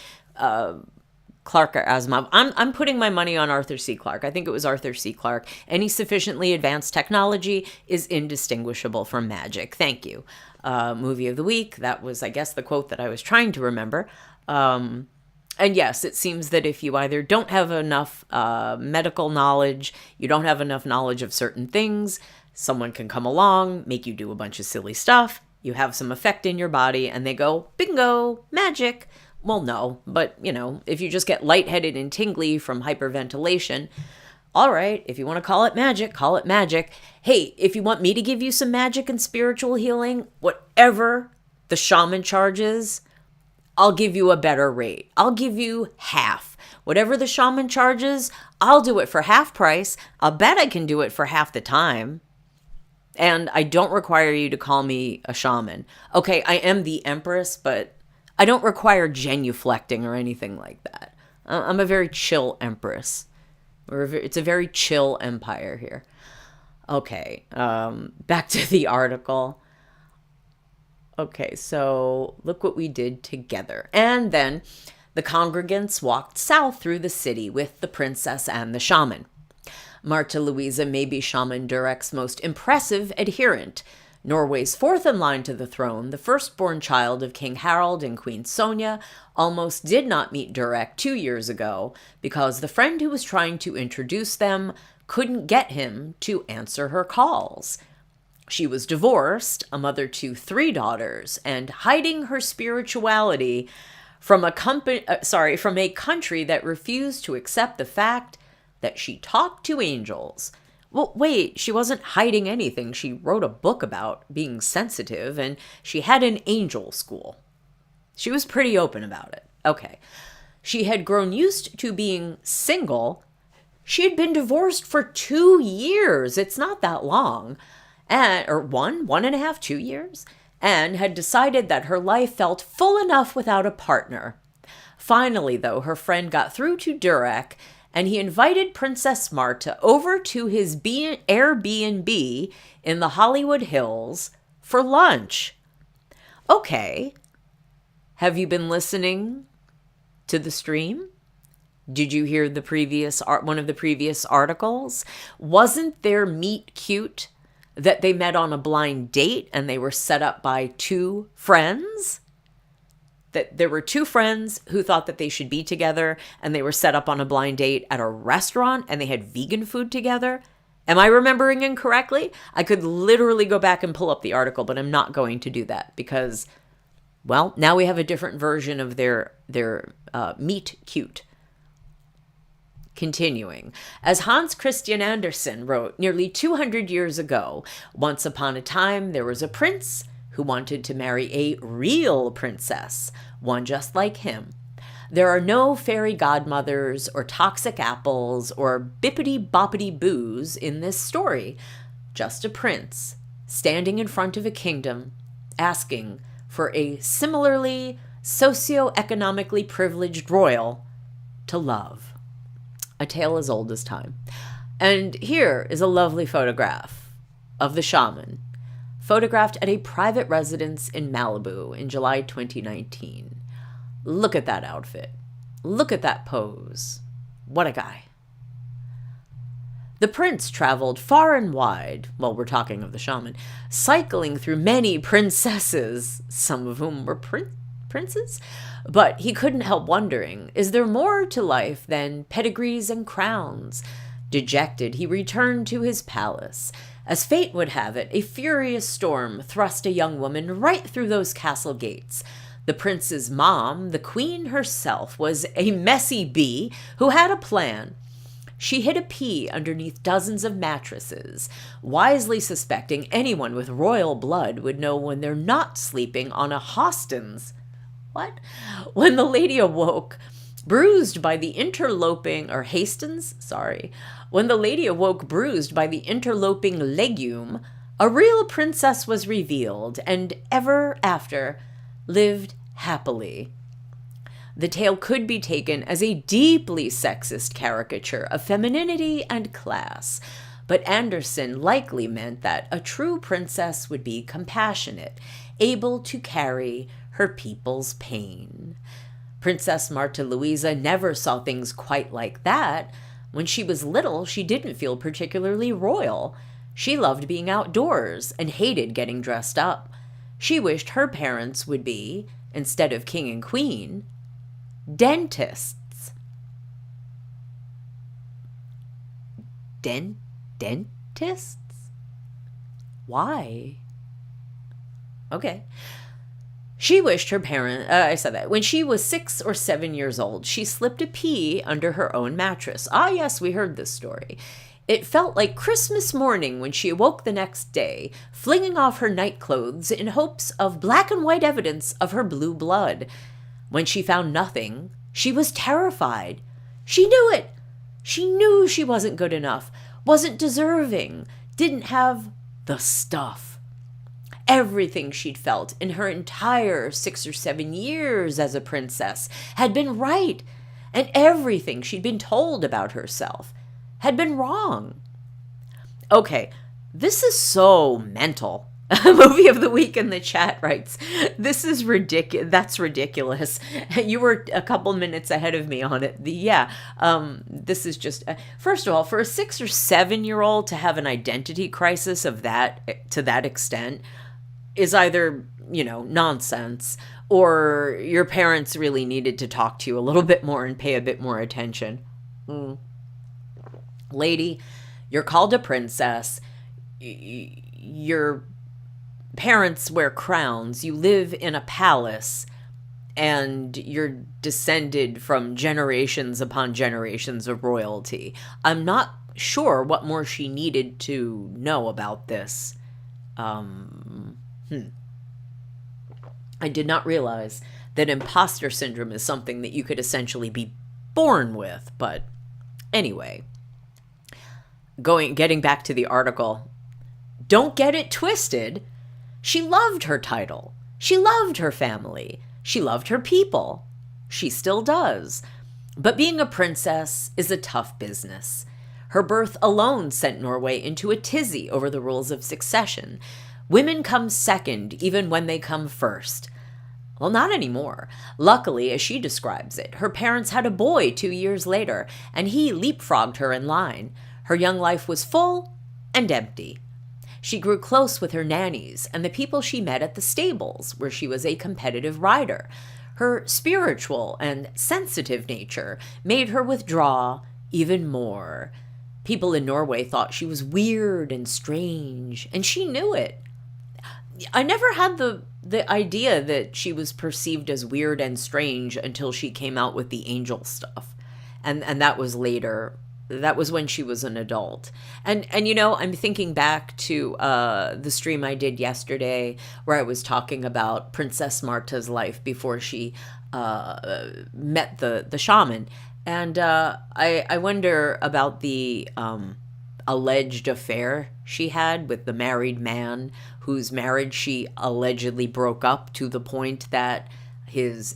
Clarke or Asimov. I'm putting my money on Arthur C. Clarke. I think it was Arthur C. Clarke. Any sufficiently advanced technology is indistinguishable from magic. Thank you. Movie of the week. That was, I guess, the quote that I was trying to remember. And yes, it seems that if you either don't have enough medical knowledge, you don't have enough knowledge of certain things, someone can come along, make you do a bunch of silly stuff, you have some effect in your body, and they go, bingo, magic. Well, no, but, if you just get lightheaded and tingly from hyperventilation, all right, if you want to call it magic, call it magic. Hey, if you want me to give you some magic and spiritual healing, whatever the shaman charges, I'll give you a better rate. I'll give you half. Whatever the shaman charges, I'll do it for half price. I'll bet I can do it for half the time. And I don't require you to call me a shaman. Okay, I am the empress, but I don't require genuflecting or anything like that. I'm a very chill empress. It's a very chill empire here. Okay, back to the article. Okay, so look what we did together. And then the congregants walked south through the city with the princess and the shaman. Martha Louise may be Shaman Durek's most impressive adherent. Norway's fourth in line to the throne, the firstborn child of King Harald and Queen Sonja, almost did not meet Durek 2 years ago because the friend who was trying to introduce them couldn't get him to answer her calls. She was divorced, a mother to 3 daughters, and hiding her spirituality from a country that refused to accept the fact that she talked to angels. Well, wait, she wasn't hiding anything. She wrote a book about being sensitive, and she had an angel school. She was pretty open about it. Okay. She had grown used to being single. She had been divorced for 2 years. It's not that long. Or 1.5, 2 years, and had decided that her life felt full enough without a partner. Finally, though, her friend got through to Durek, and he invited Princess Martha over to his Airbnb in the Hollywood Hills for lunch. Okay, have you been listening to the stream? Did you hear one of the previous articles? Wasn't their meet cute? That they met on a blind date and they were set up by 2 friends? That there were 2 friends who thought that they should be together and they were set up on a blind date at a restaurant and they had vegan food together? Am I remembering incorrectly? I could literally go back and pull up the article, but I'm not going to do that because, well, now we have a different version of their meet cute. Continuing, as Hans Christian Andersen wrote nearly 200 years ago, once upon a time there was a prince who wanted to marry a real princess, one just like him. There are no fairy godmothers or toxic apples or bippity-boppity-boos in this story, just a prince standing in front of a kingdom asking for a similarly socioeconomically privileged royal to love. a tale as old as time. And here is a lovely photograph of the shaman, photographed at a private residence in Malibu in July 2019. Look at that outfit. Look at that pose. What a guy. The prince traveled far and wide, well, we're talking of the shaman, cycling through many princesses, some of whom were princes, but he couldn't help wondering, is there more to life than pedigrees and crowns? Dejected, he returned to his palace. As fate would have it, a furious storm thrust a young woman right through those castle gates. The prince's mom, the queen herself, was a messy bee who had a plan. She hid a pea underneath dozens of mattresses, wisely suspecting anyone with royal blood would know when they're not sleeping on a Hostens. What? When the lady awoke, bruised by the interloping, or Hastens, sorry. When the lady awoke bruised by the interloping legume, a real princess was revealed, and ever after lived happily. The tale could be taken as a deeply sexist caricature of femininity and class, but Anderson likely meant that a true princess would be compassionate, able to carry her people's pain. Princess Martha Louise never saw things quite like that. When she was little, she didn't feel particularly royal. She loved being outdoors and hated getting dressed up. She wished her parents would be, instead of king and queen, dentists. Dentists? Why? Okay. She wished her when she was 6 or 7 years old, she slipped a pea under her own mattress. Ah, yes, we heard this story. It felt like Christmas morning when she awoke the next day, flinging off her nightclothes in hopes of black and white evidence of her blue blood. When she found nothing, she was terrified. She knew it. She knew she wasn't good enough, wasn't deserving, didn't have the stuff. Everything she'd felt in her entire 6 or 7 years as a princess had been right, and everything she'd been told about herself had been wrong. Okay, this is so mental. Movie of the week in the chat writes, this is ridiculous. That's ridiculous. You were a couple minutes ahead of me on it. This is just, first of all, for a 6 or 7 year old to have an identity crisis of that, to that extent, is either, nonsense, or your parents really needed to talk to you a little bit more and pay a bit more attention. Lady, you're called a princess. Your parents wear crowns. You live in a palace, and you're descended from generations upon generations of royalty. I'm not sure what more she needed to know about this. I did not realize that imposter syndrome is something that you could essentially be born with. But anyway, getting back to the article, don't get it twisted. She loved her title. She loved her family. She loved her people. She still does. But being a princess is a tough business. Her birth alone sent Norway into a tizzy over the rules of succession. Women come second even when they come first. Well, not anymore. Luckily, as she describes it, her parents had a boy 2 years later, and he leapfrogged her in line. Her young life was full and empty. She grew close with her nannies and the people she met at the stables, where she was a competitive rider. Her spiritual and sensitive nature made her withdraw even more. People in Norway thought she was weird and strange, and she knew it. I never had the idea that she was perceived as weird and strange until she came out with the angel stuff. And that was later. That was when she was an adult. And I'm thinking back to the stream I did yesterday where I was talking about Princess Martha's life before she met the shaman. And I wonder about the alleged affair she had with the married man whose marriage she allegedly broke up to the point that his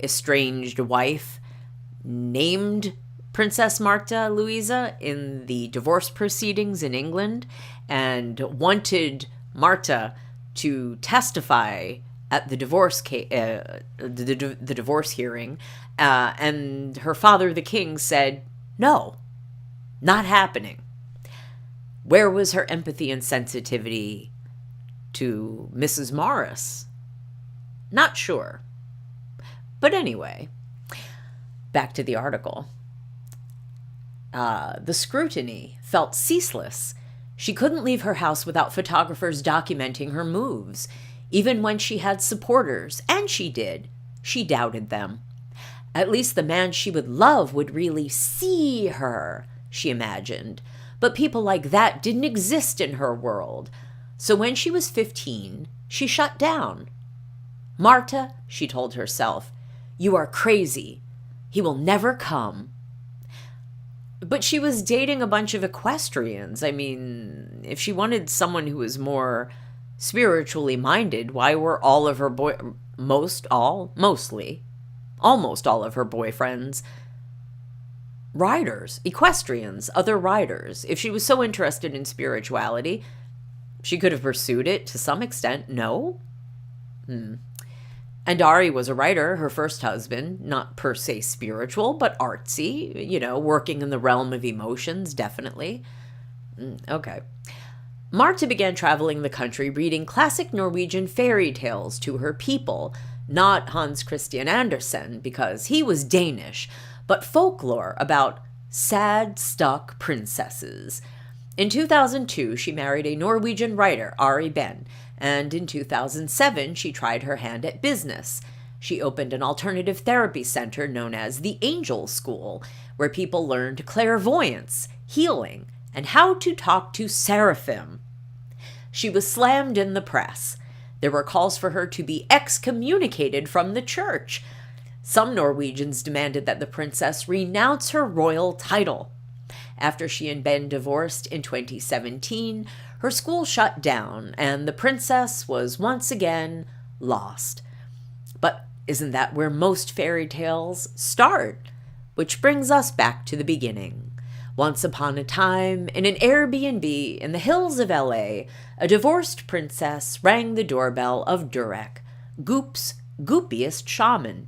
estranged wife named Princess Martha Louise in the divorce proceedings in England and wanted Martha to testify at the divorce the divorce hearing, and her father, the king, said, "No, not happening." Where was her empathy and sensitivity to Mrs. Morris? Not sure. But anyway, back to the article. The scrutiny felt ceaseless. She couldn't leave her house without photographers documenting her moves. Even when she had supporters, and she did, she doubted them. At least the man she would love would really see her, she imagined. But people like that didn't exist in her world. So when she was 15, she shut down. "Marta," she told herself, "you are crazy. He will never come." But she was dating a bunch of equestrians. I mean, if she wanted someone who was more spiritually minded, why were all of her almost all of her boyfriends riders, equestrians, other riders? If she was so interested in spirituality, she could have pursued it to some extent. No? And Ari was a writer, her first husband, not per se spiritual, but artsy, working in the realm of emotions, definitely. Okay. Martha began traveling the country reading classic Norwegian fairy tales to her people, not Hans Christian Andersen, because he was Danish, but folklore about sad, stuck princesses. In 2002, she married a Norwegian writer, Ari Ben, and in 2007, she tried her hand at business. She opened an alternative therapy center known as the Angel School, where people learned clairvoyance, healing, and how to talk to seraphim. She was slammed in the press. There were calls for her to be excommunicated from the church. Some Norwegians demanded that the princess renounce her royal title. After she and Ben divorced in 2017, her school shut down, and the princess was once again lost. But isn't that where most fairy tales start? Which brings us back to the beginning. Once upon a time, in an Airbnb in the hills of LA, a divorced princess rang the doorbell of Durek, Goop's goopiest shaman.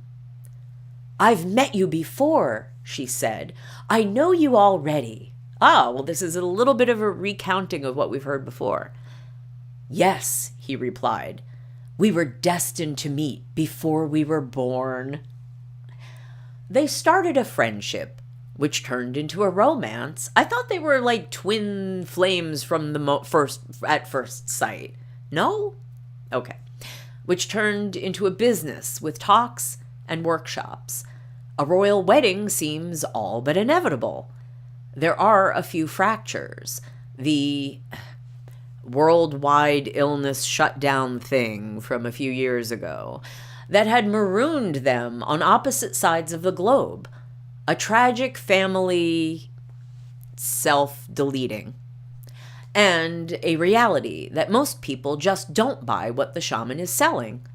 "I've met you before," she said. "I know you already." Ah, well, this is a little bit of a recounting of what we've heard before. "Yes," he replied. "We were destined to meet before we were born." They started a friendship, which turned into a romance. I thought they were like twin flames from the at first sight. No? Okay. Which turned into a business with talks and workshops. A royal wedding seems all but inevitable. There are a few fractures. The worldwide illness shutdown thing from a few years ago that had marooned them on opposite sides of the globe. A tragic family self-deleting. And a reality that most people just don't buy what the shaman is selling.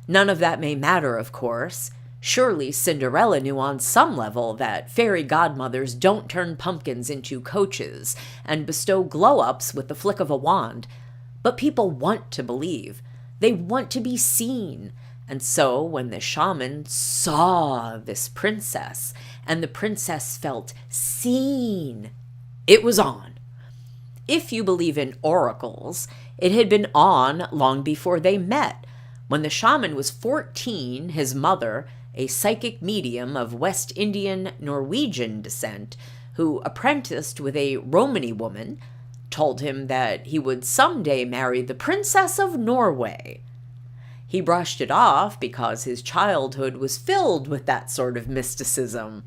None of that may matter, of course. Surely Cinderella knew on some level that fairy godmothers don't turn pumpkins into coaches and bestow glow-ups with the flick of a wand. But people want to believe. They want to be seen. And so when the shaman saw this princess and the princess felt seen, it was on. If you believe in oracles, it had been on long before they met. When the shaman was 14, his mother, a psychic medium of West Indian Norwegian descent, who apprenticed with a Romany woman, told him that he would someday marry the Princess of Norway. He brushed it off because his childhood was filled with that sort of mysticism.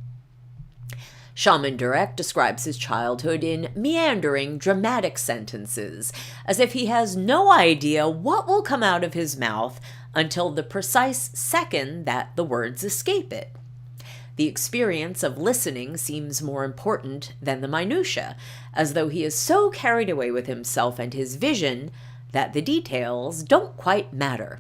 Shaman Durek describes his childhood in meandering, dramatic sentences, as if he has no idea what will come out of his mouth until the precise second that the words escape it. The experience of listening seems more important than the minutiae, as though he is so carried away with himself and his vision that the details don't quite matter.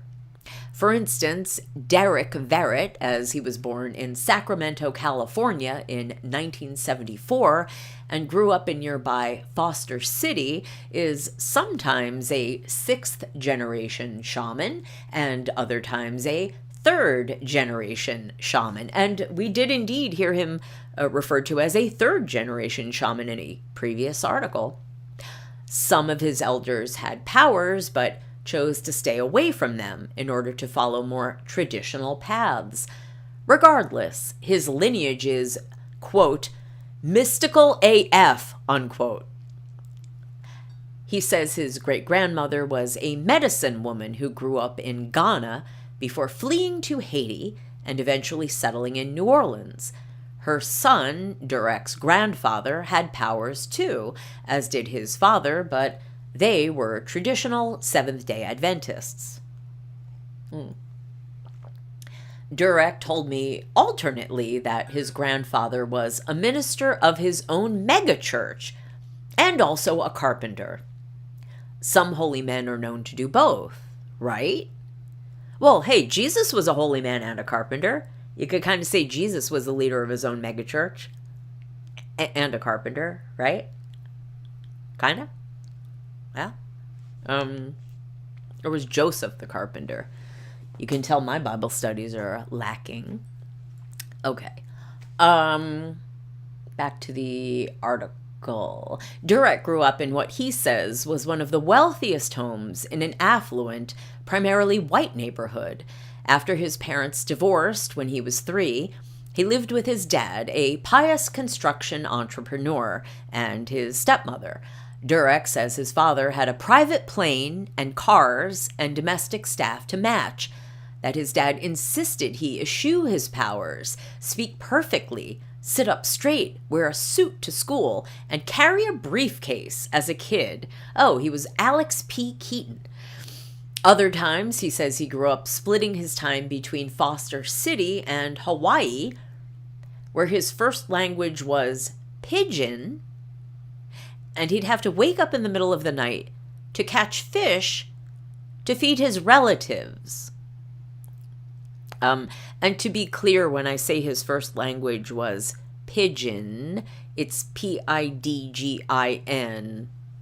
For instance, Durek Verrett, as he was born in Sacramento, California in 1974 and grew up in nearby Foster City, is sometimes a sixth-generation shaman and other times a third-generation shaman. And we did indeed hear him referred to as a third-generation shaman in a previous article. Some of his elders had powers, but chose to stay away from them in order to follow more traditional paths. Regardless, his lineage is, quote, mystical AF, unquote. He says his great-grandmother was a medicine woman who grew up in Ghana before fleeing to Haiti and eventually settling in New Orleans. Her son, Durek's grandfather, had powers too, as did his father, but they were traditional Seventh-day Adventists. Durek told me alternately that his grandfather was a minister of his own megachurch and also a carpenter. Some holy men are known to do both, right? Well, hey, Jesus was a holy man and a carpenter. You could kind of say Jesus was the leader of his own megachurch and a carpenter, right? Kind of? Yeah. Or was Joseph the carpenter? You can tell my Bible studies are lacking. Okay. Back to the article. Durek grew up in what he says was one of the wealthiest homes in an affluent, primarily white neighborhood. After his parents divorced when he was 3, he lived with his dad, a pious construction entrepreneur, and his stepmother. Durek says his father had a private plane and cars and domestic staff to match, that his dad insisted he eschew his powers, speak perfectly, sit up straight, wear a suit to school, and carry a briefcase as a kid. Oh, he was Alex P. Keaton. Other times, he says he grew up splitting his time between Foster City and Hawaii, where his first language was Pidgin, and he'd have to wake up in the middle of the night to catch fish to feed his relatives. And to be clear, when I say his first language was Pidgin, it's P-I-D-G-I-N,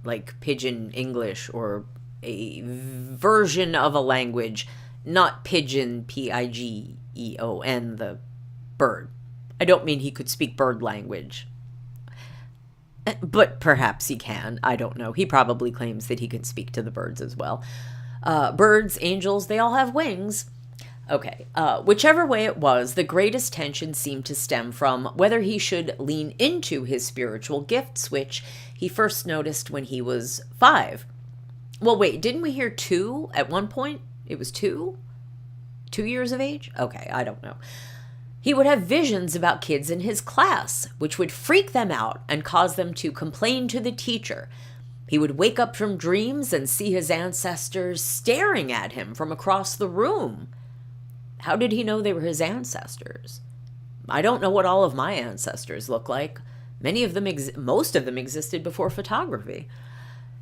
like Pidgin English, or a version of a language, not pigeon, P-I-G-E-O-N, the bird. I don't mean he could speak bird language. But perhaps he can. I don't know. He probably claims that he can speak to the birds as well. Birds, angels, they all have wings. Okay, whichever way it was, the greatest tension seemed to stem from whether he should lean into his spiritual gifts, which he first noticed when he was 5. Well, wait, didn't we hear 2 at one point? It was 2? 2 years of age? Okay, I don't know. He would have visions about kids in his class, which would freak them out and cause them to complain to the teacher. He would wake up from dreams and see his ancestors staring at him from across the room. How did he know they were his ancestors? I don't know what all of my ancestors look like. Most of them existed before photography.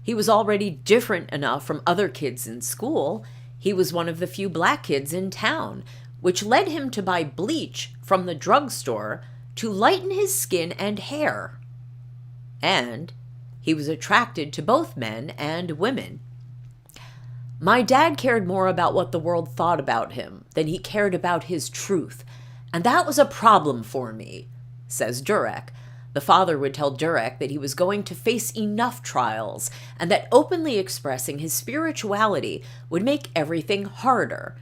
He was already different enough from other kids in school. He was one of the few black kids in town, which led him to buy bleach from the drugstore to lighten his skin and hair. And he was attracted to both men and women. My dad cared more about what the world thought about him than he cared about his truth, and that was a problem for me, says Durek. The father would tell Durek that he was going to face enough trials and that openly expressing his spirituality would make everything harder.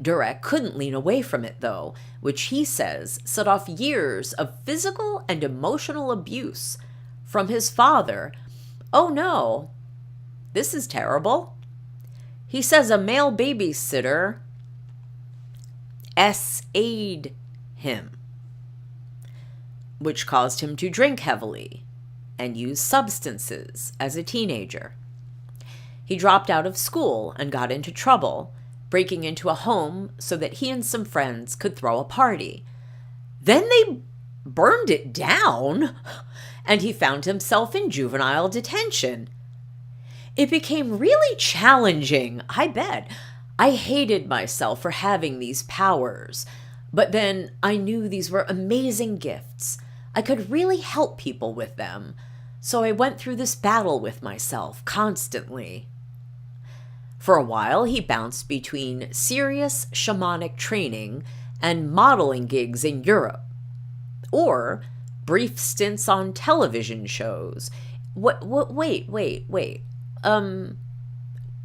Durek couldn't lean away from it, though, which he says set off years of physical and emotional abuse from his father. Oh no, this is terrible. He says a male babysitter S.A'd him, which caused him to drink heavily and use substances as a teenager. He dropped out of school and got into trouble, breaking into a home so that he and some friends could throw a party. Then they burned it down, and he found himself in juvenile detention. It became really challenging, I bet. I hated myself for having these powers, but then I knew these were amazing gifts. I could really help people with them. So I went through this battle with myself constantly. For a while, he bounced between serious shamanic training and modeling gigs in Europe, or brief stints on television shows. Wait.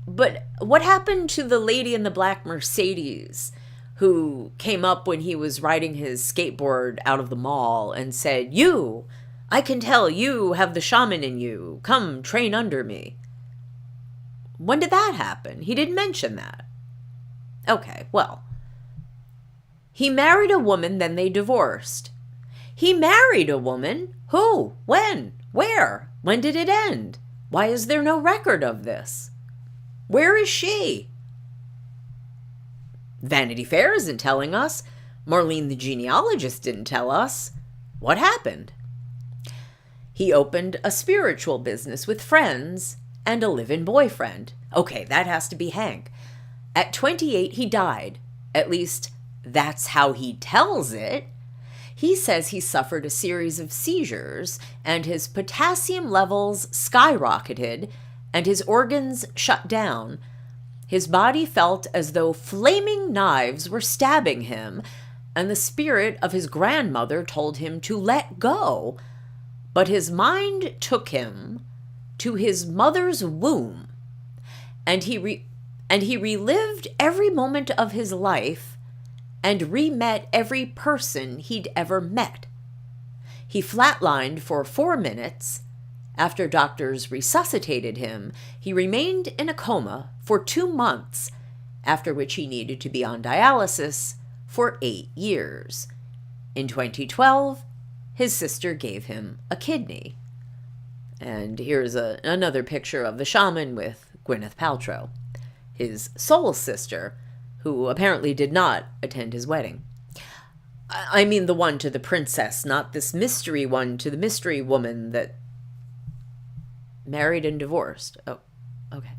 But what happened to the lady in the black Mercedes who came up when he was riding his skateboard out of the mall and said, "You, I can tell you have the shaman in you. Come train under me"? When did that happen? He didn't mention that. Okay, well, he married a woman, then they divorced. He married a woman? Who? When? Where? When did it end? Why is there no record of this? Where is she? Vanity Fair isn't telling us. Marlene the genealogist didn't tell us. What happened? He opened a spiritual business with friends and a live-in boyfriend. Okay, that has to be Hank. At 28, he died. At least, that's how he tells it. He says he suffered a series of seizures, and his potassium levels skyrocketed, and his organs shut down. His body felt as though flaming knives were stabbing him, and the spirit of his grandmother told him to let go. But his mind took him to his mother's womb, and he relived every moment of his life and re-met every person he'd ever met. He flatlined for 4 minutes. After doctors resuscitated him, he remained in a coma for 2 months, after which he needed to be on dialysis for 8 years. In 2012, his sister gave him a kidney. And here's another picture of the shaman with Gwyneth Paltrow, his soul sister, who apparently did not attend his wedding. I mean the one to the princess, not this mystery one to the mystery woman that married and divorced. Oh, okay.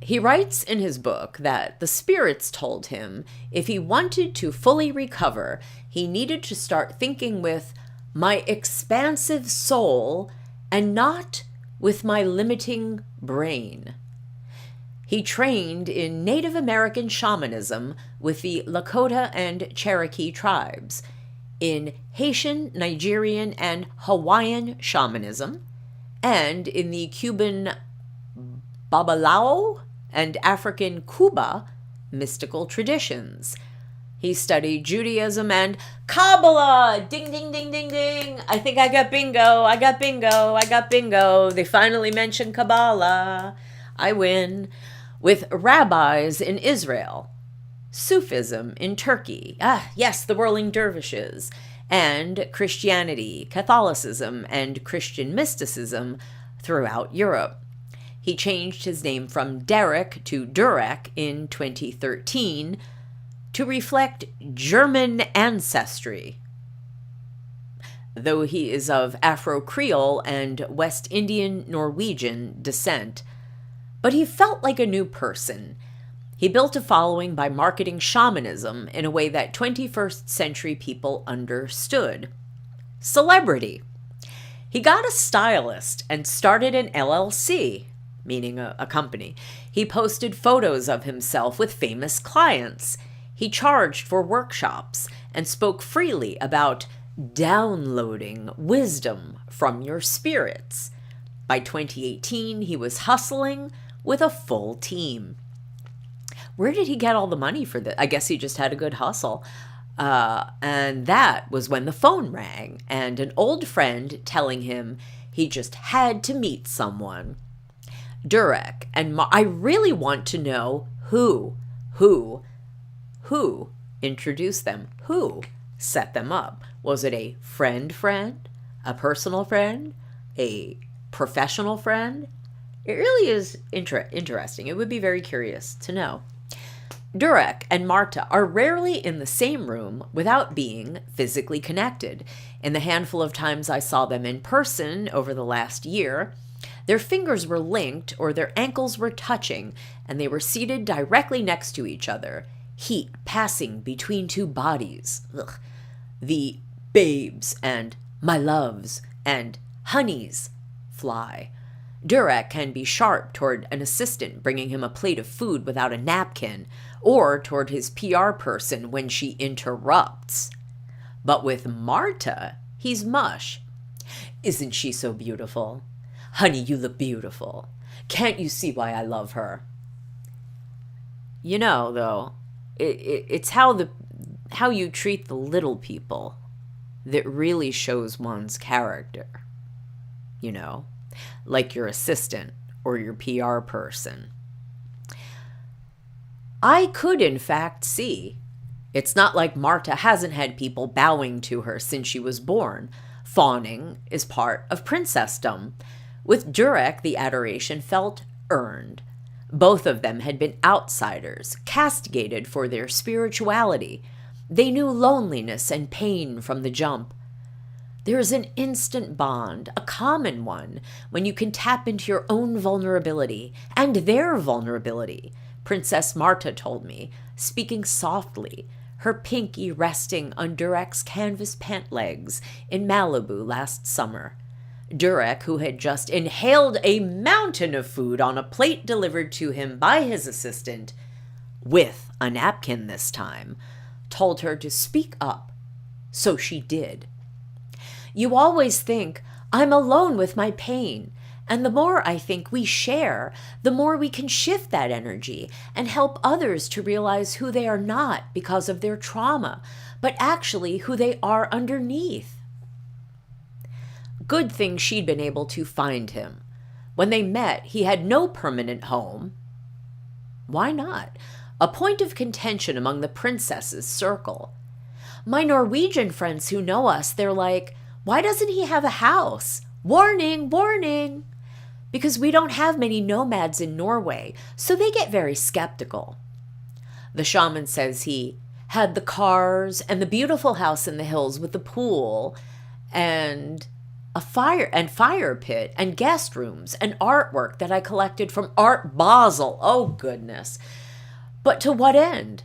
He writes in his book that the spirits told him if he wanted to fully recover, he needed to start thinking with my expansive soul and not with my limiting brain. He trained in Native American shamanism with the Lakota and Cherokee tribes, in Haitian, Nigerian, and Hawaiian shamanism, and in the Cuban Babalao and African Kuba mystical traditions. He studied Judaism and Kabbalah. Ding, ding, ding, ding, ding. I think I got bingo. I got bingo. I got bingo. They finally mentioned Kabbalah. I win. With rabbis in Israel. Sufism in Turkey. Yes, the whirling dervishes. And Christianity, Catholicism, and Christian mysticism throughout Europe. He changed his name from Derek to Durek in 2013 to reflect German ancestry. Though he is of Afro-Creole and West Indian Norwegian descent, but he felt like a new person. He built a following by marketing shamanism in a way that 21st century people understood. Celebrity. He got a stylist and started an LLC, meaning a company. He posted photos of himself with famous clients. He charged for workshops and spoke freely about downloading wisdom from your spirits. By 2018, he was hustling with a full team. Where did he get all the money for this? I guess he just had a good hustle. And that was when the phone rang and an old friend telling him he just had to meet someone. Durek and I really want to know who introduced them, who set them up. Was it a friend, a personal friend, a professional friend? It really is interesting. It would be very curious to know. Durek and Marta are rarely in the same room without being physically connected. In the handful of times I saw them in person over the last year, Their fingers were linked or their ankles were touching, and they were seated directly next to each other, heat passing between two bodies. Ugh. The babes and my loves and honeys fly. Durek can be sharp toward an assistant bringing him a plate of food without a napkin, or toward his PR person when she interrupts. But with Marta, he's mush. Isn't she so beautiful? Honey, you look beautiful. Can't you see why I love her? You know, though, it's how you treat the little people that really shows one's character. You know, like your assistant or your PR person. I could, in fact, see. It's not like Marta hasn't had people bowing to her since she was born. Fawning is part of princessdom. With Durek, the adoration felt earned. Both of them had been outsiders, castigated for their spirituality. They knew loneliness and pain from the jump. There is an instant bond, a common one, when you can tap into your own vulnerability and their vulnerability, Princess Marta told me, speaking softly, her pinky resting on Durek's canvas pant legs in Malibu last summer. Durek, who had just inhaled a mountain of food on a plate delivered to him by his assistant, with a napkin this time, told her to speak up. So she did. You always think, I'm alone with my pain. And the more I think we share, the more we can shift that energy and help others to realize who they are not because of their trauma, but actually who they are underneath. Good thing she'd been able to find him. When they met, he had no permanent home. Why not? A point of contention among the princesses' circle. My Norwegian friends who know us, they're like, why doesn't he have a house? Warning, warning! Because we don't have many nomads in Norway, so they get very skeptical. The shaman says he had the cars and the beautiful house in the hills with the pool and a fire pit and guest rooms and artwork that I collected from Art Basel. Oh, goodness. But to what end?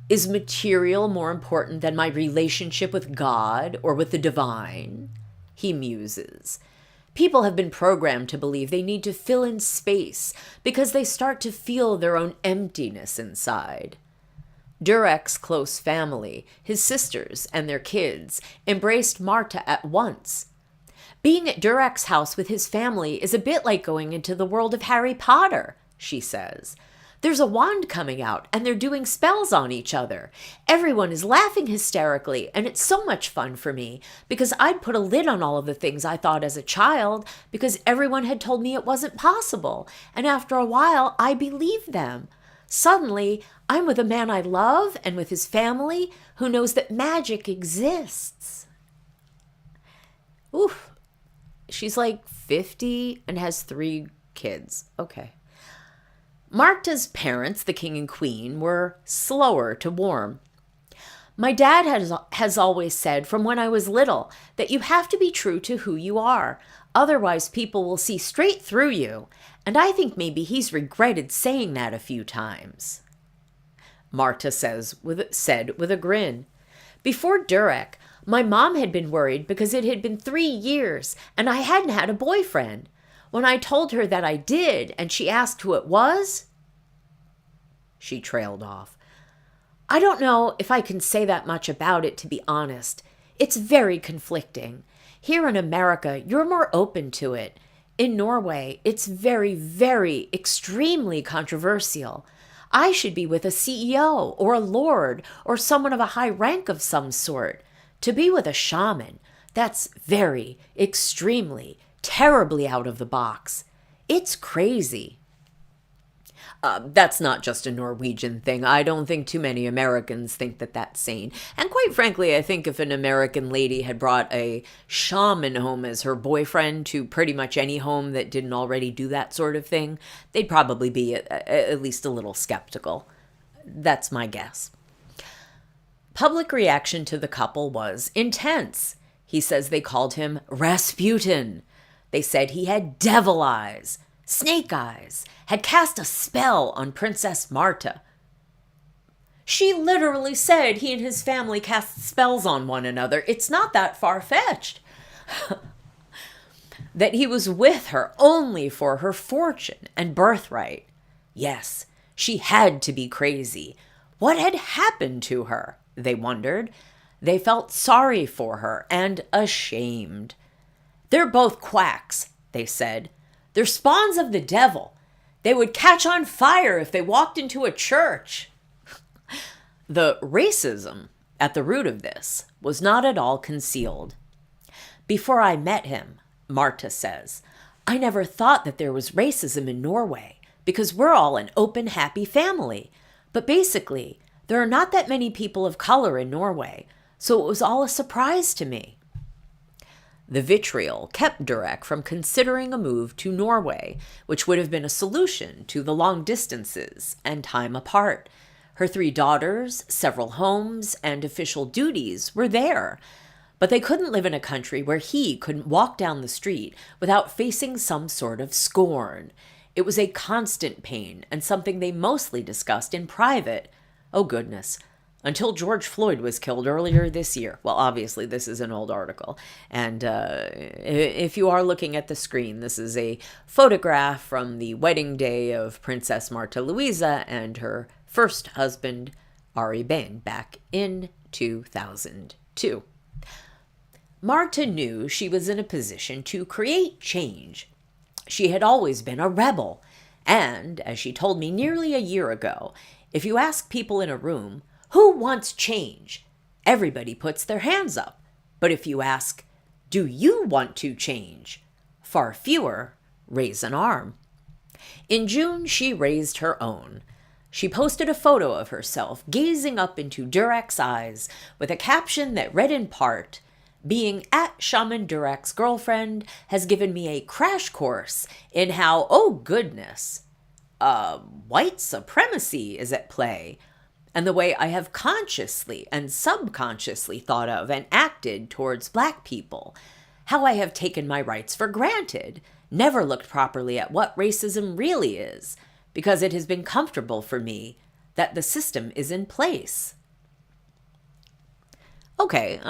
Is material more important than my relationship with God or with the divine? He muses. People have been programmed to believe they need to fill in space because they start to feel their own emptiness inside. Durek's close family, his sisters and their kids, embraced Marta at once. Being at Durek's house with his family is a bit like going into the world of Harry Potter, she says. There's a wand coming out, and they're doing spells on each other. Everyone is laughing hysterically, and it's so much fun for me, because I'd put a lid on all of the things I thought as a child, because everyone had told me it wasn't possible, and after a while, I believed them. Suddenly, I'm with a man I love, and with his family, who knows that magic exists. Oof. She's like 50 and has 3 kids. Okay. Marta's parents, the king and queen, were slower to warm. My dad has always said from when I was little that you have to be true to who you are. Otherwise, people will see straight through you. And I think maybe he's regretted saying that a few times. Marta said with a grin. Before Durek, my mom had been worried because it had been 3 years and I hadn't had a boyfriend. When I told her that I did and she asked who it was, she trailed off. I don't know if I can say that much about it, to be honest. It's very conflicting. Here in America, you're more open to it. In Norway, it's very, very, extremely controversial. I should be with a CEO or a lord or someone of a high rank of some sort. To be with a shaman, that's very, extremely, terribly out of the box. It's crazy. That's not just a Norwegian thing. I don't think too many Americans think that that's sane. And quite frankly, I think if an American lady had brought a shaman home as her boyfriend to pretty much any home that didn't already do that sort of thing, they'd probably be at least a little skeptical. That's my guess. Public reaction to the couple was intense. He says they called him Rasputin. They said he had devil eyes, snake eyes, had cast a spell on Princess Martha. She literally said he and his family cast spells on one another. It's not that far-fetched. That he was with her only for her fortune and birthright. Yes, she had to be crazy. What had happened to her? They wondered. They felt sorry for her and ashamed. They're both quacks, they said. They're spawns of the devil. They would catch on fire if they walked into a church. The racism at the root of this was not at all concealed. Before I met him, Martha says, I never thought that there was racism in Norway because we're all an open, happy family. But basically, there are not that many people of color in Norway, so it was all a surprise to me. The vitriol kept Durek from considering a move to Norway, which would have been a solution to the long distances and time apart. Her 3 daughters, several homes, and official duties were there, but they couldn't live in a country where he couldn't walk down the street without facing some sort of scorn. It was a constant pain and something they mostly discussed in private. Oh goodness. Until George Floyd was killed earlier this year. Well, obviously, this is an old article. And if you are looking at the screen, this is a photograph from the wedding day of Princess Martha Louise and her first husband, Ari Behn, back in 2002. Martha knew she was in a position to create change. She had always been a rebel. And, as she told me nearly a year ago, if you ask people in a room, who wants change? Everybody puts their hands up. But if you ask, do you want to change? Far fewer raise an arm. In June, she raised her own. She posted a photo of herself gazing up into Durek's eyes with a caption that read in part, being at Shaman Durek's girlfriend has given me a crash course in how, oh goodness, white supremacy is at play, and the way I have consciously and subconsciously thought of and acted towards Black people, how I have taken my rights for granted, never looked properly at what racism really is, because it has been comfortable for me that the system is in place. Okay,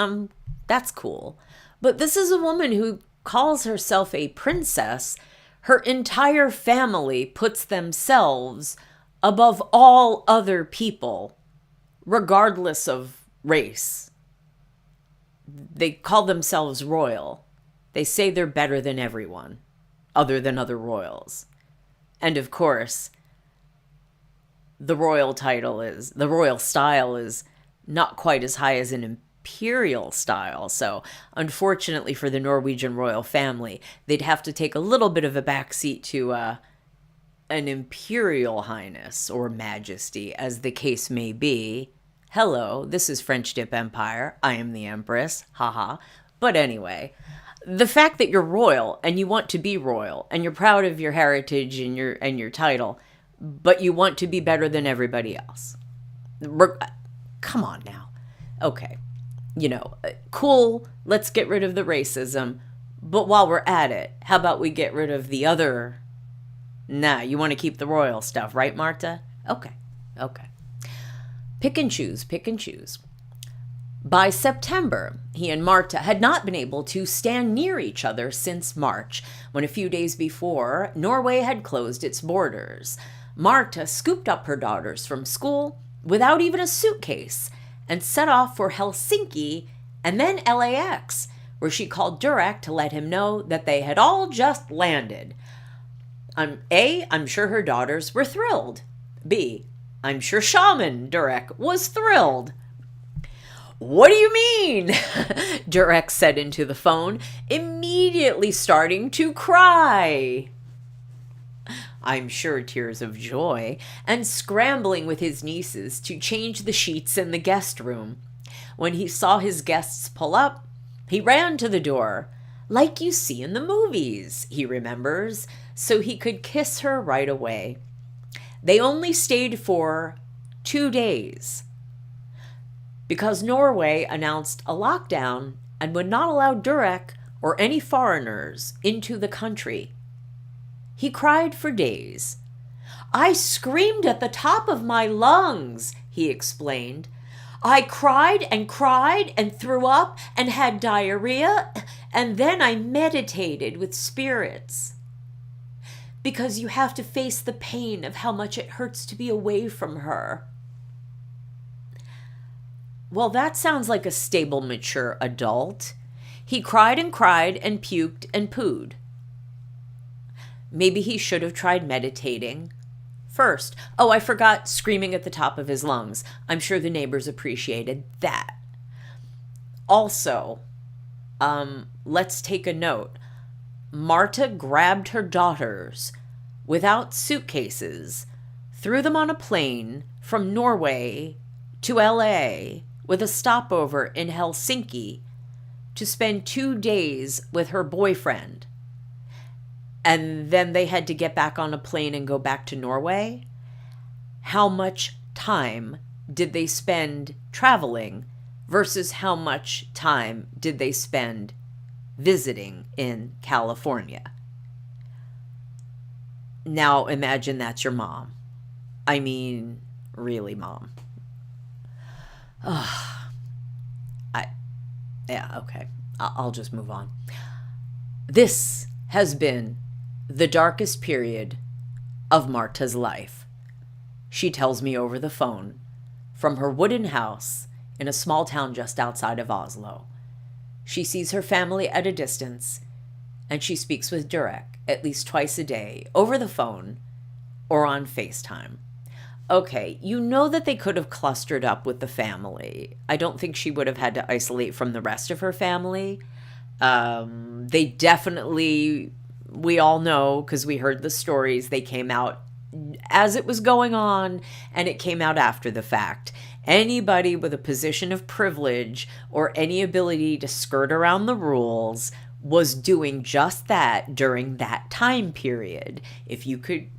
that's cool. But this is a woman who calls herself a princess. Her entire family puts themselves above all other people, regardless of race. They call themselves royal. They say they're better than everyone, other than other royals. And of course, the royal style is not quite as high as an imperial style. So unfortunately for the Norwegian royal family, they'd have to take a little bit of a backseat to an imperial highness or majesty, as the case may be. Hello, this is French Dip Empire. I am the Empress. Haha. But anyway, the fact that you're royal and you want to be royal and you're proud of your heritage and your title, but you want to be better than everybody else. Come on now. Okay. Cool. Let's get rid of the racism. But while we're at it, how about we get rid of the other? Nah, you want to keep the royal stuff, right, Martha? Okay. Pick and choose. By September, he and Martha had not been able to stand near each other since March, when a few days before, Norway had closed its borders. Martha scooped up her daughters from school without even a suitcase and set off for Helsinki and then LAX, where she called Durek to let him know that they had all just landed. I'm sure her daughters were thrilled. B, I'm sure Shaman Durek was thrilled. What do you mean? Durek said into the phone, immediately starting to cry. I'm sure tears of joy, and scrambling with his nieces to change the sheets in the guest room. When he saw his guests pull up, he ran to the door, like you see in the movies, he remembers, so he could kiss her right away. They only stayed for 2 days, because Norway announced a lockdown and would not allow Durek or any foreigners into the country. He cried for days. I screamed at the top of my lungs, he explained. I cried and threw up and had diarrhea, and then I meditated with spirits. Because you have to face the pain of how much it hurts to be away from her. Well, that sounds like a stable, mature adult. He cried and puked and pooed. Maybe he should have tried meditating first. Oh, I forgot screaming at the top of his lungs. I'm sure the neighbors appreciated that. Also, let's take a note. Marta grabbed her daughters without suitcases, threw them on a plane from Norway to LA with a stopover in Helsinki to spend 2 days with her boyfriend. And then they had to get back on a plane and go back to Norway. How much time did they spend traveling versus how much time did they spend visiting in California? Now imagine that's your mom. I mean, really, mom. Okay. I'll just move on. This has been the darkest period of Marta's life. She tells me over the phone from her wooden house in a small town just outside of Oslo. She sees her family at a distance, and she speaks with Durek at least twice a day over the phone or on FaceTime. Okay, you know that they could have clustered up with the family. I don't think she would have had to isolate from the rest of her family. They definitely, we all know, because we heard the stories, they came out as it was going on, and it came out after the fact. Anybody with a position of privilege or any ability to skirt around the rules was doing just that during that time period. If you could,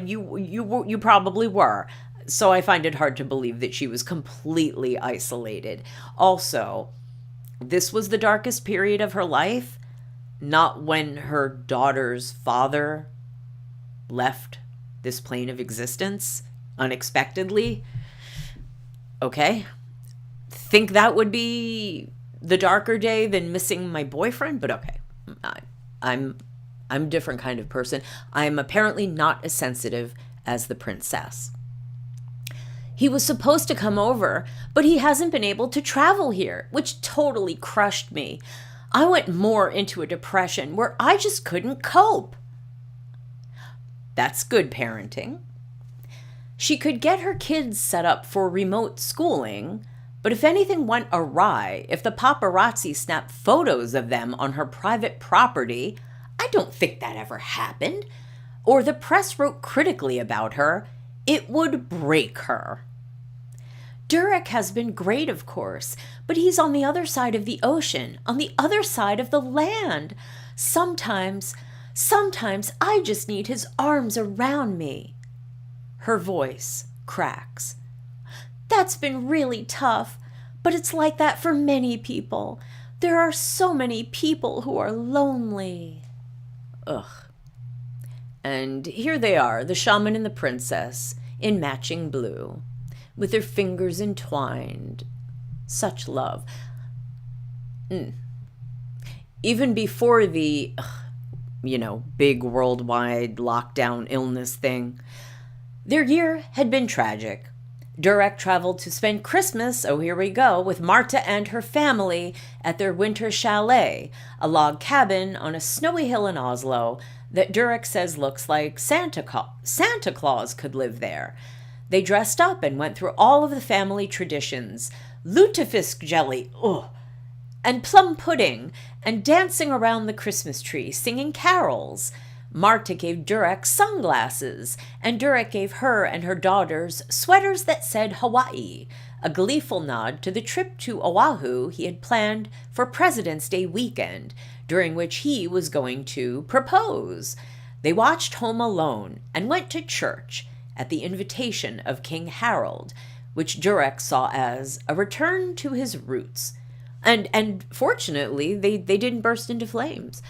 you probably were. So I find it hard to believe that she was completely isolated. Also, this was the darkest period of her life, not when her daughter's father left this plane of existence unexpectedly. Okay. Think that would be the darker day than missing my boyfriend, but okay. I'm a different kind of person. I'm apparently not as sensitive as the princess. He was supposed to come over, but he hasn't been able to travel here, which totally crushed me. I went more into a depression where I just couldn't cope. That's good parenting. She could get her kids set up for remote schooling, but if anything went awry, if the paparazzi snapped photos of them on her private property, I don't think that ever happened, or the press wrote critically about her, it would break her. Durek has been great, of course, but he's on the other side of the ocean, on the other side of the land. Sometimes I just need his arms around me. Her voice cracks. That's been really tough, but it's like that for many people. There are so many people who are lonely. Ugh. And here they are, the shaman and the princess, in matching blue, with their fingers entwined. Such love. Even before the, big worldwide lockdown illness thing, their year had been tragic. Durek traveled to spend Christmas, oh here we go, with Marta and her family at their winter chalet, a log cabin on a snowy hill in Oslo that Durek says looks like Santa Claus could live there. They dressed up and went through all of the family traditions, lutefisk jelly, and plum pudding, and dancing around the Christmas tree, singing carols. Marta gave Durek sunglasses, and Durek gave her and her daughters sweaters that said Hawaii, a gleeful nod to the trip to Oahu he had planned for President's Day weekend, during which he was going to propose. They watched Home Alone and went to church at the invitation of King Harold, which Durek saw as a return to his roots. And fortunately, they didn't burst into flames.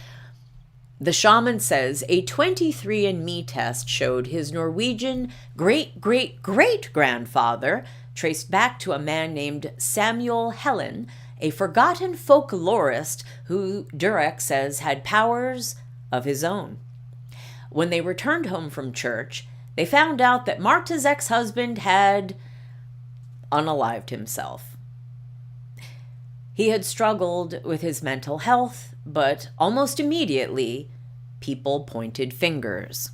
The shaman says a 23andMe test showed his Norwegian great-great-great-grandfather traced back to a man named Samuel Helen, a forgotten folklorist who Durek says had powers of his own. When they returned home from church, they found out that Marta's ex-husband had unalived himself. He had struggled with his mental health, but almost immediately, people pointed fingers.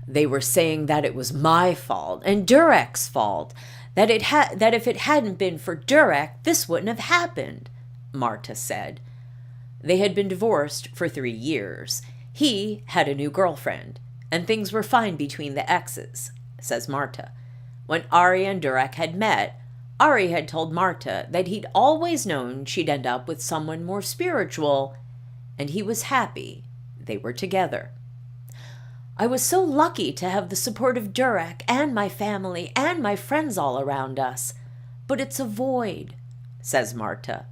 They were saying that it was my fault and Durek's fault, that if it hadn't been for Durek, this wouldn't have happened, Marta said. They had been divorced for 3 years. He had a new girlfriend, and things were fine between the exes, says Marta. When Ari and Durek had met, Ari had told Marta that he'd always known she'd end up with someone more spiritual, and he was happy they were together. I was so lucky to have the support of Durek and my family and my friends all around us. But it's a void, says Marta.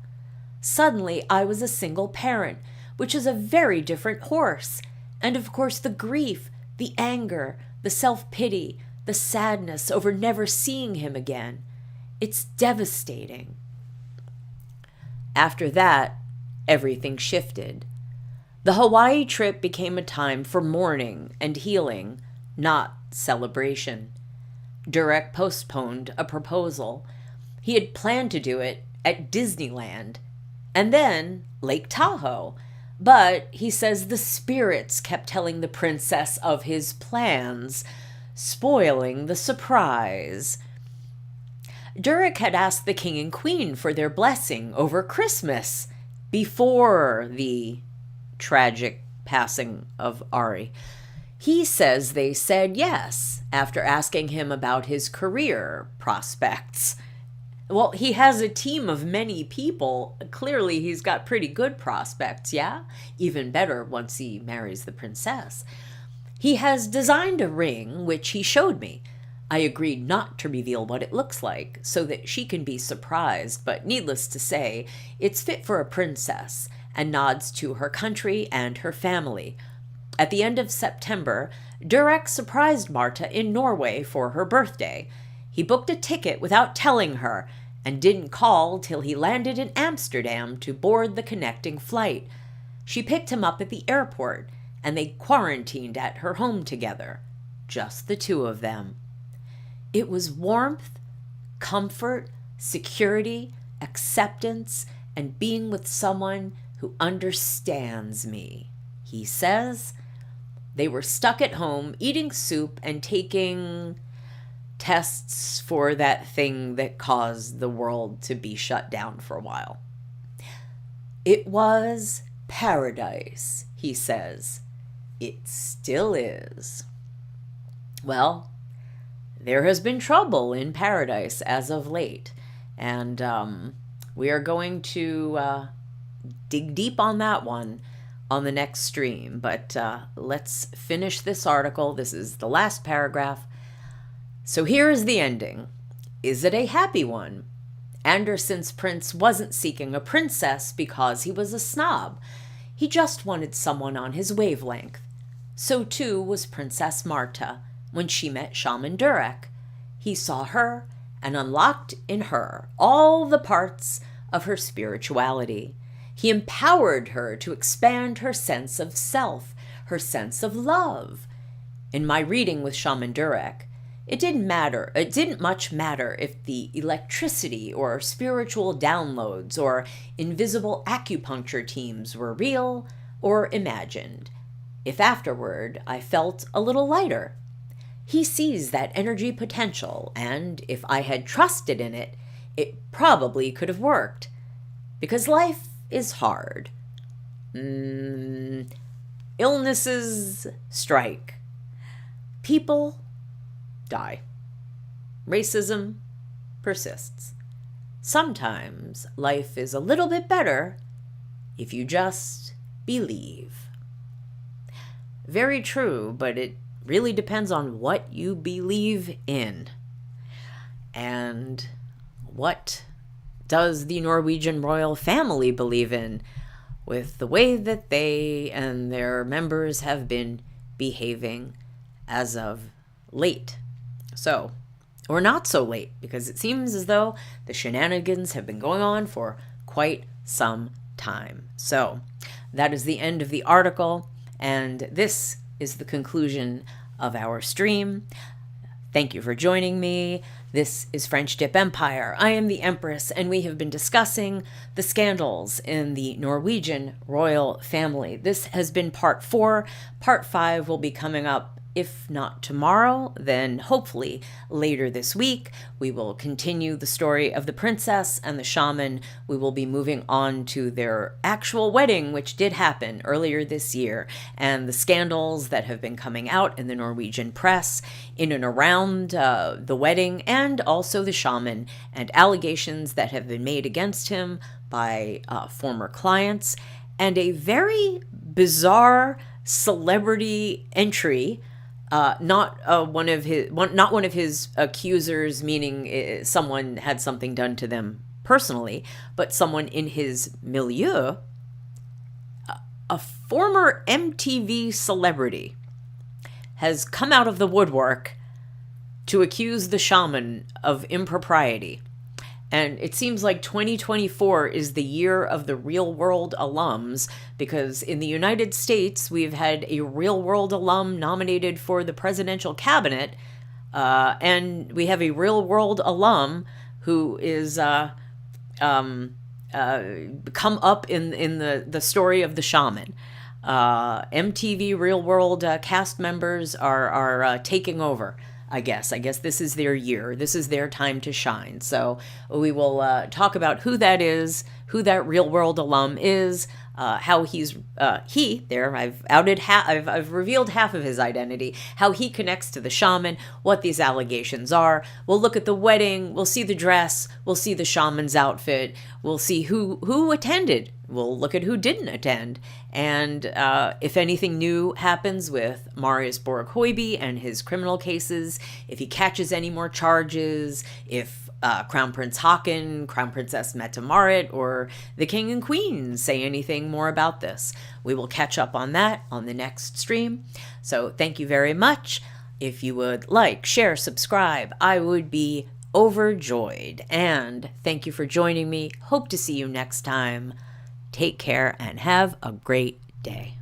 Suddenly I was a single parent, which is a very different horse. And of course the grief, the anger, the self-pity, the sadness over never seeing him again. It's devastating. After that, everything shifted. The Hawaii trip became a time for mourning and healing, not celebration. Durek postponed a proposal. He had planned to do it at Disneyland and then Lake Tahoe. But he says the spirits kept telling the princess of his plans, spoiling the surprise. Durek had asked the king and queen for their blessing over Christmas before the tragic passing of Ari. He says they said yes after asking him about his career prospects. Well, he has a team of many people. Clearly, he's got pretty good prospects, yeah? Even better once he marries the princess. He has designed a ring, which he showed me. I agreed not to reveal what it looks like so that she can be surprised, but needless to say, it's fit for a princess and nods to her country and her family. At the end of September, Durek surprised Marta in Norway for her birthday. He booked a ticket without telling her and didn't call till he landed in Amsterdam to board the connecting flight. She picked him up at the airport, and they quarantined at her home together, just the two of them. It was warmth, comfort, security, acceptance, and being with someone who understands me, he says. They were stuck at home eating soup and taking tests for that thing that caused the world to be shut down for a while. It was paradise, he says. It still is. Well, there has been trouble in paradise as of late, and we are going to dig deep on that one on the next stream. But let's finish this article. This is the last paragraph. So here is the ending. Is it a happy one? Andersen's prince wasn't seeking a princess because he was a snob. He just wanted someone on his wavelength. So too was Princess Marta when she met Shaman Durek. He saw her and unlocked in her all the parts of her spirituality. He empowered her to expand her sense of self, her sense of love. In my reading with Shaman Durek, it didn't much matter if the electricity or spiritual downloads or invisible acupuncture teams were real or imagined. If afterward I felt a little lighter. He sees that energy potential, and if I had trusted in it, it probably could have worked. Because life is hard. Illnesses strike. People die. Racism persists. Sometimes life is a little bit better if you just believe. Very true, but it really depends on what you believe in and what does the Norwegian Royal Family believe in, with the way that they and their members have been behaving as of late? So, or not so late, because it seems as though the shenanigans have been going on for quite some time. So, that is the end of the article, and this is the conclusion of our stream. Thank you for joining me. This is French Dip Empire. I am the Empress, and we have been discussing the scandals in the Norwegian royal family. This has been part 4. Part 5 will be coming up, if not tomorrow, then hopefully later this week. We will continue the story of the princess and the shaman. We will be moving on to their actual wedding, which did happen earlier this year, and the scandals that have been coming out in the Norwegian press in and around the wedding, and also the shaman, and allegations that have been made against him by former clients, and a very bizarre celebrity entry. Not one of his accusers, meaning someone had something done to them personally, but someone in his milieu, a former MTV celebrity, has come out of the woodwork to accuse the shaman of impropriety. And it seems like 2024 is the year of the real world alums, because in the United States, we've had a real world alum nominated for the presidential cabinet, and we have a real world alum who is come up in the story of the shaman. MTV Real World cast members are taking over. I guess this is their year. This is their time to shine. So we will talk about who that is, who that real world alum is, how he's I've revealed half of his identity, how he connects to the shaman, what these allegations are. We'll look at the wedding, we'll see the dress, we'll see the shaman's outfit, we'll see who attended. We'll look at who didn't attend, and if anything new happens with Marius Borg Hoiby and his criminal cases, if he catches any more charges, if Crown Prince Haakon, Crown Princess Mette-Marit, or the King and Queen say anything more about this. We will catch up on that on the next stream. So thank you very much. If you would like, share, subscribe, I would be overjoyed. And thank you for joining me. Hope to see you next time. Take care and have a great day.